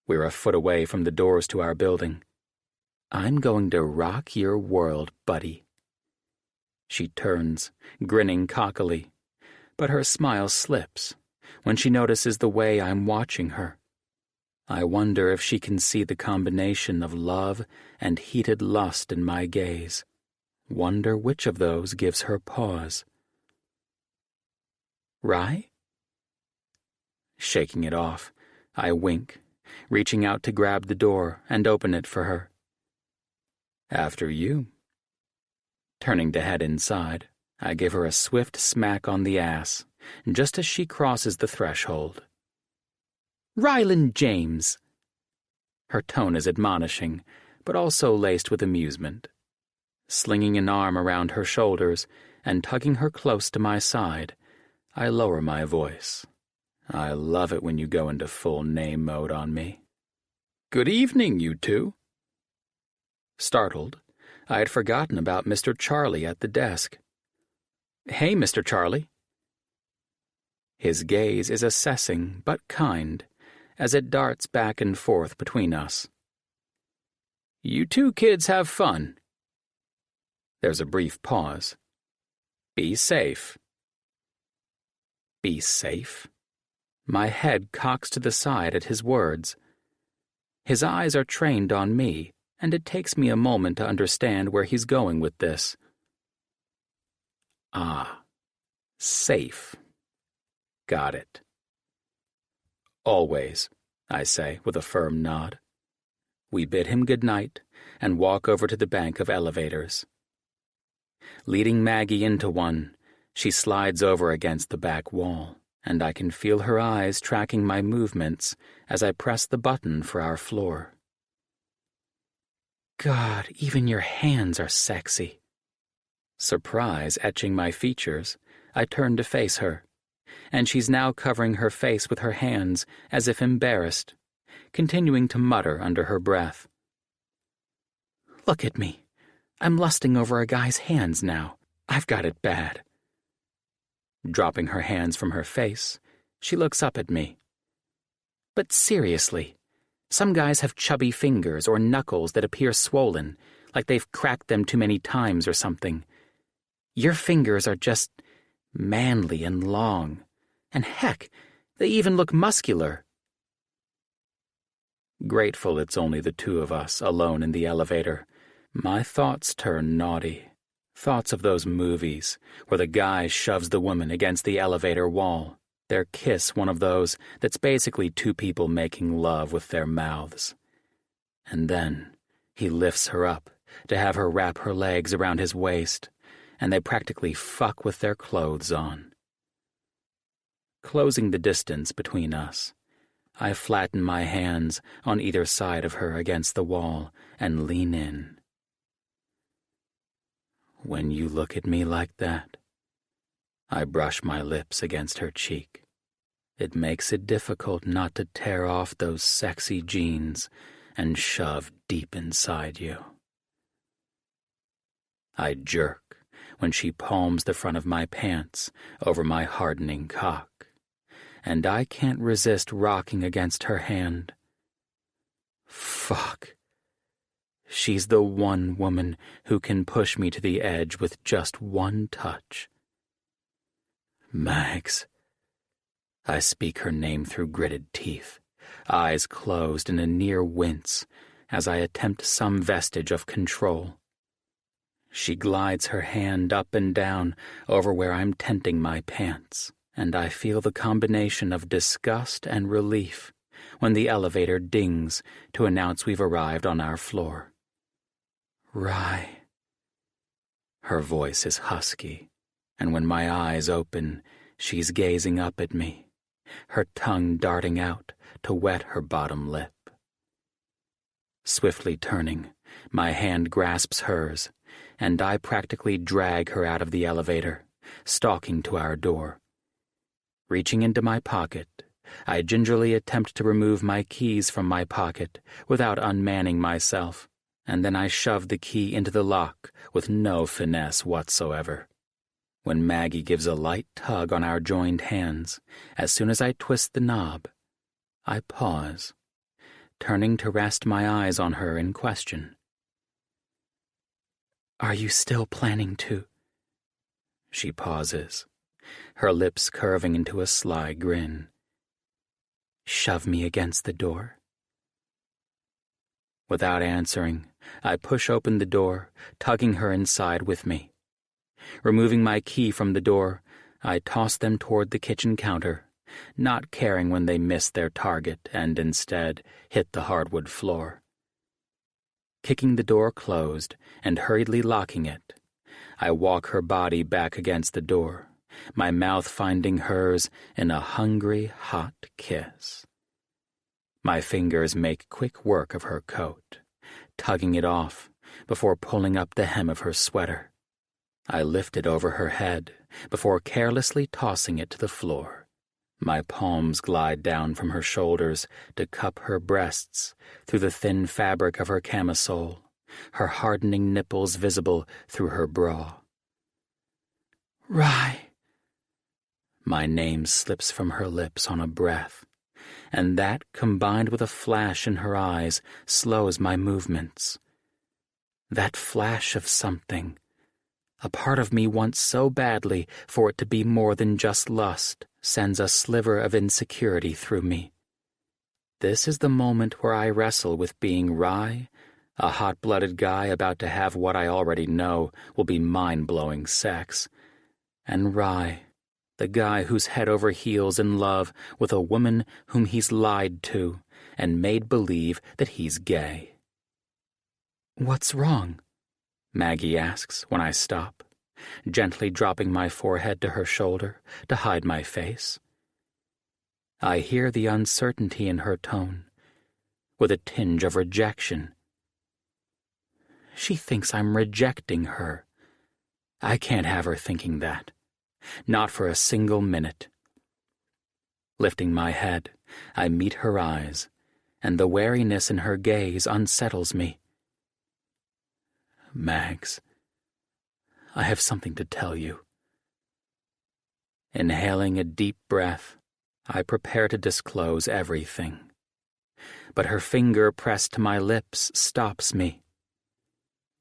We're a foot away from the doors to our building. I'm going to rock your world, buddy. She turns, grinning cockily, but her smile slips when she notices the way I'm watching her. I wonder if she can see the combination of love and heated lust in my gaze. Wonder which of those gives her pause. Rye? Shaking it off, I wink, reaching out to grab the door and open it for her. After you. Turning to head inside, I give her a swift smack on the ass, just as she crosses the threshold. Ryland James! Her tone is admonishing, but also laced with amusement. Slinging an arm around her shoulders and tugging her close to my side, I lower my voice. I love it when you go into full name mode on me. Good evening, you two. Startled, I had forgotten about Mr. Charlie at the desk. Hey, Mr. Charlie. His gaze is assessing but kind as it darts back and forth between us. You two kids have fun. There's a brief pause. Be safe. Be safe? My head cocks to the side at his words. His eyes are trained on me, and it takes me a moment to understand where he's going with this. Ah, safe. Got it. Always, I say with a firm nod. We bid him good night and walk over to the bank of elevators. Leading Maggie into one, she slides over against the back wall, and I can feel her eyes tracking my movements as I press the button for our floor. God, even your hands are sexy. Surprise etching my features, I turn to face her, and she's now covering her face with her hands as if embarrassed, continuing to mutter under her breath. Look at me. I'm lusting over a guy's hands now. I've got it bad. Dropping her hands from her face, she looks up at me. But seriously, some guys have chubby fingers or knuckles that appear swollen, like they've cracked them too many times or something. Your fingers are just manly and long, and heck, they even look muscular. Grateful it's only the two of us, alone in the elevator, my thoughts turn naughty. Thoughts of those movies where the guy shoves the woman against the elevator wall, their kiss one of those that's basically two people making love with their mouths. And then he lifts her up to have her wrap her legs around his waist, and they practically fuck with their clothes on. Closing the distance between us, I flatten my hands on either side of her against the wall and lean in. When you look at me like that, I brush my lips against her cheek. It makes it difficult not to tear off those sexy jeans and shove deep inside you. I jerk when she palms the front of my pants over my hardening cock, and I can't resist rocking against her hand. Fuck. She's the one woman who can push me to the edge with just one touch. Mags. I speak her name through gritted teeth, eyes closed in a near wince as I attempt some vestige of control. She glides her hand up and down over where I'm tenting my pants, and I feel the combination of disgust and relief when the elevator dings to announce we've arrived on our floor. Rye. Her voice is husky, and when my eyes open, she's gazing up at me, her tongue darting out to wet her bottom lip. Swiftly turning, my hand grasps hers, and I practically drag her out of the elevator, stalking to our door. Reaching into my pocket, I gingerly attempt to remove my keys from my pocket without unmanning myself, and then I shove the key into the lock with no finesse whatsoever. When Maggie gives a light tug on our joined hands, as soon as I twist the knob, I pause, turning to rest my eyes on her in question. Are you still planning to? She pauses, her lips curving into a sly grin. Shove me against the door? Without answering, I push open the door, tugging her inside with me. Removing my key from the door, I toss them toward the kitchen counter, not caring when they miss their target and instead hit the hardwood floor. Kicking the door closed and hurriedly locking it, I walk her body back against the door, my mouth finding hers in a hungry, hot kiss. My fingers make quick work of her coat, tugging it off before pulling up the hem of her sweater. I lift it over her head before carelessly tossing it to the floor. My palms glide down from her shoulders to cup her breasts through the thin fabric of her camisole, her hardening nipples visible through her bra. Rye. My name slips from her lips on a breath, and that, combined with a flash in her eyes, slows my movements. That flash of something. A part of me wants so badly for it to be more than just lust, sends a sliver of insecurity through me. This is the moment where I wrestle with being Rye, a hot-blooded guy about to have what I already know will be mind-blowing sex, and Rye, the guy who's head over heels in love with a woman whom he's lied to and made believe that he's gay. What's wrong? Maggie asks when I stop, gently dropping my forehead to her shoulder to hide my face. I hear the uncertainty in her tone, with a tinge of rejection. She thinks I'm rejecting her. I can't have her thinking that. Not for a single minute. Lifting my head, I meet her eyes, and the wariness in her gaze unsettles me. Mags, I have something to tell you. Inhaling a deep breath, I prepare to disclose everything. But her finger pressed to my lips stops me.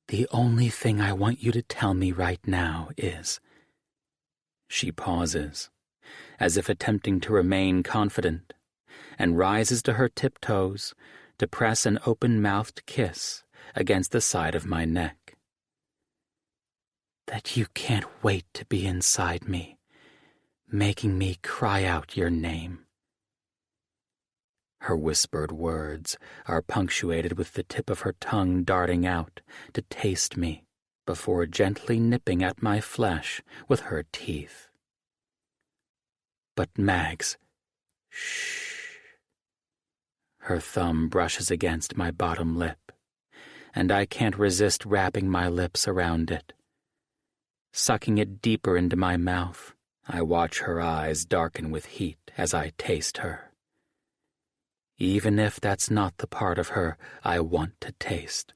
The only thing I want you to tell me right now is—" She pauses, as if attempting to remain confident, and rises to her tiptoes to press an open-mouthed kiss against the side of my neck. "That you can't wait to be inside me, making me cry out your name." Her whispered words are punctuated with the tip of her tongue darting out to taste me before gently nipping at my flesh with her teeth. "But Mags, shh." Her thumb brushes against my bottom lip, and I can't resist wrapping my lips around it. Sucking it deeper into my mouth, I watch her eyes darken with heat as I taste her. Even if that's not the part of her I want to taste.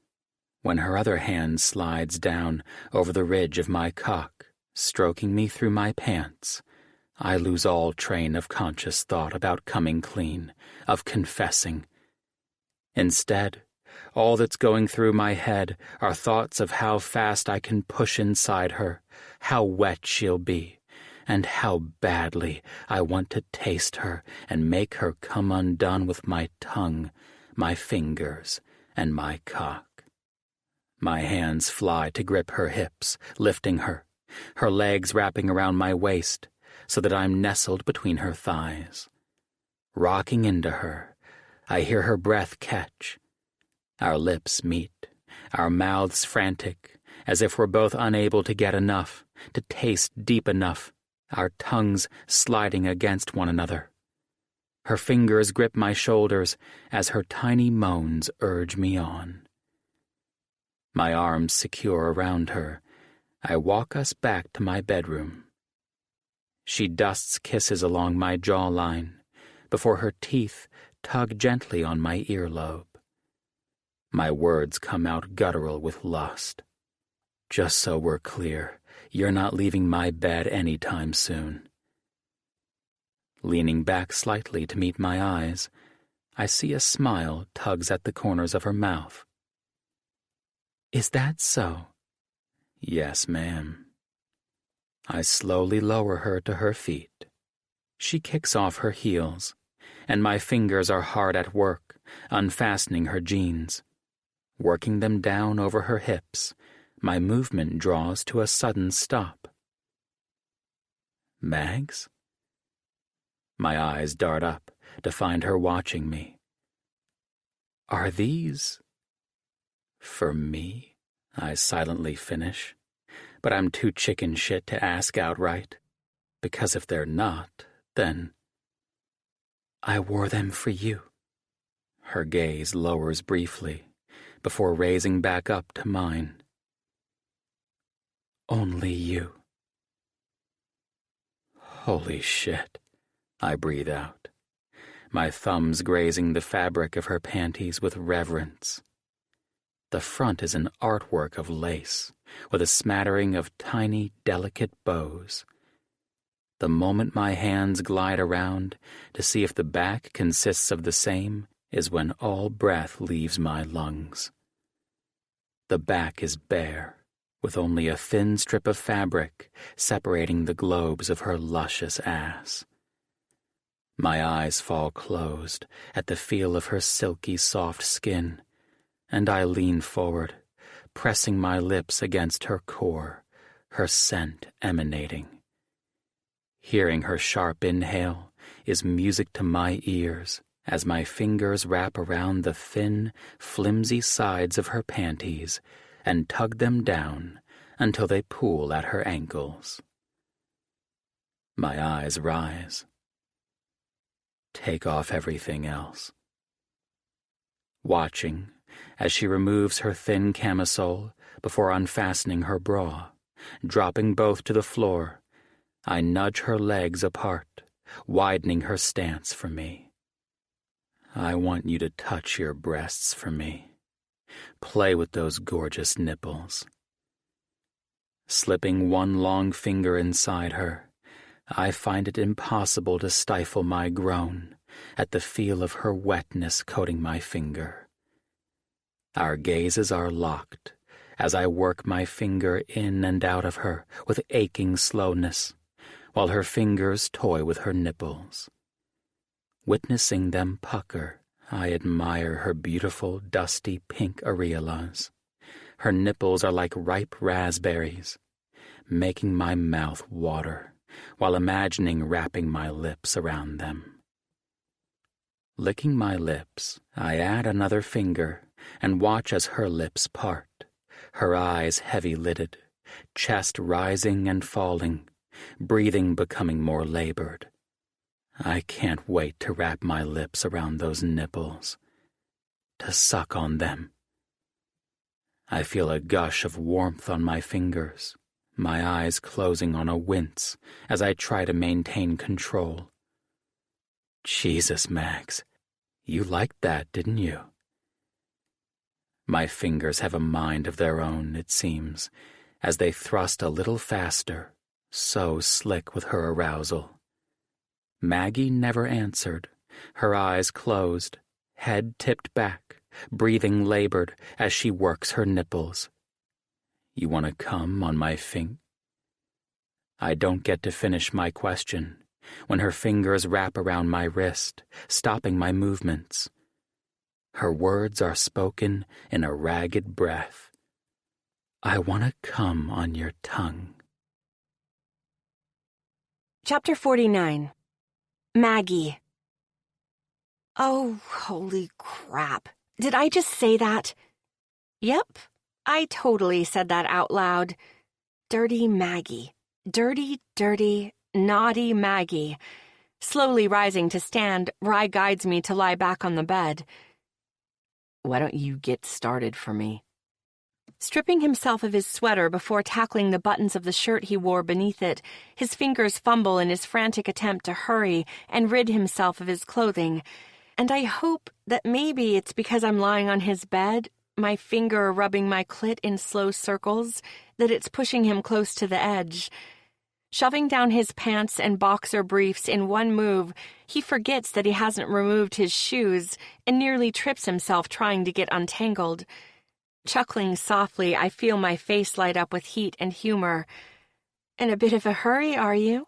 When her other hand slides down over the ridge of my cock, stroking me through my pants, I lose all train of conscious thought about coming clean, of confessing. Instead, all that's going through my head are thoughts of how fast I can push inside her, how wet she'll be, and how badly I want to taste her and make her come undone with my tongue, my fingers, and my cock. My hands fly to grip her hips, lifting her, her legs wrapping around my waist so that I'm nestled between her thighs. Rocking into her, I hear her breath catch. Our lips meet, our mouths frantic, as if we're both unable to get enough, to taste deep enough, our tongues sliding against one another. Her fingers grip my shoulders as her tiny moans urge me on. My arms secure around her, I walk us back to my bedroom. She dusts kisses along my jawline before her teeth tug gently on my earlobe. My words come out guttural with lust. "Just so we're clear, you're not leaving my bed any time soon." Leaning back slightly to meet my eyes, I see a smile tugs at the corners of her mouth. "Is that so?" "Yes, ma'am." I slowly lower her to her feet. She kicks off her heels, and my fingers are hard at work, unfastening her jeans. Working them down over her hips, my movement draws to a sudden stop. "Mags?" My eyes dart up to find her watching me. "Are these for me?" I silently finish, but I'm too chicken shit to ask outright, because if they're not, then— "I wore them for you." Her gaze lowers briefly, before raising back up to mine. "Only you." Holy shit, I breathe out, my thumbs grazing the fabric of her panties with reverence. The front is an artwork of lace, with a smattering of tiny, delicate bows. The moment my hands glide around to see if the back consists of the same is when all breath leaves my lungs. The back is bare, with only a thin strip of fabric separating the globes of her luscious ass. My eyes fall closed at the feel of her silky soft skin, and I lean forward, pressing my lips against her core, her scent emanating. Hearing her sharp inhale is music to my ears as my fingers wrap around the thin, flimsy sides of her panties and tug them down until they pool at her ankles. My eyes rise. Take off everything else. Watching as she removes her thin camisole before unfastening her bra, dropping both to the floor, I nudge her legs apart, widening her stance for me. I want you to touch your breasts for me. Play with those gorgeous nipples. Slipping one long finger inside her, I find it impossible to stifle my groan at the feel of her wetness coating my finger. Our gazes are locked as I work my finger in and out of her with aching slowness, while her fingers toy with her nipples. Witnessing them pucker, I admire her beautiful, dusty pink areolas. Her nipples are like ripe raspberries, making my mouth water, while imagining wrapping my lips around them. Licking my lips, I add another finger and watch as her lips part, her eyes heavy-lidded, chest rising and falling, breathing becoming more labored. I can't wait to wrap my lips around those nipples, to suck on them. I feel a gush of warmth on my fingers, my eyes closing on a wince as I try to maintain control. Jesus, Max, you liked that, didn't you? My fingers have a mind of their own, it seems, as they thrust a little faster, so slick with her arousal. Maggie never answered, her eyes closed, head tipped back, breathing labored as she works her nipples. You want to come on my fing? I don't get to finish my question when her fingers wrap around my wrist, stopping my movements. Her words are spoken in a ragged breath. I want to come on your tongue. Chapter 49. Maggie. Oh, holy crap. Did I just say that? Yep, I totally said that out loud. Dirty Maggie. Dirty, dirty, naughty Maggie. Slowly rising to stand, Rye guides me to lie back on the bed. Why don't you get started for me? Stripping himself of his sweater before tackling the buttons of the shirt he wore beneath it, his fingers fumble in his frantic attempt to hurry and rid himself of his clothing. And I hope that maybe it's because I'm lying on his bed, my finger rubbing my clit in slow circles, that it's pushing him close to the edge. Shoving down his pants and boxer briefs in one move, he forgets that he hasn't removed his shoes and nearly trips himself trying to get untangled. Chuckling softly, I feel my face light up with heat and humor. In a bit of a hurry, are you?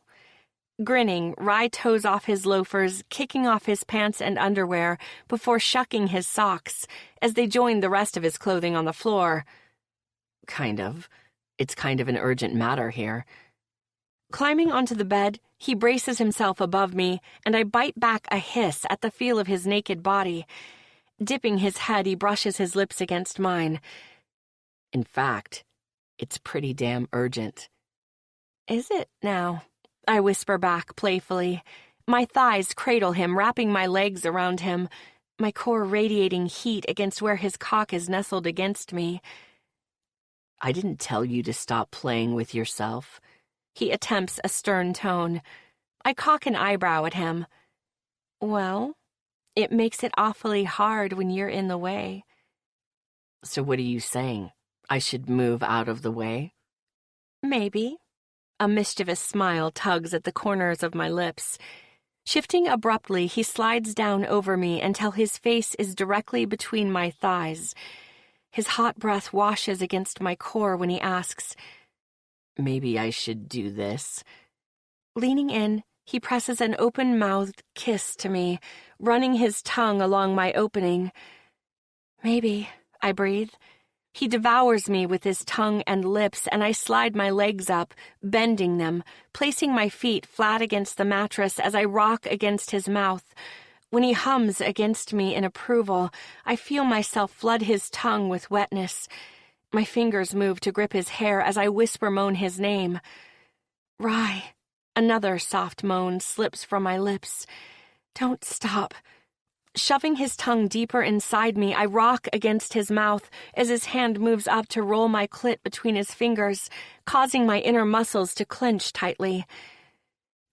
Grinning, Rye toes off his loafers, kicking off his pants and underwear before shucking his socks as they join the rest of his clothing on the floor. Kind of. It's kind of an urgent matter here. Climbing onto the bed, he braces himself above me, and I bite back a hiss at the feel of his naked body. Dipping his head, he brushes his lips against mine. In fact, it's pretty damn urgent. Is it now? I whisper back playfully. My thighs cradle him, wrapping my legs around him, my core radiating heat against where his cock is nestled against me. I didn't tell you to stop playing with yourself. He attempts a stern tone. I cock an eyebrow at him. Well, it makes it awfully hard when you're in the way. So what are you saying? I should move out of the way? Maybe. A mischievous smile tugs at the corners of my lips. Shifting abruptly, he slides down over me until his face is directly between my thighs. His hot breath washes against my core when he asks, Maybe I should do this. Leaning in, he presses an open-mouthed kiss to me, running his tongue along my opening. Maybe, I breathe. He devours me with his tongue and lips, and I slide my legs up, bending them, placing my feet flat against the mattress as I rock against his mouth. When he hums against me in approval, I feel myself flood his tongue with wetness. My fingers move to grip his hair as I whisper-moan his name. Rye. Another soft moan slips from my lips. Don't stop. Shoving his tongue deeper inside me, I rock against his mouth as his hand moves up to roll my clit between his fingers, causing my inner muscles to clench tightly.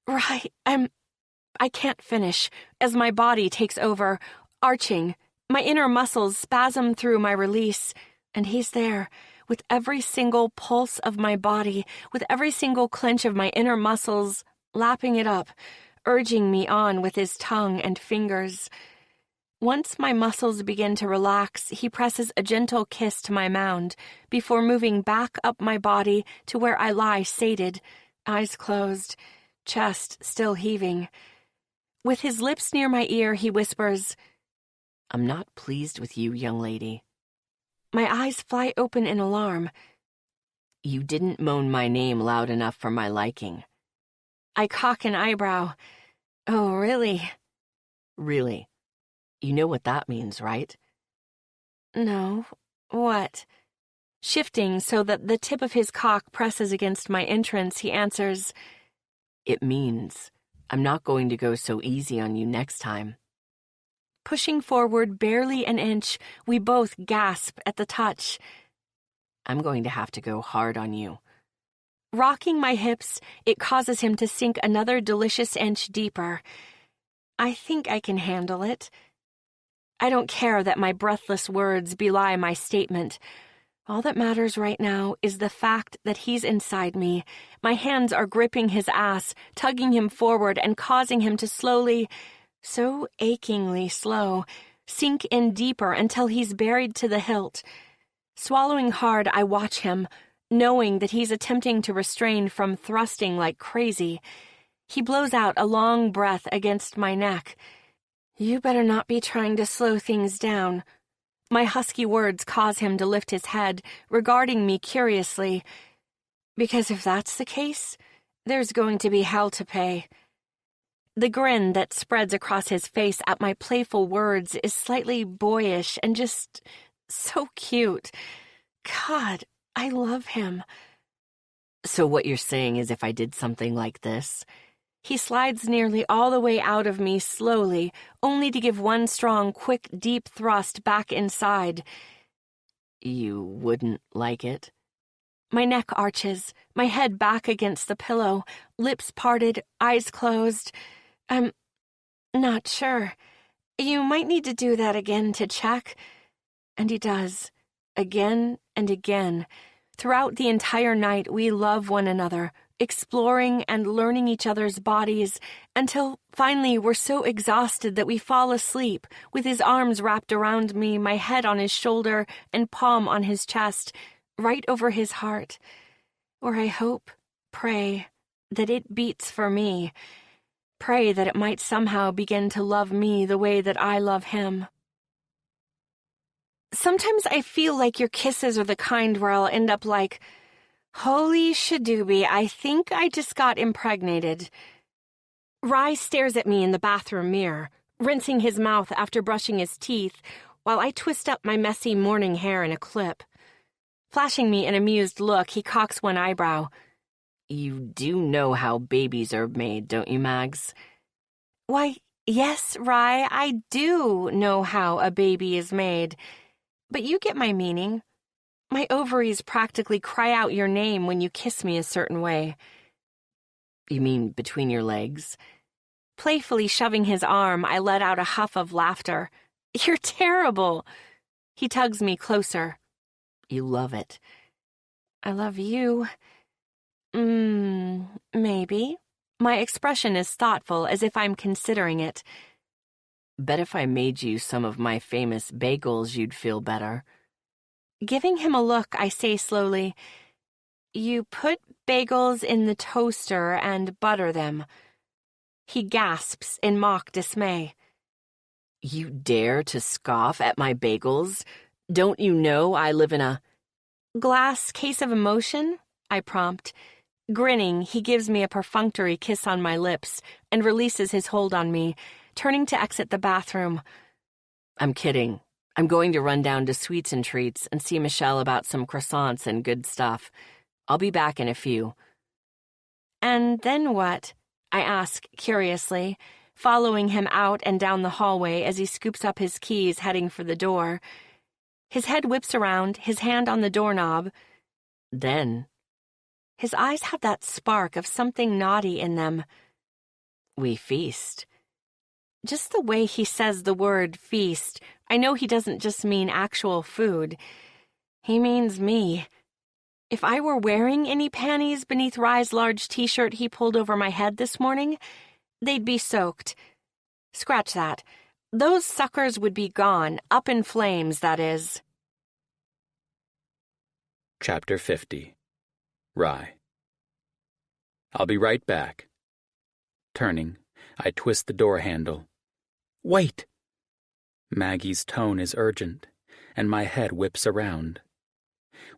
Rye, I can't finish as my body takes over, arching. My inner muscles spasm through my release. And he's there, with every single pulse of my body, with every single clench of my inner muscles, lapping it up, urging me on with his tongue and fingers. Once my muscles begin to relax, he presses a gentle kiss to my mound before moving back up my body to where I lie sated, eyes closed, chest still heaving. With his lips near my ear, he whispers, "I'm not pleased with you, young lady." My eyes fly open in alarm. "You didn't moan my name loud enough for my liking." I cock an eyebrow. Oh, really? "Really? You know what that means, right?" No. What? Shifting so that the tip of his cock presses against my entrance, he answers, "It means I'm not going to go so easy on you next time." Pushing forward barely an inch, we both gasp at the touch. "I'm going to have to go hard on you." Rocking my hips, it causes him to sink another delicious inch deeper. I think I can handle it. I don't care that my breathless words belie my statement. All that matters right now is the fact that he's inside me. My hands are gripping his ass, tugging him forward and causing him to slowly, so achingly slow, sink in deeper until he's buried to the hilt. Swallowing hard, I watch him, knowing that he's attempting to restrain from thrusting like crazy. He blows out a long breath against my neck. You better not be trying to slow things down. My husky words cause him to lift his head, regarding me curiously. Because if that's the case, there's going to be hell to pay. The grin that spreads across his face at my playful words is slightly boyish and just so cute. God, I love him. "So what you're saying is if I did something like this..." He slides nearly all the way out of me slowly, only to give one strong, quick, deep thrust back inside. "You wouldn't like it?" My neck arches, my head back against the pillow, lips parted, eyes closed. I'm not sure. You might need to do that again to check. And he does, again and again. Throughout the entire night, we love one another, exploring and learning each other's bodies, until finally we're so exhausted that we fall asleep, with his arms wrapped around me, my head on his shoulder and palm on his chest, right over his heart, where I hope, pray, that it beats for me. Pray that it might somehow begin to love me the way that I love him. Sometimes I feel like your kisses are the kind where I'll end up like, holy shadooby, I think I just got impregnated. Rye stares at me in the bathroom mirror, rinsing his mouth after brushing his teeth, while I twist up my messy morning hair in a clip. Flashing me an amused look, he cocks one eyebrow. "You do know how babies are made, don't you, Mags?" Why, yes, Rye, I do know how a baby is made. But you get my meaning. My ovaries practically cry out your name when you kiss me a certain way. "You mean between your legs?" Playfully shoving his arm, I let out a huff of laughter. You're terrible. He tugs me closer. "You love it." I love you. Maybe. My expression is thoughtful, as if I'm considering it. "Bet if I made you some of my famous bagels, you'd feel better." Giving him a look, I say slowly, You put bagels in the toaster and butter them. He gasps in mock dismay. "You dare to scoff at my bagels? Don't you know I live in a..." Glass case of emotion? I prompt. Grinning, he gives me a perfunctory kiss on my lips and releases his hold on me, turning to exit the bathroom. "I'm kidding. I'm going to run down to Sweets and Treats and see Michelle about some croissants and good stuff. I'll be back in a few." And then what? I ask curiously, following him out and down the hallway as he scoops up his keys heading for the door. His head whips around, his hand on the doorknob. "Then..." His eyes have that spark of something naughty in them. "We feast." Just the way he says the word feast, I know he doesn't just mean actual food. He means me. If I were wearing any panties beneath Rye's large t-shirt he pulled over my head this morning, they'd be soaked. Scratch that. Those suckers would be gone, up in flames, that is. Chapter 50. Rye. I'll be right back. Turning, I twist the door handle. Wait! Maggie's tone is urgent, and my head whips around.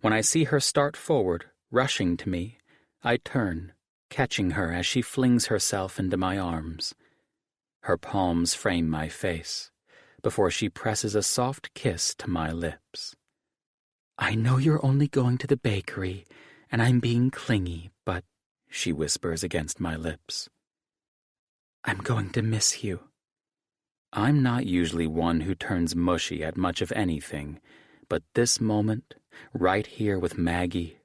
When I see her start forward, rushing to me, I turn, catching her as she flings herself into my arms. Her palms frame my face, before she presses a soft kiss to my lips. I know you're only going to the bakery, and I'm being clingy, but, she whispers against my lips, I'm going to miss you. I'm not usually one who turns mushy at much of anything, but this moment, right here with Maggie,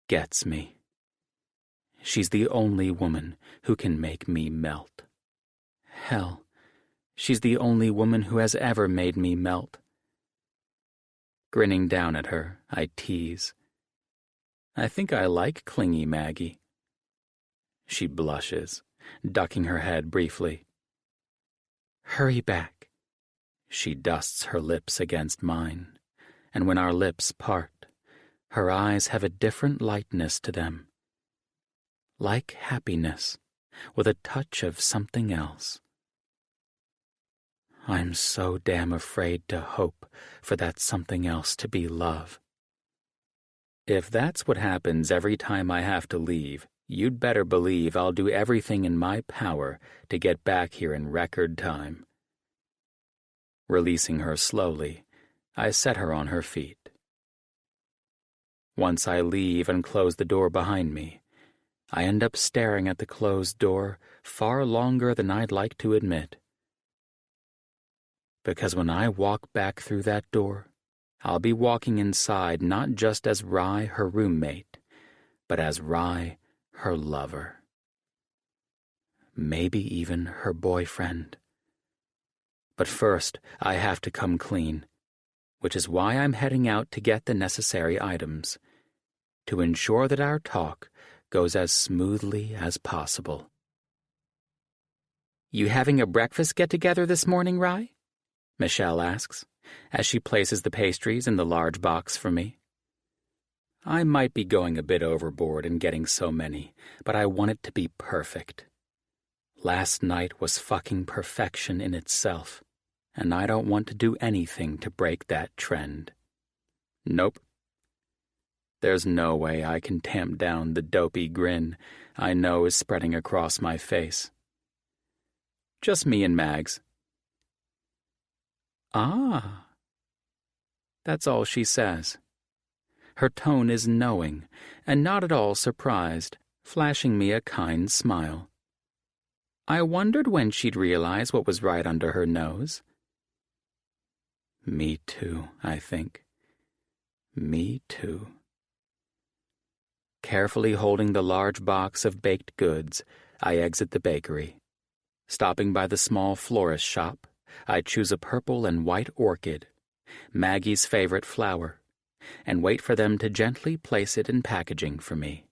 gets me. She's the only woman who can make me melt. Hell, she's the only woman who has ever made me melt. Grinning down at her, I tease. I think I like clingy Maggie. She blushes, ducking her head briefly. Hurry back. She dusts her lips against mine, and when our lips part, her eyes have a different lightness to them. Like happiness, with a touch of something else. I'm so damn afraid to hope for that something else to be love. If that's what happens every time I have to leave, you'd better believe I'll do everything in my power to get back here in record time. Releasing her slowly, I set her on her feet. Once I leave and close the door behind me, I end up staring at the closed door far longer than I'd like to admit. Because when I walk back through that door, I'll be walking inside not just as Rye, her roommate, but as Rye, her lover. Maybe even her boyfriend. But first, I have to come clean, which is why I'm heading out to get the necessary items, to ensure that our talk goes as smoothly as possible. You having a breakfast get-together this morning, Rye? Michelle asks, as she places the pastries in the large box for me. I might be going a bit overboard in getting so many, but I want it to be perfect. Last night was fucking perfection in itself, and I don't want to do anything to break that trend. Nope. There's no way I can tamp down the dopey grin I know is spreading across my face. Just me and Mags. Ah. That's all she says. Her tone is knowing, and not at all surprised, flashing me a kind smile. I wondered when she'd realize what was right under her nose. Me too, I think. Me too. Carefully holding the large box of baked goods, I exit the bakery. Stopping by the small florist shop, I choose a purple and white orchid, Maggie's favorite flower, and wait for them to gently place it in packaging for me.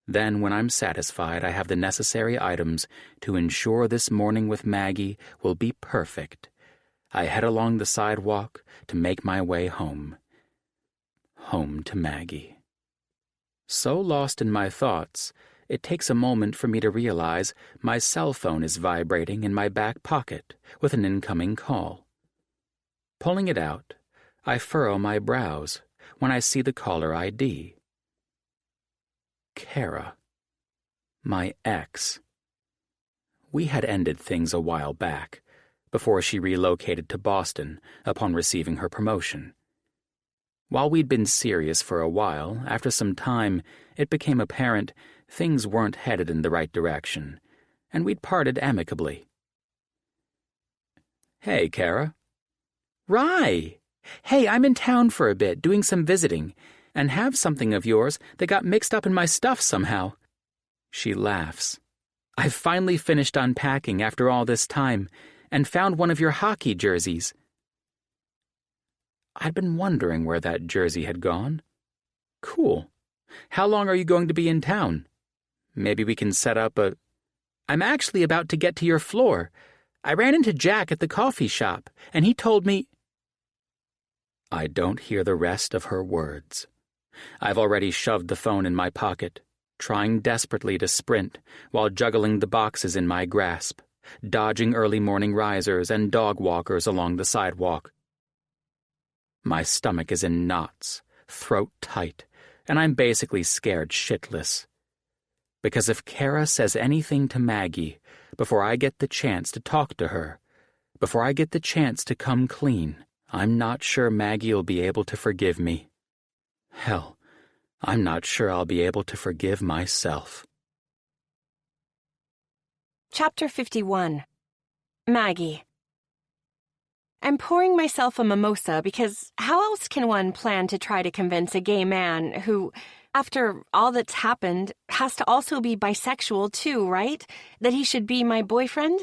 Then, when I'm satisfied I have the necessary items to ensure this morning with Maggie will be perfect, I head along the sidewalk to make my way home. Home to Maggie. So lost in my thoughts, it takes a moment for me to realize my cell phone is vibrating in my back pocket with an incoming call. Pulling it out, I furrow my brows when I see the caller ID. Kara. My ex. We had ended things a while back, before she relocated to Boston upon receiving her promotion. While we'd been serious for a while, after some time it became apparent things weren't headed in the right direction, and we'd parted amicably. Hey, Kara. Rye! Hey, I'm in town for a bit, doing some visiting, and have something of yours that got mixed up in my stuff somehow. She laughs. I've finally finished unpacking after all this time, and found one of your hockey jerseys. I'd been wondering where that jersey had gone. Cool. How long are you going to be in town? Maybe we can set up a... I'm actually about to get to your floor. I ran into Jack at the coffee shop, and he told me—" I don't hear the rest of her words. I've already shoved the phone in my pocket, trying desperately to sprint while juggling the boxes in my grasp, dodging early morning risers and dog walkers along the sidewalk. My stomach is in knots, throat tight, and I'm basically scared shitless. Because if Kara says anything to Maggie before I get the chance to talk to her, before I get the chance to come clean, I'm not sure Maggie'll be able to forgive me. Hell, I'm not sure I'll be able to forgive myself. Chapter 51. Maggie. I'm pouring myself a mimosa because how else can one plan to try to convince a gay man who, after all that's happened, has to also be bisexual too, right? That he should be my boyfriend?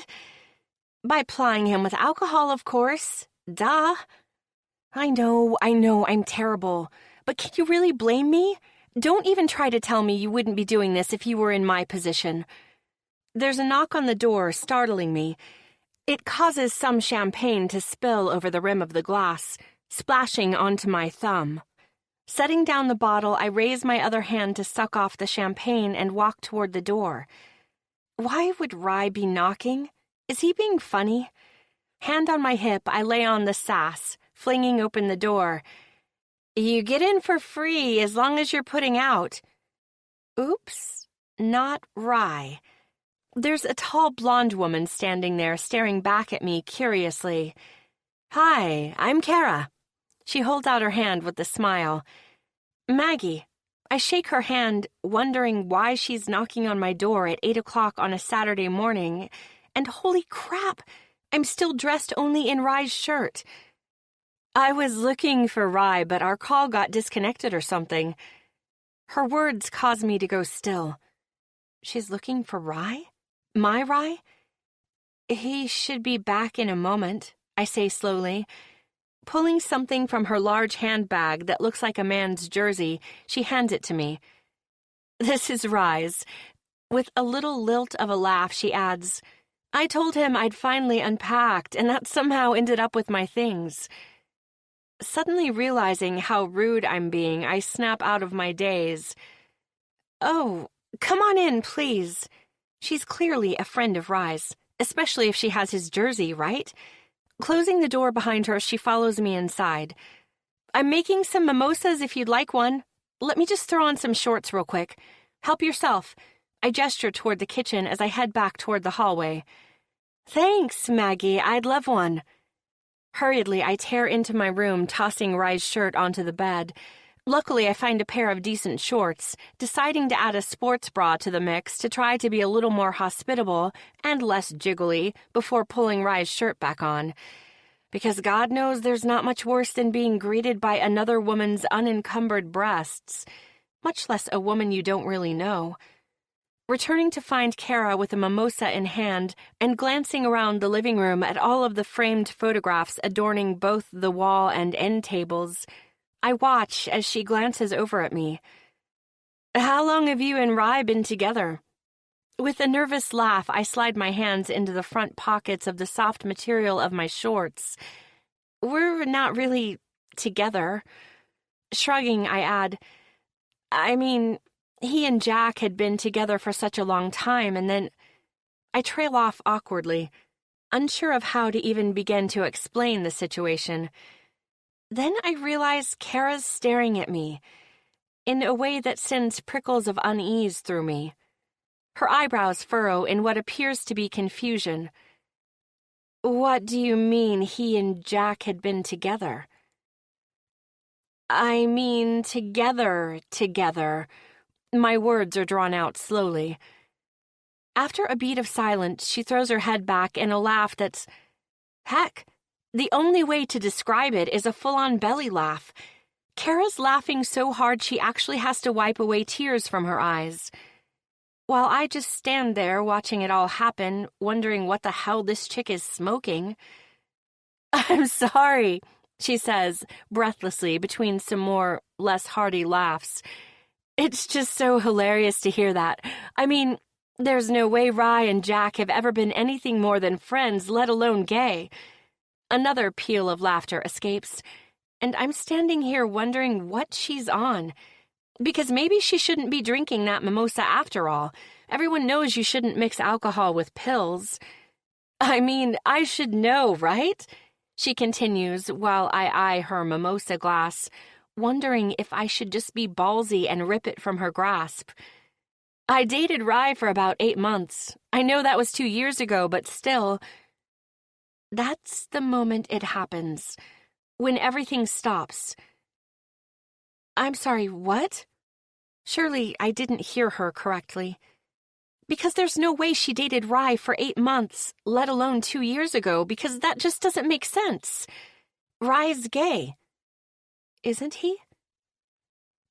By plying him with alcohol, of course. Duh. I know, I'm terrible. But can you really blame me? Don't even try to tell me you wouldn't be doing this if you were in my position. There's a knock on the door, startling me. It causes some champagne to spill over the rim of the glass, splashing onto my thumb. Setting down the bottle, I raise my other hand to suck off the champagne and walk toward the door. Why would Rye be knocking? Is he being funny? Hand on my hip, I lay on the sass, flinging open the door. You get in for free as long as you're putting out. Oops, not Rye. There's a tall blonde woman standing there staring back at me curiously. Hi, I'm Kara. She holds out her hand with a smile. Maggie. I shake her hand, wondering why she's knocking on my door at 8 o'clock on a Saturday morning, and holy crap, I'm still dressed only in Rye's shirt. I was looking for Rye, but our call got disconnected or something. Her words cause me to go still. She's looking for Rye? My Rye? He should be back in a moment, I say slowly. Pulling something from her large handbag that looks like a man's jersey, she hands it to me. This is Rye's. With a little lilt of a laugh, she adds, I told him I'd finally unpacked, and that somehow ended up with my things. Suddenly realizing how rude I'm being, I snap out of my daze. Oh, come on in, please. She's clearly a friend of Rye's, especially if she has his jersey, right? Closing the door behind her, she follows me inside. I'm making some mimosas if you'd like one. Let me just throw on some shorts real quick. Help yourself. I gesture toward the kitchen as I head back toward the hallway. Thanks, Maggie. I'd love one. Hurriedly, I tear into my room, tossing Rye's shirt onto the bed. Luckily, I find a pair of decent shorts, deciding to add a sports bra to the mix to try to be a little more hospitable and less jiggly before pulling Rye's shirt back on. Because God knows there's not much worse than being greeted by another woman's unencumbered breasts, much less a woman you don't really know. Returning to find Kara with a mimosa in hand and glancing around the living room at all of the framed photographs adorning both the wall and end tables, I watch as she glances over at me. How long have you and Rye been together? With a nervous laugh, I slide my hands into the front pockets of the soft material of my shorts. We're not really together. Shrugging, I add, he and Jack had been together for such a long time, and then I trail off awkwardly, unsure of how to even begin to explain the situation. Then I realize Kara's staring at me in a way that sends prickles of unease through me. Her eyebrows furrow in what appears to be confusion. What do you mean he and Jack had been together? I mean together. My words are drawn out slowly. After a beat of silence, she throws her head back in a laugh that's... Heck, the only way to describe it is a full-on belly laugh. Kara's laughing so hard she actually has to wipe away tears from her eyes. While I just stand there watching it all happen, wondering what the hell this chick is smoking. I'm sorry, she says, breathlessly, between some more, less hearty laughs. It's just so hilarious to hear that. There's no way Rye and Jack have ever been anything more than friends, let alone gay. Another peal of laughter escapes, and I'm standing here wondering what she's on. Because maybe she shouldn't be drinking that mimosa after all. Everyone knows you shouldn't mix alcohol with pills. I mean, I should know, right? She continues while I eye her mimosa glass, wondering if I should just be ballsy and rip it from her grasp. I dated Rye for about 8 months. I know that was 2 years ago, but still. That's the moment it happens. When everything stops. I'm sorry, what? Surely I didn't hear her correctly. Because there's no way she dated Rye for 8 months, let alone 2 years ago, because that just doesn't make sense. Rye's gay. Isn't he?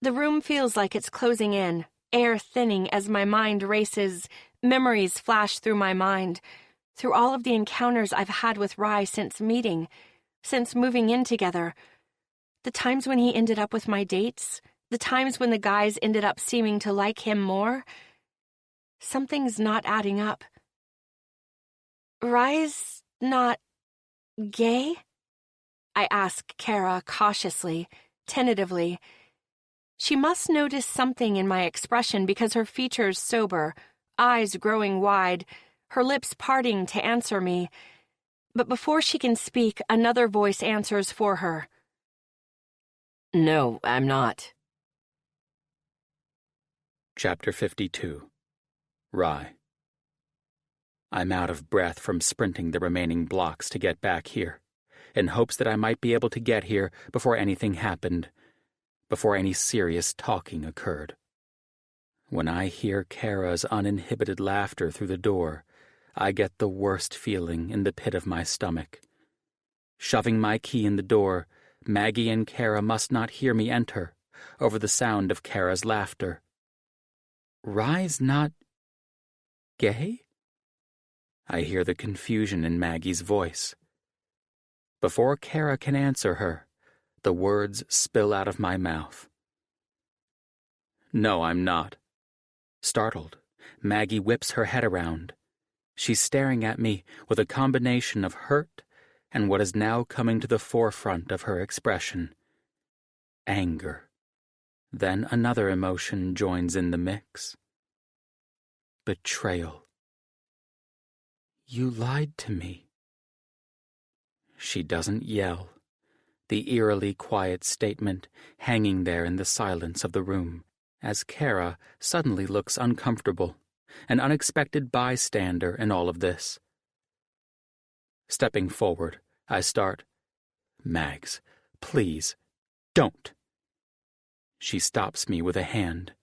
The room feels like it's closing in, air thinning as my mind races, memories flash through my mind, through all of the encounters I've had with Rye since meeting, since moving in together. The times when he ended up with my dates, the times when the guys ended up seeming to like him more. Something's not adding up. Rye's not gay? I ask Kara cautiously, tentatively. She must notice something in my expression because her features sober, eyes growing wide, her lips parting to answer me. But before she can speak, another voice answers for her. No, I'm not. Chapter 52. Rye. I'm out of breath from sprinting the remaining blocks to get back here, in hopes that I might be able to get here before anything happened, before any serious talking occurred. When I hear Kara's uninhibited laughter through the door, I get the worst feeling in the pit of my stomach. Shoving my key in the door, Maggie and Kara must not hear me enter, over the sound of Kara's laughter. Rye's not gay? I hear the confusion in Maggie's voice. Before Kara can answer her, the words spill out of my mouth. No, I'm not. Startled, Maggie whips her head around. She's staring at me with a combination of hurt and what is now coming to the forefront of her expression. Anger. Then another emotion joins in the mix. Betrayal. You lied to me. She doesn't yell. The eerily quiet statement hanging there in the silence of the room, as Kara suddenly looks uncomfortable, an unexpected bystander in all of this. Stepping forward, I start, Mags, please, don't. She stops me with a hand.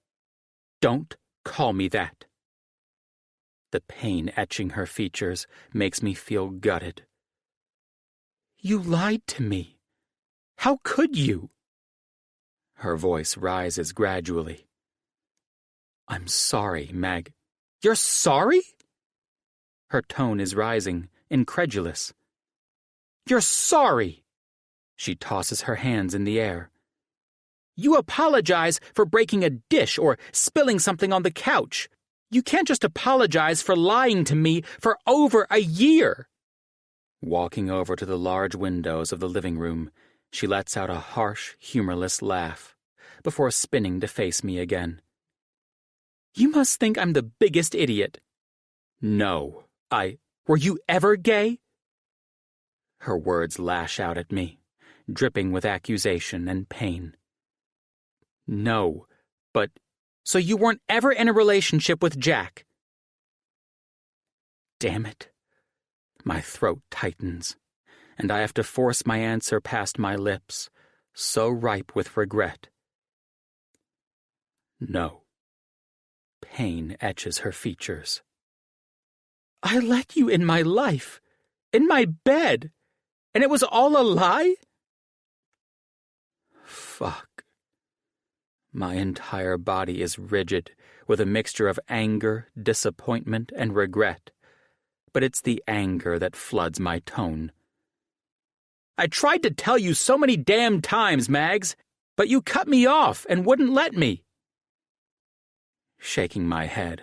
Don't call me that. The pain etching her features makes me feel gutted. You lied to me. How could you? Her voice rises gradually. I'm sorry, Mag. You're sorry? Her tone is rising, incredulous. You're sorry! She tosses her hands in the air. You apologize for breaking a dish or spilling something on the couch. You can't just apologize for lying to me for over a year. Walking over to the large windows of the living room, she lets out a harsh, humorless laugh, before spinning to face me again. You must think I'm the biggest idiot. No, were you ever gay? Her words lash out at me, dripping with accusation and pain. No, but so you weren't ever in a relationship with Jack? Damn it. My throat tightens, and I have to force my answer past my lips, so ripe with regret. No. Pain etches her features. I let you in my life, in my bed, and it was all a lie? Fuck. My entire body is rigid with a mixture of anger, disappointment, and regret. But it's the anger that floods my tone. I tried to tell you so many damn times, Mags, but you cut me off and wouldn't let me. Shaking my head,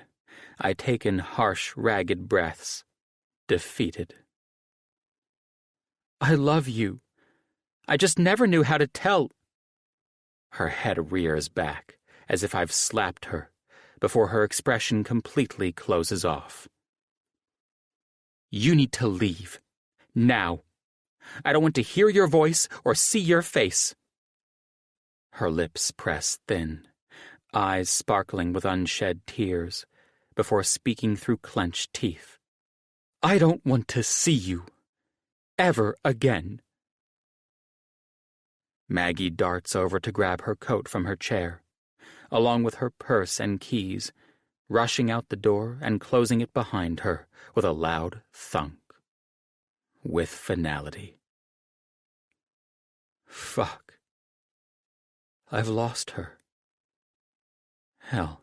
I take in harsh, ragged breaths, defeated. I love you. I just never knew how to tell. Her head rears back, as if I've slapped her, before her expression completely closes off. You need to leave. Now. I don't want to hear your voice or see your face. Her lips press thin, eyes sparkling with unshed tears, before speaking through clenched teeth. I don't want to see you. Ever again. Maggie darts over to grab her coat from her chair, along with her purse and keys, rushing out the door and closing it behind her with a loud thunk. With finality. Fuck. I've lost her. Hell,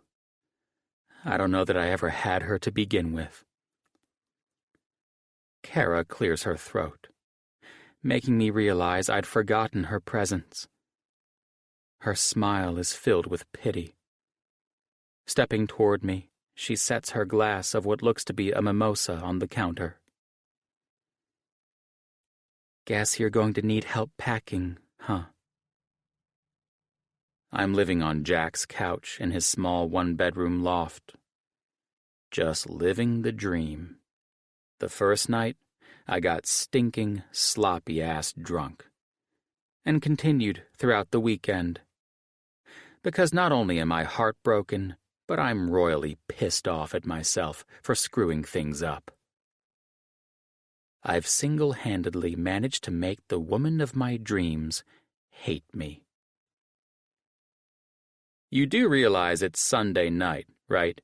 I don't know that I ever had her to begin with. Kara clears her throat, making me realize I'd forgotten her presence. Her smile is filled with pity. Stepping toward me, she sets her glass of what looks to be a mimosa on the counter. Guess you're going to need help packing, huh? I'm living on Jack's couch in his small one-bedroom loft. Just living the dream. The first night, I got stinking, sloppy-ass drunk, and continued throughout the weekend. Because not only am I heartbroken, but I'm royally pissed off at myself for screwing things up. I've single-handedly managed to make the woman of my dreams hate me. You do realize it's Sunday night, right?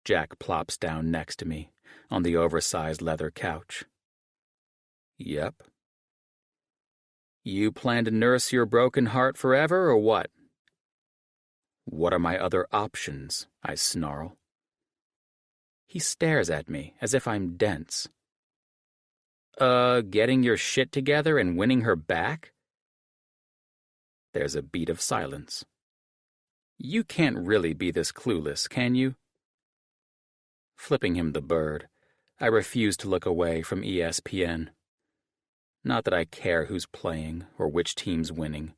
Jack plops down next to me on the oversized leather couch. Yep. You plan to nurse your broken heart forever, or what? What are my other options? I snarl. He stares at me as if I'm dense. Getting your shit together and winning her back? There's a beat of silence. You can't really be this clueless, can you? Flipping him the bird, I refuse to look away from ESPN. Not that I care who's playing or which team's winning.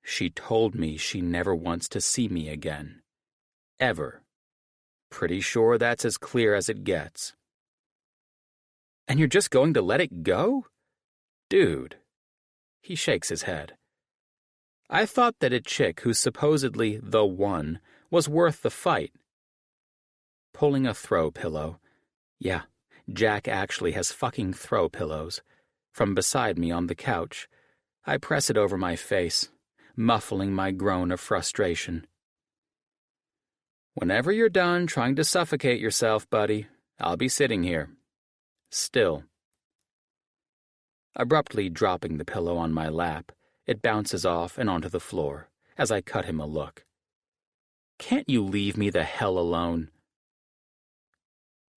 She told me she never wants to see me again. Ever. Pretty sure that's as clear as it gets. And you're just going to let it go? Dude. He shakes his head. I thought that a chick who's supposedly the one was worth the fight. Pulling a throw pillow. Yeah, Jack actually has fucking throw pillows. From beside me on the couch, I press it over my face, muffling my groan of frustration. Whenever you're done trying to suffocate yourself, buddy, I'll be sitting here. Still. Abruptly dropping the pillow on my lap, it bounces off and onto the floor as I cut him a look. Can't you leave me the hell alone?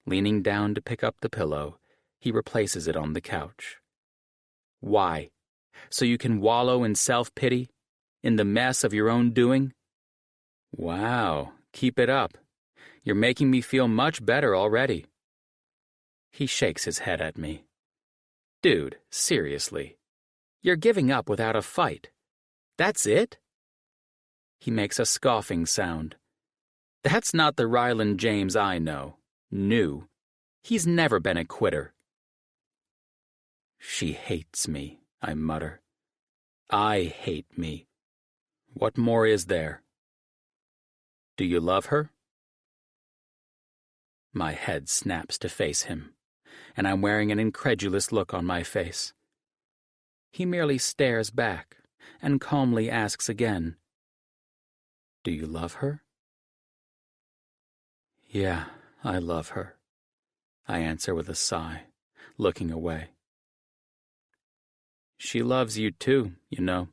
Leaning down to pick up the pillow, he replaces it on the couch. Why? So you can wallow in self-pity? In the mess of your own doing? Wow, keep it up. You're making me feel much better already. He shakes his head at me. Dude, seriously. You're giving up without a fight. That's it? He makes a scoffing sound. That's not the Ryland James I know. Knew. He's never been a quitter. She hates me, I mutter. I hate me. What more is there? Do you love her? My head snaps to face him, and I'm wearing an incredulous look on my face. He merely stares back and calmly asks again, Do you love her? Yeah, I love her, I answer with a sigh, looking away. She loves you too, you know.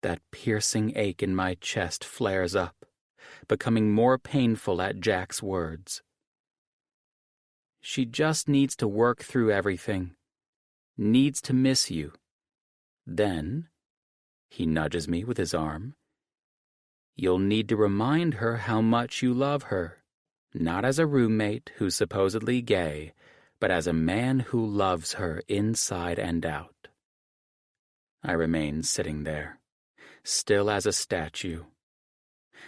That piercing ache in my chest flares up, becoming more painful at Jack's words. She just needs to work through everything, needs to miss you. Then, he nudges me with his arm, You'll need to remind her how much you love her, not as a roommate who's supposedly gay, but as a man who loves her inside and out. I remain sitting there, still as a statue.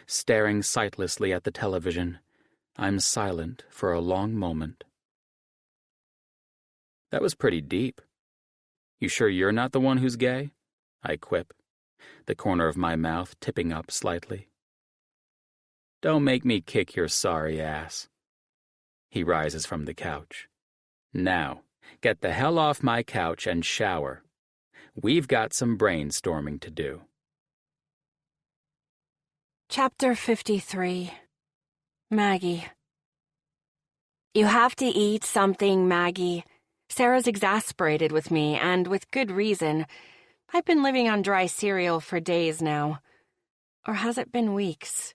Staring sightlessly at the television, I'm silent for a long moment. That was pretty deep. You sure you're not the one who's gay? I quip, the corner of my mouth tipping up slightly. Don't make me kick your sorry ass. He rises from the couch. Now, get the hell off my couch and shower. We've got some brainstorming to do. Chapter 53. Maggie. You have to eat something, Maggie. Sarah's exasperated with me, and with good reason. I've been living on dry cereal for days now. Or has it been weeks?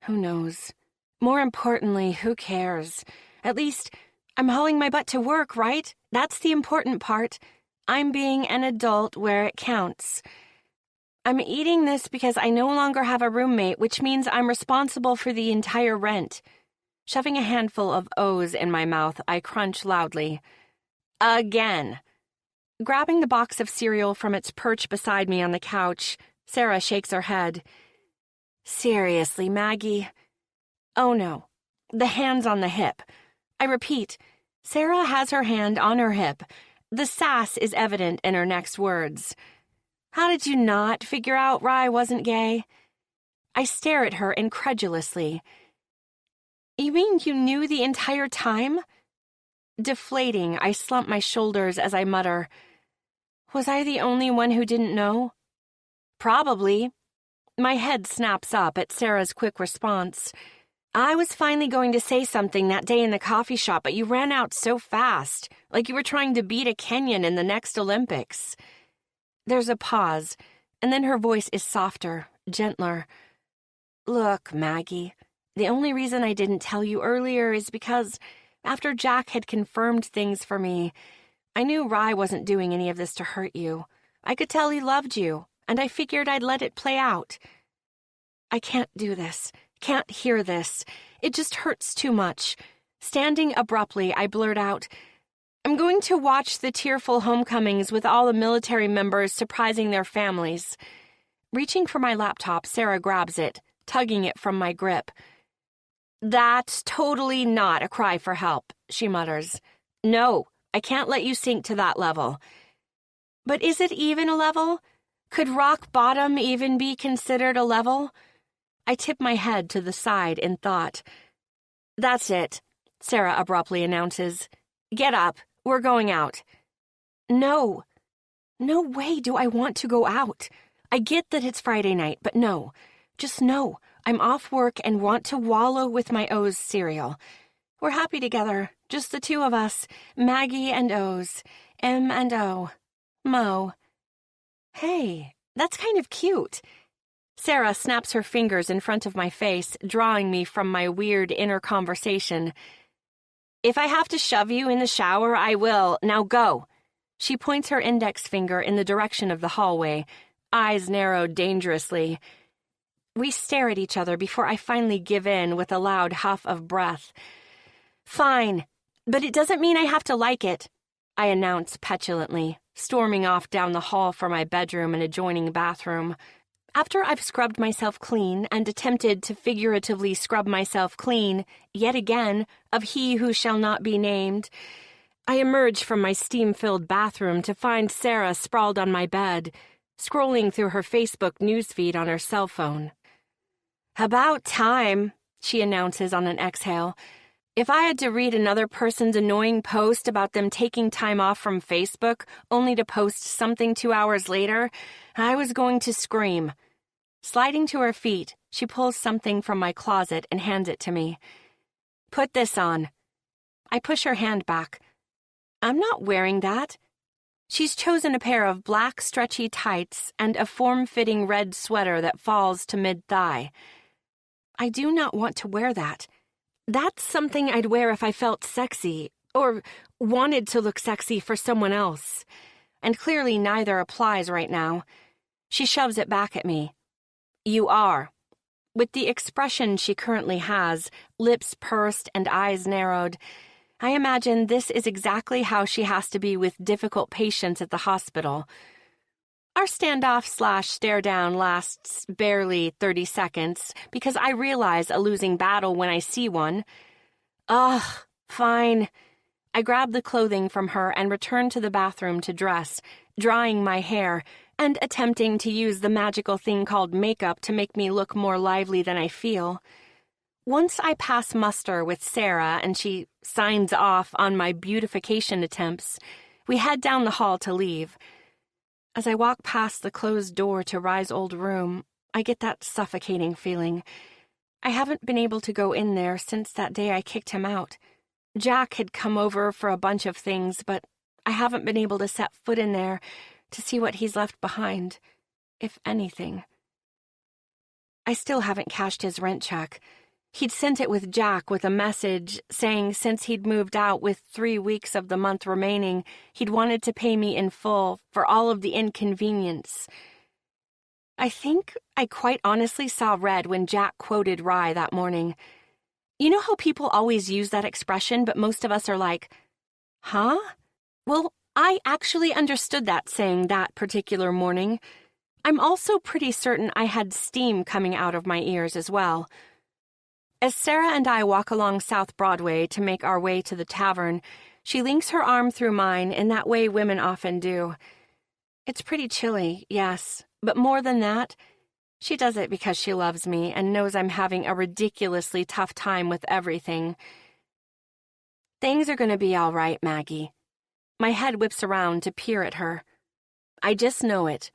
Who knows? More importantly, who cares? At least, I'm hauling my butt to work, right? That's the important part. I'm being an adult where it counts. I'm eating this because I no longer have a roommate, which means I'm responsible for the entire rent. Shoving a handful of O's in my mouth, I crunch loudly. Again. Grabbing the box of cereal from its perch beside me on the couch, Sarah shakes her head. Seriously, Maggie? Oh no. The hand's on the hip. I repeat, Sarah has her hand on her hip. The sass is evident in her next words. How did you not figure out Rye wasn't gay? I stare at her incredulously. You mean you knew the entire time? Deflating, I slump my shoulders as I mutter. Was I the only one who didn't know? Probably. My head snaps up at Sarah's quick response. I was finally going to say something that day in the coffee shop, but you ran out so fast, like you were trying to beat a Kenyan in the next Olympics. There's a pause, and then her voice is softer, gentler. Look, Maggie, the only reason I didn't tell you earlier is because after Jack had confirmed things for me, I knew Rye wasn't doing any of this to hurt you. I could tell he loved you, and I figured I'd let it play out. I can't do this. Can't hear this. It just hurts too much. Standing abruptly, I blurt out, I'm going to watch the tearful homecomings with all the military members surprising their families. Reaching for my laptop, Sarah grabs it, tugging it from my grip. That's totally not a cry for help, she mutters. No, I can't let you sink to that level. But is it even a level? Could rock bottom even be considered a level? I tip my head to the side in thought. That's it, Sarah abruptly announces. Get up, we're going out. No. No way do I want to go out. I get that it's Friday night, but no. Just no. I'm off work and want to wallow with my O's cereal. We're happy together, just the two of us, Maggie and O's, M and O, Mo. Hey, that's kind of cute. Sarah snaps her fingers in front of my face, drawing me from my weird inner conversation. If I have to shove you in the shower, I will. Now go. She points her index finger in the direction of the hallway, eyes narrowed dangerously. We stare at each other before I finally give in with a loud huff of breath. Fine, but it doesn't mean I have to like it, I announce petulantly, storming off down the hall for my bedroom and adjoining bathroom. After I've scrubbed myself clean and attempted to figuratively scrub myself clean, yet again, of he who shall not be named, I emerge from my steam-filled bathroom to find Sarah sprawled on my bed, scrolling through her Facebook newsfeed on her cell phone. About time, she announces on an exhale. If I had to read another person's annoying post about them taking time off from Facebook only to post something 2 hours later, I was going to scream. Sliding to her feet, she pulls something from my closet and hands it to me. Put this on. I push her hand back. I'm not wearing that. She's chosen a pair of black stretchy tights and a form-fitting red sweater that falls to mid-thigh. I do not want to wear that. That's something I'd wear if I felt sexy, or wanted to look sexy for someone else. And clearly neither applies right now. She shoves it back at me. You are. With the expression she currently has, lips pursed and eyes narrowed, I imagine this is exactly how she has to be with difficult patients at the hospital. Our standoff/stare-down lasts barely 30 seconds because I realize a losing battle when I see one. Ugh, fine. I grab the clothing from her and return to the bathroom to dress, drying my hair and attempting to use the magical thing called makeup to make me look more lively than I feel. Once I pass muster with Sarah and she signs off on my beautification attempts, we head down the hall to leave. As I walk past the closed door to Rye's old room, I get that suffocating feeling. I haven't been able to go in there since that day I kicked him out. Jack had come over for a bunch of things, but I haven't been able to set foot in there to see what he's left behind, if anything. I still haven't cashed his rent check. He'd sent it with Jack with a message saying since he'd moved out with 3 weeks of the month remaining, he'd wanted to pay me in full for all of the inconvenience. I think I quite honestly saw red when Jack quoted Rye that morning. You know how people always use that expression, but most of us are like, huh? Well, I actually understood that saying that particular morning. I'm also pretty certain I had steam coming out of my ears as well. As Sarah and I walk along South Broadway to make our way to the tavern, she links her arm through mine in that way women often do. It's pretty chilly, yes, but more than that, she does it because she loves me and knows I'm having a ridiculously tough time with everything. Things are going to be all right, Maggie. My head whips around to peer at her. I just know it.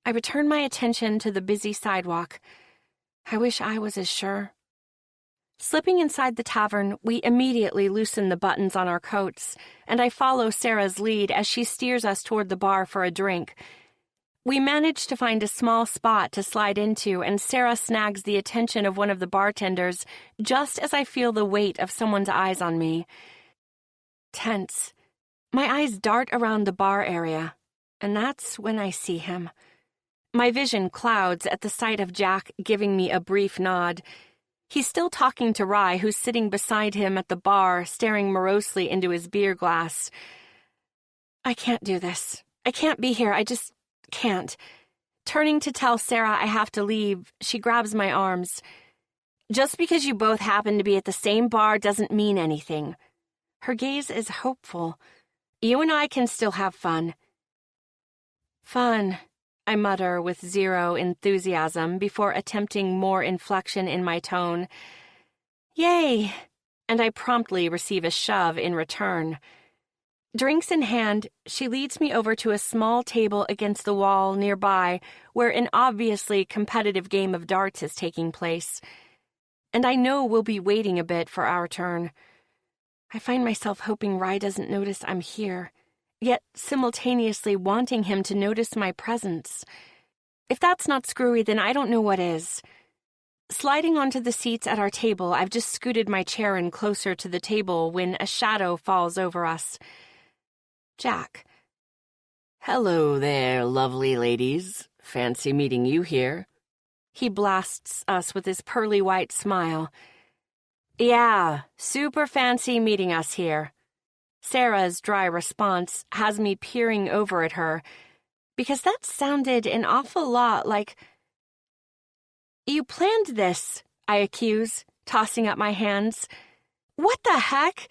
I return my attention to the busy sidewalk. I wish I was as sure. Slipping inside the tavern, we immediately loosen the buttons on our coats, and I follow Sarah's lead as she steers us toward the bar for a drink. We manage to find a small spot to slide into, and Sarah snags the attention of one of the bartenders just as I feel the weight of someone's eyes on me. Tense. My eyes dart around the bar area, and that's when I see him. My vision clouds at the sight of Jack giving me a brief nod. He's still talking to Rye, who's sitting beside him at the bar, staring morosely into his beer glass. I can't do this. I can't be here. I just can't. Turning to tell Sarah I have to leave, she grabs my arms. Just because you both happen to be at the same bar doesn't mean anything. Her gaze is hopeful. You and I can still have fun. Fun, I mutter with zero enthusiasm before attempting more inflection in my tone. Yay! And I promptly receive a shove in return. Drinks in hand, she leads me over to a small table against the wall nearby where an obviously competitive game of darts is taking place. And I know we'll be waiting a bit for our turn. I find myself hoping Rye doesn't notice I'm here, yet simultaneously wanting him to notice my presence. If that's not screwy, then I don't know what is. Sliding onto the seats at our table, I've just scooted my chair in closer to the table when a shadow falls over us. Jack. Hello there, lovely ladies. Fancy meeting you here. He blasts us with his pearly white smile. Yeah, super fancy meeting us here. Sarah's dry response has me peering over at her, because that sounded an awful lot like... You planned this, I accuse, tossing up my hands. What the heck?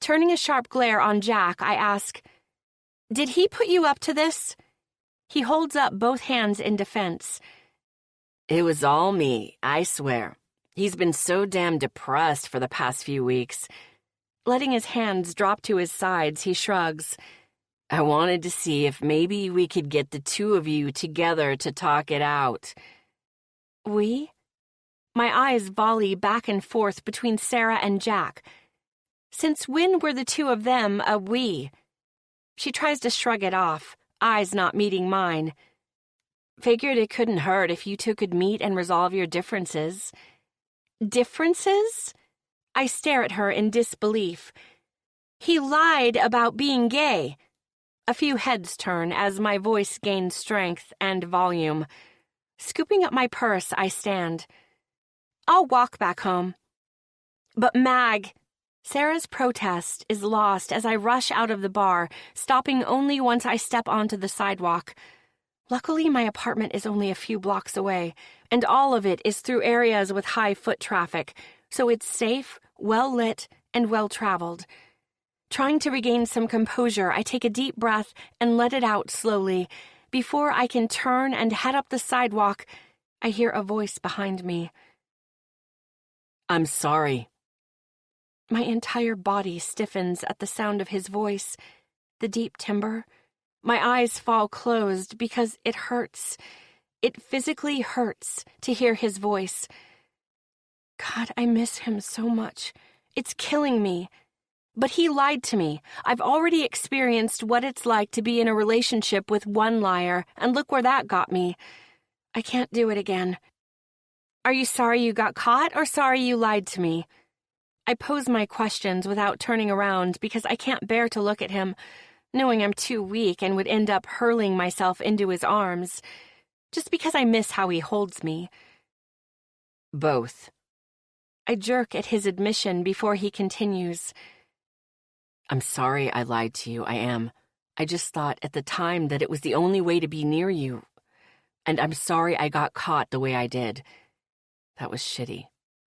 Turning a sharp glare on Jack, I ask, did he put you up to this? He holds up both hands in defense. It was all me, I swear. He's been so damn depressed for the past few weeks. Letting his hands drop to his sides, he shrugs. I wanted to see if maybe we could get the two of you together to talk it out. We? My eyes volley back and forth between Sarah and Jack. Since when were the two of them a we? She tries to shrug it off, eyes not meeting mine. Figured it couldn't hurt if you two could meet and resolve your differences. Differences? I stare at her in disbelief. He lied about being gay. A few heads turn as my voice gains strength and volume. Scooping up my purse, I stand. I'll walk back home. But Mag, Sarah's protest is lost as I rush out of the bar, stopping only once I step onto the sidewalk. Luckily, my apartment is only a few blocks away, and all of it is through areas with high foot traffic, so it's safe, well-lit, and well-traveled. Trying to regain some composure, I take a deep breath and let it out slowly. Before I can turn and head up the sidewalk, I hear a voice behind me. I'm sorry. My entire body stiffens at the sound of his voice, the deep timbre. My eyes fall closed because it hurts. It physically hurts to hear his voice. God, I miss him so much. It's killing me. But he lied to me. I've already experienced what it's like to be in a relationship with one liar, and look where that got me. I can't do it again. Are you sorry you got caught, or sorry you lied to me? I pose my questions without turning around because I can't bear to look at him, knowing I'm too weak and would end up hurling myself into his arms, just because I miss how he holds me. Both. I jerk at his admission before he continues. I'm sorry I lied to you, I am. I just thought at the time that it was the only way to be near you. And I'm sorry I got caught the way I did. That was shitty.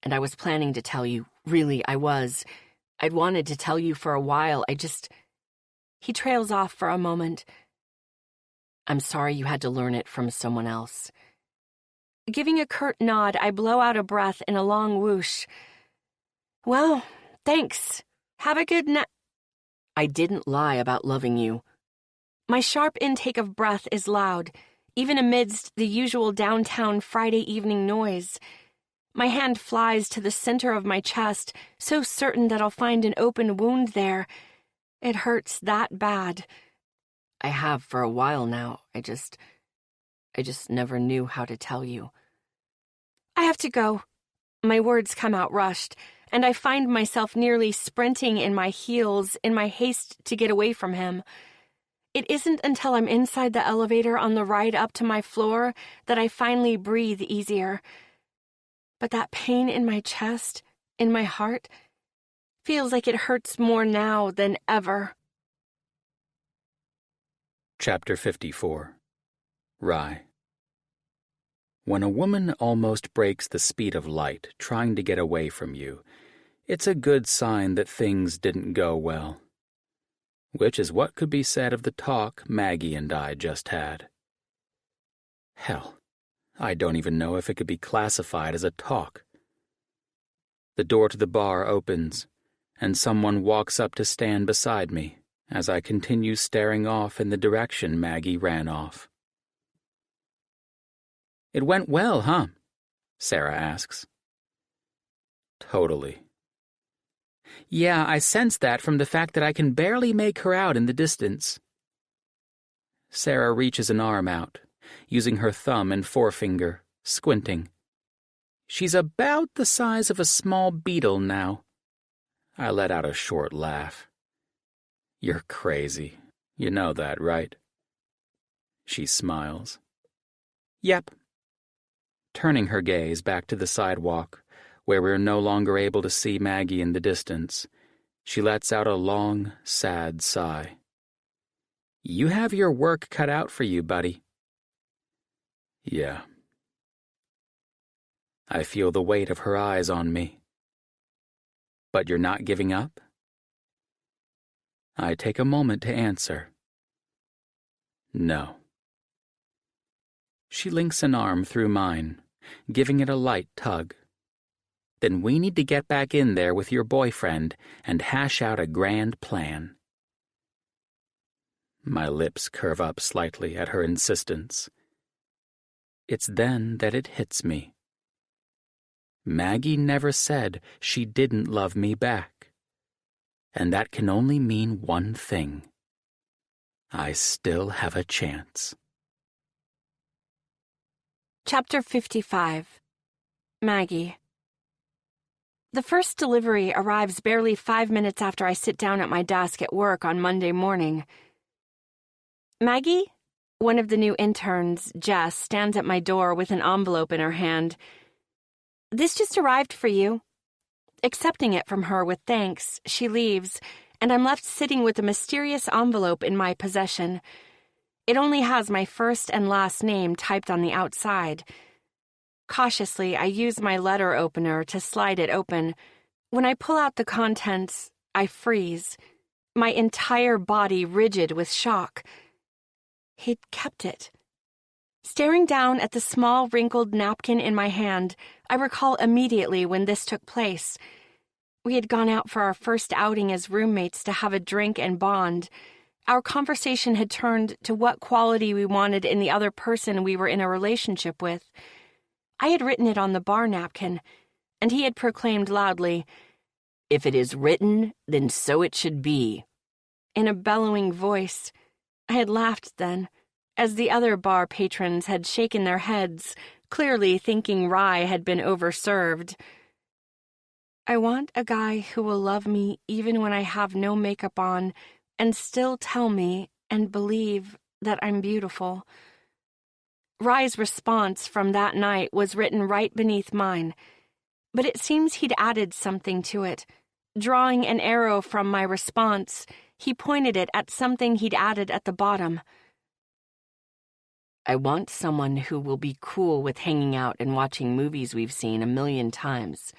And I was planning to tell you. Really, I was. I'd wanted to tell you for a while. He trails off for a moment. I'm sorry you had to learn it from someone else. Giving a curt nod, I blow out a breath in a long whoosh. Well, thanks. Have a good night. I didn't lie about loving you. My sharp intake of breath is loud, even amidst the usual downtown Friday evening noise. My hand flies to the center of my chest, so certain that I'll find an open wound there. It hurts that bad. I have for a while now. I just never knew how to tell you. I have to go. My words come out rushed, and I find myself nearly sprinting in my heels in my haste to get away from him. It isn't until I'm inside the elevator on the ride up to my floor that I finally breathe easier. But that pain in my chest, in my heart, feels like it hurts more now than ever. Chapter 54. Rye. When a woman almost breaks the speed of light trying to get away from you, it's a good sign that things didn't go well. Which is what could be said of the talk Maggie and I just had. Hell, I don't even know if it could be classified as a talk. The door to the bar opens, and someone walks up to stand beside me as I continue staring off in the direction Maggie ran off. "It went well, huh?" Sarah asks. "Totally." "Yeah, I sense that from the fact that I can barely make her out in the distance." Sarah reaches an arm out, using her thumb and forefinger, squinting. "She's about the size of a small beetle now." I let out a short laugh. "You're crazy. You know that, right?" She smiles. "Yep." Turning her gaze back to the sidewalk, where we're no longer able to see Maggie in the distance, she lets out a long, sad sigh. "You have your work cut out for you, buddy." "Yeah." I feel the weight of her eyes on me. "But you're not giving up?" I take a moment to answer. "No." She links an arm through mine, giving it a light tug. "Then we need to get back in there with your boyfriend and hash out a grand plan." My lips curve up slightly at her insistence. It's then that it hits me. Maggie never said she didn't love me back. And that can only mean one thing. I still have a chance. Chapter 55. Maggie. The first delivery arrives barely 5 minutes after I sit down at my desk at work on Monday morning. Maggie, one of the new interns, Jess, stands at my door with an envelope in her hand. This just arrived for you. Accepting it from her with thanks, she leaves, and I'm left sitting with a mysterious envelope in my possession. It only has my first and last name typed on the outside. Cautiously, I use my letter opener to slide it open. When I pull out the contents, I freeze, my entire body rigid with shock. He'd kept it. Staring down at the small, wrinkled napkin in my hand, I recall immediately when this took place. We had gone out for our first outing as roommates to have a drink and bond. Our conversation had turned to what quality we wanted in the other person we were in a relationship with. I had written it on the bar napkin, and he had proclaimed loudly, "If it is written, then so it should be." In a bellowing voice, I had laughed then, as the other bar patrons had shaken their heads, clearly thinking Rye had been overserved. I want a guy who will love me even when I have no makeup on and still tell me and believe that I'm beautiful. Rye's response from that night was written right beneath mine, but it seems he'd added something to it. Drawing an arrow from my response, he pointed it at something he'd added at the bottom. I want someone who will be cool with hanging out and watching movies we've seen 1,000,000 times,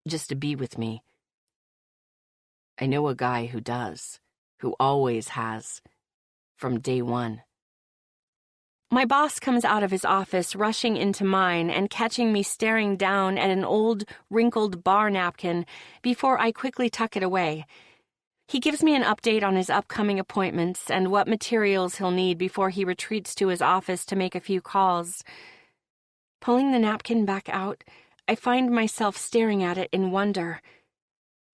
just to be with me. I know a guy who does, who always has, from day one. My boss comes out of his office, rushing into mine and catching me staring down at an old, wrinkled bar napkin before I quickly tuck it away. He gives me an update on his upcoming appointments and what materials he'll need before he retreats to his office to make a few calls. Pulling the napkin back out, I find myself staring at it in wonder.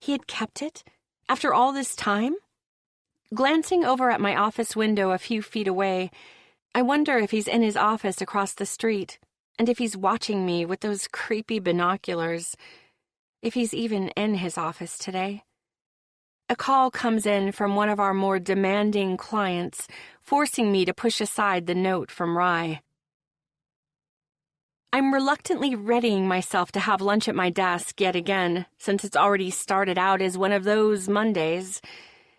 He had kept it? After all this time? Glancing over at my office window a few feet away, I wonder if he's in his office across the street, and if he's watching me with those creepy binoculars, if he's even in his office today. A call comes in from one of our more demanding clients, forcing me to push aside the note from Rye. I'm reluctantly readying myself to have lunch at my desk yet again, since it's already started out as one of those Mondays.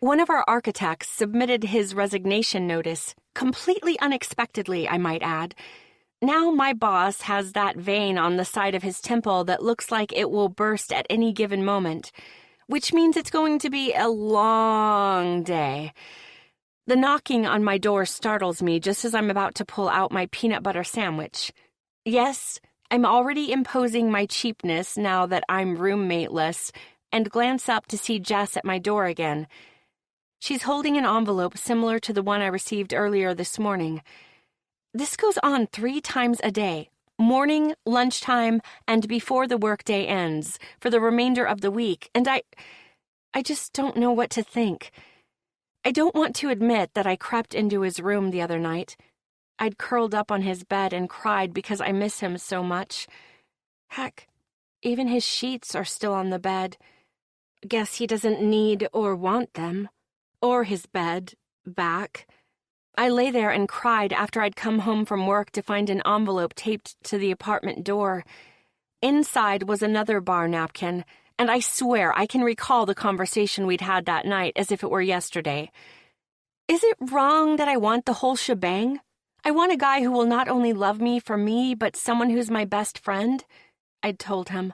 One of our architects submitted his resignation notice, completely unexpectedly, I might add. Now my boss has that vein on the side of his temple that looks like it will burst at any given moment, which means it's going to be a long day. The knocking on my door startles me just as I'm about to pull out my peanut butter sandwich. Yes, I'm already imposing my cheapness now that I'm roommateless, and glance up to see Jess at my door again. She's holding an envelope similar to the one I received earlier this morning. This goes on 3 times a day, morning, lunchtime, and before the workday ends, for the remainder of the week, and I just don't know what to think. I don't want to admit that I crept into his room the other night. I'd curled up on his bed and cried because I miss him so much. Heck, even his sheets are still on the bed. Guess he doesn't need or want them. Or his bed back. I lay there and cried after I'd come home from work to find an envelope taped to the apartment door. Inside was another bar napkin, and I swear I can recall the conversation we'd had that night as if it were yesterday. Is it wrong that I want the whole shebang? I want a guy who will not only love me for me, but someone who's my best friend, I'd told him.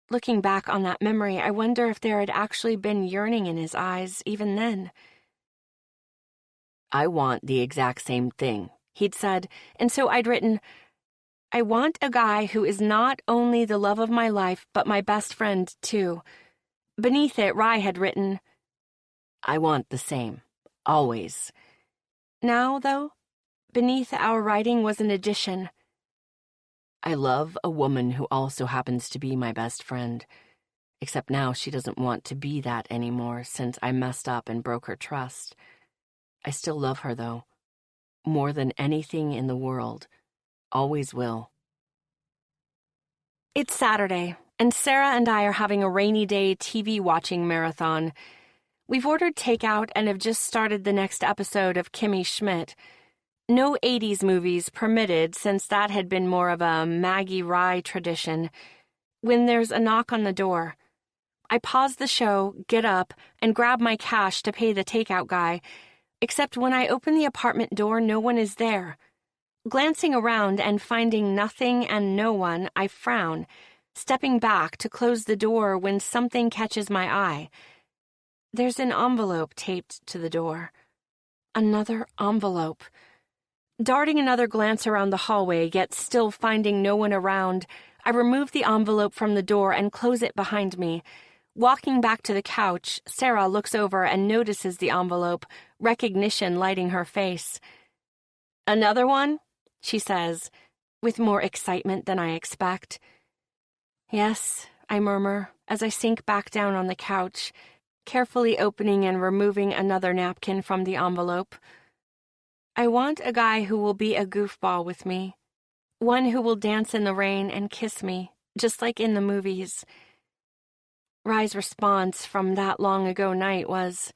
Looking back on that memory, I wonder if there had actually been yearning in his eyes even then. I want the exact same thing, he'd said, and so I'd written, I want a guy who is not only the love of my life, but my best friend, too. Beneath it, Rye had written, I want the same, always. Now, though, beneath our writing was an addition. I love a woman who also happens to be my best friend, except now she doesn't want to be that anymore since I messed up and broke her trust. I still love her, though, more than anything in the world. Always will. It's Saturday, and Sarah and I are having a rainy day TV watching marathon. We've ordered takeout and have just started the next episode of Kimmy Schmidt. No 80s movies permitted, since that had been more of a Maggie Rye tradition. when there's a knock on the door. I pause the show, get up, and grab my cash to pay the takeout guy, except when I open the apartment door, no one is there. Glancing around and finding nothing and no one, I frown, stepping back to close the door when something catches my eye. There's an envelope taped to the door. Another envelope. Darting another glance around the hallway, yet still finding no one around, I remove the envelope from the door and close it behind me. Walking back to the couch, Sarah looks over and notices the envelope, recognition lighting her face. "Another one?" she says, with more excitement than I expect. "Yes," I murmur as I sink back down on the couch, carefully opening and removing another napkin from the envelope. I want a guy who will be a goofball with me. One who will dance in the rain and kiss me, just like in the movies. Rye's response from that long-ago night was,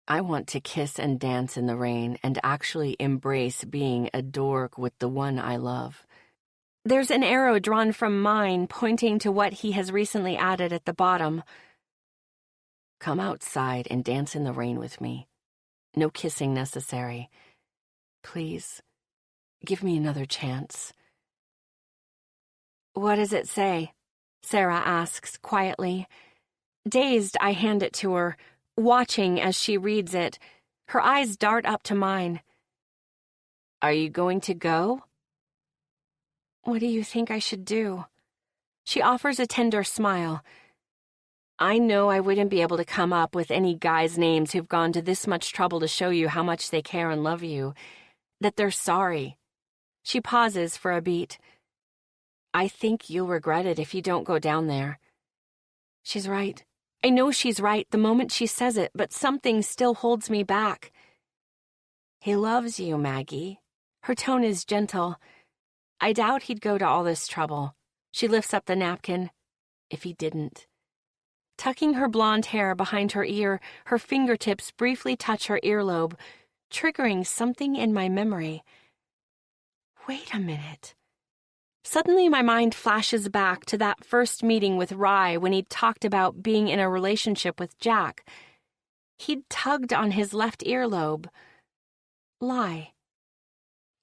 "I want to kiss and dance in the rain and actually embrace being a dork with the one I love." There's an arrow drawn from mine pointing to what he has recently added at the bottom. "Come outside and dance in the rain with me. No kissing necessary. Please, give me another chance." "What does it say?" Sarah asks quietly. Dazed, I hand it to her, watching as she reads it. Her eyes dart up to mine. "Are you going to go?" "What do you think I should do?" She offers a tender smile. "I know I wouldn't be able to come up with any guys' names who've gone to this much trouble to show you how much they care and love you, that they're sorry." She pauses for a beat. "I think you'll regret it if you don't go down there." She's right. I know she's right the moment she says it, but something still holds me back. "He loves you, Maggie." Her tone is gentle. "I doubt he'd go to all this trouble." She lifts up the napkin. "If he didn't." Tucking her blonde hair behind her ear, her fingertips briefly touch her earlobe, triggering something in my memory. Wait a minute. Suddenly my mind flashes back to that first meeting with Rye when he talked about being in a relationship with Jack. He'd tugged on his left earlobe. Lie.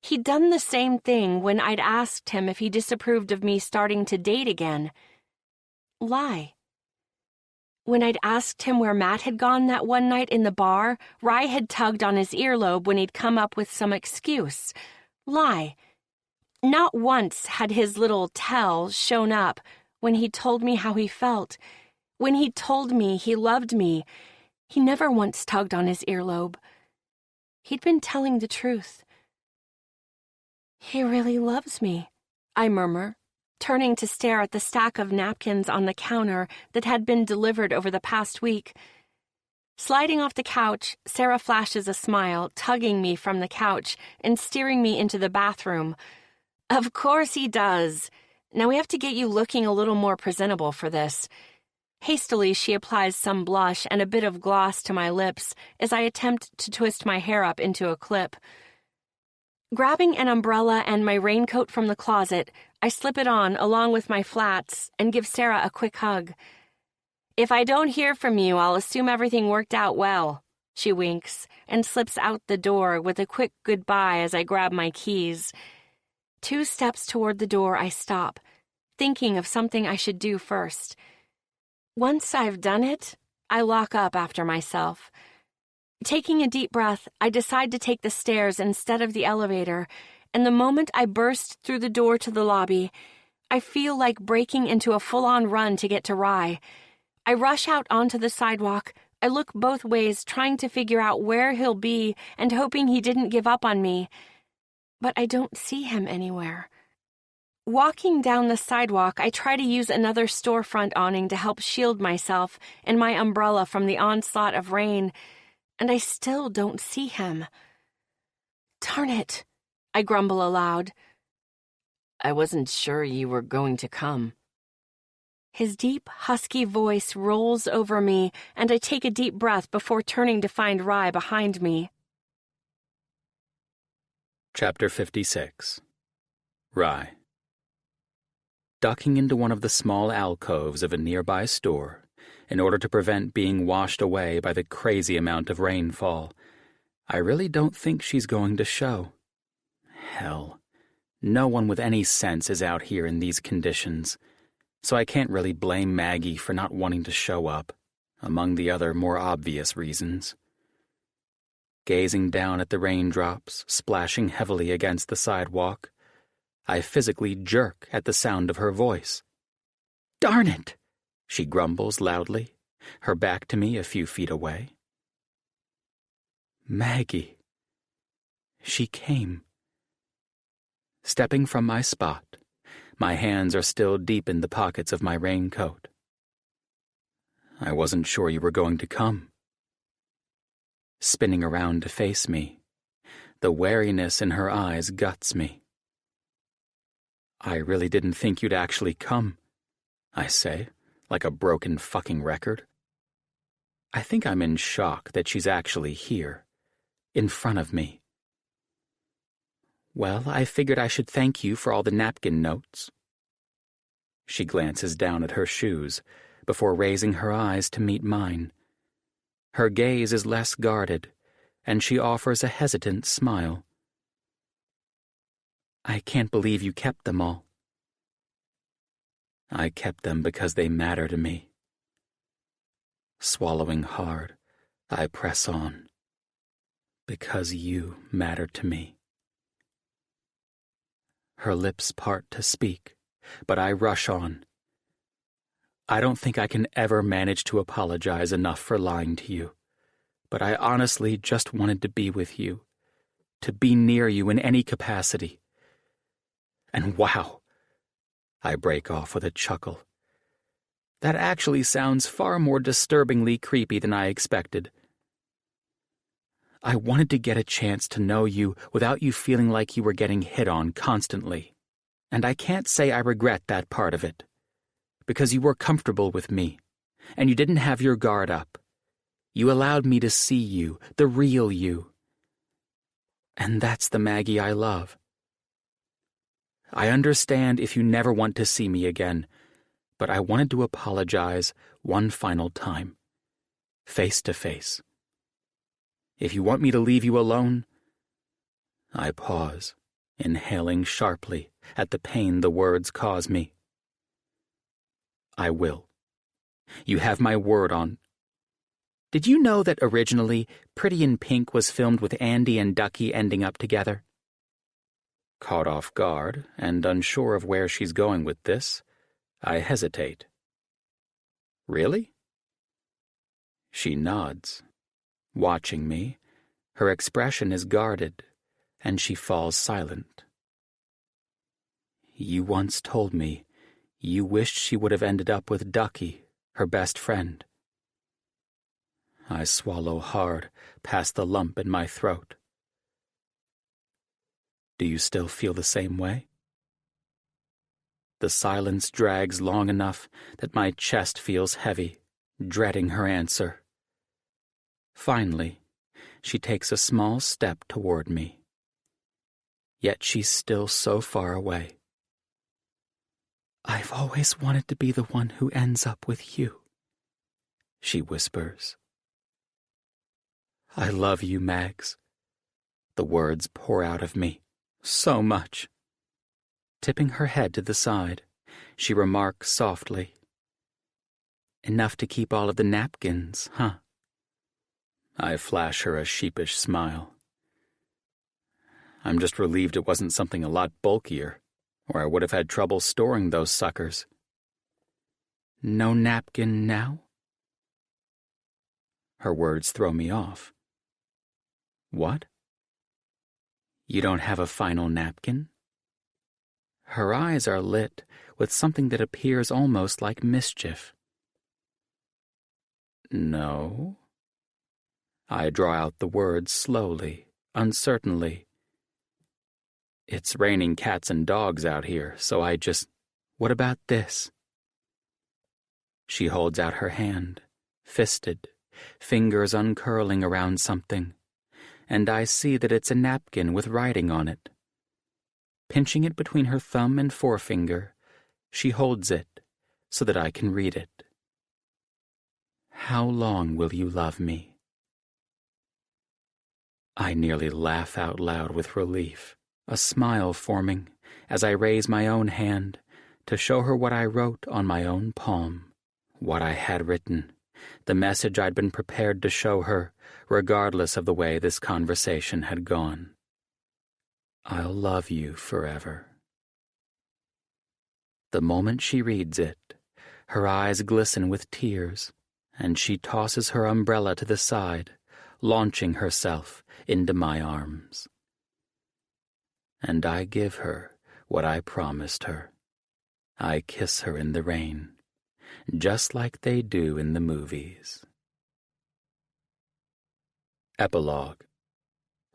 He'd done the same thing when I'd asked him if he disapproved of me starting to date again. Lie. When I'd asked him where Matt had gone that one night in the bar, Rye had tugged on his earlobe when he'd come up with some excuse. Lie. Not once had his little tell shown up when he told me how he felt. When he told me he loved me, he never once tugged on his earlobe. He'd been telling the truth. "He really loves me," I murmur, turning to stare at the stack of napkins on the counter that had been delivered over the past week. Sliding off the couch, Sarah flashes a smile, tugging me from the couch and steering me into the bathroom. "Of course he does. Now we have to get you looking a little more presentable for this." Hastily, she applies some blush and a bit of gloss to my lips as I attempt to twist my hair up into a clip. Grabbing an umbrella and my raincoat from the closet, I slip it on along with my flats and give Sarah a quick hug. "If I don't hear from you, I'll assume everything worked out well." She winks and slips out the door with a quick goodbye as I grab my keys. 2 steps toward the door, I stop, thinking of something I should do first. Once I've done it, I lock up after myself. Taking a deep breath, I decide to take the stairs instead of the elevator, and the moment I burst through the door to the lobby, I feel like breaking into a full-on run to get to Rye. I rush out onto the sidewalk. I look both ways, trying to figure out where he'll be and hoping he didn't give up on me. But I don't see him anywhere. Walking down the sidewalk, I try to use another storefront awning to help shield myself and my umbrella from the onslaught of rain, and I still don't see him. "Darn it," I grumble aloud. "I wasn't sure you were going to come." His deep, husky voice rolls over me, and I take a deep breath before turning to find Rye behind me. Chapter 56. Rye. ducking into one of the small alcoves of a nearby store in order to prevent being washed away by the crazy amount of rainfall. I really don't think she's going to show. Hell, no one with any sense is out here in these conditions, so I can't really blame Maggie for not wanting to show up, among the other more obvious reasons. Gazing down at the raindrops splashing heavily against the sidewalk, I physically jerk at the sound of her voice. "Darn it!" she grumbles loudly, her back to me a few feet away. Maggie. She came. Stepping from my spot, my hands are still deep in the pockets of my raincoat. "I wasn't sure you were going to come." Spinning around to face me, the wariness in her eyes guts me. "I really didn't think you'd actually come," I say, like a broken fucking record. I think I'm in shock that she's actually here, in front of me. "Well, I figured I should thank you for all the napkin notes." She glances down at her shoes before raising her eyes to meet mine. Her gaze is less guarded, and she offers a hesitant smile. "I can't believe you kept them all." "I kept them because they matter to me." Swallowing hard, I press on. "Because you matter to me." Her lips part to speak, but I rush on. "I don't think I can ever manage to apologize enough for lying to you, but I honestly just wanted to be with you, to be near you in any capacity. And wow," I break off with a chuckle. "That actually sounds far more disturbingly creepy than I expected. I wanted to get a chance to know you without you feeling like you were getting hit on constantly. And I can't say I regret that part of it. Because you were comfortable with me, and you didn't have your guard up. You allowed me to see you, the real you. And that's the Maggie I love. I understand if you never want to see me again, but I wanted to apologize one final time, face to face. If you want me to leave you alone..." I pause, inhaling sharply at the pain the words cause me. "I will. You have my word on..." Did you know that originally Pretty in Pink was filmed with Andy and Ducky ending up together? Caught off guard and unsure of where she's going with this, I hesitate. "Really?" She nods. Watching me, her expression is guarded, and she falls silent. "You once told me you wished she would have ended up with Ducky, her best friend." I swallow hard past the lump in my throat. "Do you still feel the same way?" The silence drags long enough that my chest feels heavy, dreading her answer. Finally, she takes a small step toward me. Yet she's still so far away. "I've always wanted to be the one who ends up with you," she whispers. "I love you, Mags." The words pour out of me. So much. Tipping her head to the side, she remarks softly, "Enough to keep all of the napkins, huh?" I flash her a sheepish smile. "I'm just relieved it wasn't something a lot bulkier, or I would have had trouble storing those suckers." "No napkin now?" Her words throw me off. "What? You don't have a final napkin?" Her eyes are lit with something that appears almost like mischief. "No?" I draw out the words slowly, uncertainly. "It's raining cats and dogs out here, so I just... What about this?" She holds out her hand, fisted, fingers uncurling around something, and I see that it's a napkin with writing on it. Pinching it between her thumb and forefinger, She holds it so that I can read it. How long will you love me? I nearly laugh out loud with relief, a smile forming as I raise my own hand to show her what I wrote on my own palm, what I had written, the message I'd been prepared to show her, regardless of the way this conversation had gone. I'll love you forever. The moment she reads it, her eyes glisten with tears, and she tosses her umbrella to the side, launching herself into my arms. And I give her what I promised her. I kiss her in the rain, just like they do in the movies. Epilogue.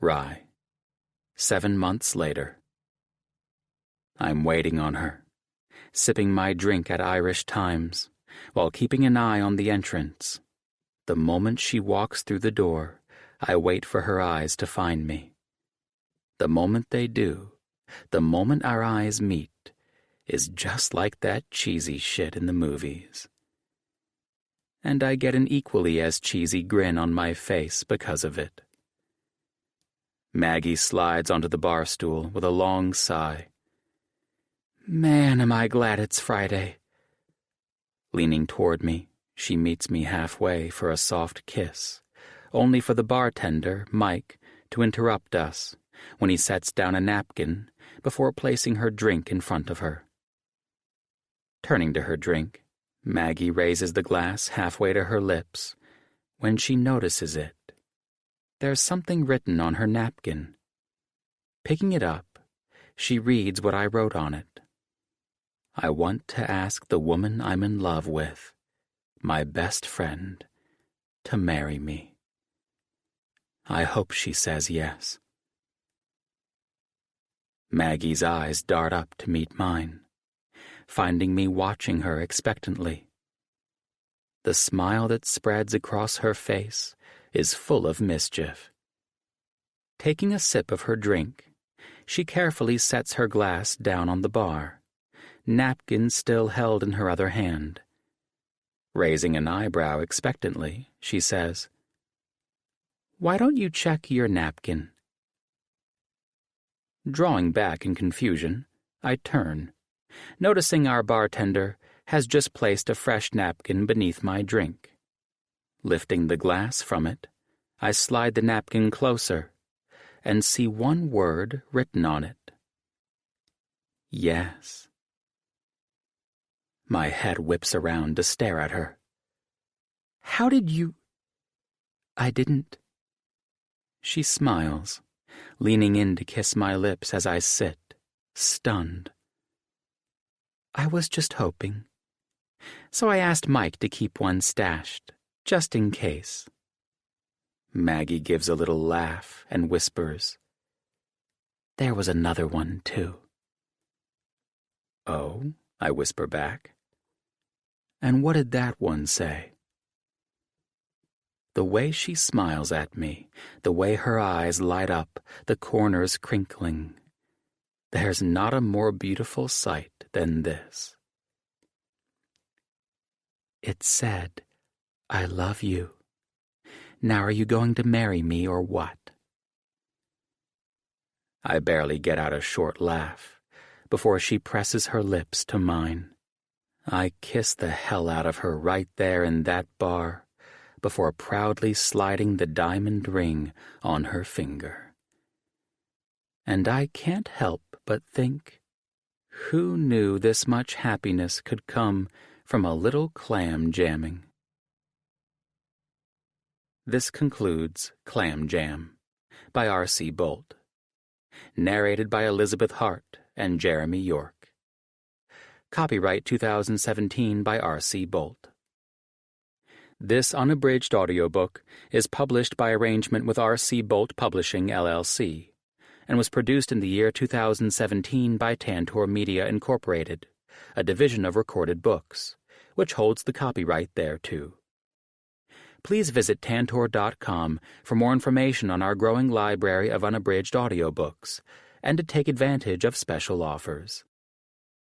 Rye. 7 months later. I'm waiting on her, sipping my drink at Irish times, while keeping an eye on the entrance. The moment she walks through the door, I wait for her eyes to find me. The moment they do, the moment our eyes meet, is just like that cheesy shit in the movies. And I get an equally as cheesy grin on my face because of it. Maggie slides onto the bar stool with a long sigh. Man, am I glad it's Friday. Leaning toward me, she meets me halfway for a soft kiss, only for the bartender, Mike, to interrupt us when he sets down a napkin before placing her drink in front of her. Turning to her drink, Maggie raises the glass halfway to her lips when she notices it. There's something written on her napkin. Picking it up, she reads what I wrote on it. I want to ask the woman I'm in love with, my best friend, to marry me. I hope she says yes. Maggie's eyes dart up to meet mine, finding me watching her expectantly. The smile that spreads across her face is full of mischief. Taking a sip of her drink, she carefully sets her glass down on the bar, napkin still held in her other hand. Raising an eyebrow expectantly, she says, "Why don't you check your napkin?" Drawing back in confusion, I turn, noticing our bartender has just placed a fresh napkin beneath my drink. Lifting the glass from it, I slide the napkin closer and see one word written on it. Yes. My head whips around to stare at her. How did you... I didn't. She smiles, leaning in to kiss my lips as I sit, stunned. I was just hoping. So I asked Mike to keep one stashed, just in case. Maggie gives a little laugh and whispers, "There was another one, too." "Oh?" I whisper back. "And what did that one say?" The way she smiles at me, the way her eyes light up, the corners crinkling. There's not a more beautiful sight than this. It said, "I love you. Now are you going to marry me or what?" I barely get out a short laugh before she presses her lips to mine. I kiss the hell out of her right there in that bar before proudly sliding the diamond ring on her finger. And I can't help but think, who knew this much happiness could come from a little clam jamming? This concludes Clam Jam by R.C. Bolt. Narrated by Elizabeth Hart and Jeremy York. Copyright 2017 by R.C. Bolt. This unabridged audiobook is published by arrangement with R.C. Bolt Publishing, LLC, and was produced in the year 2017 by Tantor Media Incorporated, a division of Recorded Books, which holds the copyright thereto. Please visit tantor.com for more information on our growing library of unabridged audiobooks and to take advantage of special offers.